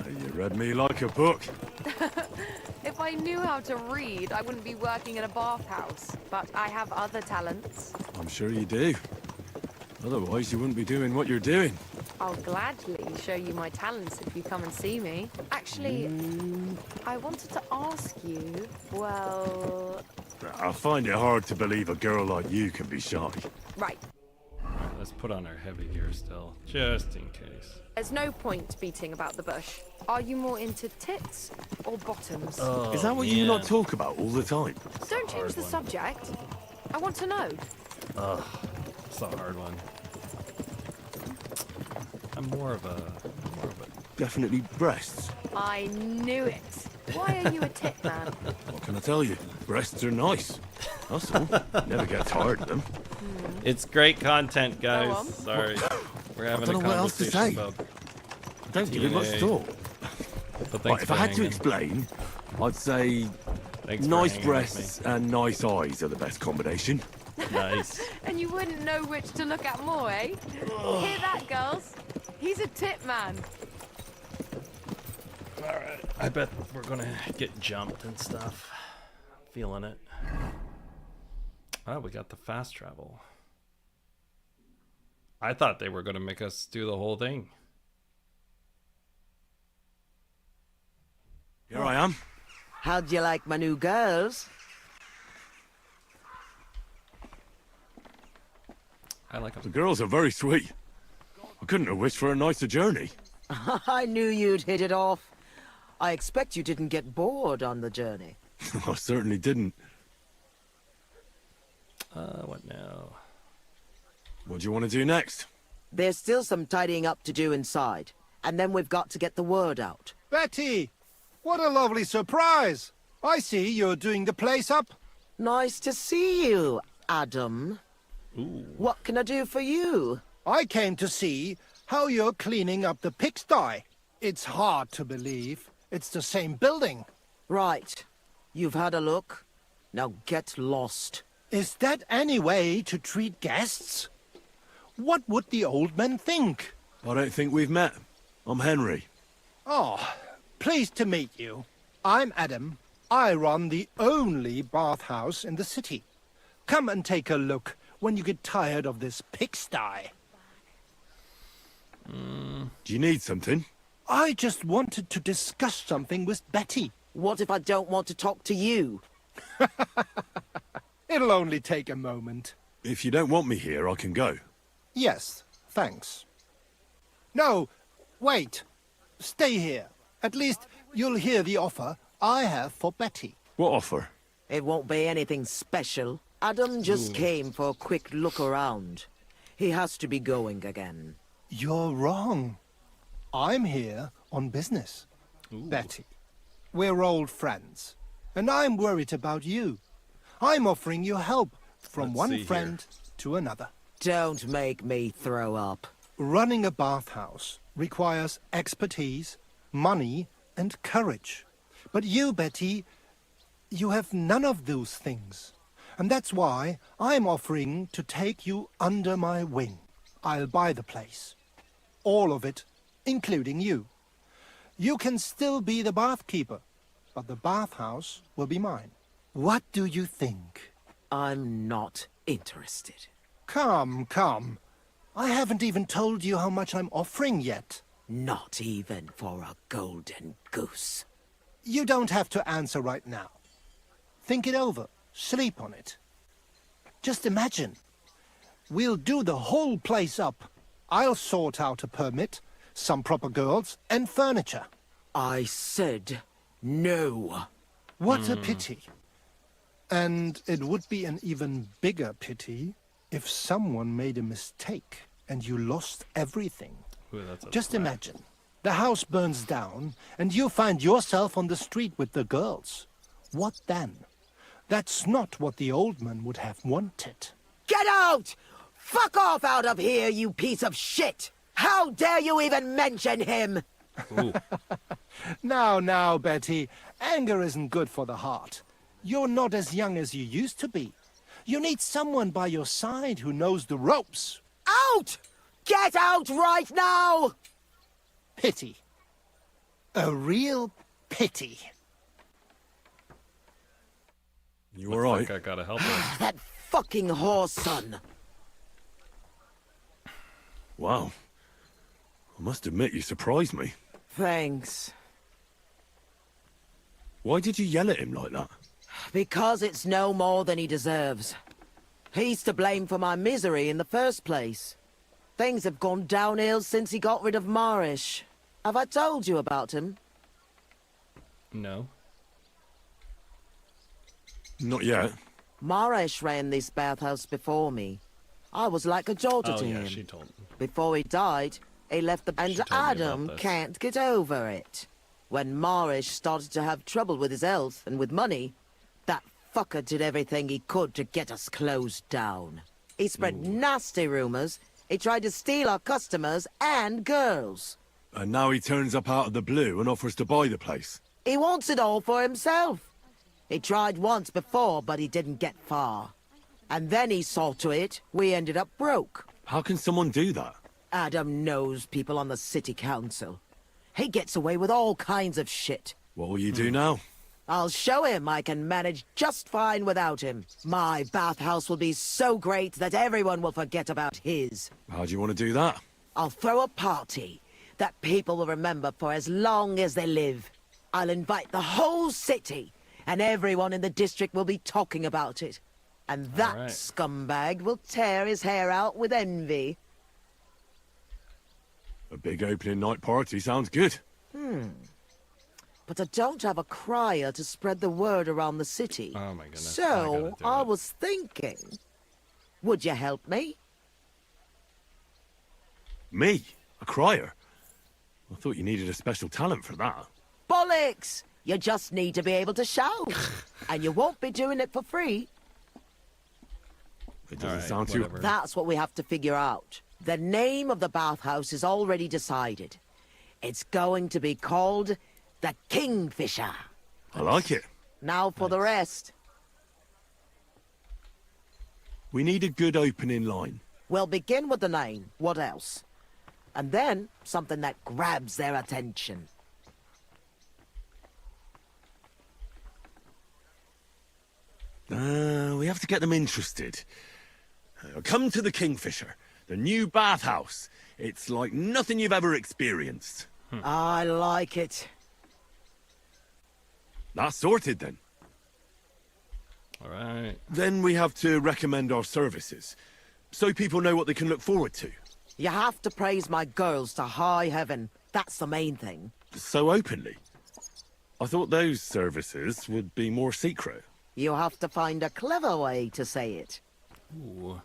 You read me like a book. If I knew how to read, I wouldn't be working in a bathhouse. But I have other talents. I'm sure you do. Otherwise, you wouldn't be doing what you're doing. I'll gladly show you my talents if you come and see me. Actually, I wanted to ask you, well... I find it hard to believe a girl like you can be shy. Right. Let's put on our heavy gear still, just in case. There's no point beating about the bush. Are you more into tits or bottoms? Is that what you not talk about all the time? Don't change the subject. I want to know. Ugh, it's a hard one. I'm more of a... Definitely breasts. I knew it. Why are you a tit man? What can I tell you? Breasts are nice. That's all. Never get tired of them. It's great content, Go on. guys. Sorry. We're having I don't a know what else to conversation say. about... Don't give it much DNA. thought. But Right, thanks if for I had to hanging. explain, I'd say Thanks for nice hanging with breasts and nice eyes are the best combination. Nice. And you wouldn't know which to look at more, eh? Hear that, girls? He's a tip man. Alright, I bet we're gonna get jumped and stuff. Feeling it. Oh, we got the fast travel. I thought they were gonna make us do the whole thing. Here I am. How'd you like my new girls? I like them. The girls are very sweet. I couldn't have wished for a nicer journey. I knew you'd hit it off. I expect you didn't get bored on the journey. I certainly didn't. What now? What do you want to do next? There's still some tidying up to do inside, and then we've got to get the word out. Betty! What a lovely surprise! I see you're doing the place up. Nice to see you, Adam. Ooh. What can I do for you? I came to see how you're cleaning up the pigsty. It's hard to believe. It's the same building. Right. You've had a look. Now get lost. Is that any way to treat guests? What would the old men think? I don't think we've met. I'm Henry. Oh, pleased to meet you. I'm Adam. I run the only bathhouse in the city. Come and take a look when you get tired of this pigsty. Do you need something? I just wanted to discuss something with Betty. What if I don't want to talk to you? It'll only take a moment. If you don't want me here, I can go. Yes, thanks. No, wait. Stay here. At least you'll hear the offer I have for Betty. What offer? It won't be anything special. Adam just came for a quick look around. He has to be going again. You're wrong. I'm here on business. Betty, we're old friends, and I'm worried about you. I'm offering you help from one friend to another. Don't make me throw up. Running a bathhouse requires expertise, money, and courage. But you, Betty, you have none of those things. And that's why I'm offering to take you under my wing. I'll buy the place. All of it, including you. You can still be the bathkeeper, but the bathhouse will be mine. What do you think? I'm not interested. Come, come. I haven't even told you how much I'm offering yet. Not even for a golden goose. You don't have to answer right now. Think it over. Sleep on it. Just imagine. We'll do the whole place up. I'll sort out a permit, some proper girls, and furniture. I said no. What a pity. And it would be an even bigger pity if someone made a mistake and you lost everything. Ooh, that's a Just threat. imagine. The house burns down and you find yourself on the street with the girls. What then? That's not what the old man would have wanted. Get out! Fuck off out of here, you piece of shit! How dare you even mention him? Now, Betty, anger isn't good for the heart. You're not as young as you used to be. You need someone by your side who knows the ropes. Out! Get out right now! Pity. A real pity. You all right? Like I gotta help her. That fucking whore son. Wow. I must admit you surprised me. Thanks. Why did you yell at him like that? Because it's no more than he deserves. He's to blame for my misery in the first place. Things have gone downhill since he got rid of Marish. Have I told you about him? No. Not yet. Marish ran this bathhouse before me. I was like a daughter to him. She told me. Before he died, he left the... And told me about Adam this. can't get over it. When Marish started to have trouble with his health and with money, that fucker did everything he could to get us closed down. He spread nasty rumors. He tried to steal our customers and girls. And now he turns up out of the blue and offers to buy the place. He wants it all for himself. He tried once before, but he didn't get far. And then he saw to it we ended up broke. How can someone do that? Adam knows people on the city council. He gets away with all kinds of shit. What will you do now? I'll show him I can manage just fine without him. My bathhouse will be so great that everyone will forget about his. How do you want to do that? I'll throw a party that people will remember for as long as they live. I'll invite the whole city, and everyone in the district will be talking about it. And that scumbag will tear his hair out with envy. A big opening night party sounds good. But I don't have a crier to spread the word around the city. Oh my goodness. So I was thinking, would you help me? Me? A crier? I thought you needed a special talent for that. Bollocks! You just need to be able to shout. And you won't be doing it for free. It doesn't sound too... That's what we have to figure out. The name of the bathhouse is already decided. It's going to be called the Kingfisher. I like it. Now for the rest. We need a good opening line. We'll begin with the name. What else? And then something that grabs their attention. We have to get them interested. Come to the Kingfisher, the new bathhouse. It's like nothing you've ever experienced. I like it. That's sorted then. All right. Then we have to recommend our services, so people know what they can look forward to. You have to praise my girls to high heaven. That's the main thing. So openly. I thought those services would be more secret. You have to find a clever way to say it. Ooh.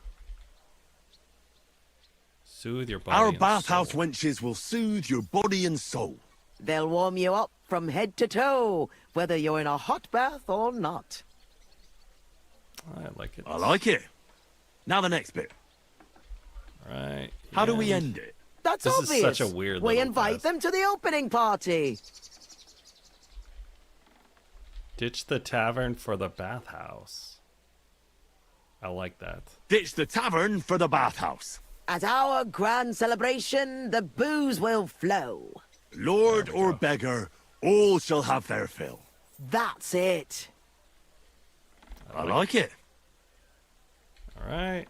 Soothe your body. Our bathhouse wenches will soothe your body and soul. They'll warm you up from head to toe, whether you're in a hot bath or not. I like it. I like it. Now the next bit. All right. How do we end it? That's this obvious. Is such a weird We little invite quest. them to the opening party. Ditch the tavern for the bathhouse. I like that. Ditch the tavern for the bathhouse. At our grand celebration, the booze will flow. Lord or beggar, all shall have their fill. That's it. I like it. All right.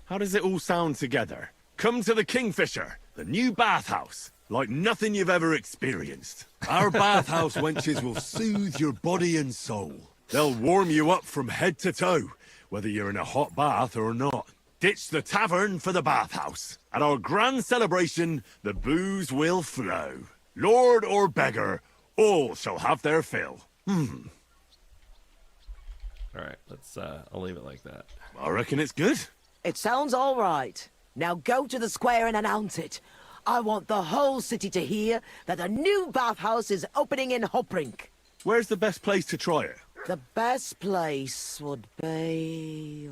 How does it all sound together? Come to the Kingfisher, the new bathhouse, like nothing you've ever experienced. Our bathhouse wenches will soothe your body and soul. They'll warm you up from head to toe, whether you're in a hot bath or not. Ditch the tavern for the bathhouse. At our grand celebration, the booze will flow. Lord or beggar, all shall have their fill. All right. Let's. I'll leave it like that. I reckon it's good. It sounds all right. Now go to the square and announce it. I want the whole city to hear that a new bathhouse is opening in Hopbrink. Where's the best place to try it? The best place would be...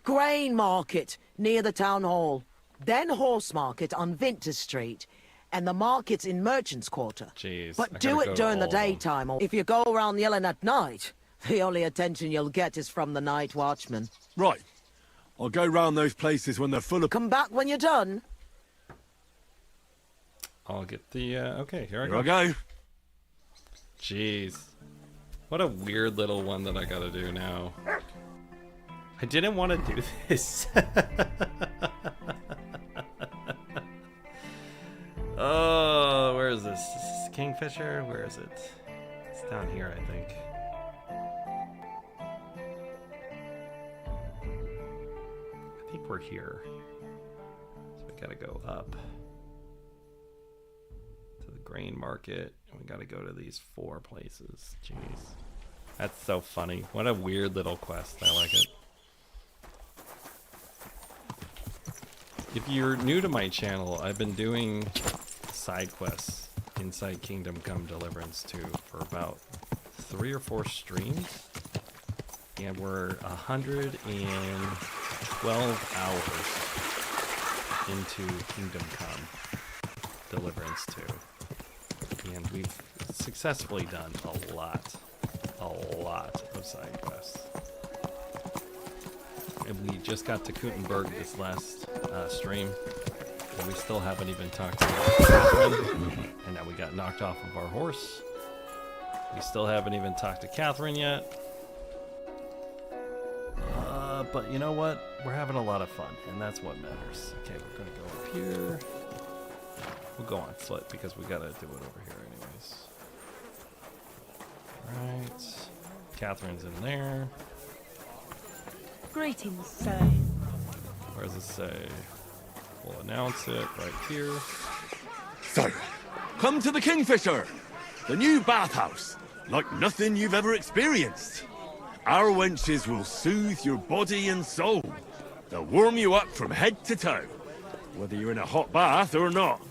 Grain Market, near the town hall. Then Horse Market on Vinter Street. And the markets in Merchants Quarter. Jeez. But do it during the daytime, or if you go around yelling at night, the only attention you'll get is from the night watchman. Right. I'll go round those places when they're full of... Come back when you're done. I'll get the. Okay, here I Here go. I go. Jeez. What a weird little one that I gotta do now. I didn't want to do this. Oh, where is this? Is this Kingfisher? Where is it? It's down here, I think. I think we're here. So we gotta go up to the grain market, and we gotta go to these 4 places. Jeez. That's so funny. What a weird little quest. I like it. If you're new to my channel, I've been doing side quests inside Kingdom Come Deliverance 2 for about 3 or 4 streams. And we're 112 hours into Kingdom Come Deliverance 2. And we've successfully done a lot of side quests. And we just got to Kuttenberg this last stream, and we still haven't even talked to Catherine. And now we got knocked off of our horse. We still haven't even talked to Catherine yet. But you know what? We're having a lot of fun, and that's what matters. Okay, we're gonna go up here. We'll go on foot because we gotta do it over here anyways. Right. Catherine's in there. Greetings, sir. Where does it say? We'll announce it right here. So, come to the Kingfisher, the new bathhouse, like nothing you've ever experienced. Our wenches will soothe your body and soul. They'll warm you up from head to toe, whether you're in a hot bath or not.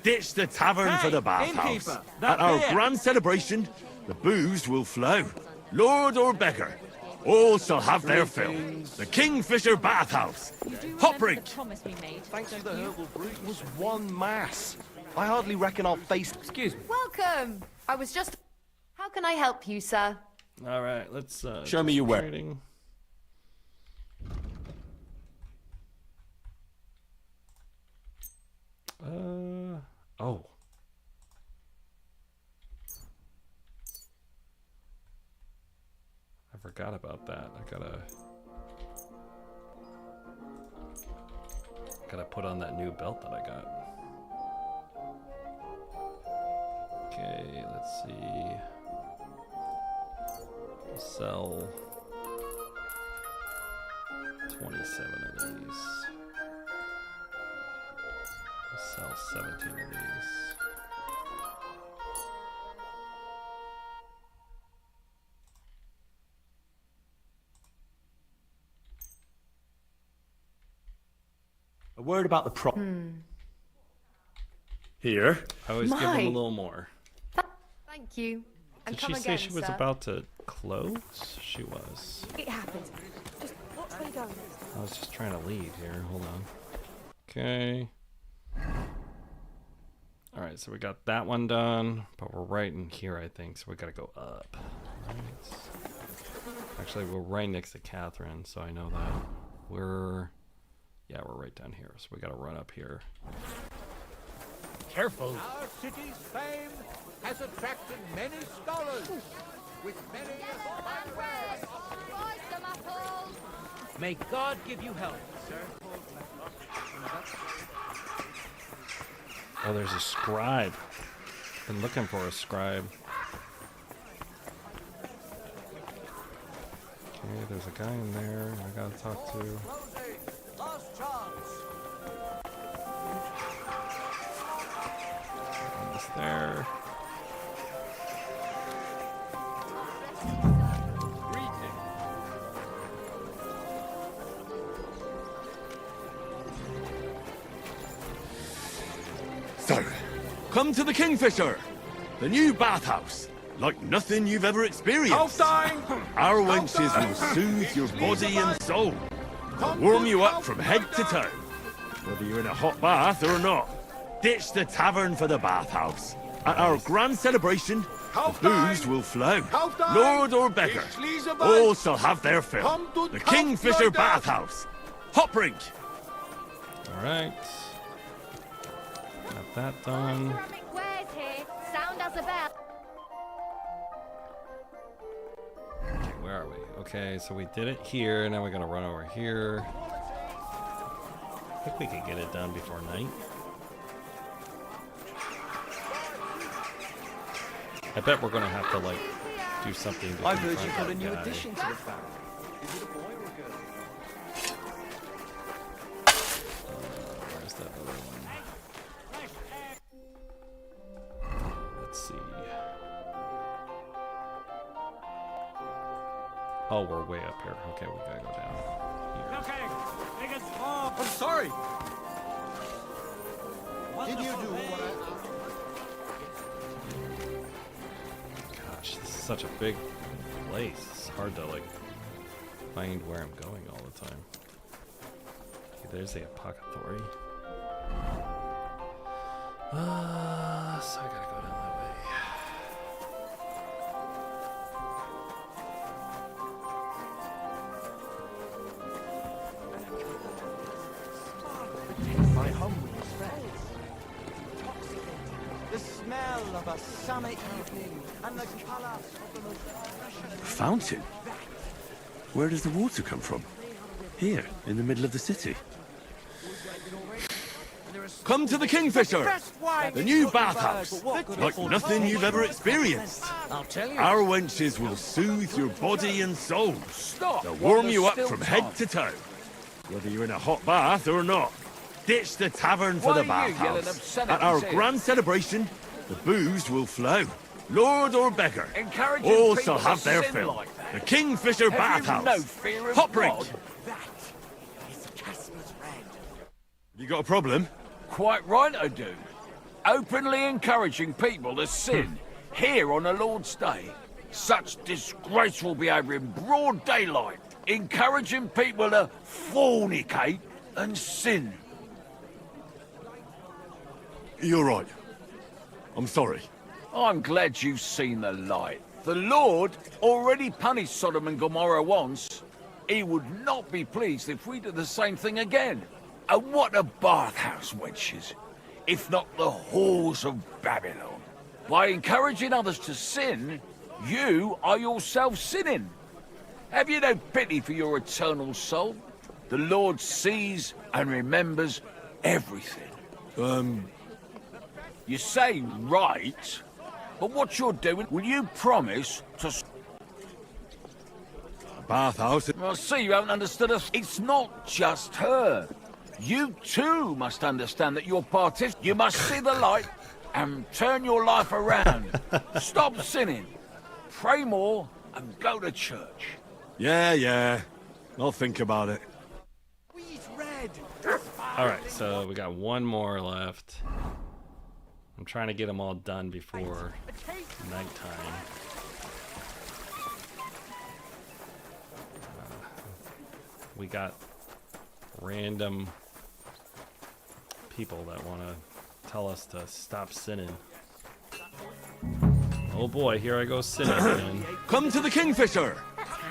Ditch the tavern for the bathhouse. At our grand celebration, the booze will flow. Lord or beggar, all shall have their fill. The Kingfisher Bathhouse. Hot drink. Thanks for the herbal brew. It was one mass. I hardly reckon I'll face... Excuse me. Welcome. I was just... How can I help you, sir? All right, let's show me your weapon. Trading. Oh. I forgot about that. I gotta put on that new belt that I got. Okay, let's see. We'll sell 27 of these. We'll sell 17 of these. A word about the prop. Here. I always give them a My. little more. Thank you. And Did come she say again, she was sir. about to close? She was. It happens. Just watch where you're going. I was just trying to leave here. Hold on. Okay. Alright, so we got that one done, but we're right in here, I think, so we gotta go up. Right. Actually, we're right next to Catherine, so I know that. We're right down here, so we gotta run up here. Careful. Our city's fame has attracted many scholars, with many May God give you help, sir. Oh, there's a scribe. Been looking for a scribe. Okay, there's a guy in there I gotta talk to. Last chance. Almost there. So, come to the Kingfisher, the new bathhouse, like nothing you've ever experienced. Our wenches will soothe your body and soul. They'll warm you up from head to toe, whether you're in a hot bath or not. Ditch the tavern for the bathhouse. At our grand celebration, the booze will flow. Lord or beggar, all shall have their fill. The Kingfisher Bathhouse. Hot drink. All right. Got that done. Where's here? Sound as a bell. Okay, where are we? Okay, so we did it here. Now we gotta run over here. I think we could get it done before night. I bet we're gonna have to like do something to I've heard you confront got a that new guy. addition to the family. Is it a boy or a girl? Where's that other one? Let's see. Oh, we're way up here. Okay, we gotta go down. I'm sorry. Did you do what Gosh, this is such a big place. It's hard to like find where I'm going all the time. Okay, there's the apothecary. So I gotta go down that way. night home with his friends. The smell of a summer evening and the colour of the most precious... Fountain? Where does the water come from? Here, in the middle of the city. Come to the Kingfisher! The new bathhouse! Like nothing you've ever experienced. I'll tell you. Our wenches will soothe your body and soul. They'll warm you up from head to toe. Whether you're in a hot bath or not. Ditch the tavern for the bathhouse. At our grand celebration, the booze will flow. Lord or beggar, all shall have their fill. The Kingfisher Bathhouse. Hot drink. You got a problem? Quite right I do. Openly encouraging people to sin here on the Lord's Day. Such disgraceful behaviour in broad daylight. Encouraging people to fornicate and sin. You're right. I'm sorry. I'm glad you've seen the light. The Lord already punished Sodom and Gomorrah once. He would not be pleased if we did the same thing again. And what a bathhouse, wenches, if not the halls of Babylon. By encouraging others to sin, you are yourself sinning. Have you no pity for your eternal soul? The Lord sees and remembers everything. You say right, but what you're doing, will you promise to... Bathhouse? I see you haven't understood us. It's not just her. You too must understand that you're participant. You must see the light and turn your life around. Stop sinning. Pray more and go to church. Yeah. I'll think about it. Alright, so we got one more left. I'm trying to get them all done before nighttime. We got random people that want to tell us to stop sinning. Oh boy, here I go sinning again. Come to the Kingfisher!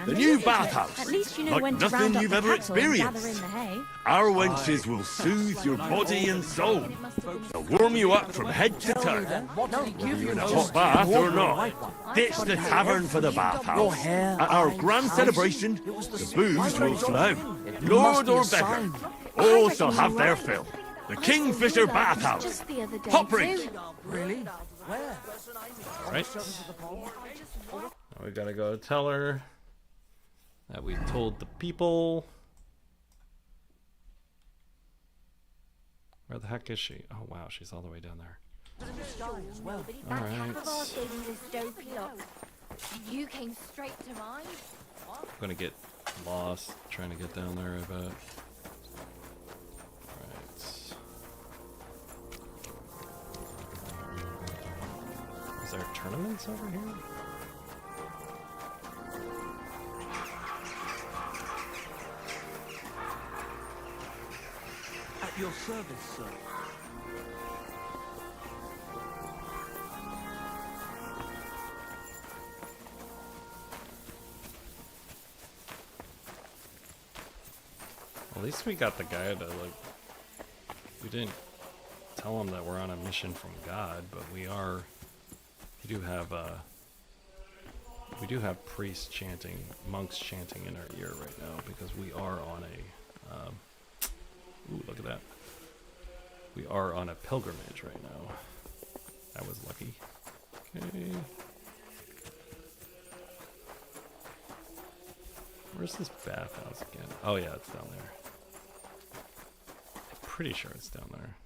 The new bathhouse! At least you know Like when to nothing round up you've the ever cattle and gather experienced. in the hay. Our wenches will soothe your body and soul. They'll warm you up from head to toe. Whether you're in a hot bath or not. Ditch the tavern for the bathhouse. At our grand celebration, the booze will flow. Lord or beggar, all shall have their fill. The Kingfisher Bathhouse. Hot drink. Really? Where? Alright. We gotta go tell her that we told the people. Where the heck is she? Oh wow, she's all the way down there. Alright. You came straight to mind. I'm gonna get lost trying to get down there, I bet. Alright. Is there tournaments over here? At your service, sir. At least we got the guy to, like, we didn't tell him that we're on a mission from God, but we do have priests chanting, monks chanting in our ear right now, because we are on a, ooh, look at that. We are on a pilgrimage right now. That was lucky. Okay. Where's this bathhouse again? Oh yeah, it's down there. I'm pretty sure it's down there.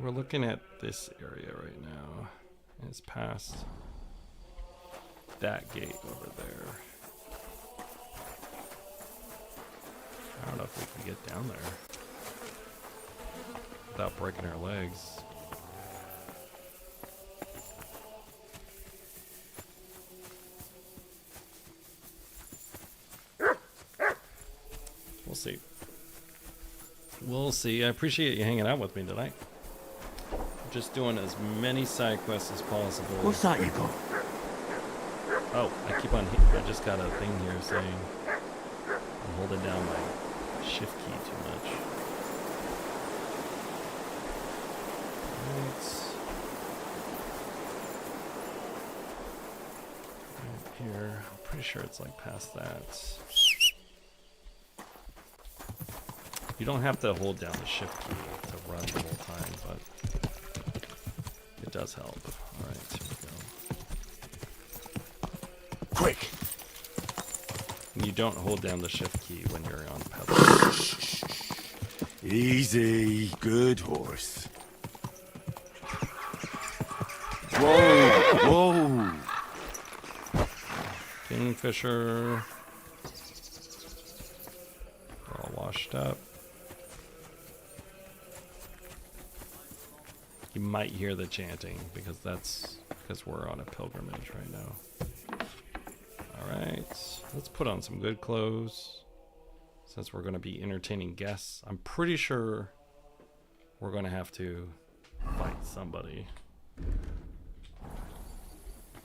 We're looking at this area right now. And it's past that gate over there. I don't know if we can get down there without breaking our legs. We'll see. We'll see. I appreciate you hanging out with me tonight. Just doing as many side quests as possible. What's that you got? Oh, I keep on. I just got a thing here saying I'm holding down my shift key too much. Right here. I'm pretty sure it's like past that. You don't have to hold down the shift key to run the whole time, but it does help. Alright, here we go. Quick! You don't hold down the shift key when you're on pedal. Easy. Good horse. Whoa! Whoa! Kingfisher. We're all washed up. You might hear the chanting because we're on a pilgrimage right now. Alright, let's put on some good clothes since we're going to be entertaining guests. I'm pretty sure we're going to have to fight somebody.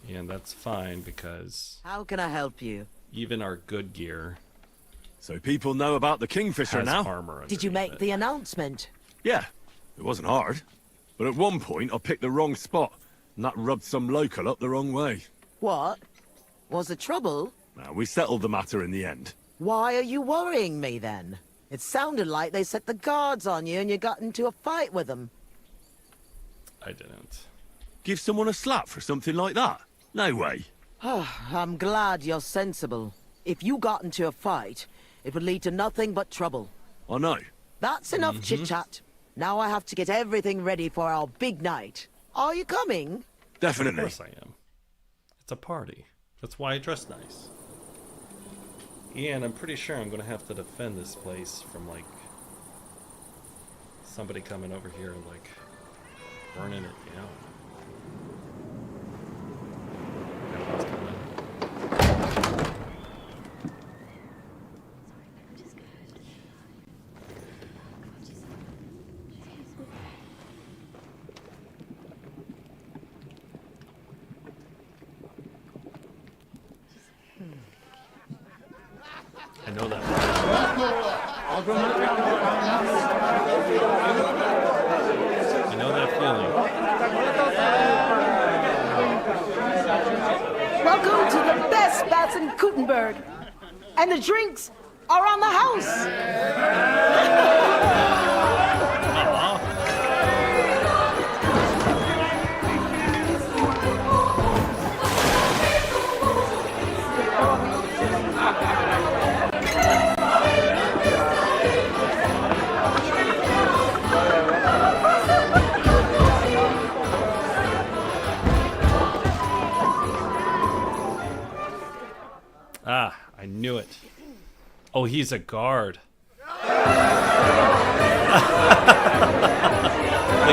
And that's fine because... How can I help you? Even our good gear... So people know about the Kingfisher now? Armor Did you make the announcement? Yeah, it wasn't hard. But at one point, I picked the wrong spot, and that rubbed some local up the wrong way. What? Was there trouble? Now, we settled the matter in the end. Why are you worrying me then? It sounded like they set the guards on you and you got into a fight with them. I didn't. Give someone a slap for something like that? No way. I'm glad you're sensible. If you got into a fight, it would lead to nothing but trouble. I know. That's enough chit-chat. Now I have to get everything ready for our big night. Are you coming? Definitely. Of course I am. It's a party. That's why I dress nice. And I'm pretty sure I'm going to have to defend this place from, like, somebody coming over here and, like, burning it down. Everyone's coming. I know that. I know that feeling. Welcome to the best bats in Kuttenberg. And the drinks are on the house. Ah, I knew it. Oh, he's a guard. The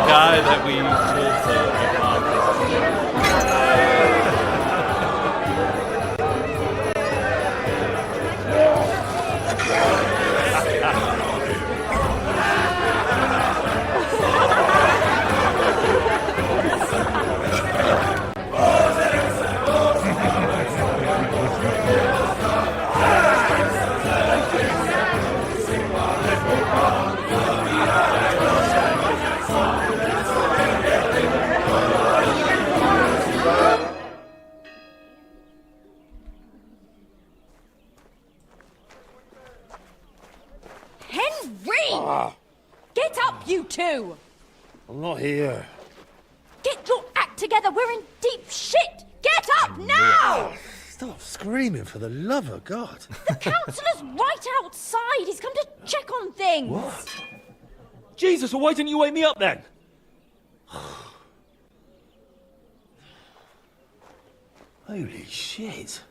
guy that we told to Get up, you two! I'm not here. Get your act together, we're in deep shit! Get up now! Stop screaming, for the love of God. The councillor's right outside. He's come to check on things. What? Jesus, well, why didn't you wake me up then? Holy shit.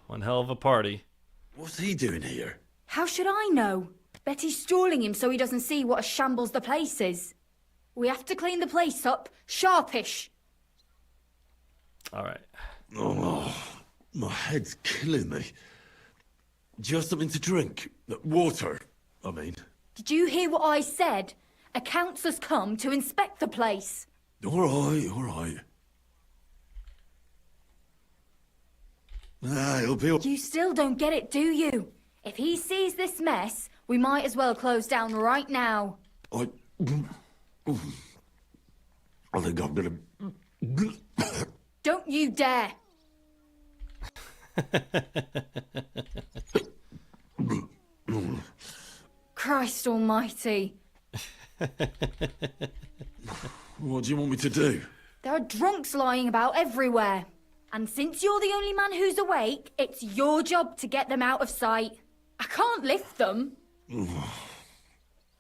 One hell of a party. What's he doing here? How should I know? Betty's stalling him so he doesn't see what a shambles the place is. We have to clean the place up, sharpish. All right. Oh, my head's killing me. Do you have something to drink? Water, I mean. Did you hear what I said? A councillor's come to inspect the place. All right, all right. He'll be... You still don't get it, do you? If he sees this mess, we might as well close down right now. I think I'm gonna... Don't you dare! Christ almighty. What do you want me to do? There are drunks lying about everywhere. And since you're the only man who's awake, it's your job to get them out of sight. I can't lift them.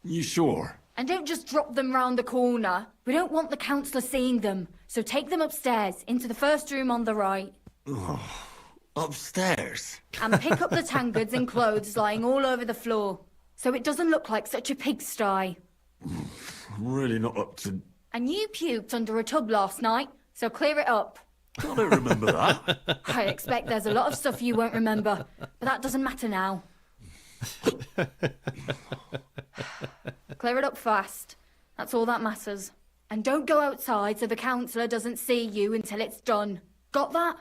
You sure? And don't just drop them round the corner. We don't want the councillor seeing them. So take them upstairs, into the first room on the right. Upstairs? And pick up the tankards and clothes lying all over the floor. So it doesn't look like such a pigsty. I'm really not up to... And you puked under a tub last night, so clear it up. I don't remember that. I expect there's a lot of stuff you won't remember, but that doesn't matter now. Clear it up fast. That's all that matters. And don't go outside so the councillor doesn't see you until it's done. Got that?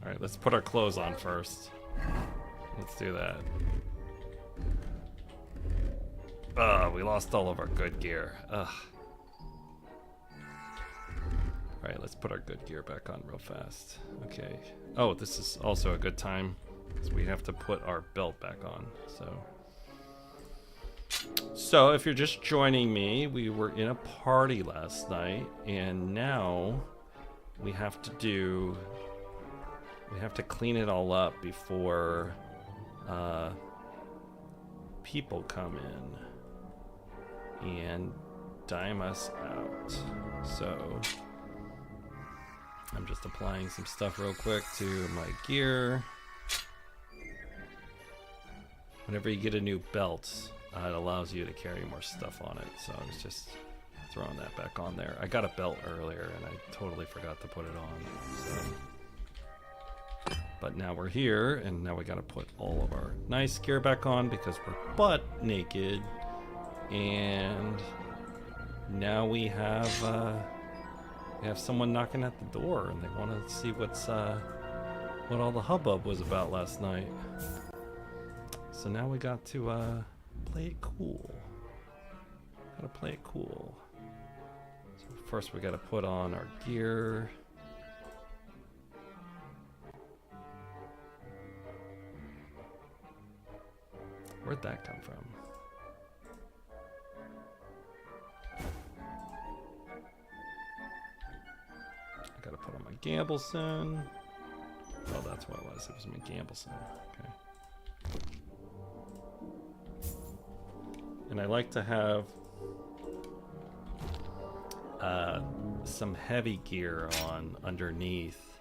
Alright, let's put our clothes on first. Let's do that. We lost all of our good gear. Ugh. Alright, let's put our good gear back on real fast. Okay. Oh, this is also a good time, because we have to put our belt back on, So if you're just joining me, we were in a party last night, and now we have to clean it all up before people come in and dime us out. So I'm just applying some stuff real quick to my gear. Whenever you get a new belt, it allows you to carry more stuff on it. So I was just throwing that back on there. I got a belt earlier and I totally forgot to put it on. So. But now we're here, and now we gotta put all of our nice gear back on because we're butt naked. And now we have someone knocking at the door, and they want to see what all the hubbub was about last night. So now we got to play it cool. Gotta play it cool. So first we gotta put on our gear. Where'd that come from? I gotta put on my Gambleson. Oh, that's what it was. It was my Gambleson. Okay. And I like to have some heavy gear on underneath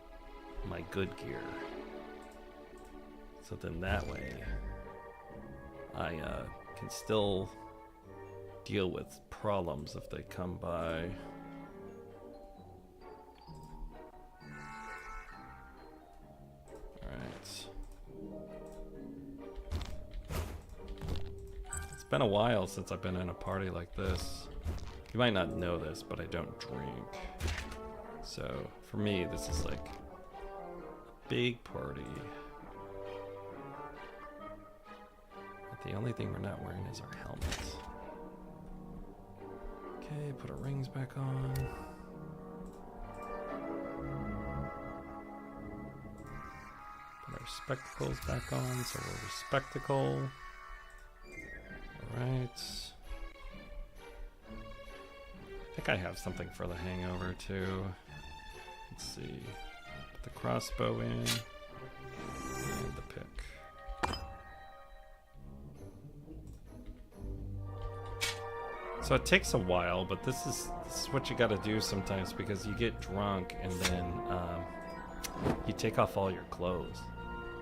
my good gear. So then that way I can still deal with problems if they come by. Alright. It's been a while since I've been in a party like this. You might not know this, but I don't drink. So for me, this is like a big party. But the only thing we're not wearing is our helmets. Okay, put our rings back on. Put our spectacles back on, so we're respectacle. Alright. I think I have something for the hangover too. Let's see. Put the crossbow in. And the pick. So it takes a while, but this is what you gotta do sometimes, because you get drunk and then you take off all your clothes.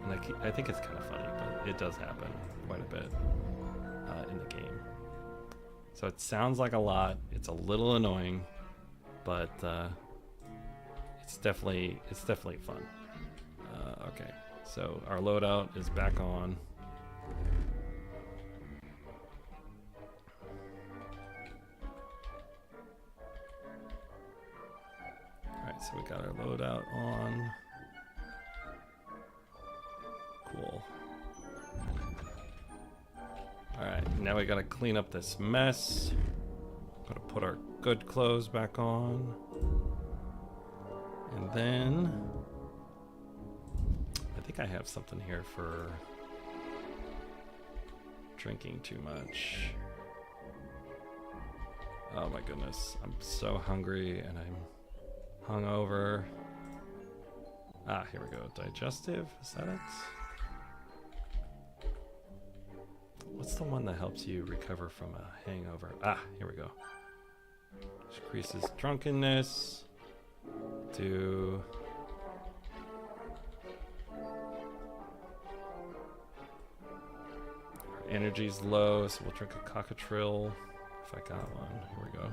And I think it's kind of funny, but it does happen quite a bit in the game. So it sounds like a lot. It's a little annoying, but it's definitely fun. Okay, so our loadout is back on. Alright, so we got our loadout on. Cool. Alright, now we gotta clean up this mess. Gotta put our good clothes back on. And then I think I have something here for drinking too much. Oh my goodness, I'm so hungry and I'm hungover. Ah, here we go. Digestive, is that it? What's the one that helps you recover from a hangover? Ah, here we go. Decreases drunkenness. Do our energy's low, so we'll drink a cockatrill if I got one. Here we go.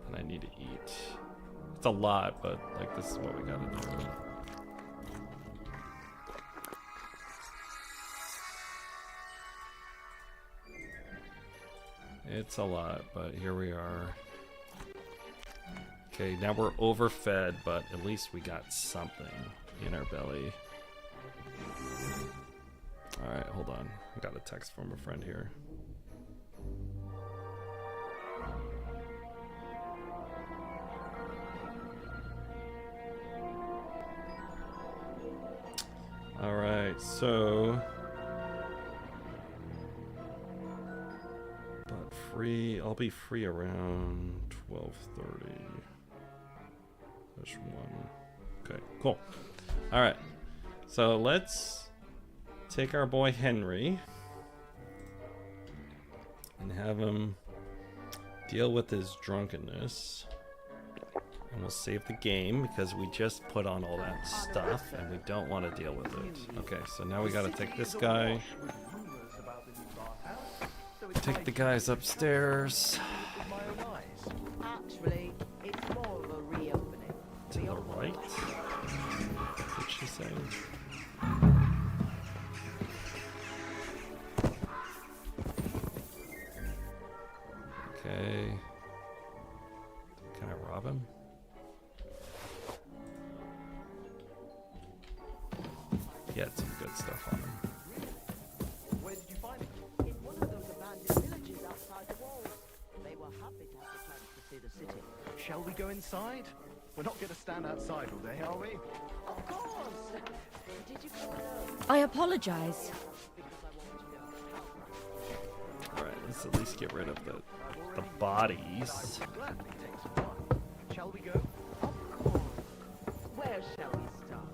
And I need to eat. It's a lot, but like this is what we gotta do. It's a lot, but here we are. Okay, now we're overfed, but at least we got something in our belly. Alright, hold on. I got a text from a friend here. Alright, so... but free... I'll be free around 12:30. There's one. Okay, cool. Alright, so let's take our boy Henry and have him deal with his drunkenness. And we'll save the game because we just put on all that stuff and we don't want to deal with it. Okay, so now we gotta take this guy. Take the guys upstairs. Actually, it's more of a reopening. To the right? What did she say? Okay. Can I rob him? He had some good stuff on him. Where did you find it? In one of those abandoned villages outside the walls. They were happy to have the chance to see the city. Shall we go inside? We're not going to stand outside all day, are we? Of course! Did you go alone? I apologize. Alright, let's at least get rid of the bodies. Gladly take some wine. Shall we go? Of course. Where shall we start?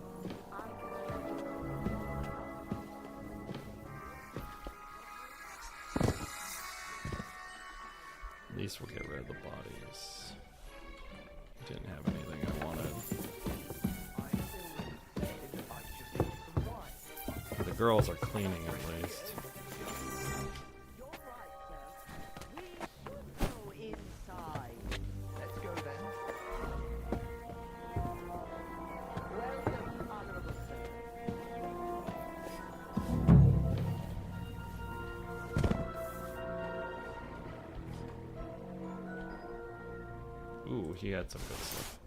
At least we'll get rid of the bodies. Didn't have anything I wanted. The girls are cleaning at least. You're right, sir. We should go inside. Let's go then. Welcome, honorable sir. Ooh, he had some good stuff.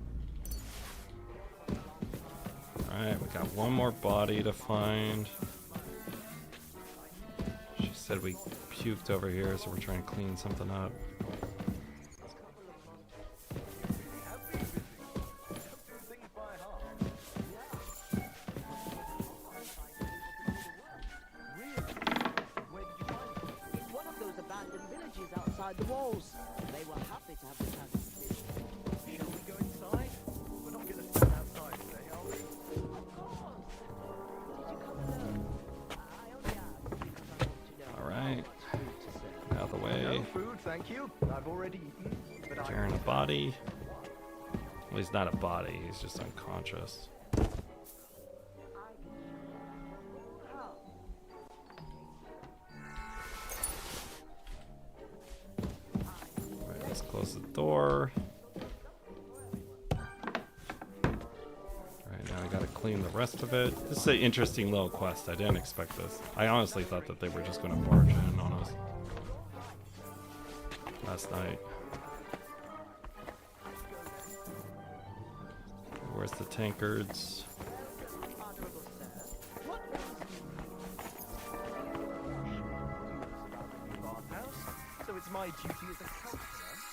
Alright, we got one more body to find. She said we puked over here, so we're trying to clean something up. In one of those abandoned villages outside the walls. They were happy to have the chance to see the city. Shall we go inside? We're not going to stand outside today, are we? Of course. Did you come alone? I only asked because I want to know. Alright. What's food to say. Out of the way. No food, thank you. I've already eaten. But Carrying a body. Well, he's not a body, he's just unconscious. Alright, let's close the door. Alright, now I gotta clean the rest of it. This is an interesting little quest. I didn't expect this. I honestly thought that they were just gonna barge in on us last night. Where's the tankards? So it's my duty as a counselor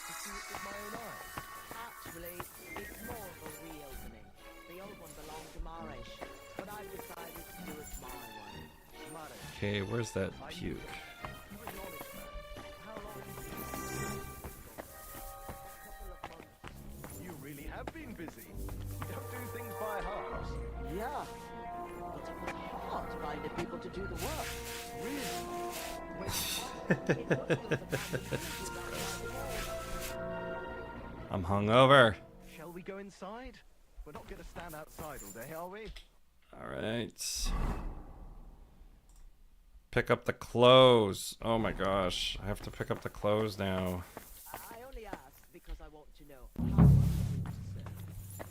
to see it with my own eyes. Actually, it's more of a reopening. The old one belonged to Marish, but I've decided to do it my way. Okay, where's that puke? You really have been busy. You don't do things by halves. Yeah, but it was hard finding people to do the work. I'm hungover. Shall we go inside? We're not going to stand outside all day, are we? All right. Pick up the clothes. Oh my gosh. I have to pick up the clothes now. I only asked because I want to know.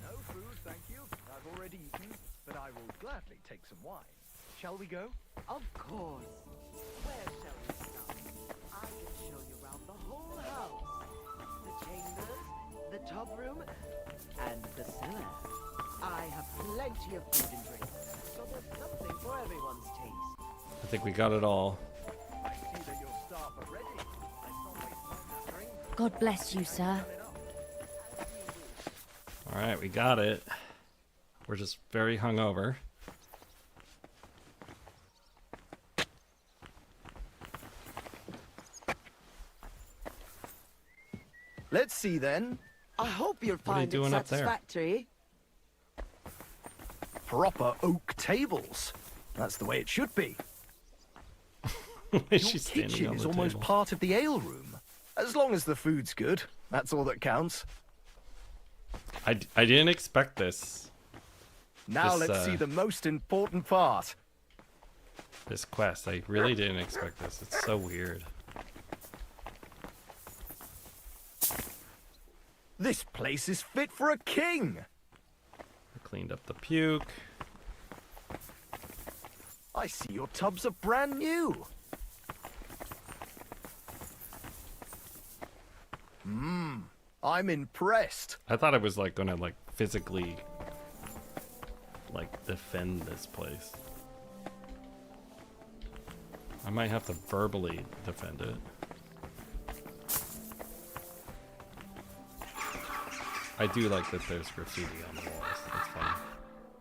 No food, thank you. I've already eaten, but I will gladly take some wine. Shall we go? Of course. Where shall we start? I can show you around the whole house. The chambers, the tub room, and the cellar. I have plenty of food and drink, so there's something for everyone's taste. I think we got it all. I see that your staff are ready. Let's not waste time gathering. God bless you, sir. All right, we got it. We're just very hungover. Let's see then. I hope you'll What are you find doing it up there? satisfactory. Proper oak tables. That's the way it should be. She's Your standing kitchen on is the almost table. part of the ale room. As long as the food's good, that's all that counts. I didn't expect this. Now This, let's see the most important part. This quest. I really didn't expect this. It's so weird. This place is fit for a king. I cleaned up the puke. I see your tubs are brand new. I'm impressed. I thought I was like gonna like physically like defend this place. I might have to verbally defend it. I do like that there's graffiti on the walls. That's fun.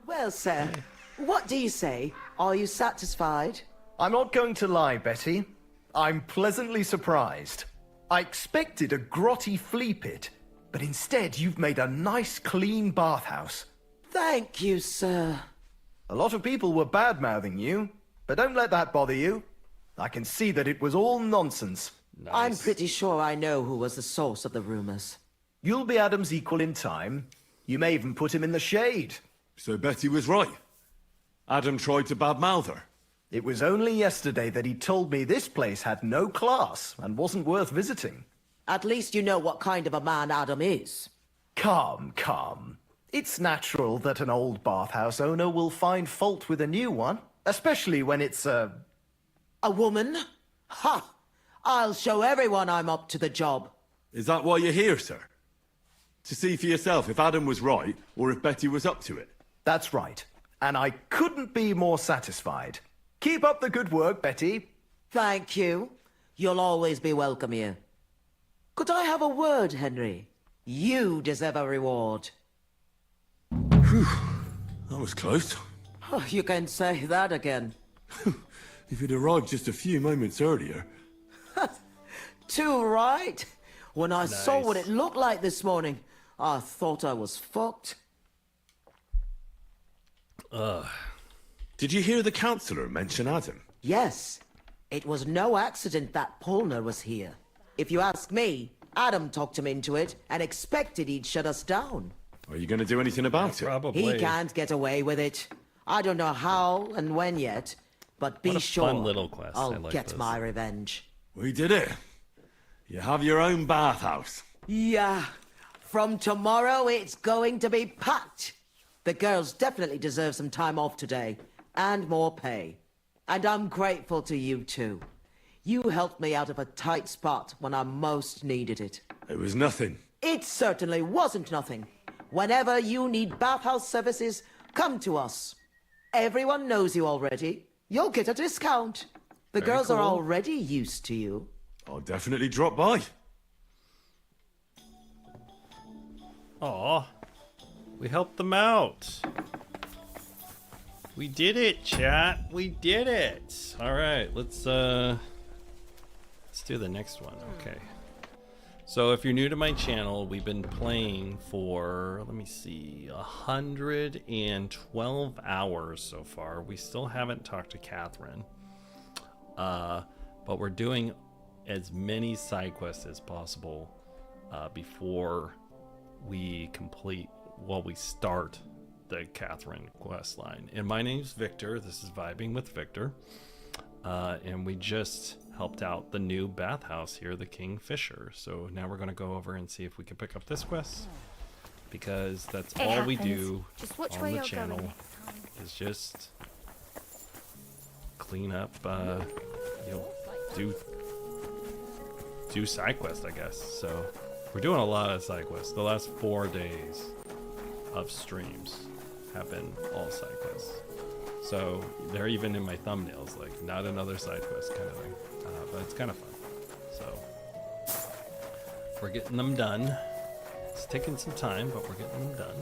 Well, sir, what do you say? Are you satisfied? I'm not going to lie, Betty. I'm pleasantly surprised. I expected a grotty flea pit, but instead you've made a nice, clean bathhouse. Thank you, sir. A lot of people were bad-mouthing you, but don't let that bother you. I can see that it was all nonsense. I'm pretty sure I know who was the source of the rumors. You'll be Adam's equal in time. You may even put him in the shade. So Betty was right. Adam tried to badmouth her. It was only yesterday that he told me this place had no class and wasn't worth visiting. At least you know what kind of a man Adam is. Come, come. It's natural that an old bathhouse owner will find fault with a new one, especially when it's a woman? Ha! I'll show everyone I'm up to the job. Is that why you're here, sir? To see for yourself if Adam was right or if Betty was up to it? That's right. And I couldn't be more satisfied. Keep up the good work, Betty. Thank you. You'll always be welcome here. Could I have a word, Henry? You deserve a reward. Whew. That was close. Oh, you can say that again. If you'd arrived just a few moments earlier. Too right. When I saw Nice. what it looked like this morning, I thought I was fucked. Ugh. Did you hear the councillor mention Adam? Yes. It was no accident that Polner was here. If you ask me, Adam talked him into it and expected he'd shut us down. Are you going to do anything about it? Probably. He can't get away with it. I don't know how and when yet, but be What a sure fun little quest. I I'll like get this. my revenge. We did it. You have your own bathhouse. Yeah. From tomorrow, it's going to be packed. The girls definitely deserve some time off today, and more pay. And I'm grateful to you too. You helped me out of a tight spot when I most needed it. It was nothing. It certainly wasn't nothing. Whenever you need bathhouse services, come to us. Everyone knows you already. You'll get a discount. The Very girls are cool. already used to you. I'll definitely drop by. Aw, we helped them out. We did it, chat. We did it. All right, let's do the next one. Okay. So if you're new to my channel, we've been playing for, let me see, 112 hours so far. We still haven't talked to Catherine. But we're doing as many side quests as possible before we start the Catherine quest line. And my name's Victor. This is Vibing with Victor. And we just helped out the new bathhouse here, the Kingfisher. So now we're going to go over and see if we can pick up this quest, because that's It all we happens. do Just watch on where the you're going channel next time. is just clean up, do side quests, I guess. So we're doing a lot of side quests. The last 4 days of streams have been all side quests. So they're even in my thumbnails, like not another side quest kind of thing. But it's kind of fun. So we're getting them done. It's taking some time, but we're getting them done.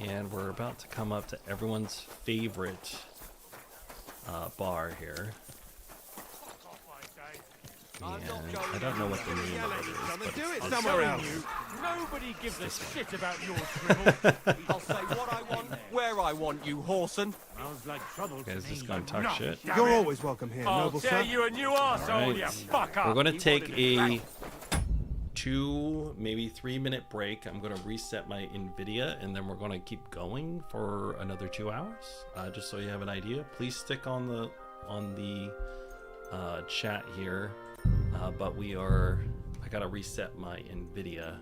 And we're about to come up to everyone's favorite bar here. And I don't know what the name of it is, but Do it it's somewhere showing else. you. Nobody gives a shit about your drivel. I'll say what I want, where I want, you whoreson. Sounds like trouble. You guys just gonna talk shit. You're always welcome here, I'll noble tell sir. you a new arsehole, you Right. fuck up. We're gonna You take wanted a 2, maybe 3-minute break. I'm gonna reset my NVIDIA, and then we're gonna keep going for another 2 hours. Just so you have an idea, please stick on the chat here. But I gotta reset my NVIDIA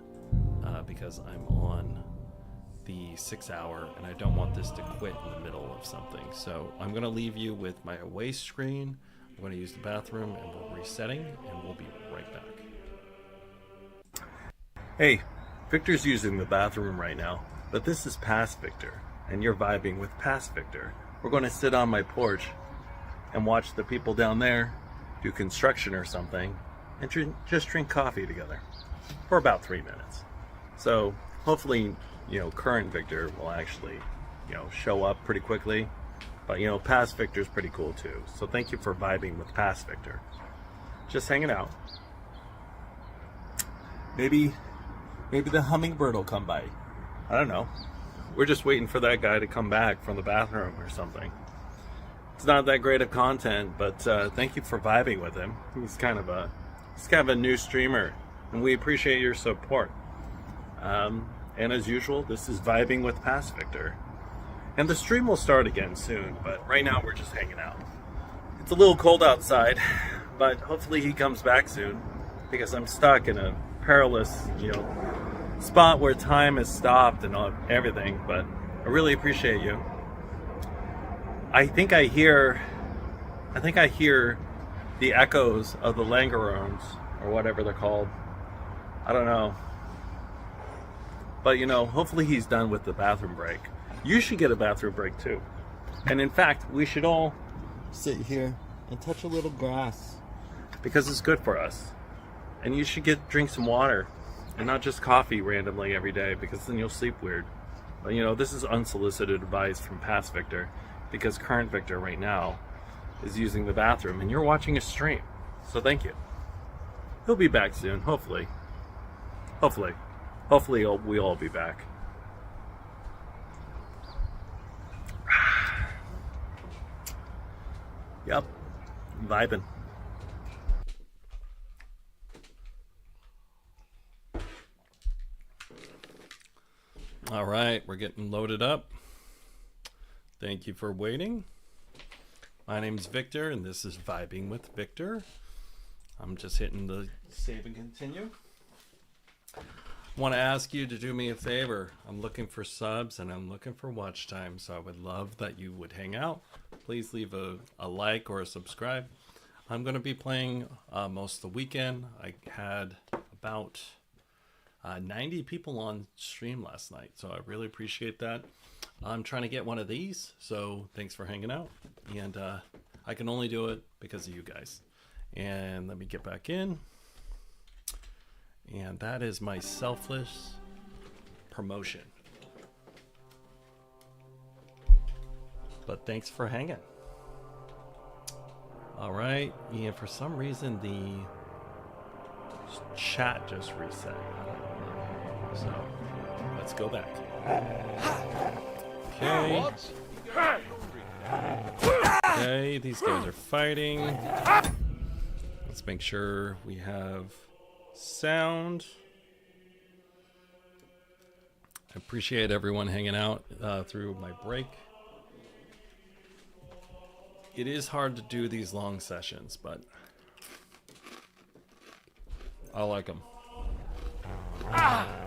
because I'm on the 6-hour, and I don't want this to quit in the middle of something. So I'm gonna leave you with my away screen. I'm gonna use the bathroom, and we're resetting, and we'll be right back. Hey, Victor's using the bathroom right now, but this is past Victor, and you're vibing with past Victor. We're gonna sit on my porch and watch the people down there do construction or something, and just drink coffee together for about 3 minutes. So hopefully, current Victor will actually, show up pretty quickly. But, past Victor's pretty cool too. So thank you for vibing with past Victor. Just hanging out. Maybe the hummingbird will come by. I don't know. We're just waiting for that guy to come back from the bathroom or something. It's not that great of content, but thank you for vibing with him. He's kind of a new streamer, and we appreciate your support. And as usual, this is Vibing with Past Victor. And the stream will start again soon, but right now we're just hanging out. It's a little cold outside, but hopefully he comes back soon, because I'm stuck in a perilous, spot where time has stopped and everything, but I really appreciate you. I think I hear the echoes of the Langerones, or whatever they're called. I don't know. But hopefully he's done with the bathroom break. You should get a bathroom break too. And in fact, we should all sit here and touch a little grass, because it's good for us. And you should drink some water and not just coffee randomly every day, because then you'll sleep weird. But this is unsolicited advice from past Victor, because current Victor right now is using the bathroom and you're watching a stream. So thank you. He'll be back soon, hopefully. Hopefully we'll all be back. Yep, vibing. All right, we're getting loaded up. Thank you for waiting. My name's Victor, and this is Vibing with Victor. I'm just hitting the save and continue. I want to ask you to do me a favor. I'm looking for subs and I'm looking for watch time, so I would love that you would hang out. Please leave a like or a subscribe. I'm going to be playing most of the weekend. I had about 90 people on stream last night, so I really appreciate that. I'm trying to get one of these, so thanks for hanging out. And I can only do it because of you guys. And let me get back in. And that is my selfless promotion. But thanks for hanging. All right, and for some reason the chat just reset. So let's go back. Okay. Okay, these guys are fighting. Let's make sure we have sound. I appreciate everyone hanging out through my break. It is hard to do these long sessions, but I like them.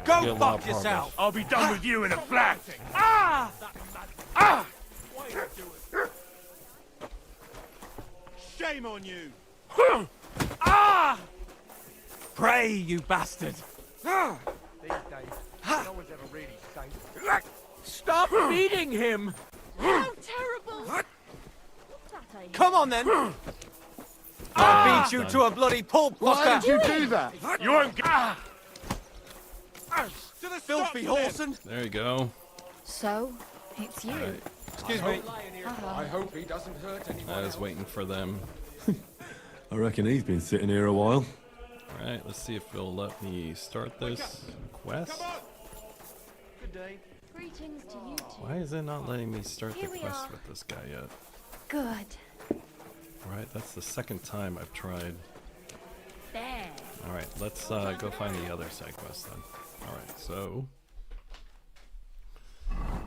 Go fuck yourself! I'll be done with you in a flash! Shame on you! Pray, you bastard! These days, no one's ever really safe. Stop beating him! How terrible! Come on then! I'll beat you to a bloody pulp. Why did you do that? You won't get... Filthy whoreson! There you go. So, it's you. Right. Excuse me. I hope he doesn't hurt anyone. I was waiting for them. I reckon he's been sitting here a while. Alright, let's see if it'll let me start this quest. Good day. Greetings to you two. Why is it not letting me start the Here we quest are. with this guy yet? Good. Alright, that's the second time I've tried. There. Alright, let's go find the other side quest then. Alright, so...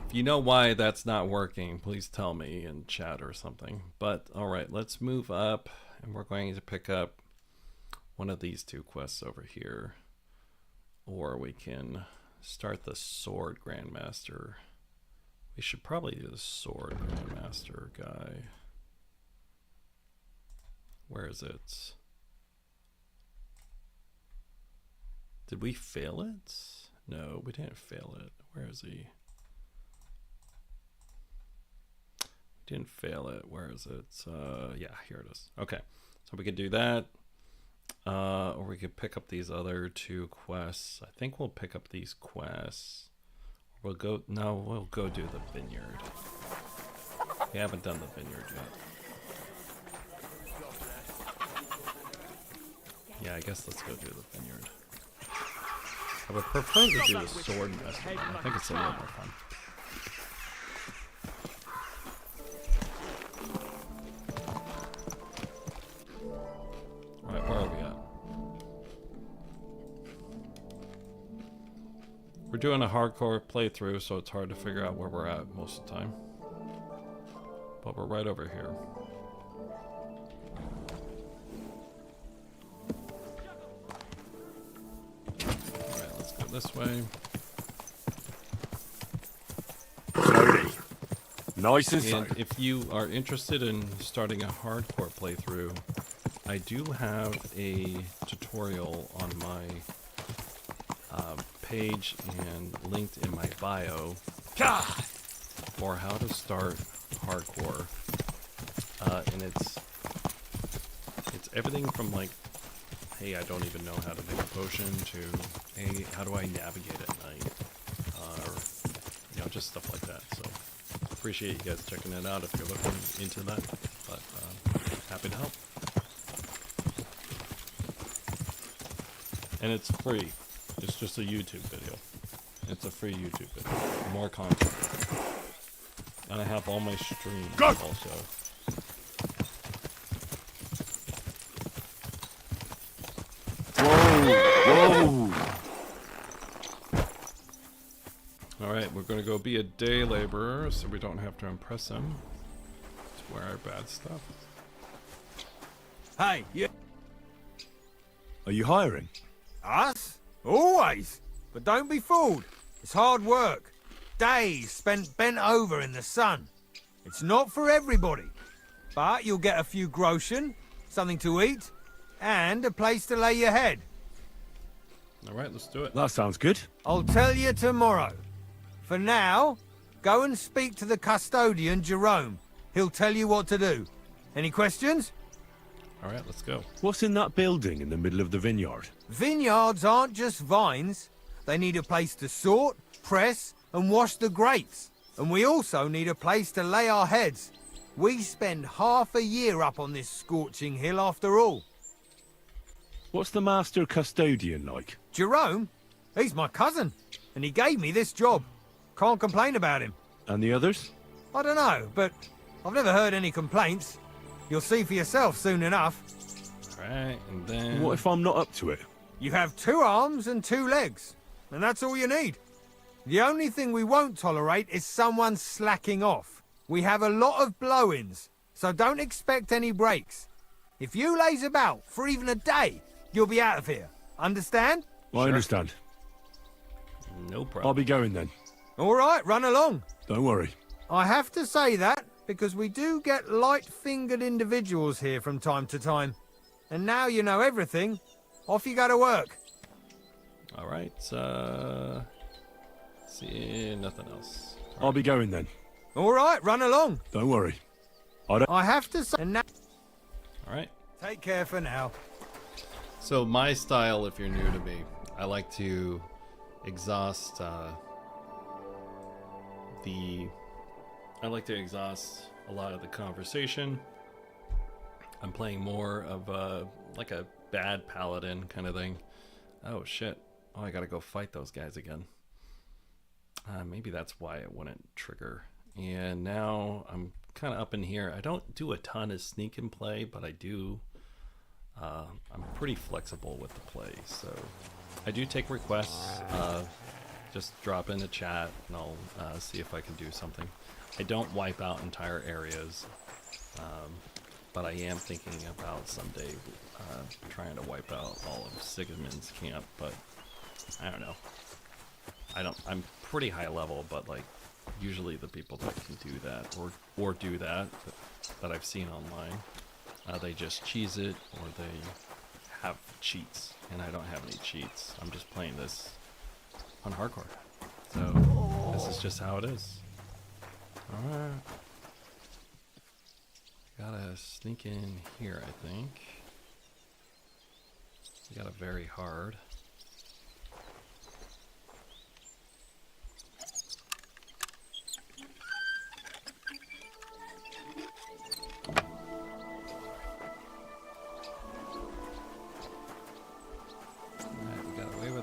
if you know why that's not working, please tell me in chat or something. But, alright, let's move up, and we're going to pick up one of these two quests over here. Or we can start the Sword Grandmaster. We should probably do the Sword Grandmaster guy. Where is it? Did we fail it? No, we didn't fail it. Where is he? We didn't fail it. Where is it? Yeah, here it is. Okay, so we could do that. Or we could pick up these other two quests. I think we'll pick up these quests. We'll go do the vineyard. We haven't done the vineyard yet. Yeah, I guess let's go do the vineyard. I would prefer to do the sword master. I think it's a little more fun. Alright, where are we at? We're doing a hardcore playthrough, so it's hard to figure out where we're at most of the time. But we're right over here. Alright, let's go this way. Slowly. Nice and slow. And if you are interested in starting a hardcore playthrough, I do have a tutorial on my page and linked in my bio for how to start hardcore. And it's everything from like, hey, I don't even know how to make a potion, to hey, how do I navigate at night, or just stuff like that. So appreciate you guys checking it out if you're looking into that. But happy to help. And it's free. It's just a YouTube video. It's a free YouTube video. More content. And I have all my streams also. Whoa! Alright, we're gonna go be a day laborer so we don't have to impress him. To wear our bad stuff. Hey, yeah. Are you hiring? Us? Always. But don't be fooled. It's hard work. Days spent bent over in the sun. It's not for everybody. But you'll get a few groschen, something to eat, and a place to lay your head. All right, let's do it. That sounds good. I'll tell you tomorrow. For now, go and speak to the custodian, Jerome. He'll tell you what to do. Any questions? All right, let's go. What's in that building in the middle of the vineyard? Vineyards aren't just vines. They need a place to sort, press, and wash the grapes. And we also need a place to lay our heads. We spend half a year up on this scorching hill after all. What's the master custodian like? Jerome? He's my cousin, and he gave me this job. Can't complain about him. And the others? I don't know, but I've never heard any complaints. You'll see for yourself soon enough. All right, and then... What if I'm not up to it? You have 2 arms and 2 legs, and that's all you need. The only thing we won't tolerate is someone slacking off. We have a lot of blow-ins, so don't expect any breaks. If you laze about for even a day, you'll be out of here. Understand? I understand. No problem. I'll be going then. All right, run along. Don't worry. I have to say that because we do get light-fingered individuals here from time to time. And now you know everything. Off you go to work. All right, see, nothing else. I'll be going then. All right, run along. Don't worry. I have to say... And now... All right. Take care for now. So my style, if you're new to me, I like to exhaust a lot of the conversation. I'm playing more of like a bad paladin kind of thing. Oh shit. Oh, I gotta go fight those guys again. Maybe that's why it wouldn't trigger. And now I'm kind of up in here. I don't do a ton of sneak and play, but I do. I'm pretty flexible with the play, so I do take requests. Just drop in the chat and I'll see if I can do something. I don't wipe out entire areas, but I am thinking about someday trying to wipe out all of Sigmund's camp, but I don't know. I'm pretty high level, but like usually the people that can do that or do that I've seen online, they just cheese it or they have cheats, and I don't have any cheats. I'm just playing this on hardcore, so this is just how it is. All right, gotta sneak in here. I think we got a very hard.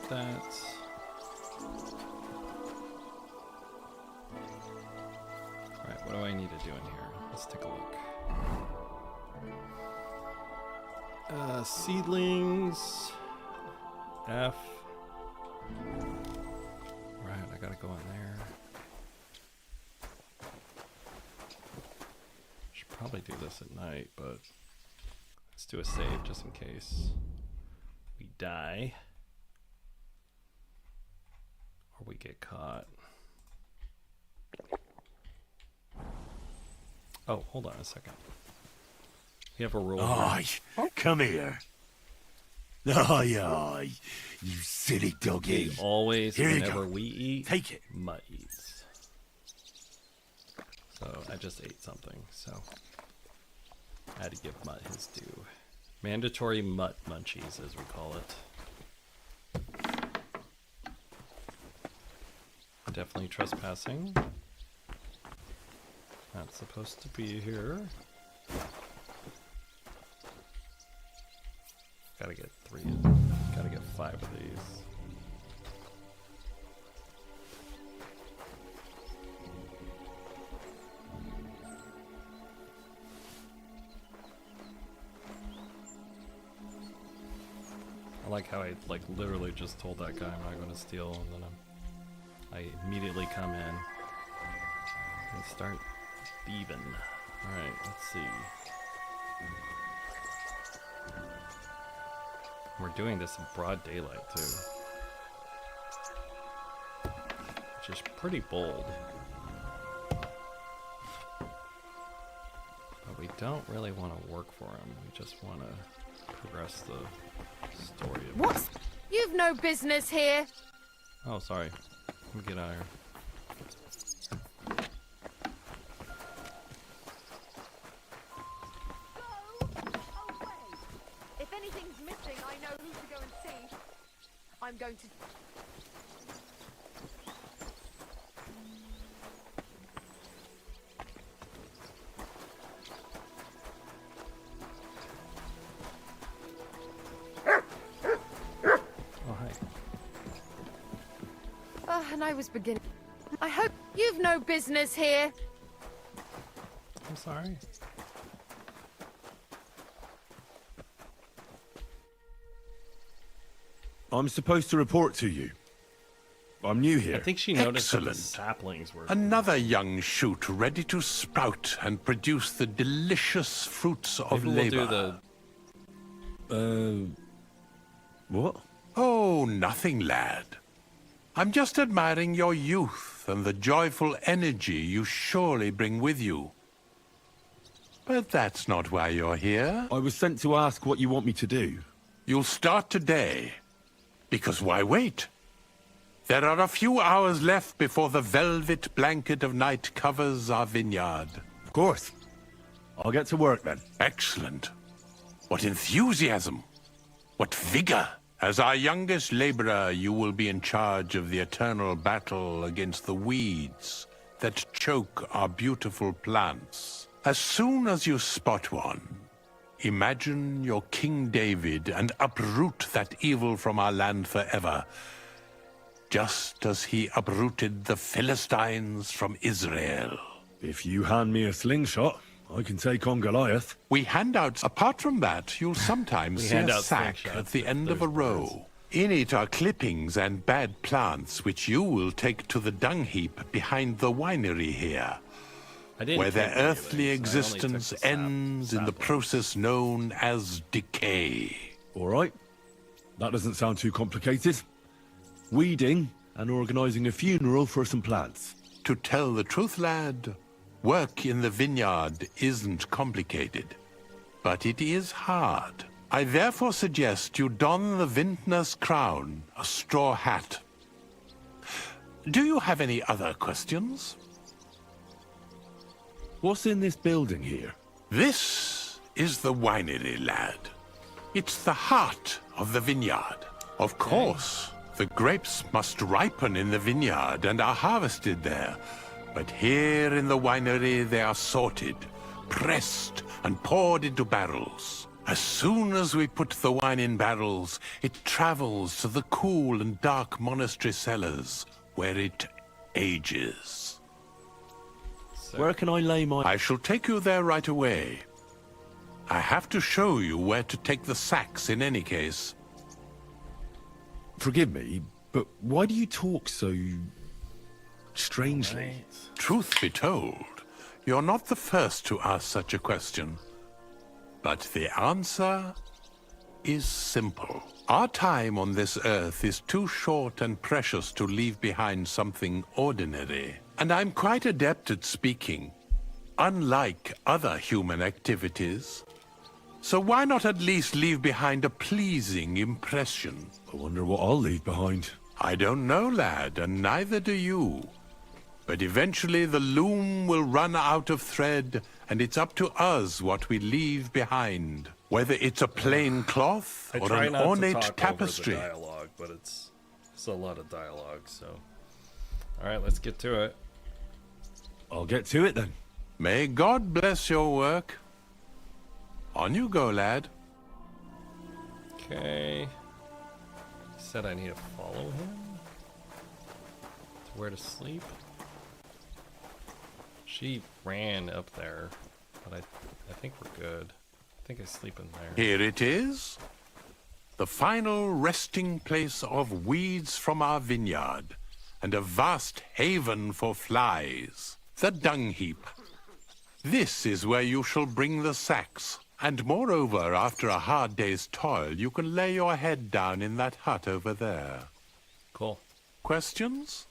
That. Alright, what do I need to do in here? Let's take a look. Seedlings. F. Right, I gotta go in there. Should probably do this at night, but let's do a save just in case we die. Or we get caught. Oh, hold on a second. We have a rule. Aye, come here. Aye, you silly doggy. Always, here whenever we eat, take it. Mutt eats. So I just ate something, so I had to give Mutt his due. Mandatory Mutt munchies, as we call it. Definitely trespassing. Not supposed to be here. Gotta get 3. Gotta get 5 of these. I like how I literally just told that guy I'm not going to steal, and then I immediately come in and start thieving. Alright, let's see. We're doing this in broad daylight too, which is pretty bold. But we don't really want to work for him. We just want to progress the story a bit. You've no business here. Oh, sorry. Let me get out of here. If anything's missing, I know who to go and see. I'm going to... Oh, hi. And I was beginning... I hope you've no business here. I'm sorry. I'm supposed to report to you. I'm new here. I think she noticed that the Excellent. saplings were... Another young shoot ready to sprout and produce the delicious fruits of Maybe we'll labor. do the... What? Oh, nothing, lad. I'm just admiring your youth and the joyful energy you surely bring with you. But that's not why you're here. I was sent to ask what you want me to do. You'll start today. Because why wait? There are a few hours left before the velvet blanket of night covers our vineyard. Of course. I'll get to work then. Excellent. What enthusiasm. What vigor. As our youngest laborer, you will be in charge of the eternal battle against the weeds that choke our beautiful plants. As soon as you spot one, imagine you're King David and uproot that evil from our land forever, just as he uprooted the Philistines from Israel. If you hand me a slingshot, I can take on Goliath. We hand out... Apart from that, you'll sometimes see a sack at the end of a row. In it are clippings and bad plants, which you will take to the dung heap behind the winery here, where their earthly existence ends in the process known as decay. All right. That doesn't sound too complicated. Weeding and organising a funeral for some plants. To tell the truth, lad, work in the vineyard isn't complicated, but it is hard. I therefore suggest you don the vintner's crown, a straw hat. Do you have any other questions? What's in this building here? This is the winery, lad. It's the heart of the vineyard. Of course, the grapes must ripen in the vineyard and are harvested there. But here in the winery they are sorted, pressed, and poured into barrels. As soon as we put the wine in barrels, it travels to the cool and dark monastery cellars, where it ages. Where can I lay my... I shall take you there right away. I have to show you where to take the sacks in any case. Forgive me, but why do you talk so... strangely? Right. Truth be told, you're not the first to ask such a question. But the answer is simple. Our time on this earth is too short and precious to leave behind something ordinary. And I'm quite adept at speaking, unlike other human activities. So why not at least leave behind a pleasing impression? I wonder what I'll leave behind. I don't know, lad, and neither do you. But eventually the loom will run out of thread, and it's up to us what we leave behind. Whether it's a plain cloth or an ornate tapestry. Over the dialogue, but it's a lot of dialogue, so... Alright, let's get to it. I'll get to it then. May God bless your work. On you go, lad. Okay. He said I need to follow him? To where to sleep? She ran up there, but I think we're good. I think I sleep in there. Here it is. The final resting place of weeds from our vineyard, and a vast haven for flies. The dung heap. This is where you shall bring the sacks. And moreover, after a hard day's toil, you can lay your head down in that hut over there. Cool. Questions?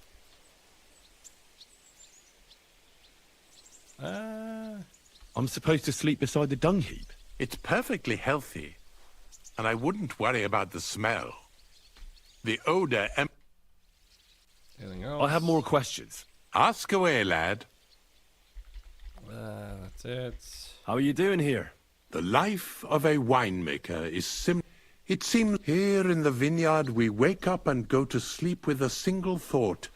I'm supposed to sleep beside the dung heap. It's perfectly healthy, and I wouldn't worry about the smell. The odor. Anything else? I have more questions. Ask away, lad. That's it. How are you doing here? The life of a winemaker is It seems here in the vineyard we wake up and go to sleep with a single thought: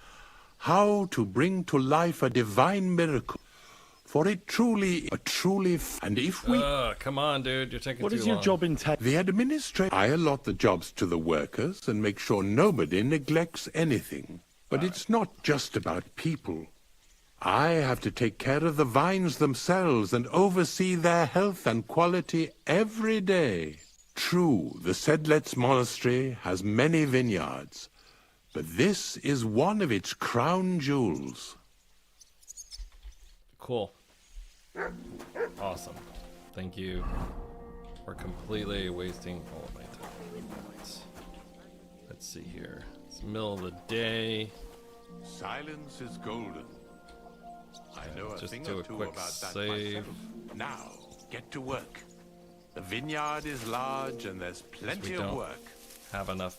how to bring to life a divine miracle. For it and if we... come on, dude, you're taking What too is your long. job entail? The administrator... I allot the jobs to the workers and make sure nobody neglects anything. But it's not just about people. I have to take care of the vines themselves and oversee their health and quality every day. True, the Sedlets Monastery has many vineyards, but this is one of its crown jewels. Cool. Awesome. Thank you for completely wasting all of my time. Let's see here. It's the middle of the day. Silence is golden. I know a Just thing do or a two quick about that save. myself. Now, get to work. The vineyard is large and there's plenty of don't work. have enough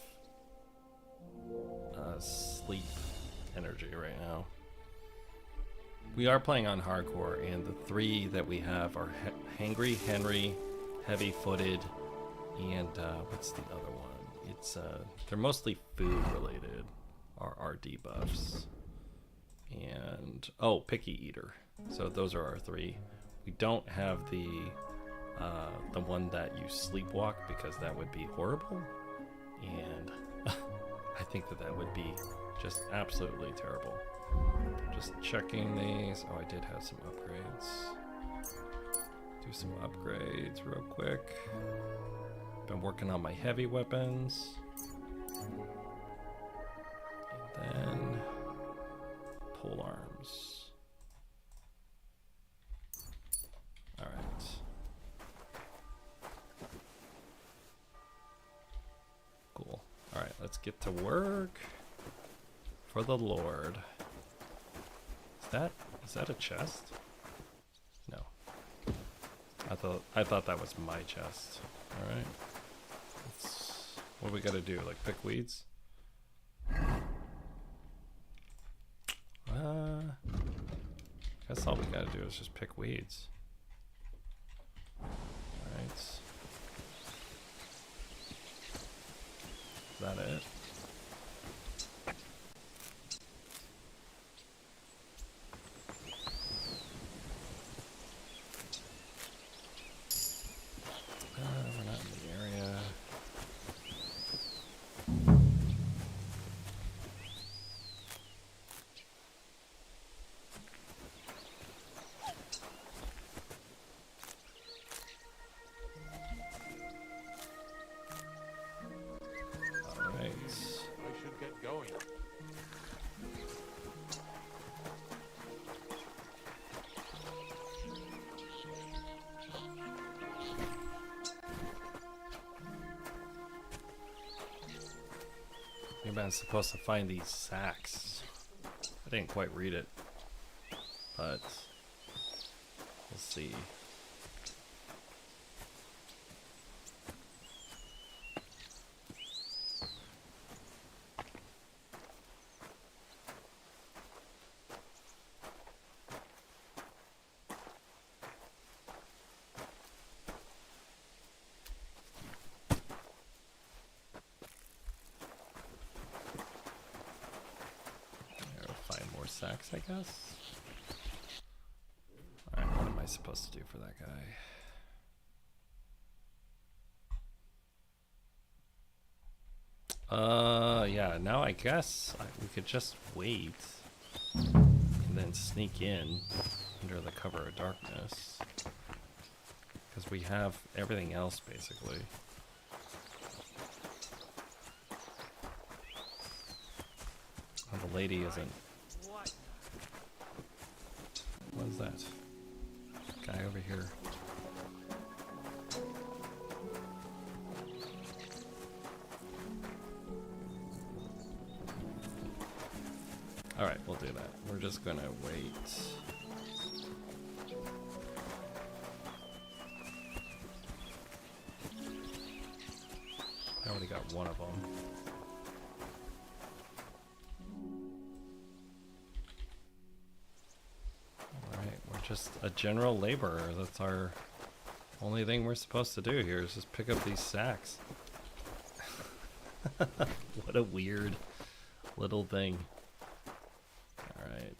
sleep energy right now. We are playing on hardcore, and the three that we have are Hangry Henry, Heavy Footed, and what's the other one? It's they're mostly food related. Our debuffs. And Picky Eater. So those are our three. We don't have the one that you sleepwalk, because that would be horrible, and I think that would be just absolutely terrible. Just checking these. I did have some upgrades. Do some upgrades real quick. Been working on my heavy weapons. And then pole arms. Alright. Cool. Alright, let's get to work for the Lord. Is that a chest? No. I thought that was my chest. Alright. What do we gotta do? Like pick weeds? Guess all we gotta do is just pick weeds. Alright. Is that it? We're not in the area. Maybe I'm supposed to find these sacks. I didn't quite read it, but we'll see. Sacks, I guess. Alright, what am I supposed to do for that guy? Yeah, now I guess we could just wait and then sneak in under the cover of darkness, because we have everything else basically. Oh, the lady isn't. What is that? Guy over here. Alright, we'll do that. We're just gonna wait. I already got one of them. just a general laborer. That's our only thing we're supposed to do here is just pick up these sacks. What a weird little thing. Alright.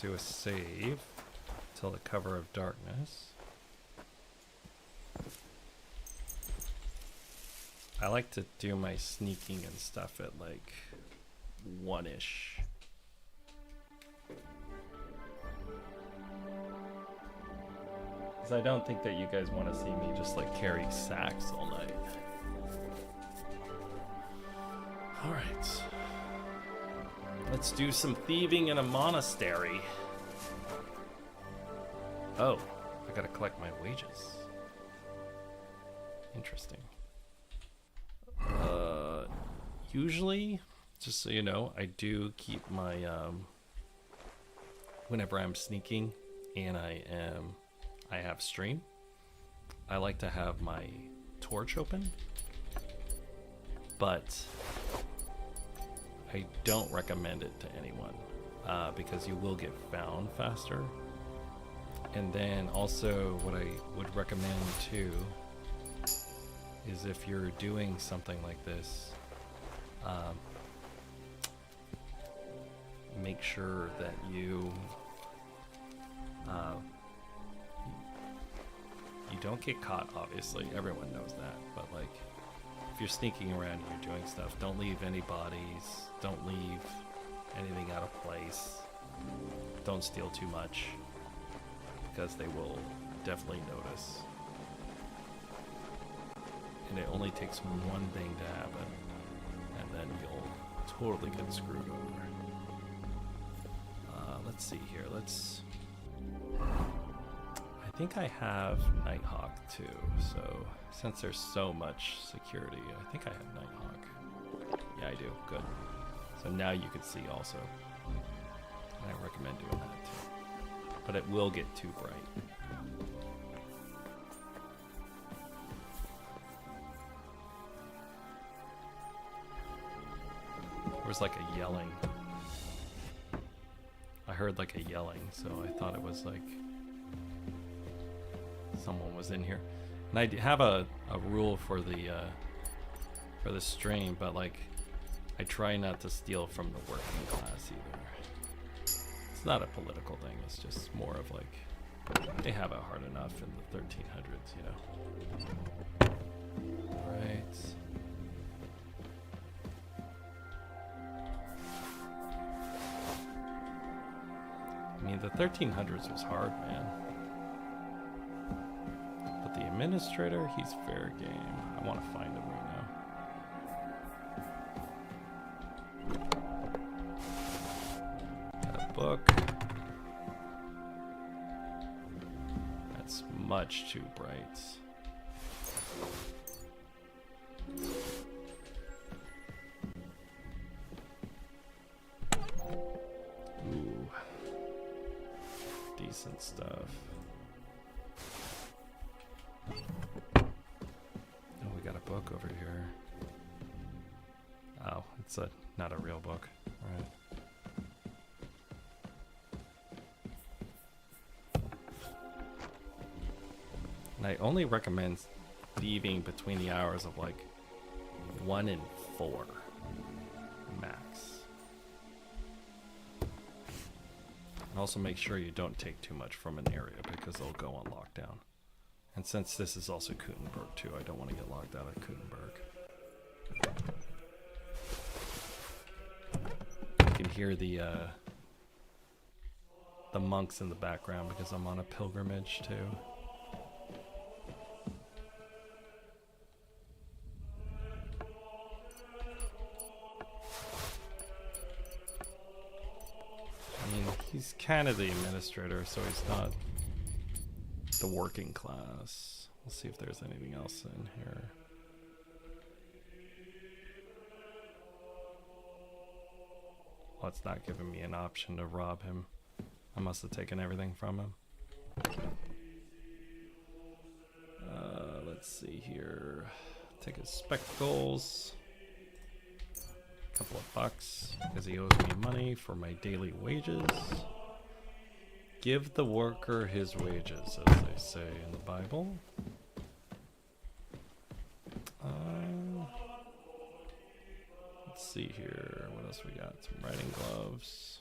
Do a save till the cover of darkness. I like to do my sneaking and stuff at like 1-ish. Because I don't think that you guys want to see me just like carry sacks all night. Alright. Let's do some thieving in a monastery. Oh, I gotta collect my wages. Interesting. Usually, just so you know, I do keep my, whenever I'm sneaking and I have stream, I like to have my torch open, but I don't recommend it to anyone because you will get found faster. And then also what I would recommend too is if you're doing something like this, make sure that you don't get caught, obviously. Everyone knows that, but like if you're sneaking around and you're doing stuff, don't leave any bodies, don't leave anything out of place, don't steal too much, because they will definitely notice. And it only takes one thing to happen, and then you'll totally get screwed over. Let's see here, I think I have Nighthawk too, so since there's so much security, I think I have Nighthawk. Yeah, I do. Good. So now you can see also. And I recommend doing that too. But it will get too bright. There was like a yelling. I heard like a yelling, so I thought it was like someone was in here. And I have a rule for the stream, but like I try not to steal from the working class either. It's not a political thing, it's just more of like they have it hard enough in the 1300s, you know. Right. I mean, the 1300s was hard, man. But the administrator, he's fair game. I want to find him right now. Got a book. That's much too bright. Ooh. Decent stuff. Oh, we got a book over here. Oh, it's not a real book. All right. And I only recommend thieving between the hours of like 1 and 4 max. And also make sure you don't take too much from an area because they'll go on lockdown. And since this is also Kuttenberg too, I don't want to get locked out of Kuttenberg. You can hear the monks in the background because I'm on a pilgrimage too. I mean, he's kind of the administrator, so he's not the working class. We'll see if there's anything else in here. Well, it's not giving me an option to rob him. I must have taken everything from him. Let's see here. Take his spectacles. A couple of bucks because he owes me money for my daily wages. Give the worker his wages, as they say in the Bible. Let's see here. What else we got? Some riding gloves.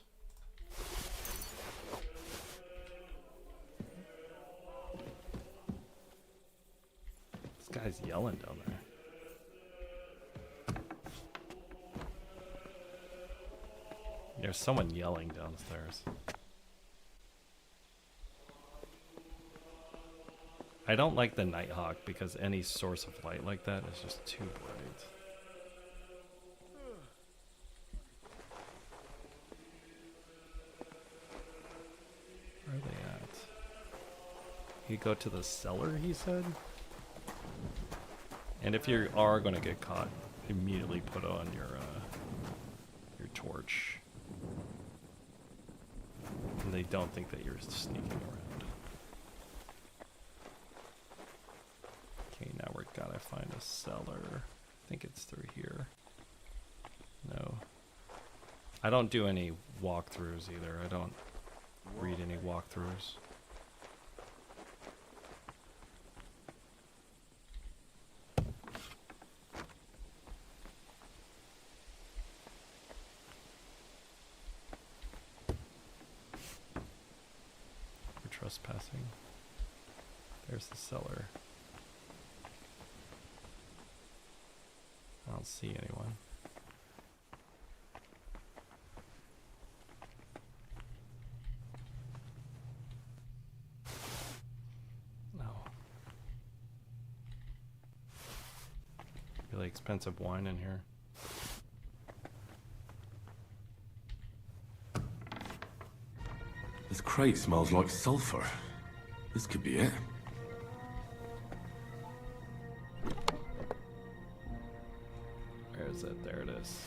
This guy's yelling down there. There's someone yelling downstairs. I don't like the Nighthawk because any source of light like that is just too bright. Where are they at? You go to the cellar, he said? And if you are going to get caught, immediately put on your torch. And they don't think that you're sneaking around. Okay, now we're gotta find a cellar. I think it's through here. No. I don't do any walkthroughs either. I don't read any walkthroughs. Trespassing. There's the cellar. I don't see anyone. No. Really expensive wine in here. This crate smells like sulfur. This could be it. Where is it? There it is.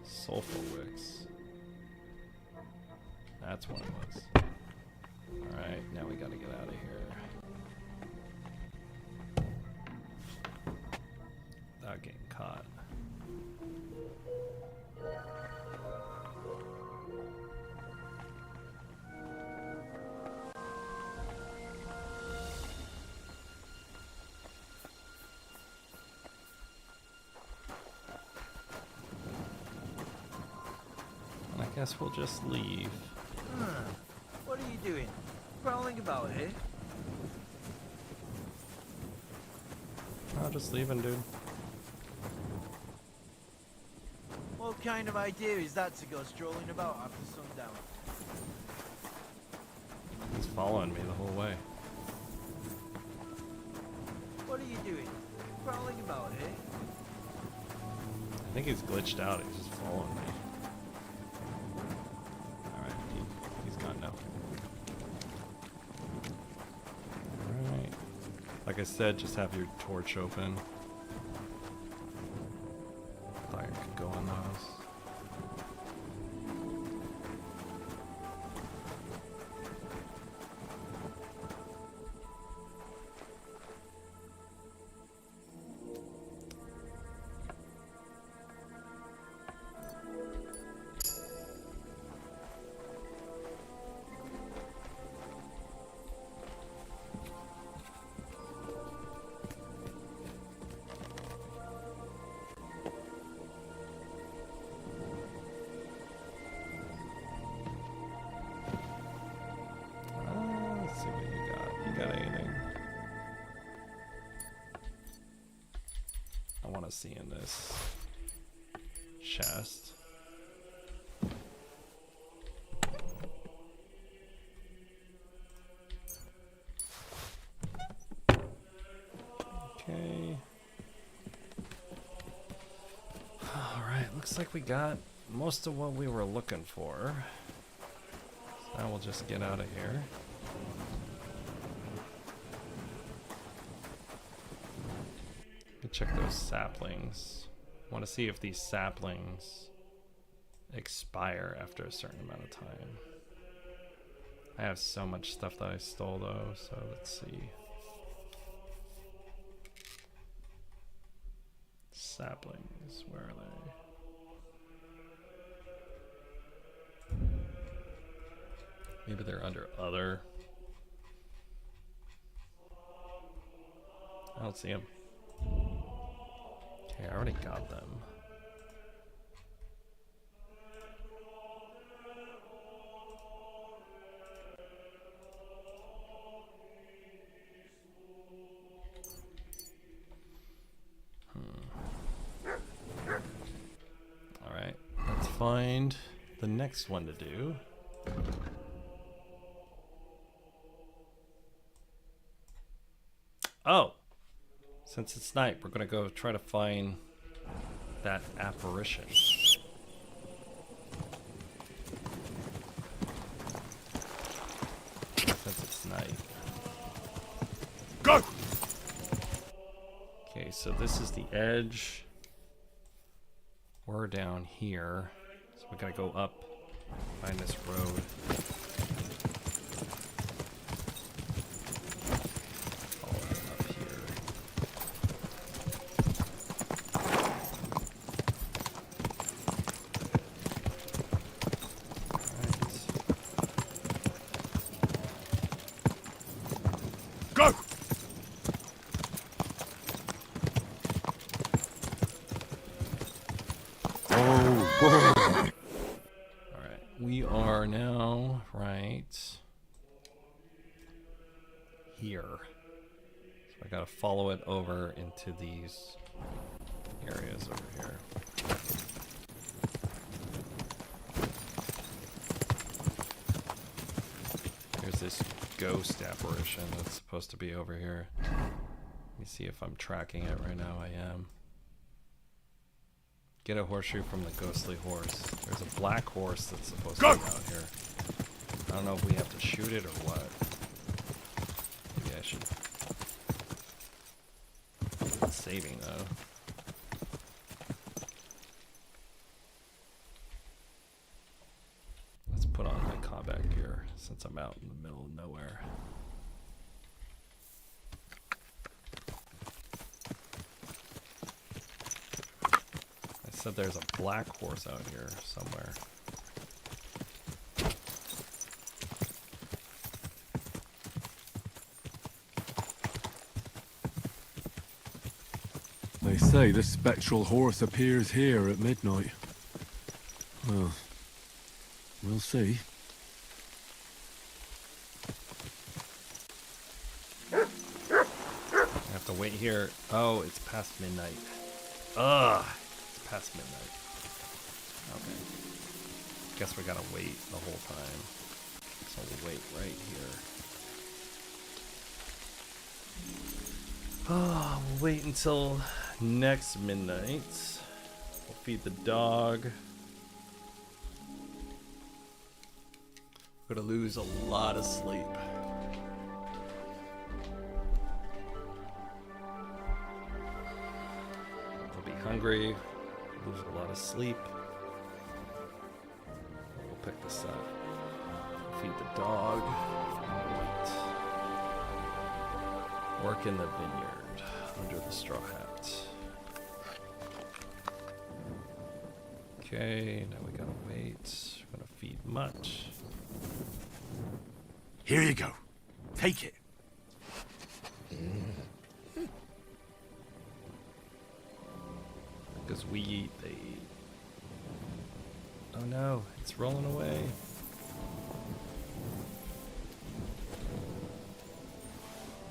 Sulfur wicks. That's what it was. Alright, now we gotta get out of here. Without getting caught. I guess we'll just leave. What are you doing? Prowling about here? I'll just leaving, dude. What kind of idea is that to go strolling about after sundown? He's following me the whole way. What are you doing? Prowling about here? I think he's glitched out. He's just following me. Alright, he's gone now. Alright. Like I said, just have your torch open. Fire could go in those. Let's see what you got. You got anything? I want to see in this chest. Okay. Alright, looks like we got most of what we were looking for. So now we'll just get out of here. Check those saplings. I want to see if these saplings expire after a certain amount of time. I have so much stuff that I stole though, so let's see. Saplings, where are they? Maybe they're under other. I don't see them. Okay, I already got them. Alright, let's find the next one to do. Oh! Since it's night, we're gonna go try to find that apparition. Since it's night. Go! Okay, so this is the edge. We're down here. So we gotta go up, find this road. We are now right here. So I gotta follow it over into these areas over here. There's this ghost apparition that's supposed to be over here. Let me see if I'm tracking it right now. I am. Get a horseshoe from the ghostly horse. There's a black horse that's supposed to be out here. I don't know if we have to shoot it or what. Maybe I should. It's saving though. Let's put on my combat gear since I'm out in the middle of nowhere. Said there's a black horse out here somewhere. They say the spectral horse appears here at midnight. Well, we'll see. I have to wait here. Oh, it's past midnight. Ugh. Past midnight. Okay. Guess we gotta wait the whole time. So we'll wait right here. Oh, we'll wait until next midnight. We'll feed the dog. We're gonna lose a lot of sleep. We'll be hungry. Lose a lot of sleep. We'll pick this up. Feed the dog. Wait. Work in the vineyard under the straw hat. Okay, now we gotta wait. We're gonna feed MUTT. Here you go. Take it. Because we eat, they eat. Oh no, it's rolling away.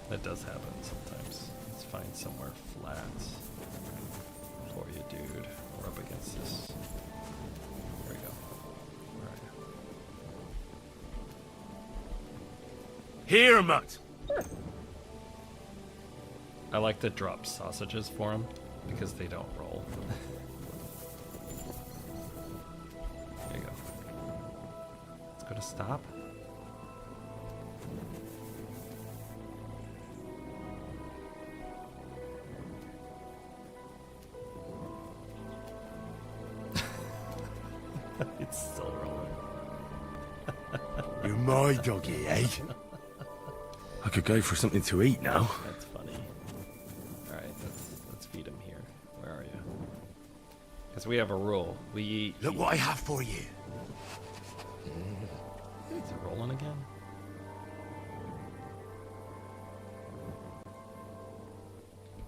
That does happen sometimes. Let's find somewhere flat for you, dude. We're up against this. There we go. Where are you? Here, MUTT. I like to drop sausages for them because they don't roll. There you go. It's gonna stop. You're my doggy, eh? I could go for something to eat now. That's funny. All right, let's feed him here. Where are you? Because we have a rule. We eat. Look what I have for you. Is it rolling again?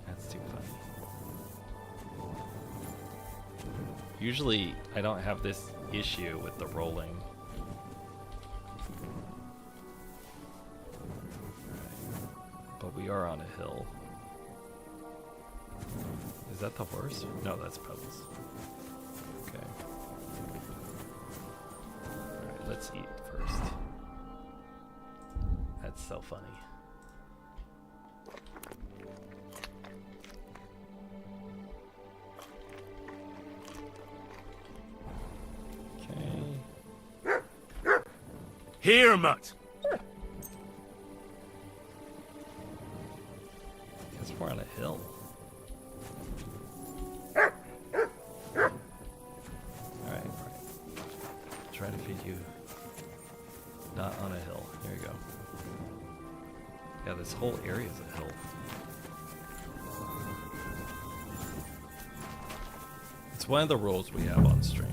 That's too funny. Usually, I don't have this issue with the rolling. But we are on a hill. Is that the horse? No, that's Pebbles. Okay. Alright, let's eat first. That's so funny. Okay. Here, Mutt. Guess we're on a hill. Alright, try to feed you. Not on a hill. There you go. Yeah, this whole area is a hill. It's one of the rules we have on stream.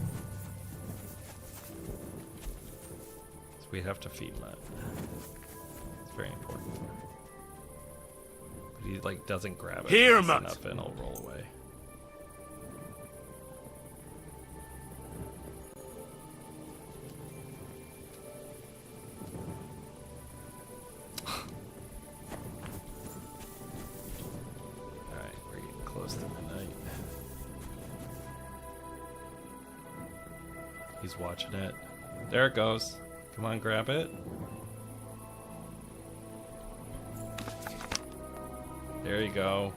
So we have to feed Matt. It's very important. But he like doesn't grab it Here, fast Mutt. enough and it'll roll away. Alright, we're getting close to midnight. He's watching it. There it goes. Come on, grab it. There you go.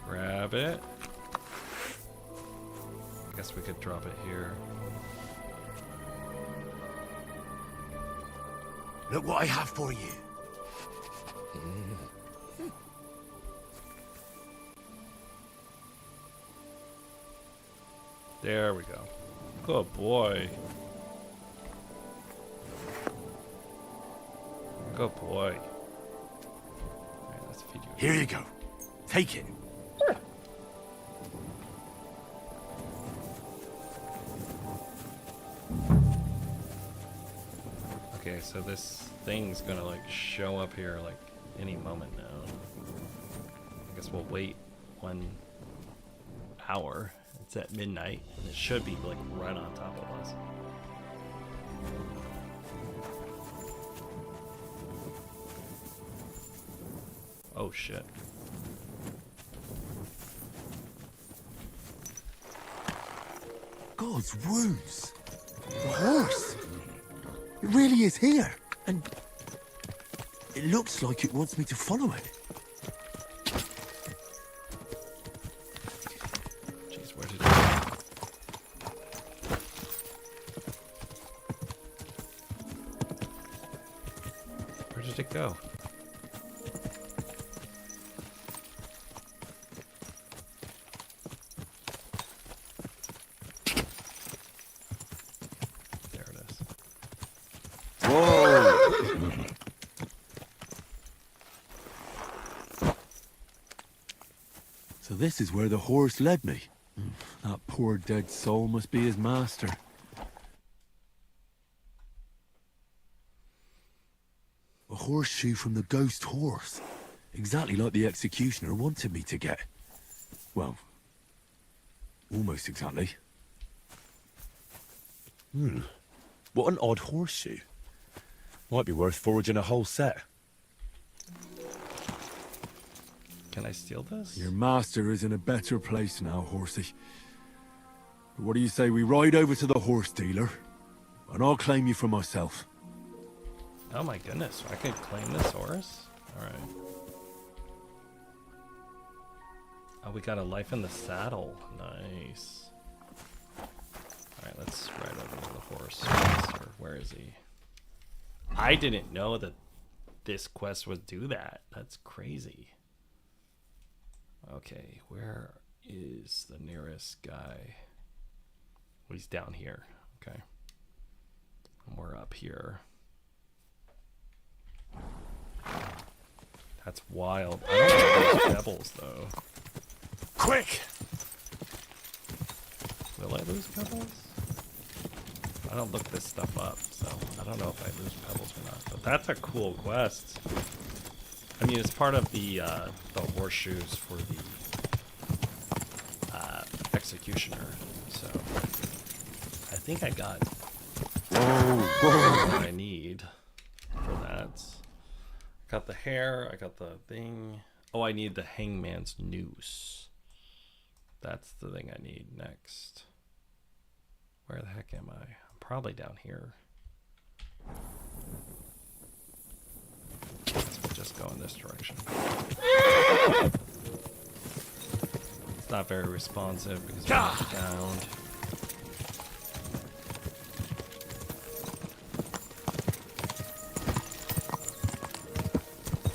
Grab it. I guess we could drop it here. Look what I have for you. There we go. Good boy. Good boy. Alright, let's feed you. Here you go. Take it. Okay, so this thing's gonna like show up here like any moment now. I guess we'll wait 1 hour. It's at midnight, and it should be like right on top of us. Oh shit. God's wounds. The horse. It really is here. And it looks like it wants me to follow it. Jeez, where did it go? Where did it go? There it is. Whoa! So this is where the horse led me. That poor dead soul must be his master. A horseshoe from the ghost horse. Exactly like the executioner wanted me to get. Well, almost exactly. What an odd horseshoe. Might be worth foraging a whole set. Can I steal this? Your master is in a better place now, horsey. But what do you say we ride over to the horse dealer, and I'll claim you for myself. Oh my goodness, I could claim this horse? Alright. Oh, we got a life in the saddle. Nice. Alright, let's ride over to the horse. Master. Where is he? I didn't know that this quest would do that. That's crazy. Okay, where is the nearest guy? He's down here. Okay. And we're up here. That's wild. I don't want those pebbles though. Quick! Will I lose pebbles? I don't look this stuff up, so I don't know if I lose pebbles or not. But that's a cool quest. I mean, it's part of the horseshoes for the executioner. So I think I got what I need for that. I got the hair. I got the thing. Oh, I need the hangman's noose. That's the thing I need next. Where the heck am I? I'm probably down here. Let's just go in this direction. It's not very responsive because we're down.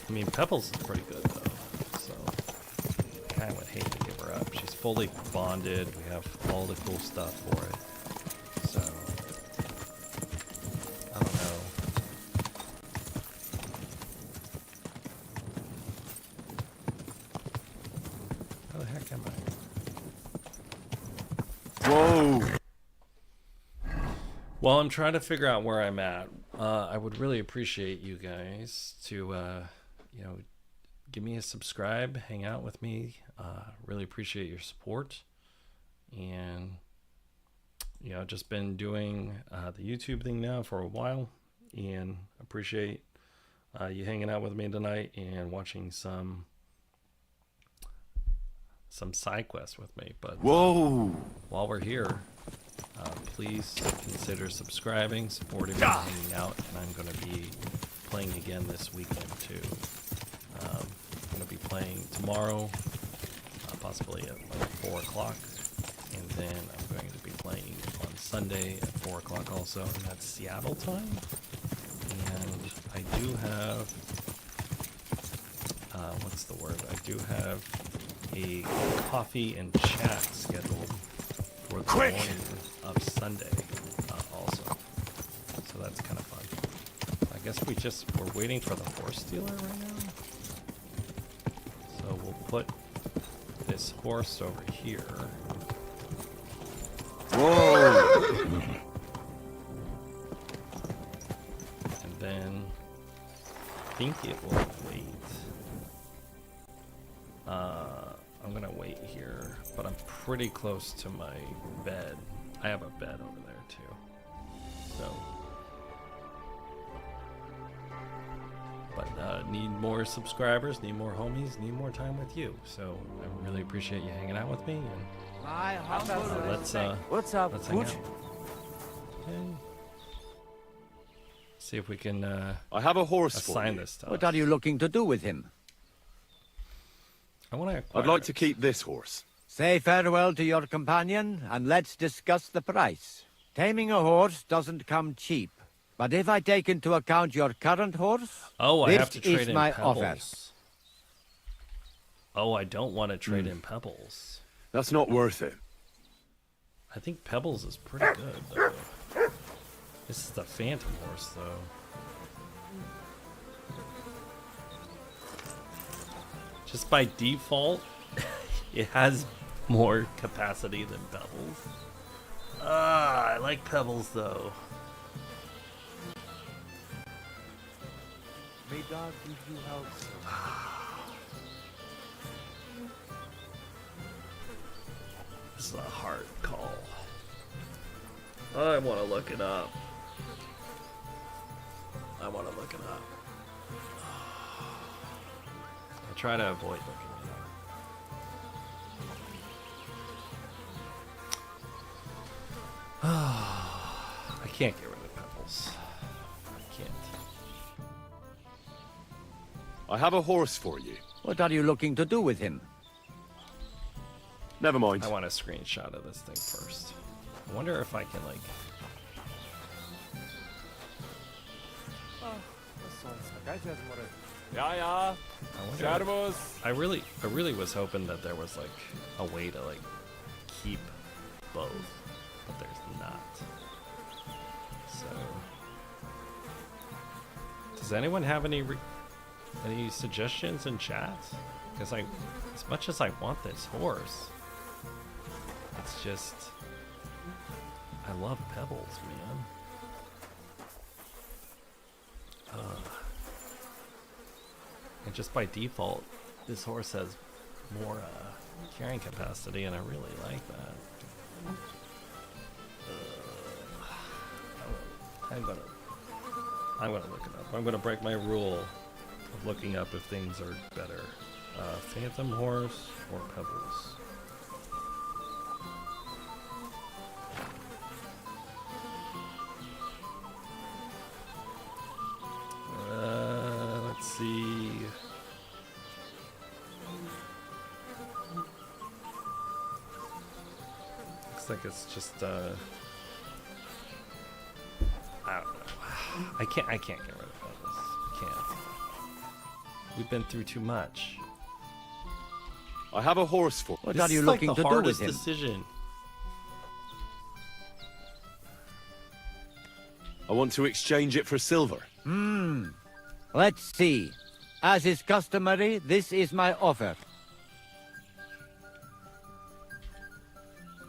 I mean, Pebbles is pretty good though, so I kind of would hate to give her up. She's fully bonded. We have all the cool stuff for it. So I don't know. How the heck am I? Whoa! Well, I'm trying to figure out where I'm at. I would really appreciate you guys to, you know, give me a subscribe, hang out with me. Really appreciate your support. And, you know, just been doing the YouTube thing now for a while. And appreciate you hanging out with me tonight and watching some side quests with me. But whoa! While we're here, please consider subscribing, supporting me, hanging out, and I'm going to be playing again this weekend too. I'm going to be playing tomorrow, possibly at like 4 o'clock, and then I'm going to be playing on Sunday at 4 o'clock also, and that's Seattle time. And I do have, what's the word? I do have a coffee and chat scheduled for the morning of Sunday also. So that's kind of fun. I guess we're waiting for the horse dealer right now. So we'll put this horse over here. Whoa! And then I think it will wait. I'm gonna wait here, but I'm pretty close to my bed. I have a bed over there too. So, but need more subscribers, need more homies, need more time with you. So I really appreciate you hanging out with me. And let's what's up? Let's hang out. Okay. See if we can. I have a horse assign for this to What us. are you looking to do with him? I want to. I'd like to keep this horse. Say farewell to your companion, and let's discuss the price. Taming a horse doesn't come cheap, but if I take into account your current horse, Oh, I this have to trade is in my pebbles. offer. Oh, I don't want to trade in pebbles. That's not worth it. I think pebbles is pretty good though. This is the phantom horse though. Just by default, it has more capacity than pebbles. I like pebbles though. May God give you help. This is a hard call. I want to look it up. I'll try to avoid looking it up. I can't get rid of pebbles. I can't. I have a horse for you. What are you looking to do with him? Never mind. I want a screenshot of this thing first. I wonder if I can like. Ja. I wonder. Servus. I really was hoping that there was like a way to like keep both, but there's not. So to Does anyone have any suggestions in chat? Because as much as I want this horse, it's just, I love Pebbles, man. And just by default, this horse has more carrying capacity, and I really like that. I'm gonna look it up. I'm gonna break my rule of looking up if things are better. Phantom horse or Pebbles? Let's see. Looks like it's just I don't know. I can't get rid of Pebbles. Can't. We've been through too much. I have a horse for. What This are you is like looking the to do with hardest him? decision. I want to exchange it for silver. Let's see. As is customary, this is my offer.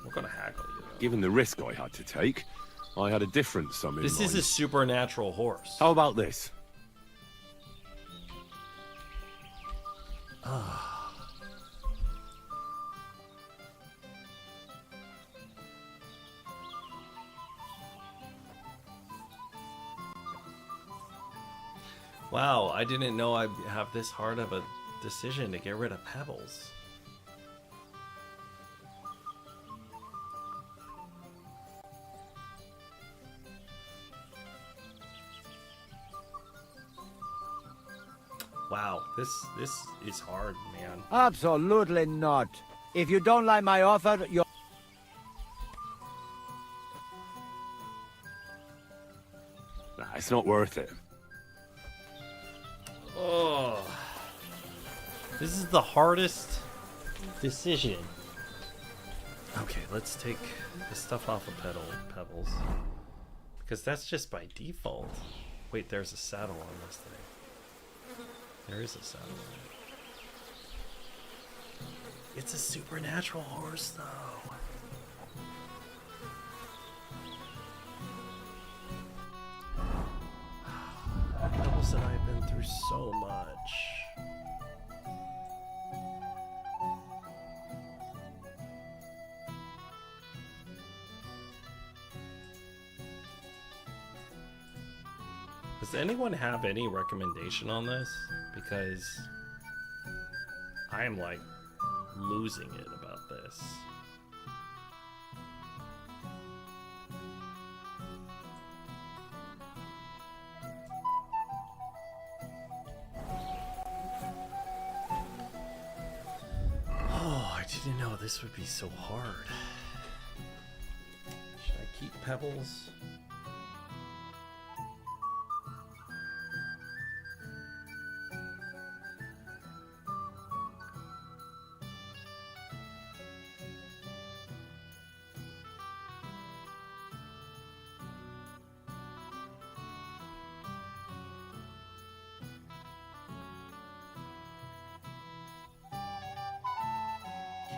We're gonna haggle you. Given the risk I had to take, I had a different sum in This mind. is a supernatural horse. How about this? Wow, I didn't know I'd have this hard of a decision to get rid of Pebbles. Wow, this is hard, man. Absolutely not. If you don't like my offer, you're... Nah, it's not worth it. Oh, this is the hardest decision. Okay, let's take the stuff off of Pebbles. Because that's just by default. Wait, there's a saddle on this thing. There is a saddle on it. It's a supernatural horse, though. Pebbles and I have been through so much. Does anyone have any recommendation on this? Because I am like losing it about this. Oh, I didn't know this would be so hard. Should I keep Pebbles?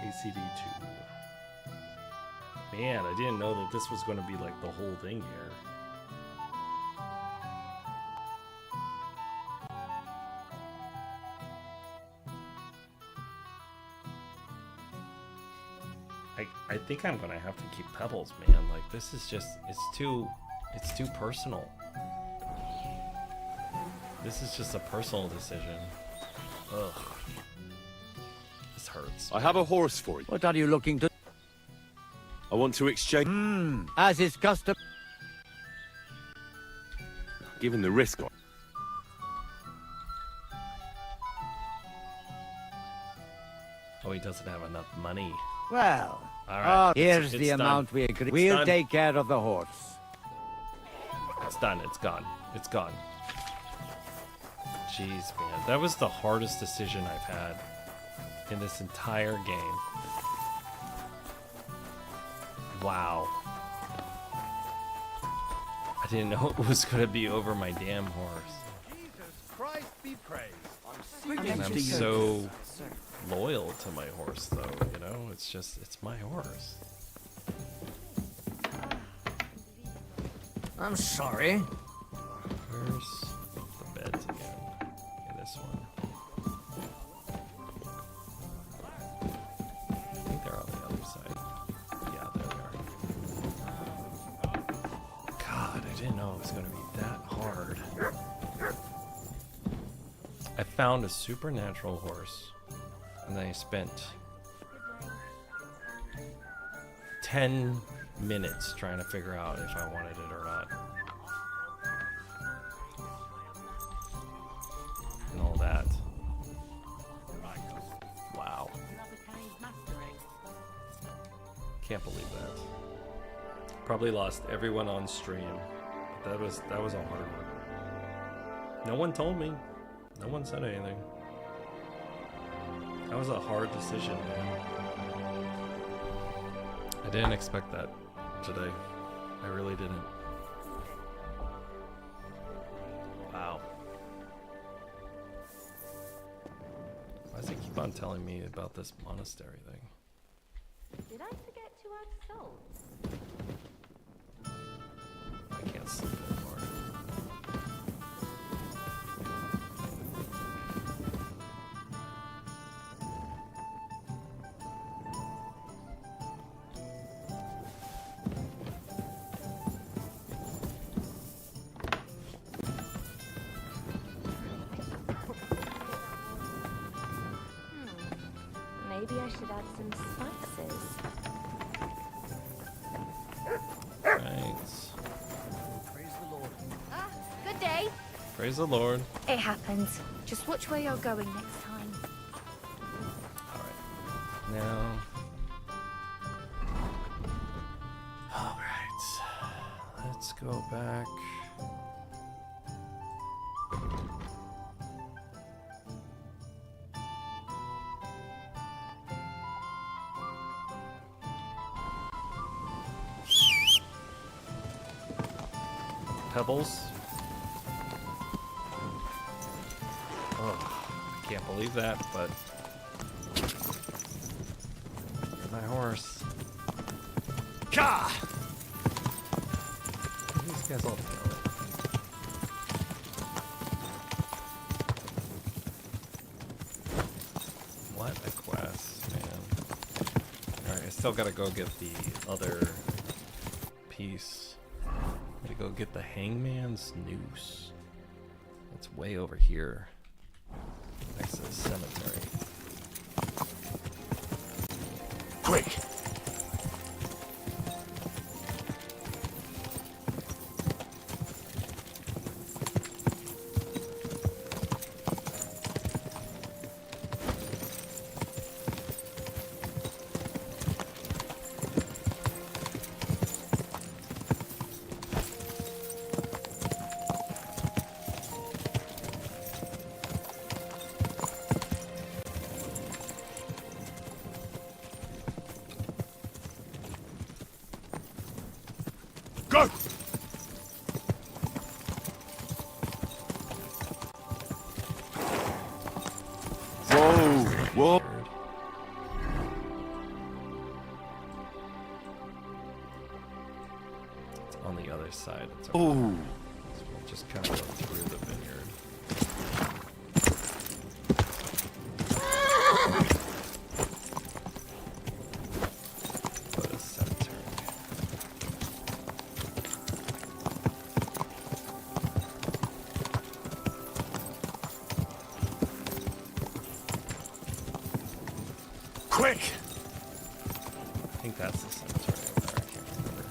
KCD2. Man, I didn't know that this was going to be like the whole thing here. I think I'm going to have to keep Pebbles, man. Like, this is just, it's too personal. This is just a personal decision. Ugh. This hurts. I have a horse for you. What are you looking to... I want to exchange... As is custom... Given the risk I... Oh, he doesn't have enough money. Well, all right. Here's It's the done. amount we agree. It's We'll done. take care of the horse. It's done. It's gone. It's gone. Jeez, man. That was the hardest decision I've had in this entire game. Wow. I didn't know it was going to be over my damn horse. Be praised. And I'm so loyal to my horse, though, you know? It's my horse. I'm sorry. Where's the beds again? In this one. I think they're on the other side. Yeah, there they are. God, I didn't know it was going to be that hard. I found a supernatural horse, and then I spent 10 minutes trying to figure out if I wanted it or not. And all that. Wow. Can't believe that. Probably lost everyone on stream. But that was a hard one. No one told me. No one said anything. That was a hard decision, man. I didn't expect that today. I really didn't. Wow. Why does he keep on telling me about this monastery thing? Did I forget to add salt? I can't sleep anymore. Maybe I should add some spices. Right. Praise the Lord. Ah, good day. Praise the Lord. It happens. Just watch where you're going next time. Alright. Now. Alright. Let's go back. Pebbles. Oh, I can't believe that, but my horse. Gah! These guys all together. What a quest, man. Alright, I still gotta go get the other piece. Gotta go get the hangman's noose. It's way over here. Next to the cemetery. Quick! Go! Whoa! Whoa! It's on the other side. It's Oh! So we'll just kind of go through the vineyard. Go to the cemetery. Quick! I think that's the cemetery over there. I can't remember.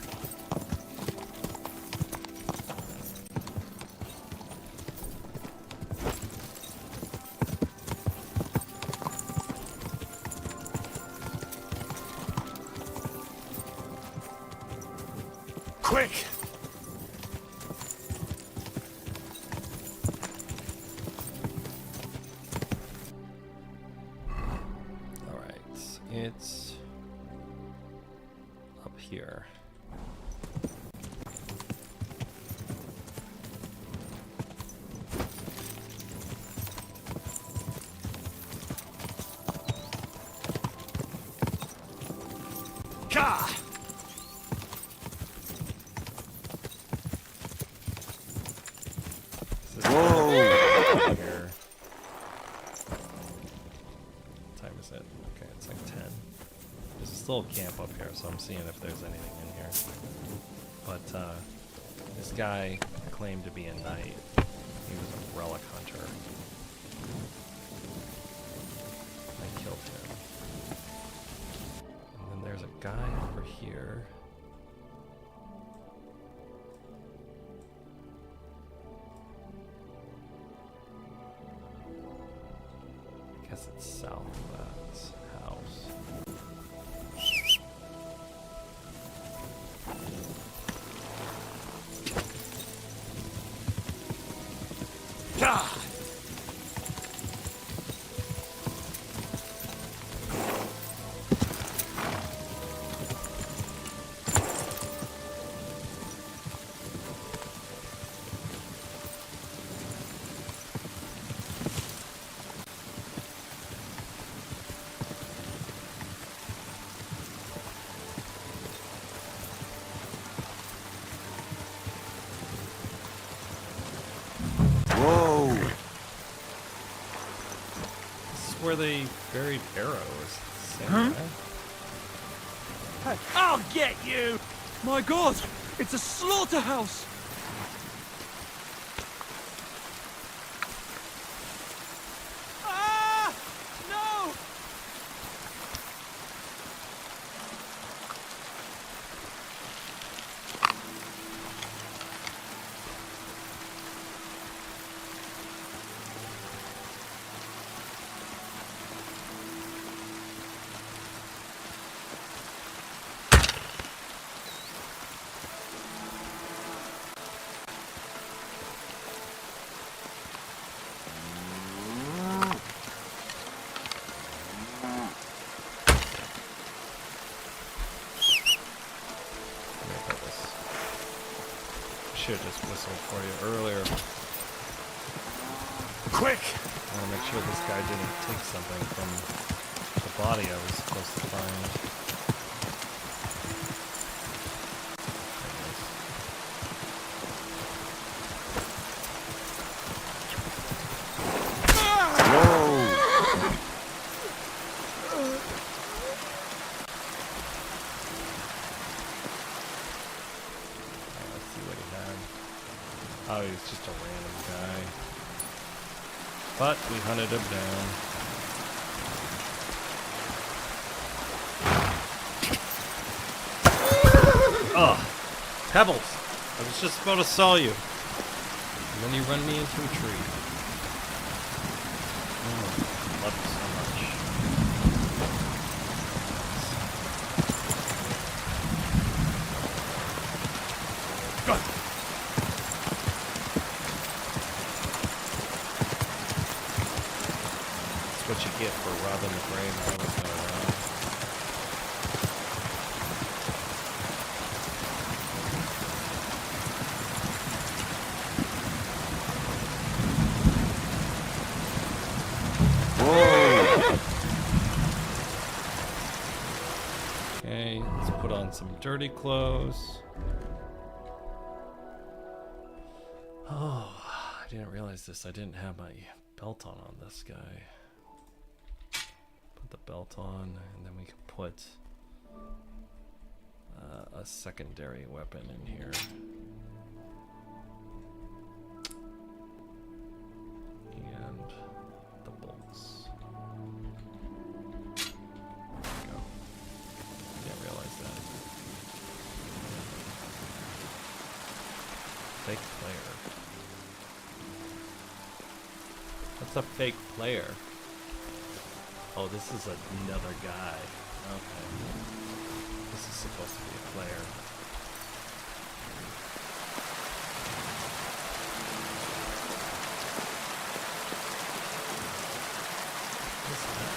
Quick! Alright, it's up here. Ka! Whoa! Here. What time is it? Okay, it's like 10. There's a little camp up here, so I'm seeing if there's anything in here. But this guy claimed to be a knight. He was a relic hunter. I killed him. And then there's a guy over here. I guess it's south of that house. Ka! Whoa! This is where they buried arrows. Same guy? I'll get you! My god! It's a slaughterhouse! Ah! No! Should have just whistled for you earlier. Quick! I want to make sure this guy didn't take something from the body I was supposed to find. Oh, he was just a random guy. But we hunted him down. Ugh! Pebbles! I was just about to saw you. And then you run me into a tree. Oh, love you so much. That's what you get for robbing the grave while it's going around. Okay, let's put on some dirty clothes. Oh, I didn't realize this. I didn't have my belt on this guy. Put the belt on, and then we can put a secondary weapon in here. And the bolts. There we go. Didn't realize that. Fake player. What's a fake player? Oh, this is another guy. Okay. This is supposed to be a player. What's that?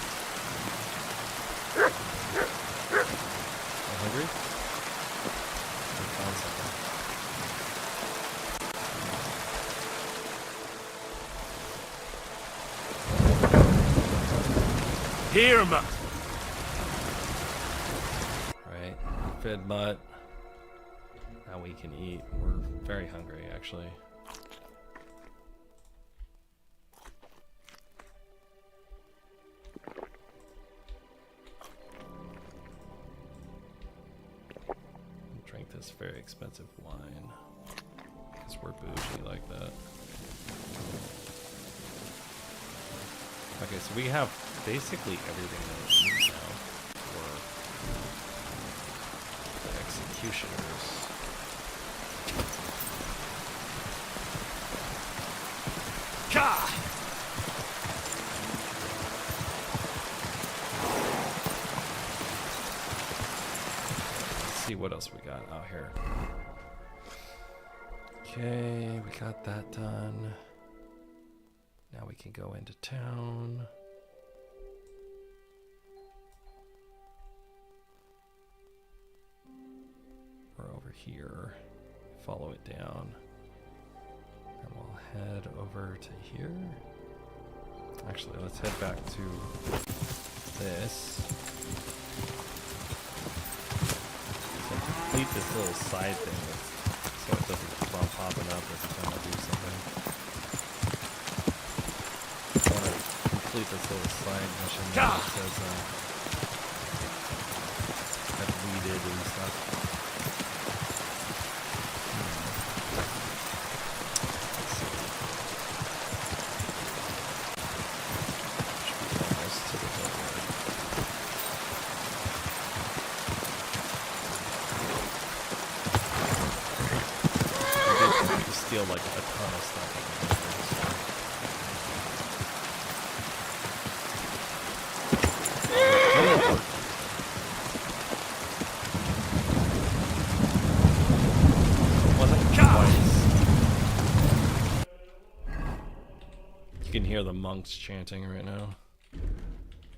You hungry? I found something. Here, MUTT! Right. fed mutt. Now we can eat. We're very hungry, actually. Drink this very expensive wine. Because we're bougie like that. Okay, so we have basically everything that we need now for the executioners. Ka! Let's see what else we got out here. Okay, we got that done. Now we can go into town. We're over here. Follow it down. And we'll head over to here. Actually, let's head back to this. So complete this little side thing so it doesn't keep on popping up every time I do something. I want to complete this little side mission that says I've weeded and stuff. Let's see. Should be almost to the door. We did steal like a ton of stuff. You can hear the monks chanting right now.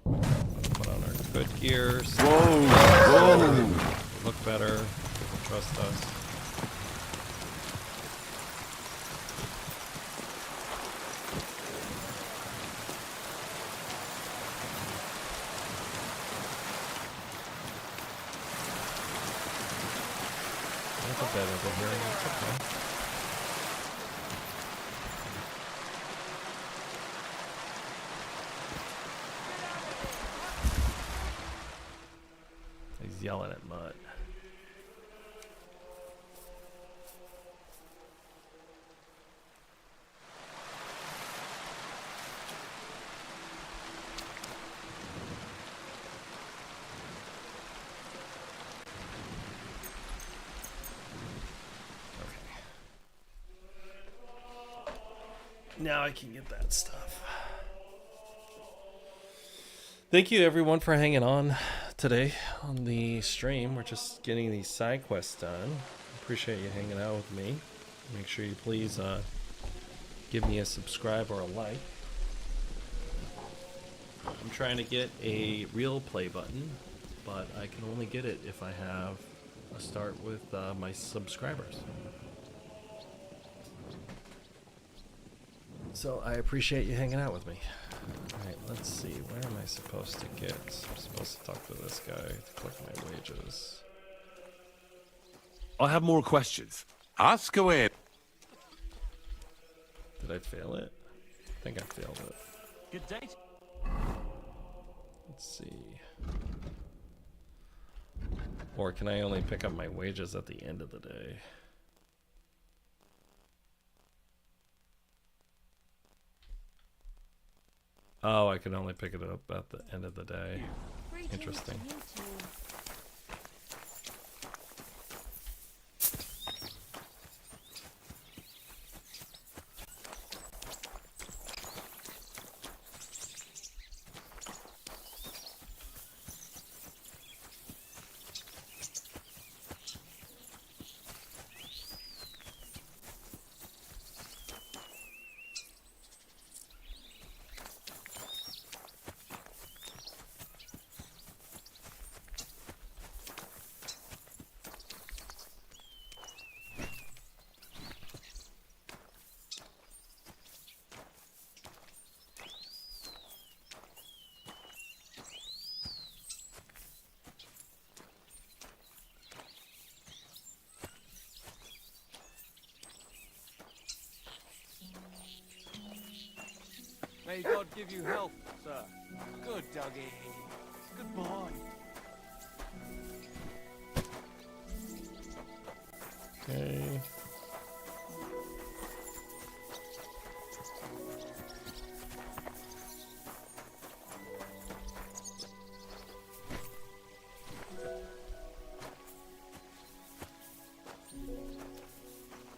Let's put on our good gears. Whoa! Look better. People trust us. There's a bed over here. It's okay. He's yelling at Mutt. Now I can get that stuff. Thank you everyone for hanging on today on the stream. We're just getting these side quests done. Appreciate you hanging out with me. Make sure you please give me a subscribe or a like. I'm trying to get a real play button, but I can only get it if I have a start with my subscribers. So I appreciate you hanging out with me. Alright, let's see. Where am I supposed to get? I'm supposed to talk to this guy to collect my wages. I have more questions. Ask away. Did I fail it? I think I failed it. Good date. Let's see. Or can I only pick up my wages at the end of the day? Oh, I can only pick it up at the end of the day. Interesting. May God give you health, sir. Good doggy. Good boy. Okay.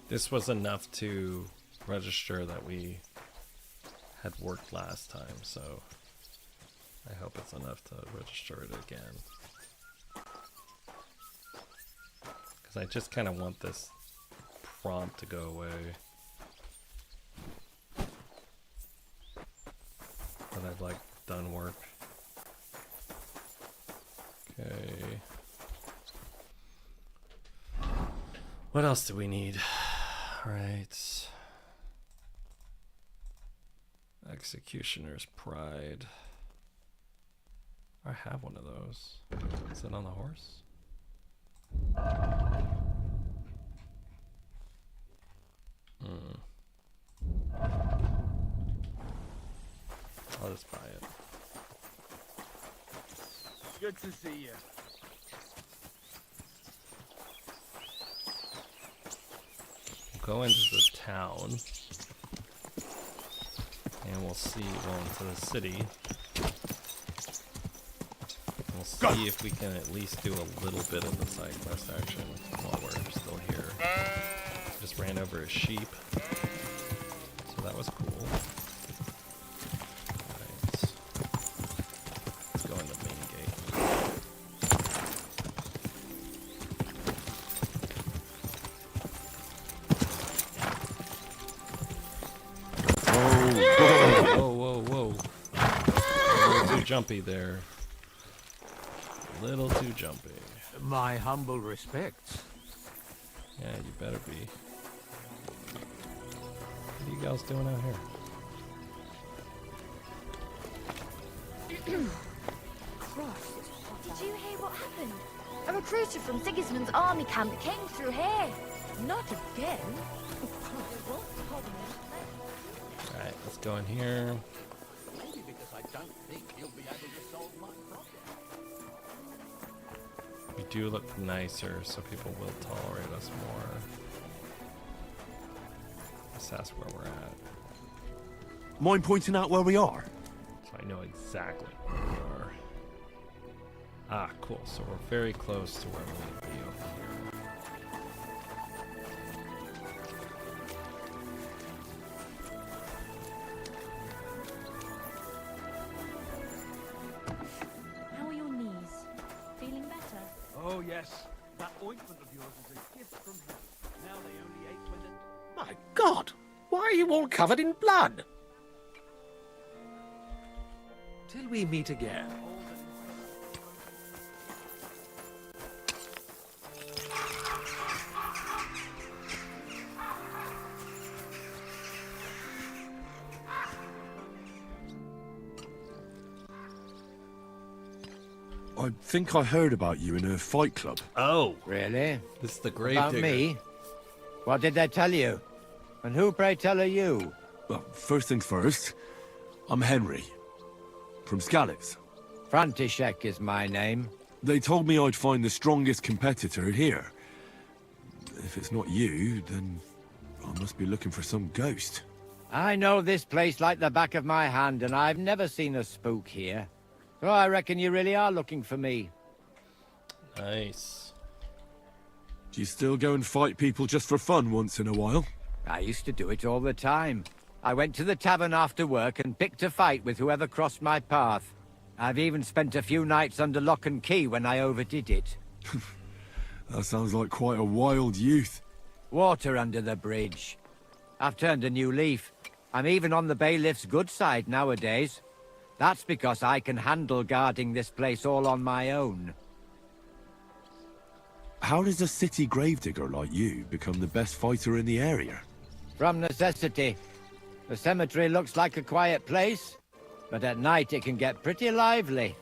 This was enough to register that we had worked last time, so I hope it's enough to register it again. Because I just kind of want this prompt to go away. But I've like done work. Okay. What else do we need? Right. Executioner's Pride. I have one of those. Is it on the horse? I'll just buy it. Good to see you. Go into the town and we'll see, go into the city. We'll see if we can at least do a little bit of the side quest action while we're still here. Just ran over a sheep, so that was cool. Alright. Let's go in the main gate. Whoa. A little too jumpy there. A little too jumpy. My humble respects. Yeah, you better be. What are you guys doing out here? Christ, did you hear what happened? A recruiter from Sigismund's army camp came through here. Not again. Alright, let's go in here. Maybe because I don't think you'll be able to solve my problem. We do look nicer, so people will tolerate us more. So that's where we're at. Mind pointing out where we are? So I know exactly where we are. Ah, cool. So we're very close to where we need to be over here. How are your knees? Feeling better? Oh, yes. That ointment of yours is a gift from heaven. Now they only ache when it... My God! Why are you all covered in blood? Till we meet again. I think I heard about you in a fight club. Oh, really? This is the grave About digger. me? What did they tell you? And who, pray tell, are you? Well, first things first, I'm Henry, from Scallops. František is my name. They told me I'd find the strongest competitor here. If it's not you, then I must be looking for some ghost. I know this place like the back of my hand, and I've never seen a spook here. So I reckon you really are looking for me. Nice. Do you still go and fight people just for fun once in a while? I used to do it all the time. I went to the tavern after work and picked a fight with whoever crossed my path. I've even spent a few nights under lock and key when I overdid it. That sounds like quite a wild youth. Water under the bridge. I've turned a new leaf. I'm even on the bailiff's good side nowadays. That's because I can handle guarding this place all on my own. How does a city gravedigger like you become the best fighter in the area? From necessity. The cemetery looks like a quiet place, but at night it can get pretty lively.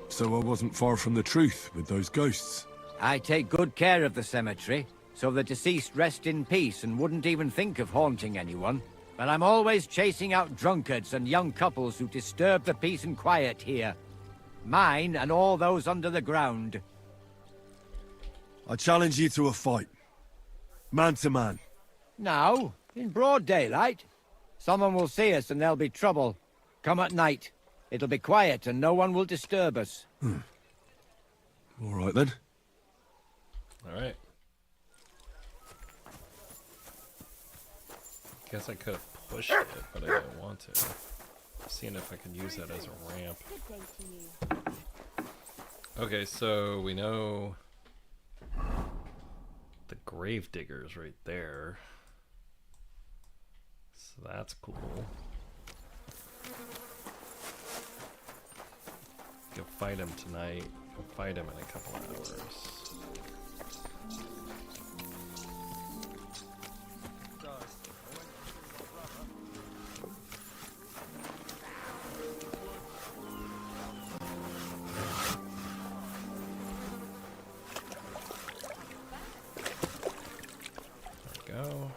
So I wasn't far from the truth with those ghosts. I take good care of the cemetery, so the deceased rest in peace and wouldn't even think of haunting anyone. But I'm always chasing out drunkards and young couples who disturb the peace and quiet here. Mine and all those under the ground. I challenge you to a fight. Man to man. Now, in broad daylight. Someone will see us and there'll be trouble. Come at night. It'll be quiet and no one will disturb us. All right then. All right. Guess I could have pushed it, but I didn't want to. Seeing if I could use that as a ramp. Okay, so we know the grave digger's right there. So that's cool. Go fight him tonight. Go fight him in a couple of hours. There we go.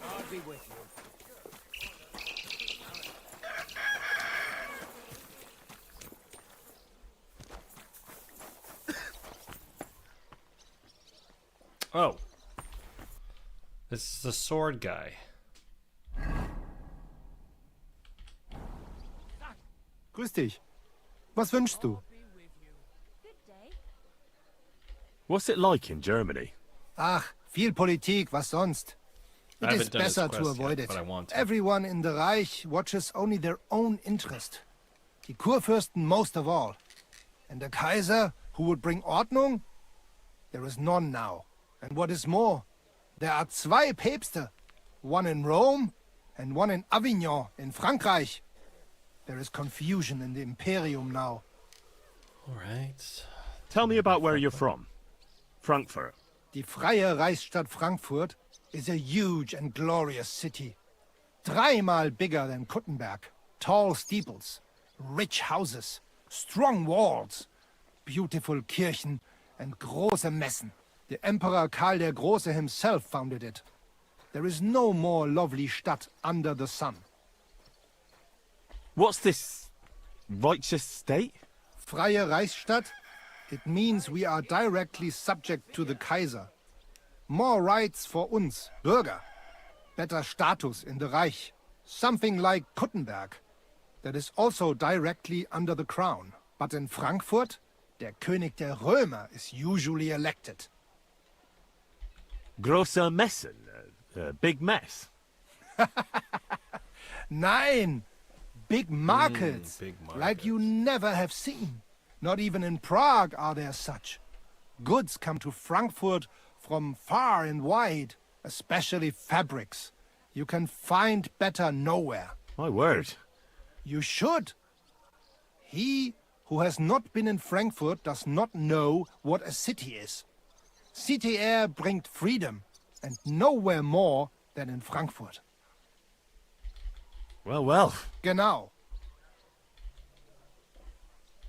I'll be with you. Oh. This is the sword guy. Grüß dich. Was wünschst du? What's it like in Germany? Ach, viel Politik, was sonst? I It is haven't done this better quest to avoid yet, it. but I want to. Everyone in the Reich watches only their own interest. Die Kurfürsten most of all. And the Kaiser, who would bring Ordnung? There is none now. And what is more, there are zwei Päpste. One in Rome and one in Avignon in Frankreich. There is confusion in the Imperium now. All right. Tell me about where you're from. Frankfurt. Die freie Reichsstadt Frankfurt is a huge and glorious city. Dreimal bigger than Kuttenberg. Tall steeples, rich houses, strong walls, beautiful Kirchen, and große Messen. The Emperor Karl der Große himself founded it. There is no more lovely Stadt under the sun. What's this righteous state? Freie Reichsstadt? It means we are directly subject to the Kaiser. More rights for uns, Bürger. Better status in the Reich. Something like Kuttenberg. That is also directly under the crown. But in Frankfurt, der König der Römer is usually elected. Große Messen. Big mess. Nein! Big markets, big like you never have seen. Not even in Prague are there such. Goods come to Frankfurt from far and wide, especially fabrics. You can find better nowhere. My word. You should. He who has not been in Frankfurt does not know what a city is. City air brings freedom, and nowhere more than in Frankfurt. Well, well. Genau.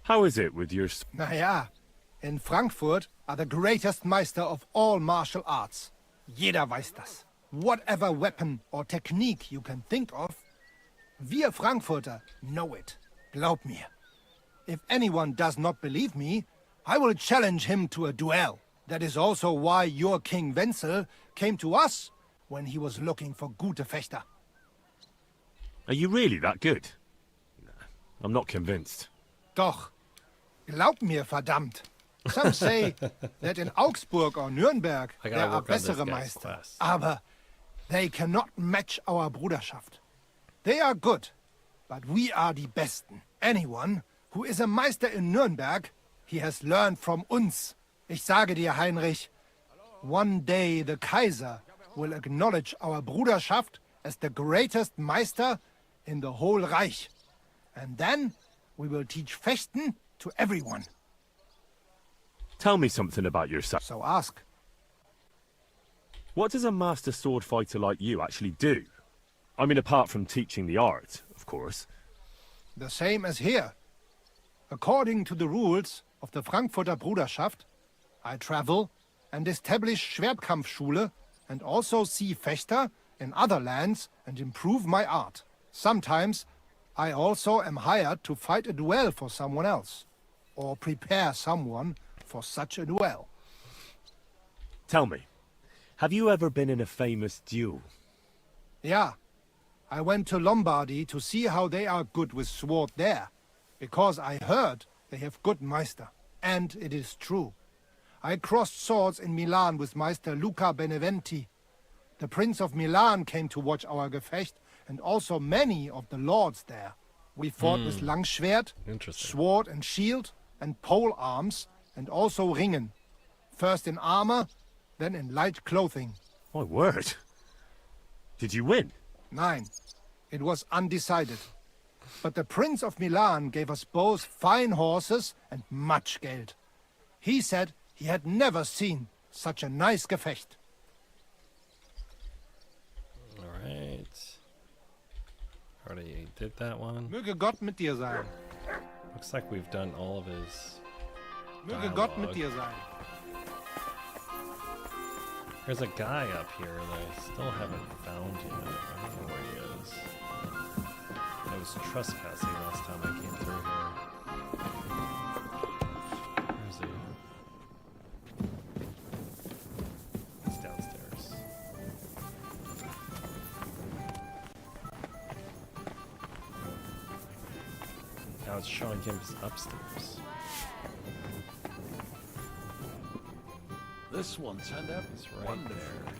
How is it with your... Naja, in Frankfurt are the greatest Meister of all martial arts. Jeder weiß das. Whatever weapon or technique you can think of, wir Frankfurter know it. Glaub mir. If anyone does not believe me, I will challenge him to a duel. That is also why your King Wenzel came to us when he was looking for gute Fechter. Are you really that good? I'm not convinced. Doch. Glaub mir, verdammt. Some say that in Augsburg or Nürnberg there are bessere Meister. Aber they cannot match our Bruderschaft. They are good, but we are die Besten. Anyone who is a Meister in Nürnberg, he has learned from uns. Ich sage dir, Heinrich, one day the Kaiser will acknowledge our Bruderschaft as the greatest Meister in the whole Reich. And then we will teach Fechten to everyone. Tell me something about yourself. So ask. What does a master sword fighter like you actually do? I mean, apart from teaching the art, of course. The same as here. According to the rules of the Frankfurter Bruderschaft, I travel and establish Schwertkampfschule and also see Fechter in other lands and improve my art. Sometimes I also am hired to fight a duel for someone else, or prepare someone for such a duel. Tell me, have you ever been in a famous duel? Yeah, I went to Lombardy to see how they are good with sword there, because I heard they have good Meister, and it is true. I crossed swords in Milan with Meister Luca Beneventi. The Prince of Milan came to watch our Gefecht, and also many of the lords there. We fought with Langschwert, sword and shield, and pole arms, and also Ringen. First in armor, then in light clothing. My word. Did you win? Nein, it was undecided. But the Prince of Milan gave us both fine horses and much Geld. He said he had never seen such a nice Gefecht. Alright. Already did that one. Möge Gott mit dir sein. Looks like we've done all of his Möge Gott mit dialogue. dir sein. There's a guy up here that I still haven't found yet. I don't know where he is. I was trespassing last time I came through here. Where is he? He's downstairs. Now it's showing him upstairs. This one turned out It's right wonderful. there.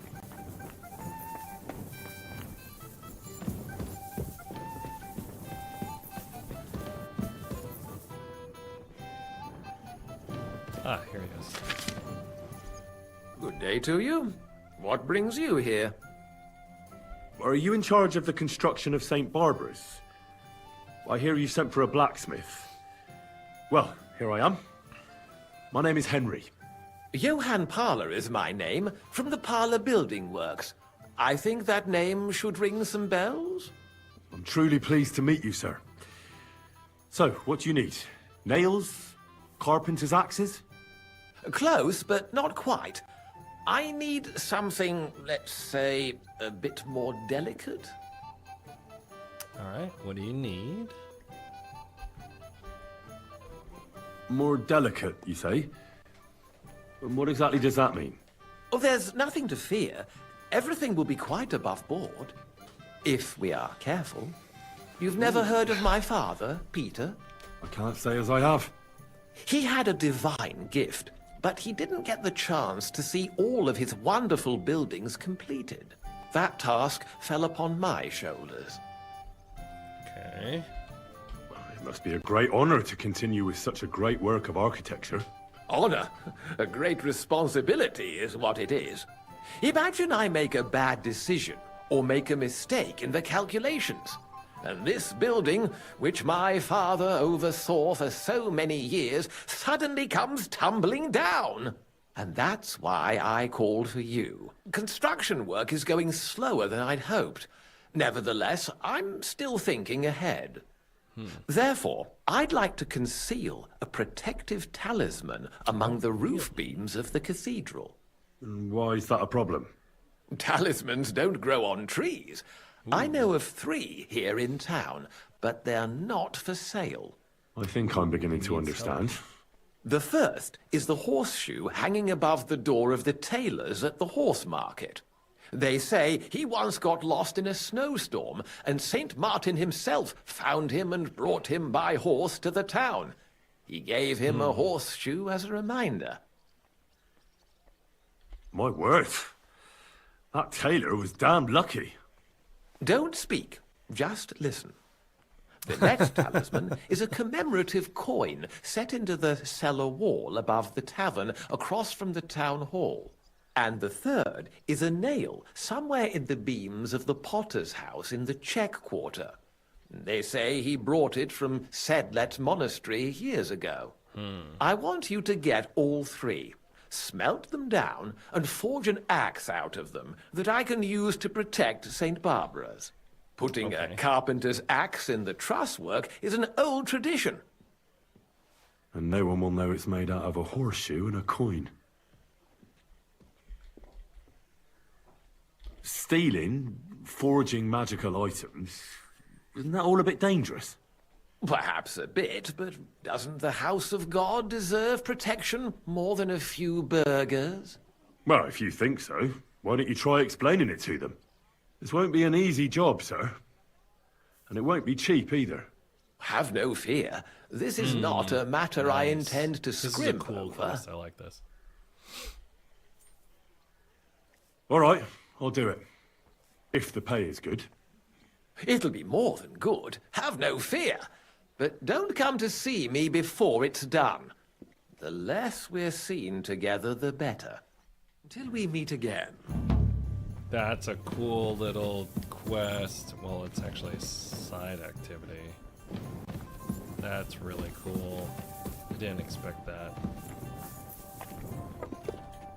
Ah, here he is. Good day to you. What brings you here? Are you in charge of the construction of St. Barbara's? I hear you sent for a blacksmith. Well, here I am. My name is Henry. Johann Parler is my name, from the Parler Building Works. I think that name should ring some bells? I'm truly pleased to meet you, sir. So, what do you need? Nails? Carpenter's axes? Close, but not quite. I need something, let's say, a bit more delicate. Alright, what do you need? More delicate, you say? And what exactly does that mean? Oh, there's nothing to fear. Everything will be quite above board. If we are careful. You've never heard of my father, Peter? I can't say as I have. He had a divine gift, but he didn't get the chance to see all of his wonderful buildings completed. That task fell upon my shoulders. Okay. Well, it must be a great honor to continue with such a great work of architecture. Honor? A great responsibility is what it is. Imagine I make a bad decision or make a mistake in the calculations. And this building, which my father oversaw for so many years, suddenly comes tumbling down. And that's why I called for you. Construction work is going slower than I'd hoped. Nevertheless, I'm still thinking ahead. Therefore, I'd like to conceal a protective talisman among the roof beams of the cathedral. Why is that a problem? Talismans don't grow on trees. I know of 3 here in town, but they're not for sale. I think I'm beginning to understand. The first is the horseshoe hanging above the door of the tailors at the horse market. They say he once got lost in a snowstorm, and St. Martin himself found him and brought him by horse to the town. He gave him a horseshoe as a reminder. My word. That tailor was damned lucky. Don't speak, just listen. The next talisman is a commemorative coin set into the cellar wall above the tavern across from the town hall. And the third is a nail somewhere in the beams of the potter's house in the Czech Quarter. They say he brought it from Sedlet Monastery years ago. I want you to get all 3, smelt them down, and forge an axe out of them that I can use to protect St. Barbara's. Putting a carpenter's axe in the truss work is an old tradition. And no one will know it's made out of a horseshoe and a coin. Stealing, forging magical items, isn't that all a bit dangerous? Perhaps a bit, but doesn't the house of God deserve protection more than a few burgers? Well, if you think so, why don't you try explaining it to them? This won't be an easy job, sir. And it won't be cheap either. Have no fear. This is not a matter I intend to This is a scrimp cool over. quest. I like this. All right, I'll do it. If the pay is good. It'll be more than good. Have no fear. But don't come to see me before it's done. The less we're seen together, the better. Until we meet again. That's a cool little quest. Well, it's actually a side activity. That's really cool. I didn't expect that.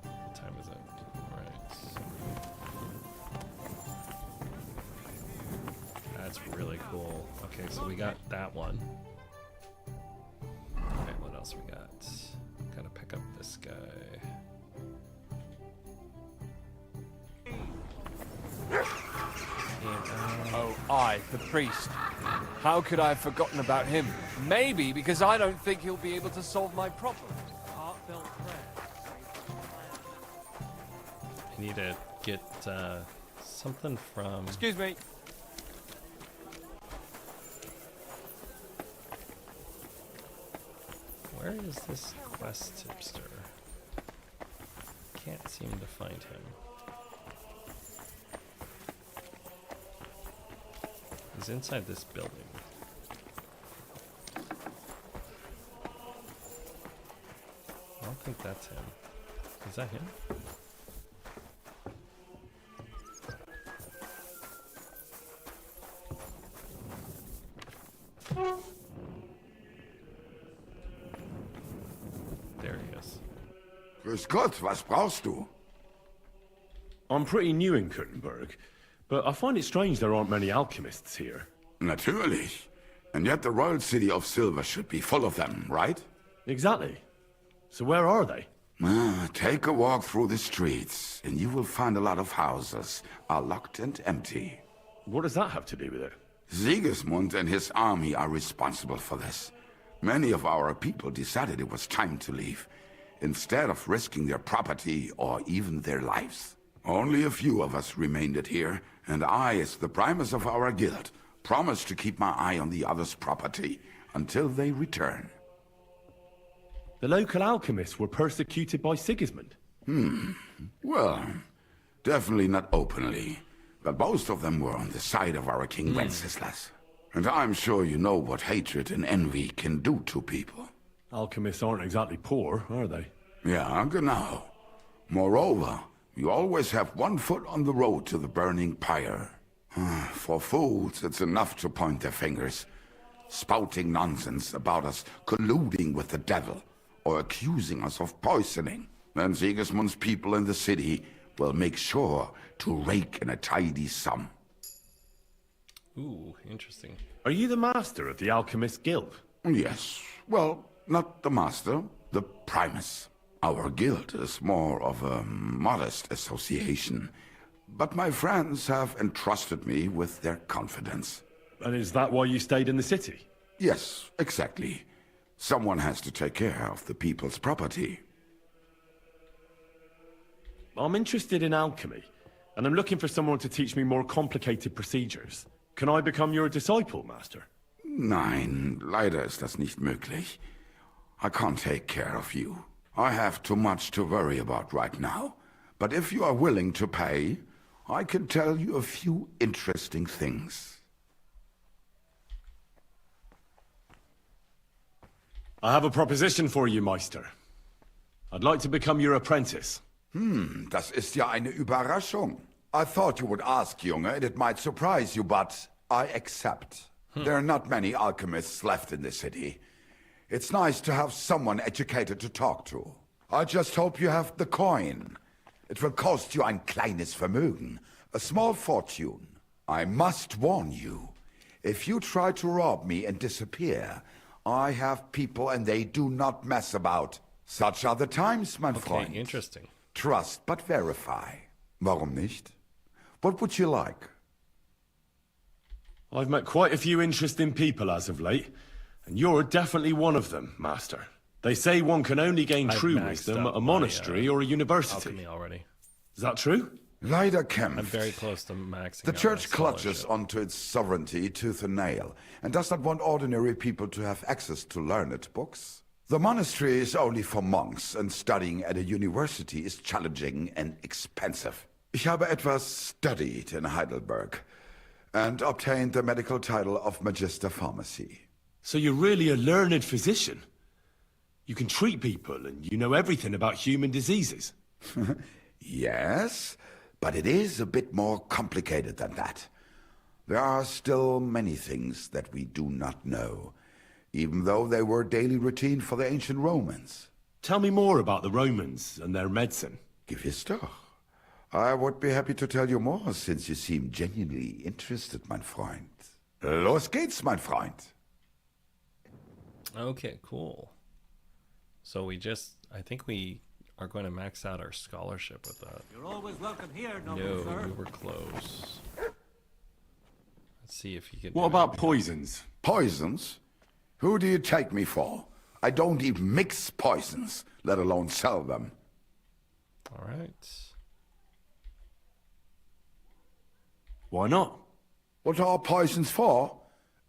What time is it? Right. That's really cool. Okay, so we got that one. Okay, what else we got? Gotta pick up this guy. Oh, I, the priest. How could I have forgotten about him? Maybe because I don't think he'll be able to solve my problem. Heartfelt prayer. I need to get something from... Excuse me. Where is this quest tipster? Can't seem to find him. He's inside this building. I don't think that's him. Is that him? There he is. Grüß Gott, was brauchst du? I'm pretty new in Kuttenberg, but I find it strange there aren't many alchemists here. Natürlich. And yet the royal city of silver should be full of them, right? Exactly. So where are they? Take a walk through the streets, and you will find a lot of houses are locked and empty. What does that have to do with it? Sigismund and his army are responsible for this. Many of our people decided it was time to leave, instead of risking their property or even their lives. Only a few of us remained here, and I, as the primus of our guild, promised to keep my eye on the others' property until they return. The local alchemists were persecuted by Sigismund. Well, definitely not openly, but most of them were on the side of our King Wenceslas. And I'm sure you know what hatred and envy can do to people. Alchemists aren't exactly poor, are they? Yeah, genau. Moreover, you always have one foot on the road to the burning pyre. For fools, it's enough to point their fingers, spouting nonsense about us colluding with the devil, or accusing us of poisoning. Then Sigismund's people in the city will make sure to rake in a tidy sum. Ooh, interesting. Are you the master of the Alchemist Guild? Yes. Well, not the master, the primus. Our guild is more of a modest association, but my friends have entrusted me with their confidence. And is that why you stayed in the city? Yes, exactly. Someone has to take care of the people's property. I'm interested in alchemy, and I'm looking for someone to teach me more complicated procedures. Can I become your disciple, Master? Nein, leider ist das nicht möglich. I can't take care of you. I have too much to worry about right now. But if you are willing to pay, I can tell you a few interesting things. I have a proposition for you, Meister. I'd like to become your apprentice. Das ist ja eine Überraschung. I thought you would ask, Junge, and it might surprise you, but I accept. There are not many alchemists left in the city. It's nice to have someone educated to talk to. I just hope you have the coin. It will cost you ein kleines Vermögen, a small fortune. I must warn you, if you try to rob me and disappear, I have people and they do not mess about. Such are the times, mein Freund. Interesting. Trust but verify. Warum nicht? What would you like? I've met quite a few interesting people as of late, and you're definitely one of them, Master. They say one can only gain I've true maxed wisdom up at a my, monastery or a university. alchemy already. Is that true? Leider kämpft. I'm very close to maxing The out church my clutches scholarship. onto its sovereignty tooth and nail, and does not want ordinary people to have access to learned books. The monastery is only for monks, and studying at a university is challenging and expensive. Ich habe etwas studied in Heidelberg, and obtained the medical title of Magister Pharmacy. So you're really a learned physician? You can treat people, and you know everything about human diseases? Yes, but it is a bit more complicated than that. There are still many things that we do not know, even though they were daily routine for the ancient Romans. Tell me more about the Romans and their medicine. Gewiss doch. I would be happy to tell you more, since you seem genuinely interested, mein Freund. Los geht's, mein Freund. Okay, cool. So I think we are going to max out our scholarship with that. You're always welcome here, No, noble sir. we were close. Let's see if you can. What about poisons? Poisons? Who do you take me for? I don't even mix poisons, let alone sell them. All right. Why not? What are poisons for?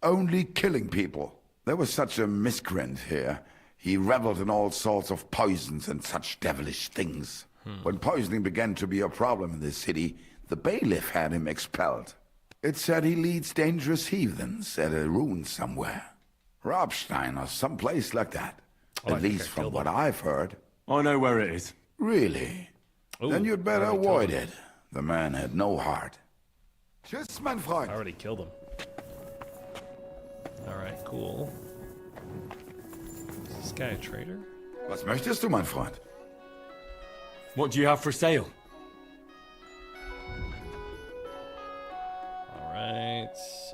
Only killing people. There was such a miscreant here. He reveled in all sorts of poisons and such devilish things. When poisoning began to be a problem in the city, the bailiff had him expelled. It said he leads dangerous heathens at a ruin somewhere. Robstein or someplace like that. Oh, At least from what I've heard. I know where it is. Really? Ooh, Then you'd better I already avoid killed it. The man had no heart. Tschüss, mein Freund. I already killed him. All right, cool. Is this guy a traitor? Was möchtest du, mein Freund? What do you have for sale? All right.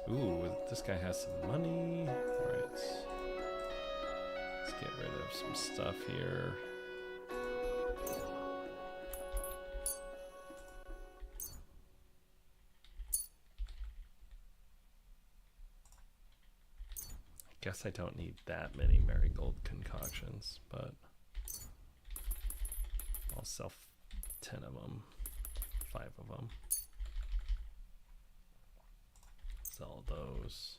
Ooh, this guy has some money. All right. Let's get rid of some stuff here. Guess I don't need that many marigold concoctions, but I'll sell 10 of them, 5 of them. Sell those.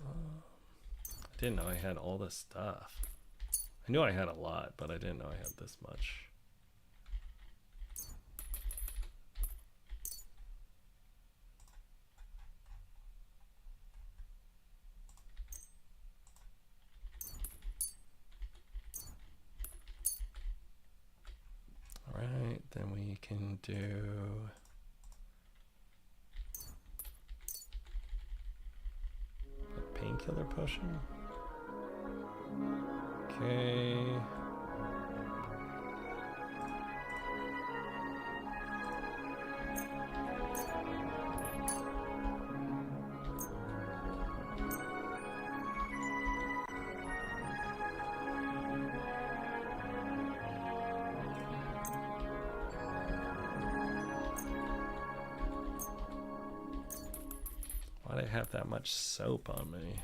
I didn't know I had all this stuff. I knew I had a lot, but I didn't know I had this much. All right, then we can do a painkiller potion. Okay. Why'd I have that much soap on me?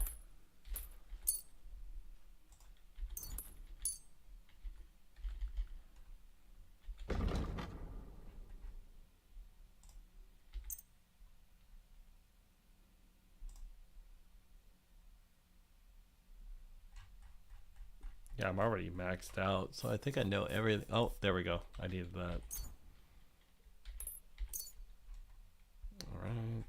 Yeah, I'm already maxed out, so I think I know everything. Oh, there we go. I needed that. All right.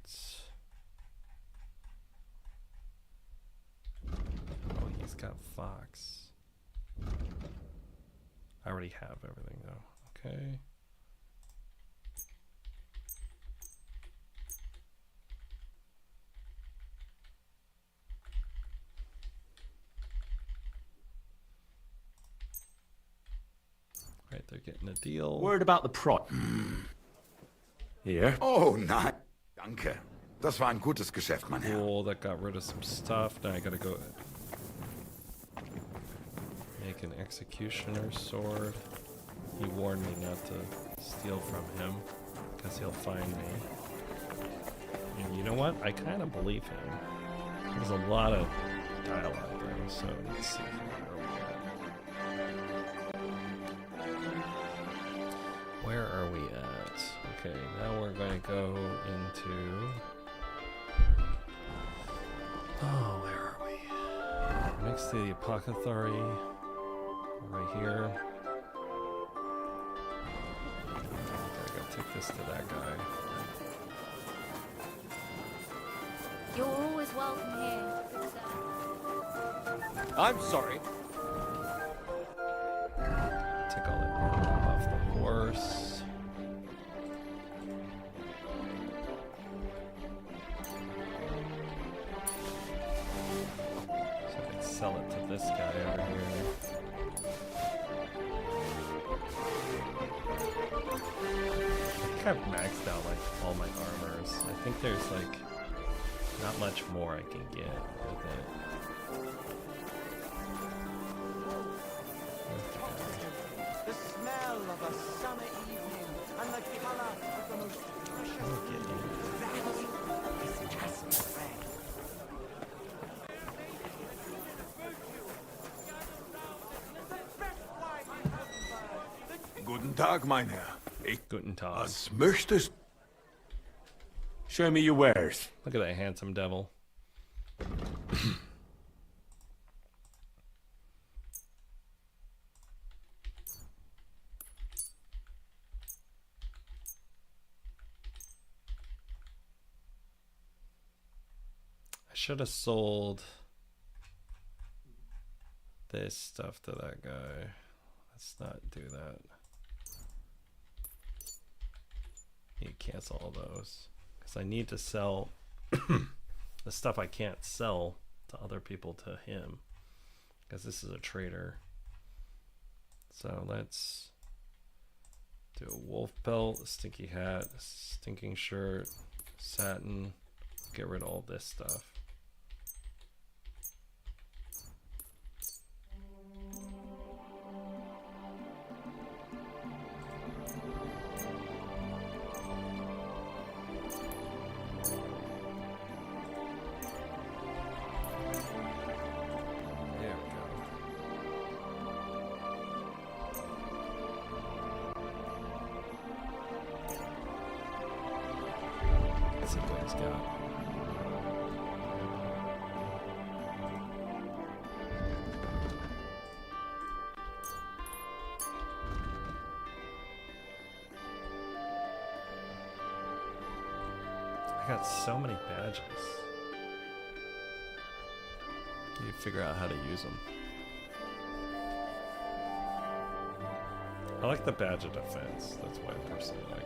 Oh, he's got Fox. I already have everything, though. Okay. Right, they're getting a deal. Word about the price. Here. Oh, nein. Danke. Das war ein gutes Geschäft, mein Herr. Cool, that got rid of some stuff. Now I gotta go make an executioner's sword. He warned me not to steal from him, because he'll find me. And you know what? I kind of believe him. There's a lot of dialogue there, so let's see where are we at? Okay, now we're going to go into... Oh, where are we? Next to the apothecary, right here. I gotta take this to that guy. You're always welcome here, good sir. I'm sorry. Take all that off the horse. So I can sell it to this guy over here. I think I've maxed out like all my armors. I think there's like not much more I can get with it. The smell of a summer evening and the color of the most precious that is just red. Guten Tag, mein Herr. Guten Tag. Was möchtest? Show me your wares. Look at that handsome devil. I should have sold this stuff to that guy. Let's not do that. You cancel all those. Because I need to sell the stuff I can't sell to other people to him. Because this is a trader. So let's do a wolf pelt, a stinky hat, a stinking shirt, satin. Get rid of all this stuff. I got so many badges. You figure out how to use them. I like the badge of defense. That's what I personally like.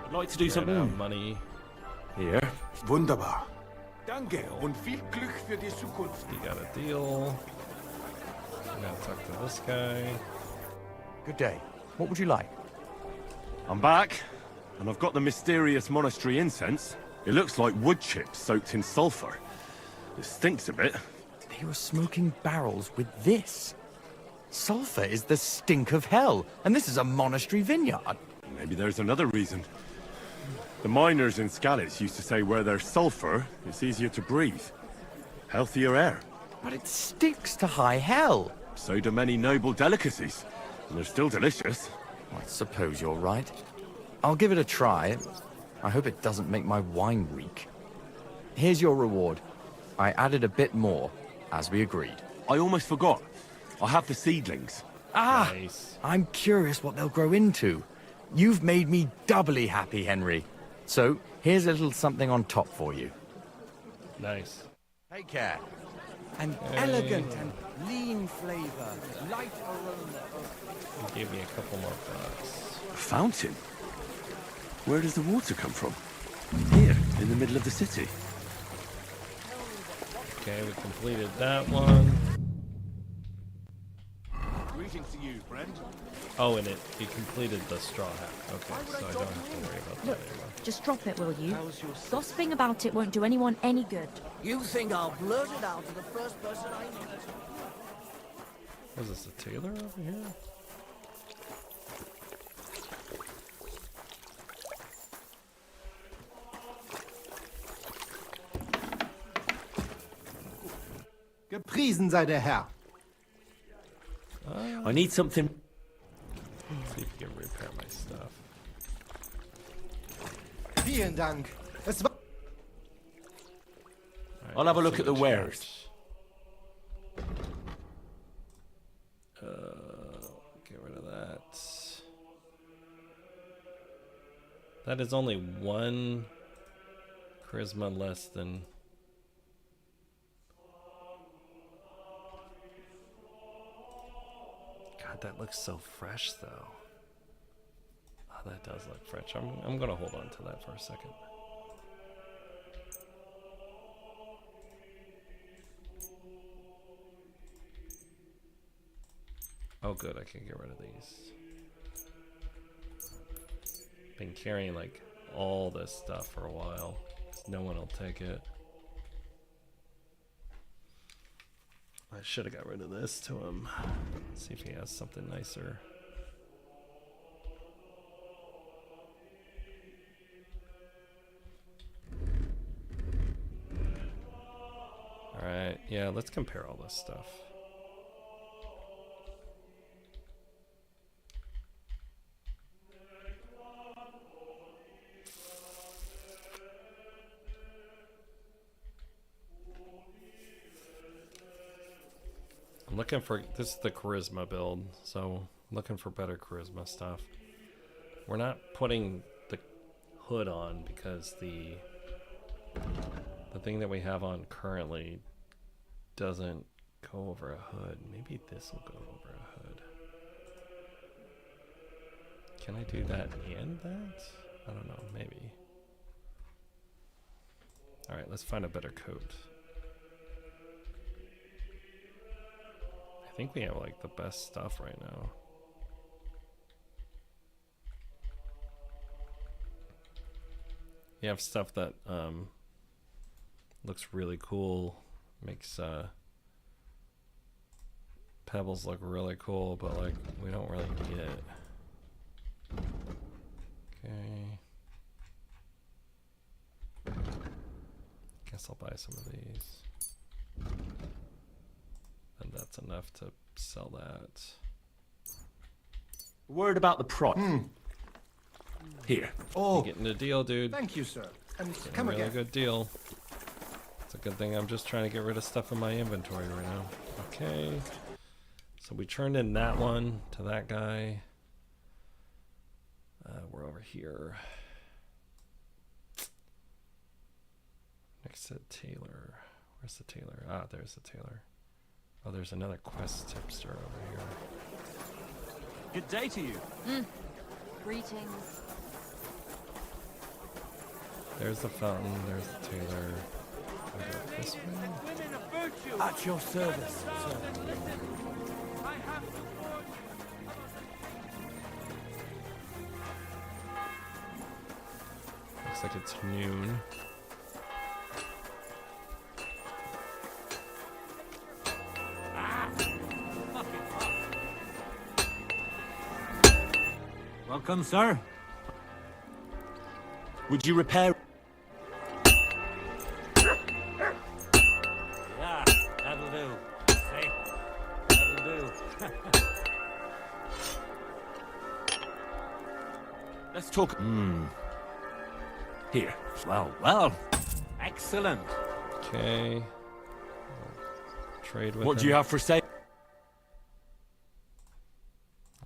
I'd like to do something. Money. Here. Wunderbar. Danke und viel Glück für die Zukunft. You got a deal. I'm gonna talk to this guy. Good day. What would you like? I'm back, and I've got the mysterious monastery incense. It looks like wood chips soaked in sulfur. It stinks a bit. They were smoking barrels with this. Sulfur is the stink of hell, and this is a monastery vineyard. Maybe there's another reason. The miners in Skalitz used to say where there's sulfur, it's easier to breathe. Healthier air. But it sticks to high hell. So do many noble delicacies. And they're still delicious. I suppose you're right. I'll give it a try. I hope it doesn't make my wine reek. Here's your reward. I added a bit more, as we agreed. I almost forgot. I have the seedlings. Ah! Nice. I'm curious what they'll grow into. You've made me doubly happy, Henry. So, here's a little something on top for you. Nice. Take care. An elegant and lean flavor, light aroma of... He gave me a couple more bucks. A fountain? Where does the water come from? Here, in the middle of the city. Okay, we completed that one. Greetings to you, friend. Oh, and it completed the straw hat. Okay, so I don't have to worry about Look, that anymore. just drop it, will you? Gossiping about it won't do anyone any good. You think I'll blurt it out to the first person I meet? Was this a tailor over here? Gepriesen sei der Herr. I need something. See if you can repair my stuff. Vielen Dank. Es war I'll have a look at the wares. Get rid of that. That is only one charisma less than. God, that looks so fresh, though. Oh, that does look fresh. I'm gonna hold on to that for a second. Oh, good. I can get rid of these. Been carrying like all this stuff for a while. 'Cause no one will take it. I should have got rid of this to him. See if he has something nicer. Alright, yeah, let's compare all this stuff. I'm looking for, this is the charisma build, so I'm looking for better charisma stuff. We're not putting the hood on because the thing that we have on currently doesn't go over a hood. Maybe this will go over a hood. Can I do that and that? I don't know, maybe. Alright, let's find a better coat. I think we have like the best stuff right now. You have stuff that looks really cool, makes pebbles look really cool, but like we don't really need it. Okay. Guess I'll buy some of these. And that's enough to sell that. Word about the price. Here. Oh, you're getting a deal, dude. Thank you, sir. And Getting come a really again. good deal. It's a good thing I'm just trying to get rid of stuff in my inventory right now. Okay. So we turned in that one to that guy. We're over here. Next to Taylor. Where's the Taylor? Ah, there's the Taylor. Oh, there's another quest tipster over here. Good day to you. Greetings. There's the fountain, there's the Taylor. I go this way. At your service, sir. Looks like it's noon. Welcome, sir. Would you repair? Yeah, that'll do. Say, that'll do. Let's talk. Here. Well. Excellent. Okay. Trade with What do you have for sale?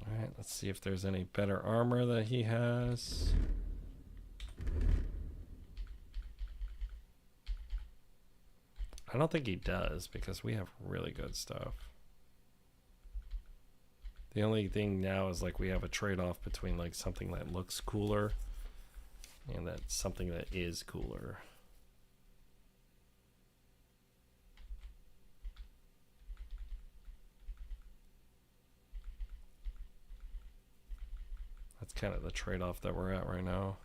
Alright, let's see if there's any better armor that he has. I don't think he does because we have really good stuff. The only thing now is like we have a trade-off between like something that looks cooler and that's something that is cooler. That's kind of the trade-off that we're at right now.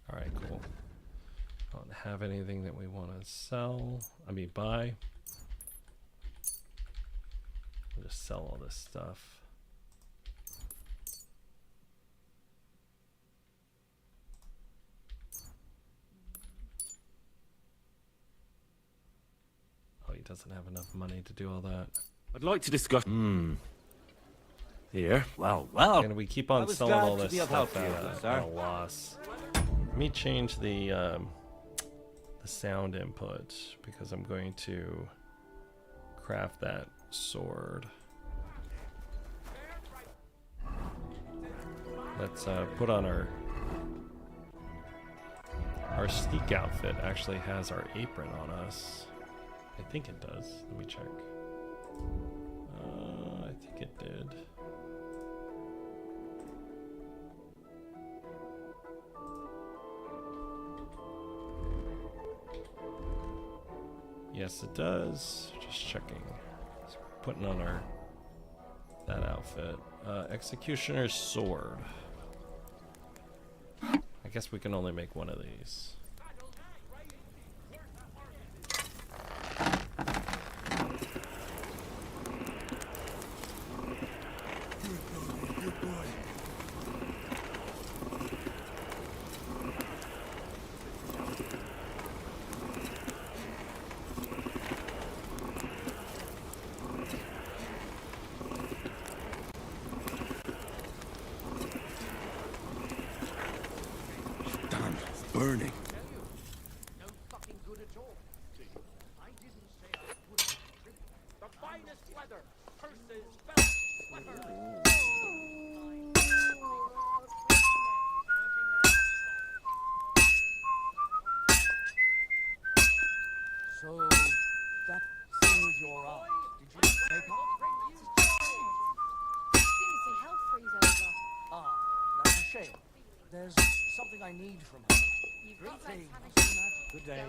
All right, cool. I don't have anything that we want to sell. I mean, buy. We'll just sell all this stuff. Oh, he doesn't have enough money to do all that. I'd like to discuss. Here. Well. And we keep on selling all this stuff at a loss. Let me change the sound input because I'm going to craft that sword. Let's put on our sneak outfit. Actually has our apron on us. I think it does. Let me check. I think it did. Yes, it does. Just checking. Just putting on that outfit. Executioner's sword. I guess we can only make one of these. Burning. No fucking good at all. I didn't say I wouldn't contribute. The finest weather, purses, belts, sweaters. So, that thing with your eye, did you make up? As soon as the health freeze over. Ah, that's a shame. There's something I need from her. Greetings. Good day.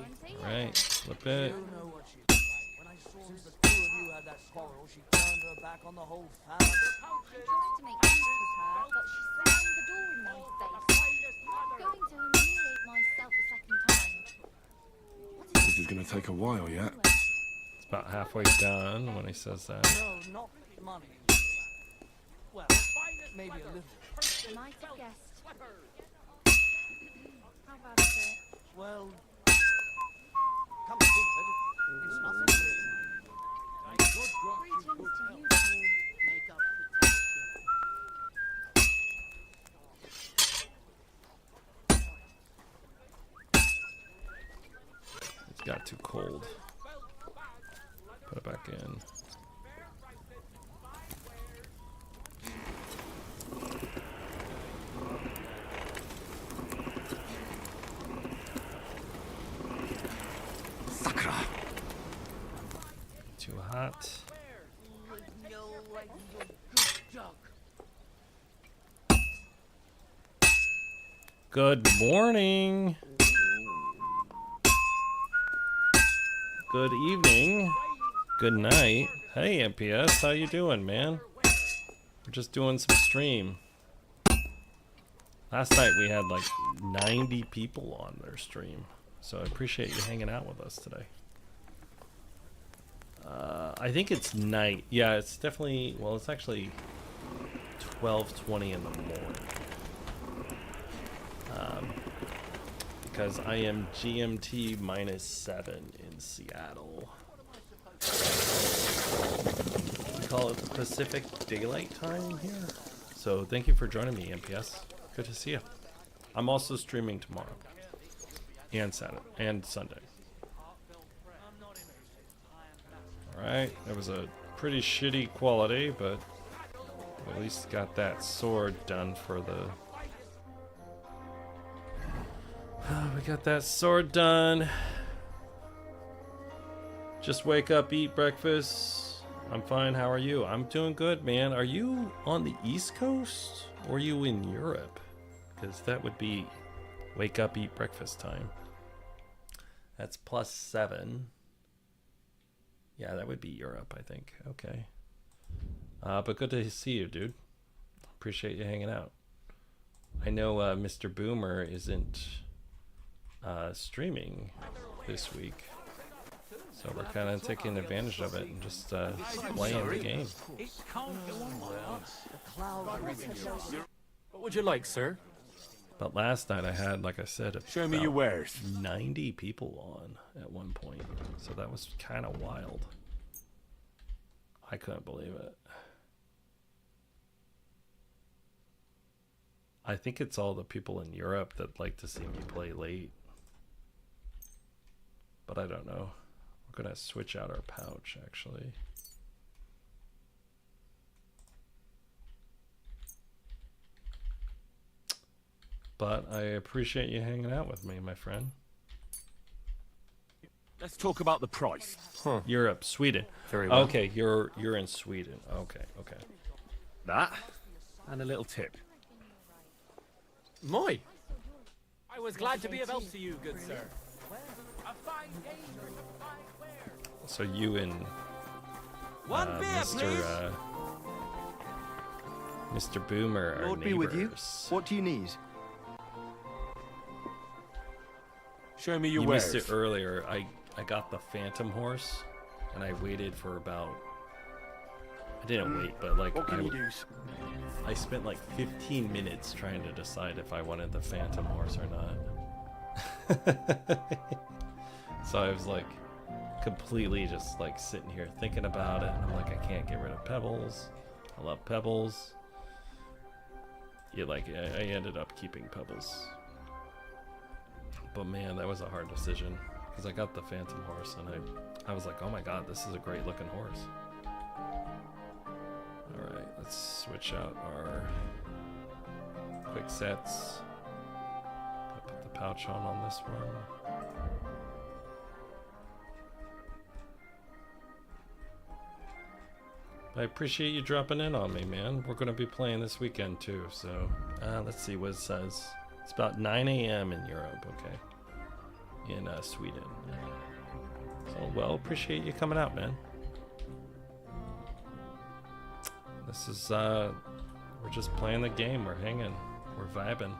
Alright, flip it. You know what she's like. When I saw the two of you had that quarrel, she turned her back on the whole family. I tried to make peace with her, but she slammed the door in my face. I'm not going to humiliate myself a second time. This is going to take a while yet. It's about halfway done when he says that. No, not money. Well, maybe a little. I might have guessed. How bad is it? Well, come to think of it, it's nothing really. Greetings to you two. Make up It's got too cold. Put it back in. Too hot. Good morning. Good evening. Good night. Hey MPS, how you doing, man? We're just doing some stream. Last night we had like 90 people on their stream. So I appreciate you hanging out with us today. I think it's night. Yeah, it's definitely, well, it's actually 12:20 in the morning. Because I am GMT -7 in Seattle. We call it Pacific Daylight Time here. So thank you for joining me, MPS. Good to see you. I'm also streaming tomorrow and Saturday and Sunday. Alright, that was a pretty shitty quality, but at least got that sword done for the... we got that sword done. Just wake up, eat breakfast. I'm fine. How are you? I'm doing good, man. Are you on the East Coast or are you in Europe? Because that would be wake up, eat breakfast time. That's +7. Yeah, that would be Europe, I think. Okay. But good to see you, dude. Appreciate you hanging out. I know Mr. Boomer isn't streaming this week. So we're kind of taking advantage of it and just playing the game. What would you like, sir? But last night I had, like I said, Show me your wares. 90 people on at one point. So that was kind of wild. I couldn't believe it. I think it's all the people in Europe that like to see me play late. But I don't know. We're going to switch out our pouch, actually. But I appreciate you hanging out with me, my friend. Let's talk about the price. Huh. Europe, Sweden. Very well. Okay, you're in Sweden. Okay. That and a little tip. Moi! I was glad to be of help to you, good sir. So you and Mr. Boomer are Lord neighbors. be with you. What do you need? Show me your You wares. missed it earlier. I got the Phantom horse, and I waited for about. I didn't wait, but like What can you do? I spent like 15 minutes trying to decide if I wanted the Phantom horse or not. So I was like completely just like sitting here thinking about it, and I'm like, I can't get rid of Pebbles. I love Pebbles. Yeah, like I ended up keeping Pebbles. But man, that was a hard decision because I got the Phantom horse, and I was like, oh my god, this is a great looking horse. Alright, let's switch out our quick sets. I'll put the pouch on this one. I appreciate you dropping in on me, man. We're going to be playing this weekend too, so let's see what it says. It's about 9 a.m. in Europe, okay? In Sweden. So, well, appreciate you coming out, man. This is, we're just playing the game. We're hanging. We're vibing.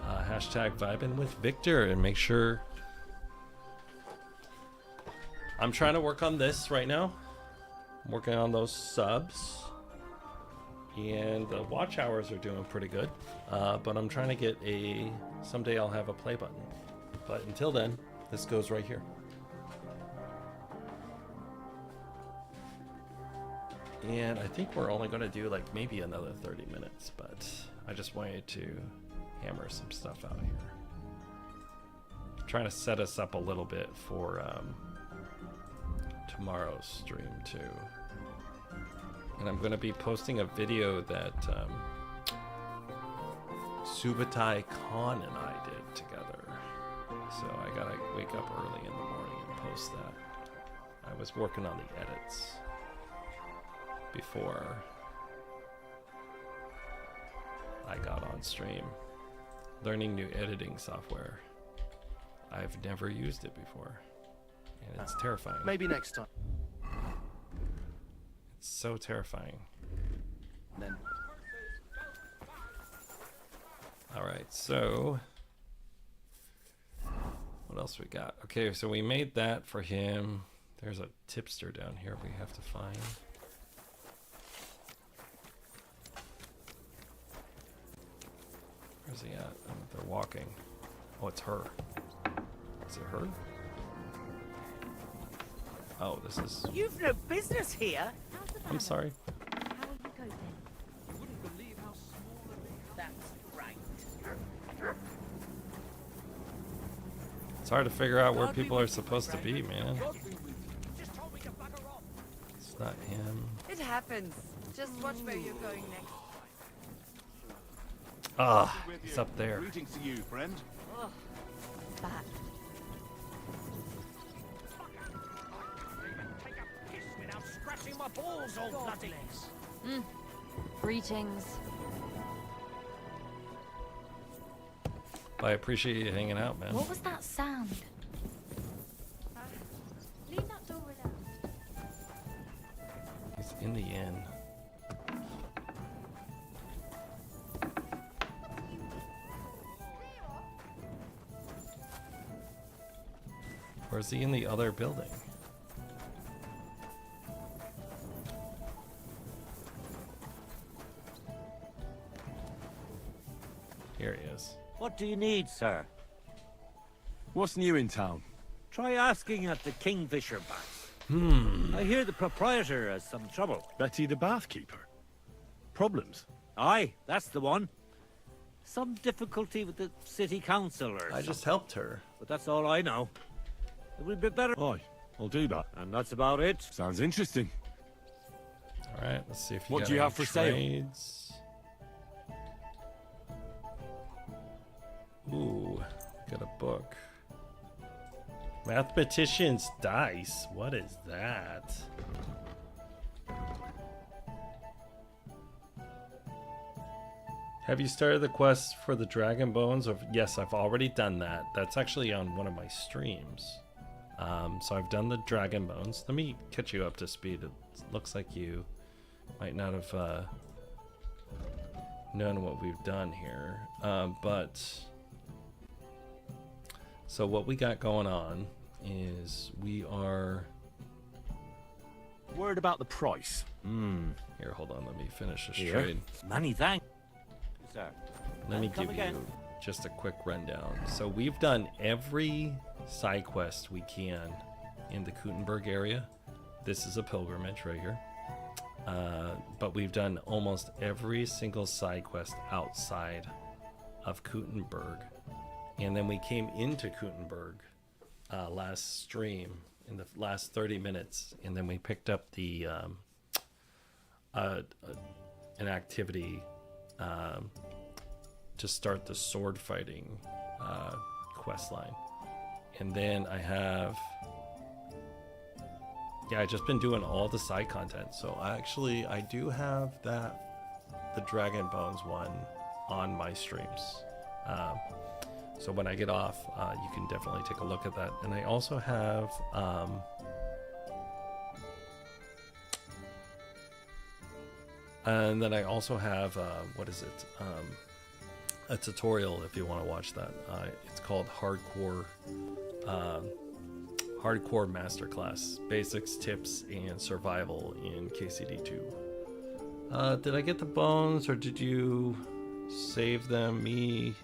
Hashtag vibing with Victor, and make sure... I'm trying to work on this right now. I'm working on those subs. And the watch hours are doing pretty good. But I'm trying to get a... Someday I'll have a play button. But until then, this goes right here. And I think we're only going to do like maybe another 30 minutes, but I just wanted to hammer some stuff out here. I'm trying to set us up a little bit for tomorrow's stream too. And I'm going to be posting a video that Subutai Khan and I did together. So I got to wake up early in the morning and post that. I was working on the edits before I got on stream, learning new editing software. I've never used it before, and it's terrifying. Maybe next time. It's so terrifying. Then. All right, so what else we got? Okay, so we made that for him. There's a tipster down here we have to find. Where's he at? Oh, they're walking. Oh, it's her. Is it her? Oh, this is... You've no business here. I'm sorry. That's right. It's hard to figure out where people are supposed to be, man. It's not him. It happens. Just watch where you're going next. Ah, it's up there. Greetings to you, friend. Back. Without scratching my balls all bloody. Greetings. I appreciate you hanging out, man. What was that sound? Leave that door alone. He's in the inn. Or is he in the other building? Here he is. What do you need, sir? What's new in town? Try asking at the Kingfisher Baths. Hmm. I hear the proprietor has some trouble. Betty the bathkeeper? Problems? Aye, that's the one. Some difficulty with the city council or I just helped her. But that's all I know. It would be better. Aye, I'll do that. And that's about it. Sounds interesting. All right, let's see if you What got do you any have for sale? trades. Ooh, got a book. Mathematician's dice. What is that? Have you started the quest for the dragon bones? Yes, I've already done that. That's actually on one of my streams. So I've done the dragon bones. Let me catch you up to speed. It looks like you might not have known what we've done here. So what we got going on is we are... Word about the price. Here, hold on. Let me finish this Here. trade. Many thanks, sir. Let me Come give again. you just a quick rundown. So we've done every side quest we can in the Kuttenberg area. This is a pilgrimage right here. But we've done almost every single side quest outside of Kuttenberg. And then we came into Kuttenberg last stream in the last 30 minutes. And then we picked up the an activity to start the sword fighting quest line. And then I have I just been doing all the side content. So I do have the Dragon Bones one on my streams. So when I get off, you can definitely take a look at that. And I also have and then I also have what is it? A tutorial if you want to watch that. It's called Hardcore Masterclass: Basics, Tips, and Survival in KCD2. Did I get the bones, or did you save them? Me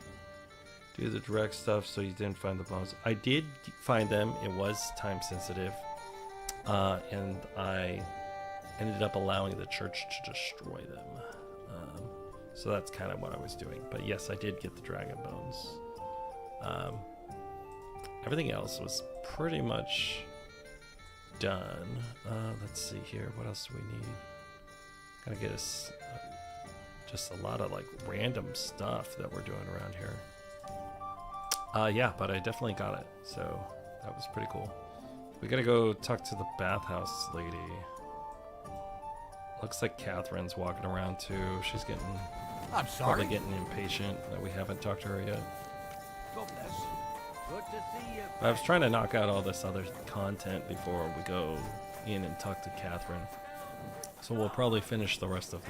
do the direct stuff, so you didn't find the bones. I did find them. It was time sensitive, and I ended up allowing the church to destroy them. So that's kind of what I was doing. But yes, I did get the dragon bones. Everything else was pretty much done. Let's see here. What else do we need? Gotta get us just a lot of like random stuff that we're doing around here. Yeah, but I definitely got it. So that was pretty cool. We gotta go talk to the bathhouse lady. Looks like Catherine's walking around too. She's getting... I'm sorry. Probably getting impatient that we haven't talked to her yet. God bless. Good to see you. I was trying to knock out all this other content before we go in and talk to Catherine. So we'll probably finish the rest of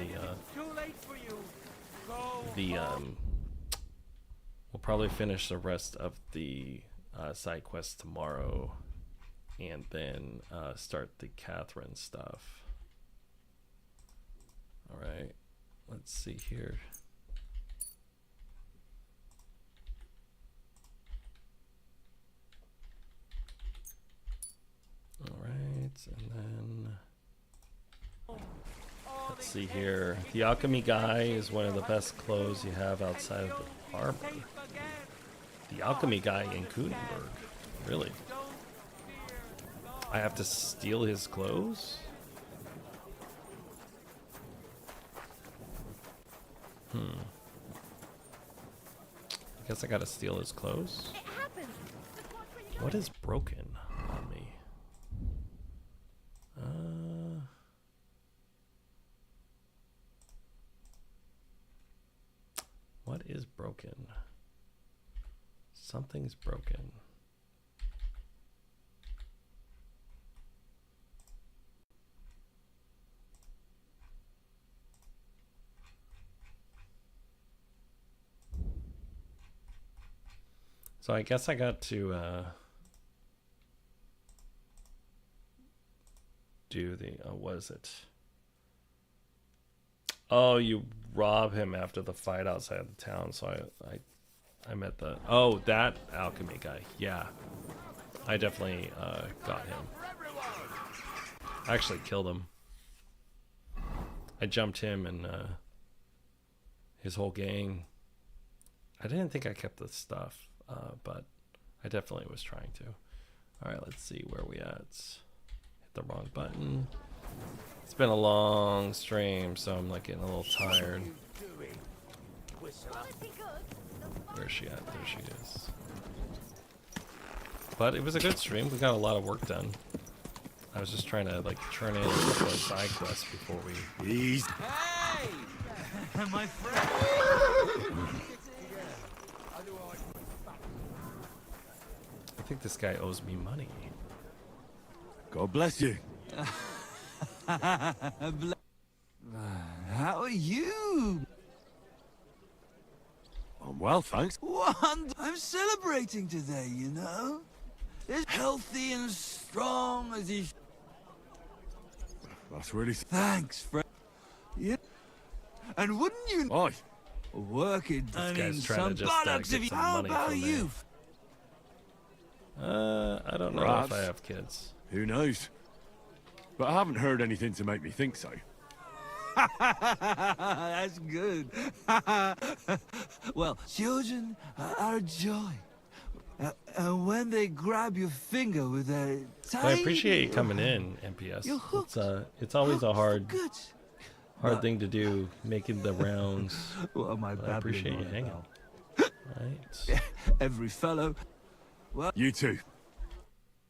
we'll probably finish the rest of the side quests tomorrow, and then start the Catherine stuff. All right, let's see here. All right, and then let's see here. The alchemy guy is one of the best clothes you have outside of the harbor. The alchemy guy in Kuttenberg, really? I have to steal his clothes? guess I gotta steal his clothes. What is broken on me? What is broken? Something's broken. So I guess I got to do the what is it? Oh, you rob him after the fight outside the town. So I met the that alchemy guy. Yeah, I definitely got him. I actually killed him. I jumped him and his whole gang. I didn't think I kept the stuff. But I definitely was trying to. All right, let's see where we at. Hit the wrong button. It's been a long stream, so I'm like getting a little tired. Where's she at? There she is. But it was a good stream. We got a lot of work done. I was just trying to like turn in a couple of side quests before we. Easy. Hey, my friend. I think this guy owes me money. God bless you. How are you? I'm well, thanks. I'm celebrating today, you know? As healthy and strong as he... That's really... Thanks, friend. Yeah. And wouldn't you... Oi. Working... This guy's trying to just get some How money about from me. you? I don't know Perhaps. if I have kids. Who knows? But I haven't heard anything to make me think so. That's good. Well, children are a joy. And when they grab your finger with their Well, I appreciate you coming in, MPS. It's always a hard thing to do, making the rounds. What am I But I appreciate you hanging. Right. Every fellow. Well, you too.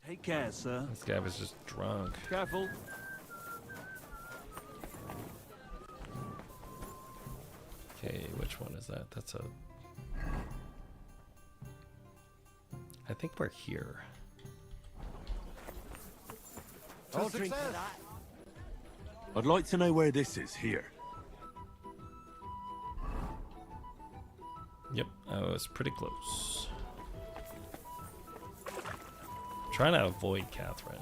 Take care, sir. This guy was just drunk. Careful. Okay, which one is that? That's a... I think we're here. I'll drink to that. I'd like to know where this is here. Yep, I was pretty close. Trying to avoid Catherine.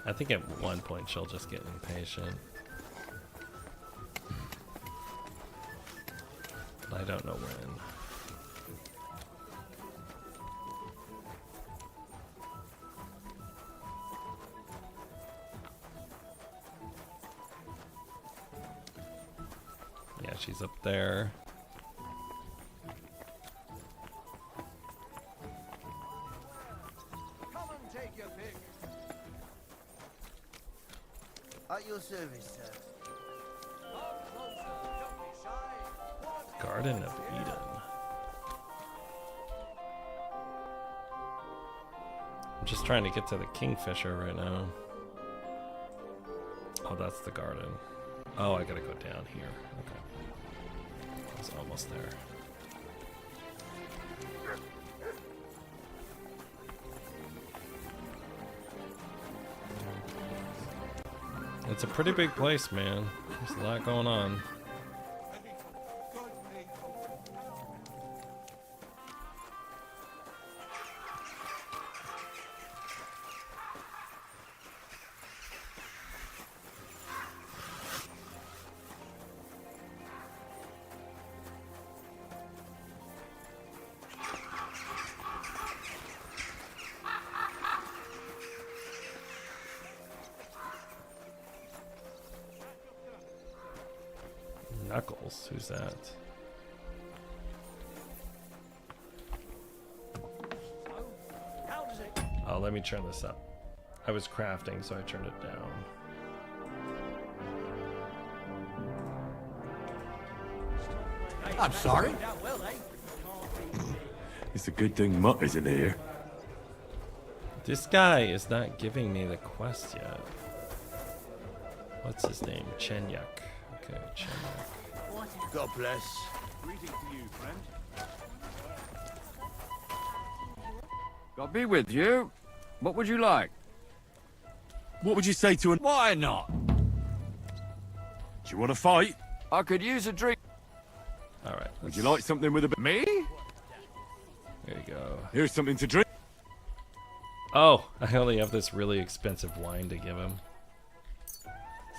I think at one point she'll just get impatient. But I don't know when. Yeah, she's up there. Come and take your pick. At your service, sir. Garden of Eden. I'm just trying to get to the Kingfisher right now. Oh, that's the garden. Oh, I gotta go down here. Okay. I was almost there. It's a pretty big place, man. There's a lot going on. Knuckles, who's that? Oh, let me turn this up. I was crafting, so I turned it down. I'm sorry. It's a good thing Mutt isn't here. This guy is not giving me the quest yet. What's his name? Chenyuk. Okay, Chenyuk. God bless. Greetings to you, friend. God be with you. What would you like? What would you say to an... Why not? Do you want to fight? I could use a drink. Alright. Would you like something with a bit... Me? There you go. Here's something to drink. Oh, I only have this really expensive wine to give him.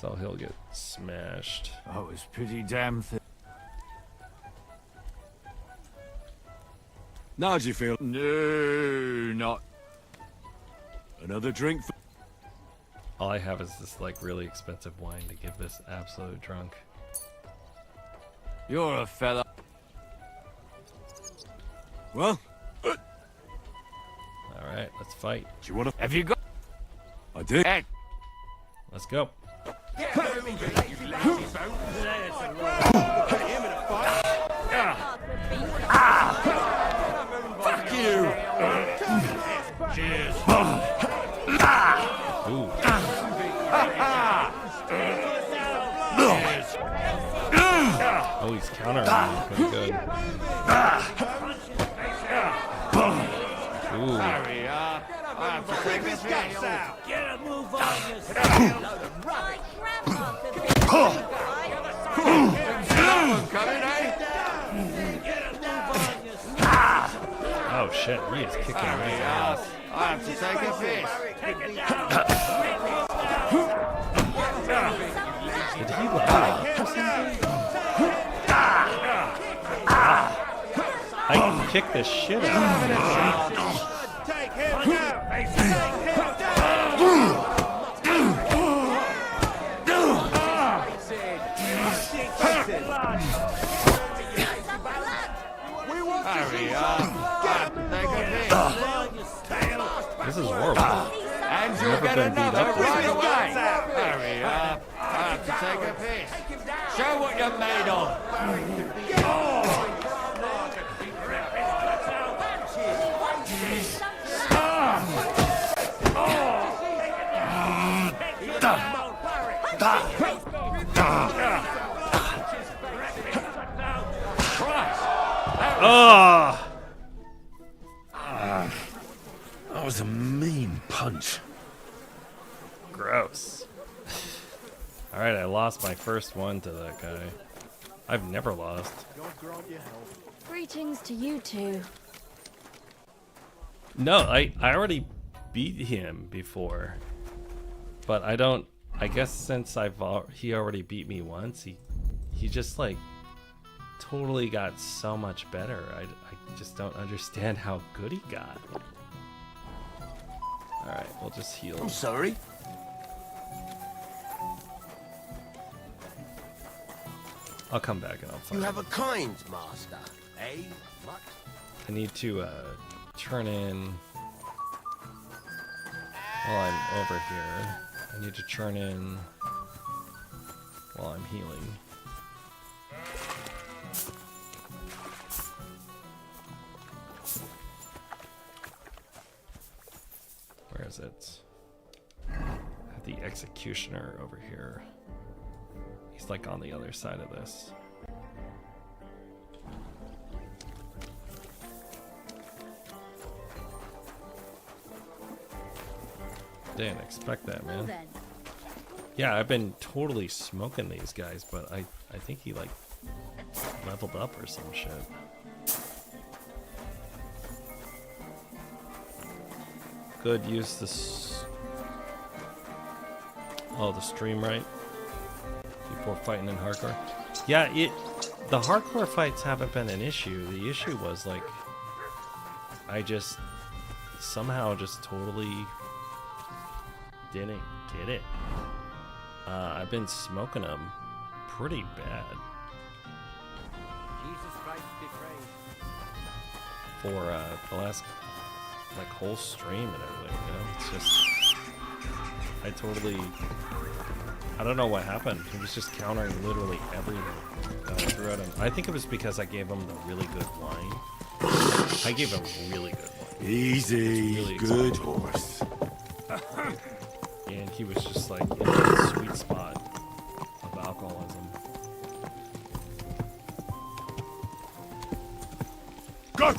So he'll get smashed. Oh, it's pretty damn thick. Now do you feel... No, not... Another drink for... All I have is this like really expensive wine to give this absolute drunk. You're a fella. Well... Alright, let's fight. Do you want to... Have you got... I do. Let's go. Fuck you! Cheers. Ooh. Oh, he's countering me. Pretty good. Ooh. Hurry up. I have to take this guts out. Get a move on yourself. My grandma could be Someone coming, eh? Oh shit, he is kicking my ass. I have to take a piss. Did he level up or something? I can kick the shit out of him. Take him down! Take him down! Hurry up. I have to take a piss. This is horrible. And you'll Never get been beat another up this right much. away. Hurry up. I have to take a piss. Show what you're made of. Ah! That was a mean punch. Gross. Alright, I lost my first one to that guy. I've never lost. Greetings to you two. No, I already beat him before. But I don't... I guess since he already beat me once, he just like totally got so much better. I just don't understand how good he got. Alright, we'll just heal. I'm sorry. I'll come back and I'll find You him. have a kind master, eh, Mutt? I need to turn in while I'm over here. I need to turn in while I'm healing. Where is it? I have the executioner over here. He's like on the other side of this. Didn't expect that, man. Yeah, I've been totally smoking these guys, but I think he like leveled up or some shit. Good, use this. Oh, the stream right before fighting in hardcore. Yeah, the hardcore fights haven't been an issue. The issue was like I just somehow just totally didn't get it. I've been smoking them pretty bad Jesus Christ be praised. for the last like whole stream and everything. You know? It's just I don't know what happened. He was just countering literally everything that I threw at him. I think it was because I gave him the really good wine. I gave him really good wine. Easy, Really good expensive. horse. And he was just like in that sweet spot of alcoholism. Go!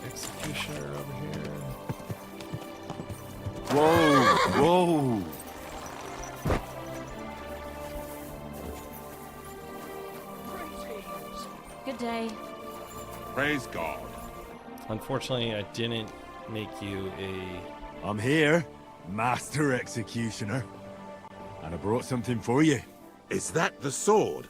Executioner over here. Whoa, whoa. Good day. Praise God. Unfortunately, I didn't make you a... I'm here, Master Executioner. And I brought something for you. Is that the sword?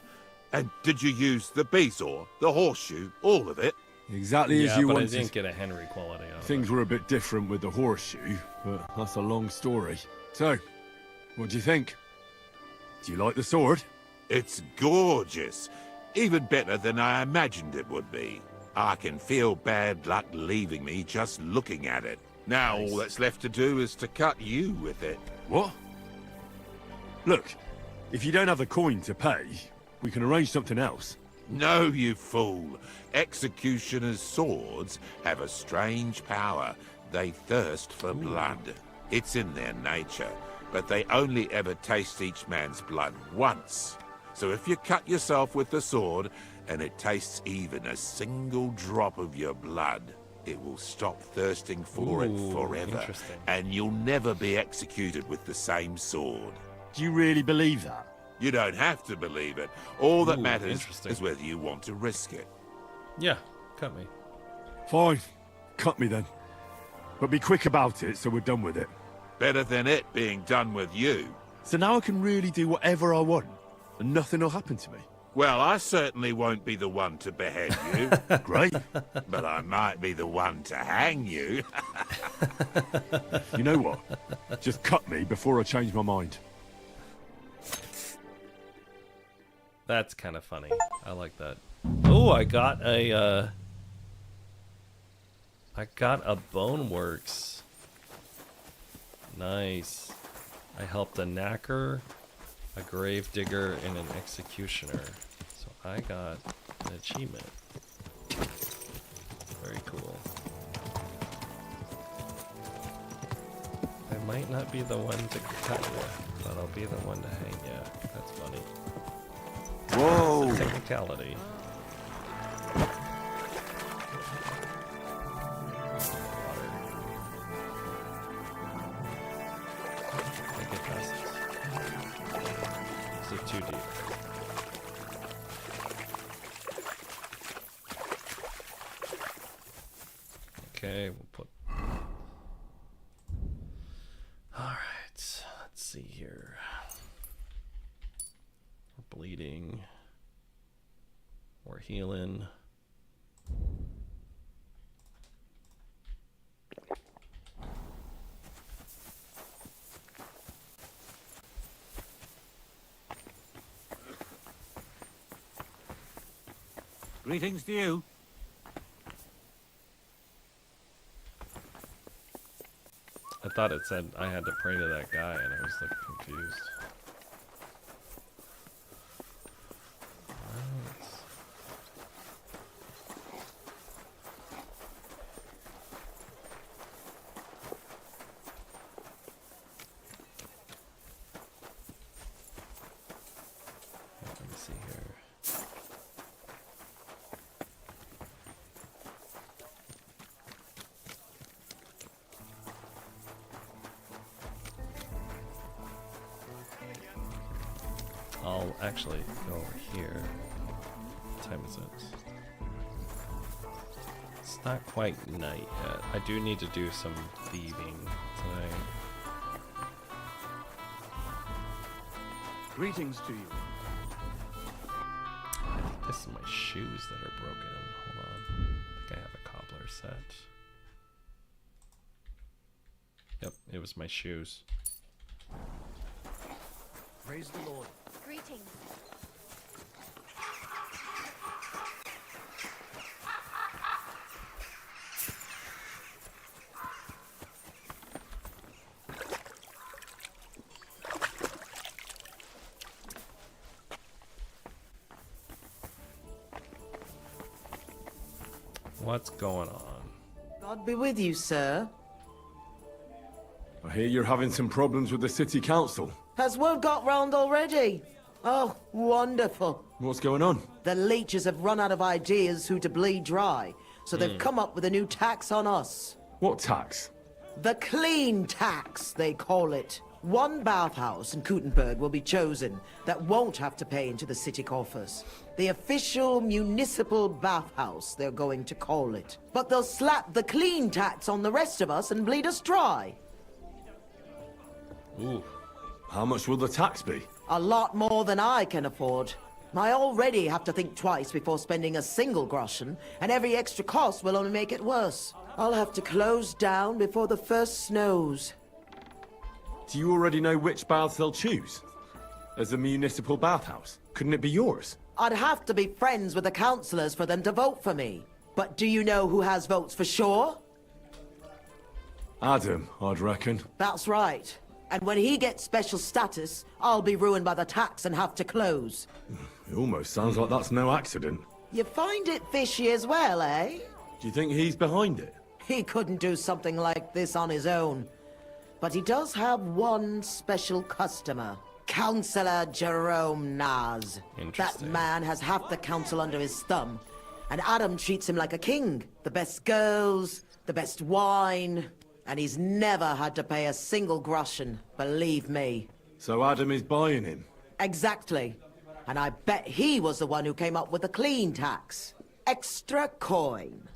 And did you use the bezoar, the horseshoe, all of it? Exactly as you but wanted. I didn't get a Henry quality out of Things were a bit different with the horseshoe, but that's a long story. So, what do you think? Do you like the sword? It's gorgeous. Even better than I imagined it would be. I can feel bad luck leaving me just looking at it. Now all that's left to do is to cut you with it. What? Look, if you don't have the coin to pay, we can arrange something else. No, you fool. Executioners' swords have a strange power. They thirst for blood. It's in their nature, but they only ever taste each man's blood once. So if you cut yourself with the sword, and it tastes even a single drop of your blood, it will stop thirsting for it forever. Interesting. And you'll never be executed with the same sword. Do you really believe that? You don't have to believe it. All that matters interesting. is whether you want to risk it. Yeah, cut me. Fine. Cut me then. But be quick about it so we're done with it. Better than it being done with you. So now I can really do whatever I want, and nothing will happen to me. Well, I certainly won't be the one to behead you. Great. But I might be the one to hang you. You know what? Just cut me before I change my mind. That's kind of funny. I like that. Oh, I got a Boneworks. Nice. I helped a knacker, a gravedigger, and an executioner. So I got an achievement. Very cool. I might not be the one to cut you, but I'll be the one to hang you. That's funny. Whoa! It's a technicality. Make it past this. Is it too deep? Okay, we'll put... Alright, let's see here. We're bleeding. We're healing. Greetings to you. I thought it said I had to pray to that guy, and I was like confused. Let me see here. I'll actually go over here. What time is it? It's not quite night yet. I do need to do some thieving today. Greetings to you. I think this is my shoes that are broken. Hold on. I think I have a cobbler set. Yep, it was my shoes. Praise the Lord. Greetings. What's going on? God be with you, sir. I hear you're having some problems with the city council. Has word got round already? Oh, wonderful. What's going on? The leeches have run out of ideas who to bleed dry, so they've come up with a new tax on us. What tax? The clean tax, they call it. One bathhouse in Kuttenberg will be chosen that won't have to pay into the city coffers. The official municipal bathhouse, they're going to call it. But they'll slap the clean tax on the rest of us and bleed us dry. Ooh. How much will the tax be? A lot more than I can afford. I already have to think twice before spending a single groschen, and every extra cost will only make it worse. I'll have to close down before the first snows. Do you already know which baths they'll choose? As a municipal bathhouse? Couldn't it be yours? I'd have to be friends with the councillors for them to vote for me. But do you know who has votes for sure? Adam, I'd reckon. That's right. And when he gets special status, I'll be ruined by the tax and have to close. It almost sounds like that's no accident. You find it fishy as well, eh? Do you think he's behind it? He couldn't do something like this on his own. But he does have one special customer. Councillor Jerome Naz. That man has half the council under his thumb. And Adam treats him like a king. The best girls, the best wine. And he's never had to pay a single groschen, believe me. So Adam is buying him? Exactly. And I bet he was the one who came up with the clean tax. Extra coin.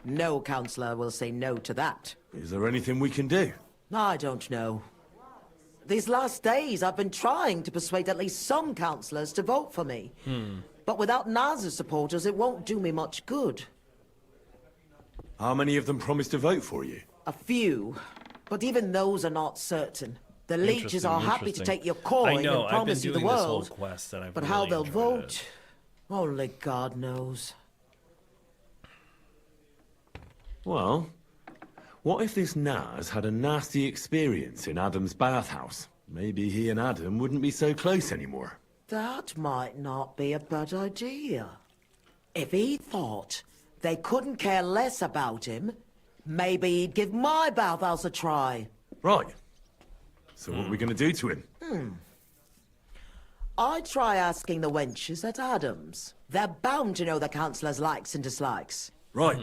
No councillor will say no to that. Is there anything we can do? I don't know. These last days I've been trying to persuade at least some councillors to vote for me. But without Naz's supporters it won't do me much good. How many of them promised to vote for you? A few. But even those are not certain. The leeches are happy to take your coin and promise you the world. But how they'll vote, only God knows. Well, what if this Naz had a nasty experience in Adam's bathhouse? Maybe he and Adam wouldn't be so close anymore. That might not be a bad idea. If he thought they couldn't care less about him, maybe he'd give my bathhouse a try. Right. So what are we going to do to him? I'd try asking the wenches at Adams. They're bound to know the councillor's likes and dislikes. Right.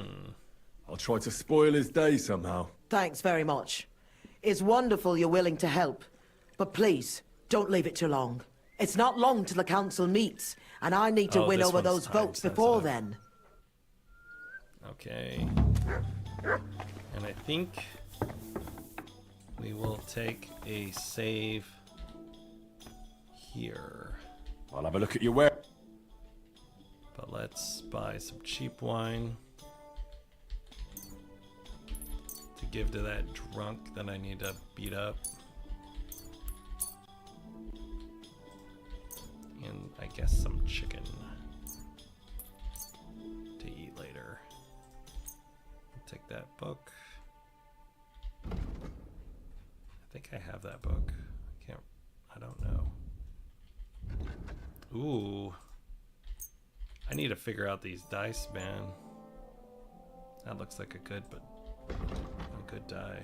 I'll try to spoil his day somehow. Thanks very much. It's wonderful you're willing to help. But please, don't leave it too long. It's not long till the council meets, and I need to win over those votes before then. Okay. And I think we will take a save here. I'll have a look at your ware. But let's buy some cheap wine to give to that drunk that I need to beat up. And I guess some chicken to eat later. I'll take that book. I think I have that book. I don't know. Ooh. I need to figure out these dice, man. That looks like a good die.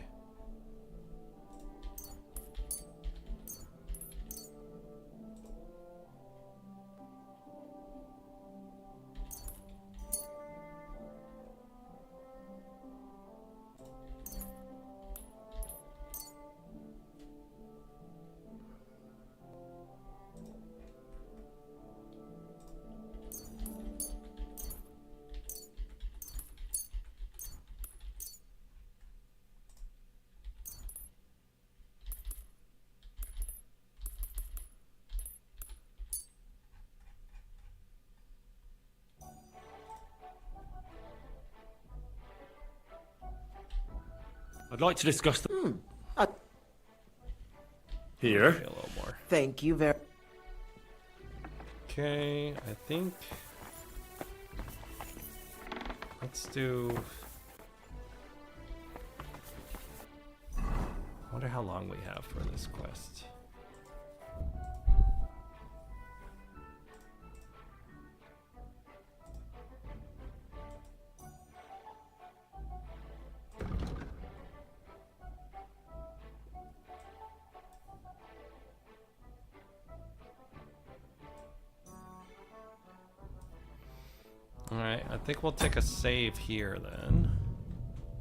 I'd like to discuss the... Here. A little more. Thank you very... Okay, I think... Let's do... I wonder how long we have for this quest. Alright, I think we'll take a save here then.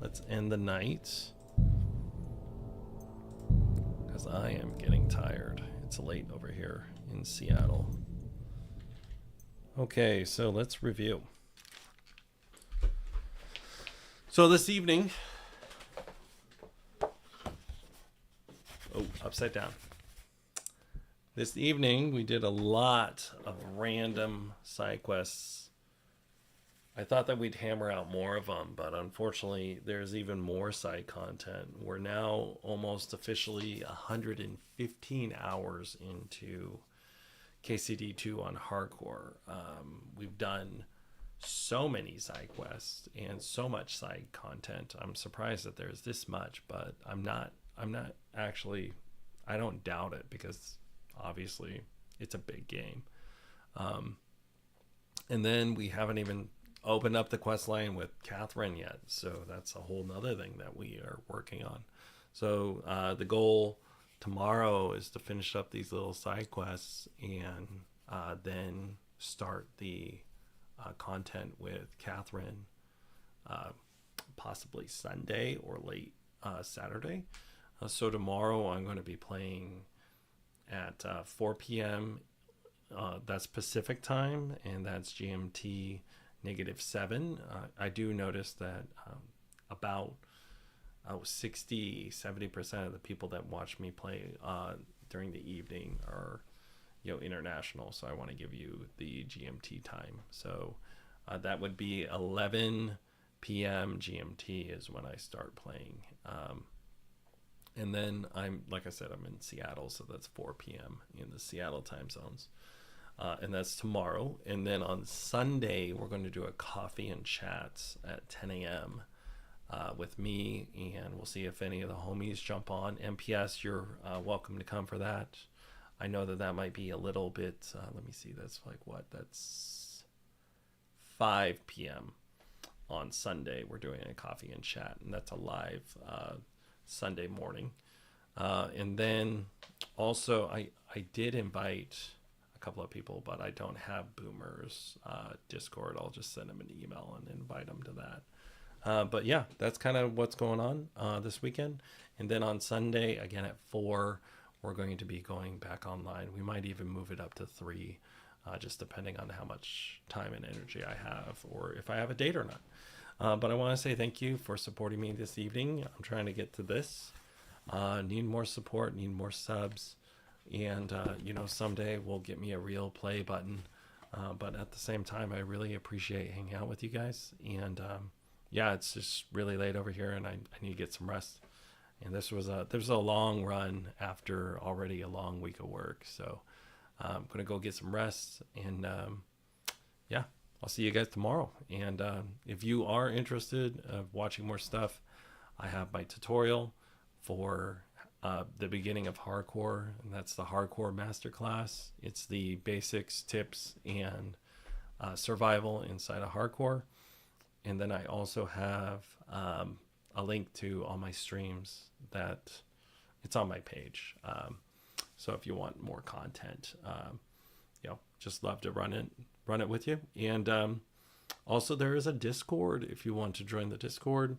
Let's end the night. Because I am getting tired. It's late over here in Seattle. Okay, so let's review. So this evening... Oh, upside down. This evening we did a lot of random side quests. I thought that we'd hammer out more of them, but unfortunately there's even more side content. We're now almost officially 115 hours into KCD2 on hardcore. We've done so many side quests and so much side content. I'm surprised that there's this much, but I'm not actually, I don't doubt it, because obviously it's a big game. And then we haven't even opened up the quest line with Catherine yet, so that's a whole nother thing that we are working on. So the goal tomorrow is to finish up these little side quests and then start the content with Catherine possibly Sunday or late Saturday. So tomorrow I'm going to be playing at 4 p.m. That's Pacific time, and that's GMT -7. I do notice that about 60-70% of the people that watch me play during the evening are, you know, international. So I want to give you the GMT time. So that would be 11 p.m. GMT is when I start playing. And then I'm, like I said, I'm in Seattle, so that's 4 p.m. in the Seattle time zones. And that's tomorrow. And then on Sunday, we're going to do a coffee and chats at 10 a.m. With me, and we'll see if any of the homies jump on. MPS, you're welcome to come for that. I know that that might be a little bit, let me see, that's like what? That's 5 p.m. on Sunday. We're doing a coffee and chat, and that's a live Sunday morning. And then also I did invite a couple of people, but I don't have Boomer's Discord. I'll just send them an email and invite them to that. But yeah, that's kind of what's going on this weekend. And then on Sunday, again at 4, we're going to be going back online. We might even move it up to 3, just depending on how much time and energy I have, or if I have a date or not. But I want to say thank you for supporting me this evening. I'm trying to get to this. Need more support, need more subs. And, you know, someday we'll get me a real play button. But at the same time, I really appreciate hanging out with you guys. And, yeah, it's just really late over here, and I need to get some rest. And this was a long run after already a long week of work. So I'm going to go get some rest. And, yeah. I'll see you guys tomorrow. And if you are interested in watching more stuff, I have my tutorial for the beginning of hardcore, and that's the hardcore masterclass. It's the basics, tips, and survival inside of hardcore. And then I also have a link to all my streams that it's on my page. So if you want more content, you know, just love to run it with you. And also there is a Discord if you want to join the Discord.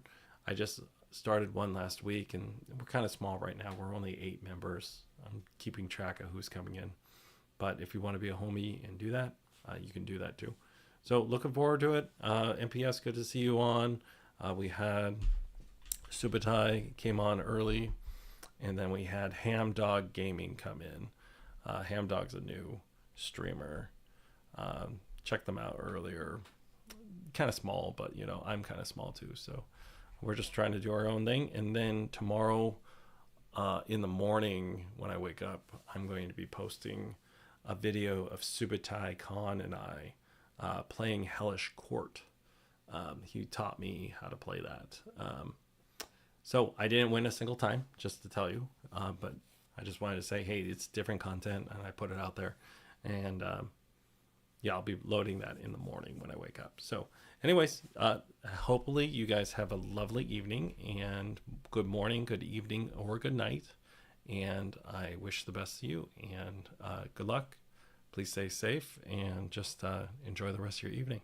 I just started one last week, and we're kind of small right now. We're only 8 members. I'm keeping track of who's coming in, but if you want to be a homie and do that, you can do that too. So looking forward to it. MPS, good to see you on. We had Subutai came on early, and then we had Ham Dog Gaming come in. Ham Dog's a new streamer. Check them out earlier. Kind of small, but you know, I'm kind of small too, so we're just trying to do our own thing. And then tomorrow in the morning when I wake up, I'm going to be posting a video of Subutai Khan and I playing Hellish Court. He taught me how to play that. So I didn't win a single time, just to tell you, but I just wanted to say, hey, it's different content, and I put it out there. And yeah, I'll be loading that in the morning when I wake up. So anyways, hopefully you guys have a lovely evening, and good morning, good evening, or good night. And I wish the best to you, and good luck. Please stay safe, and just enjoy the rest of your evening.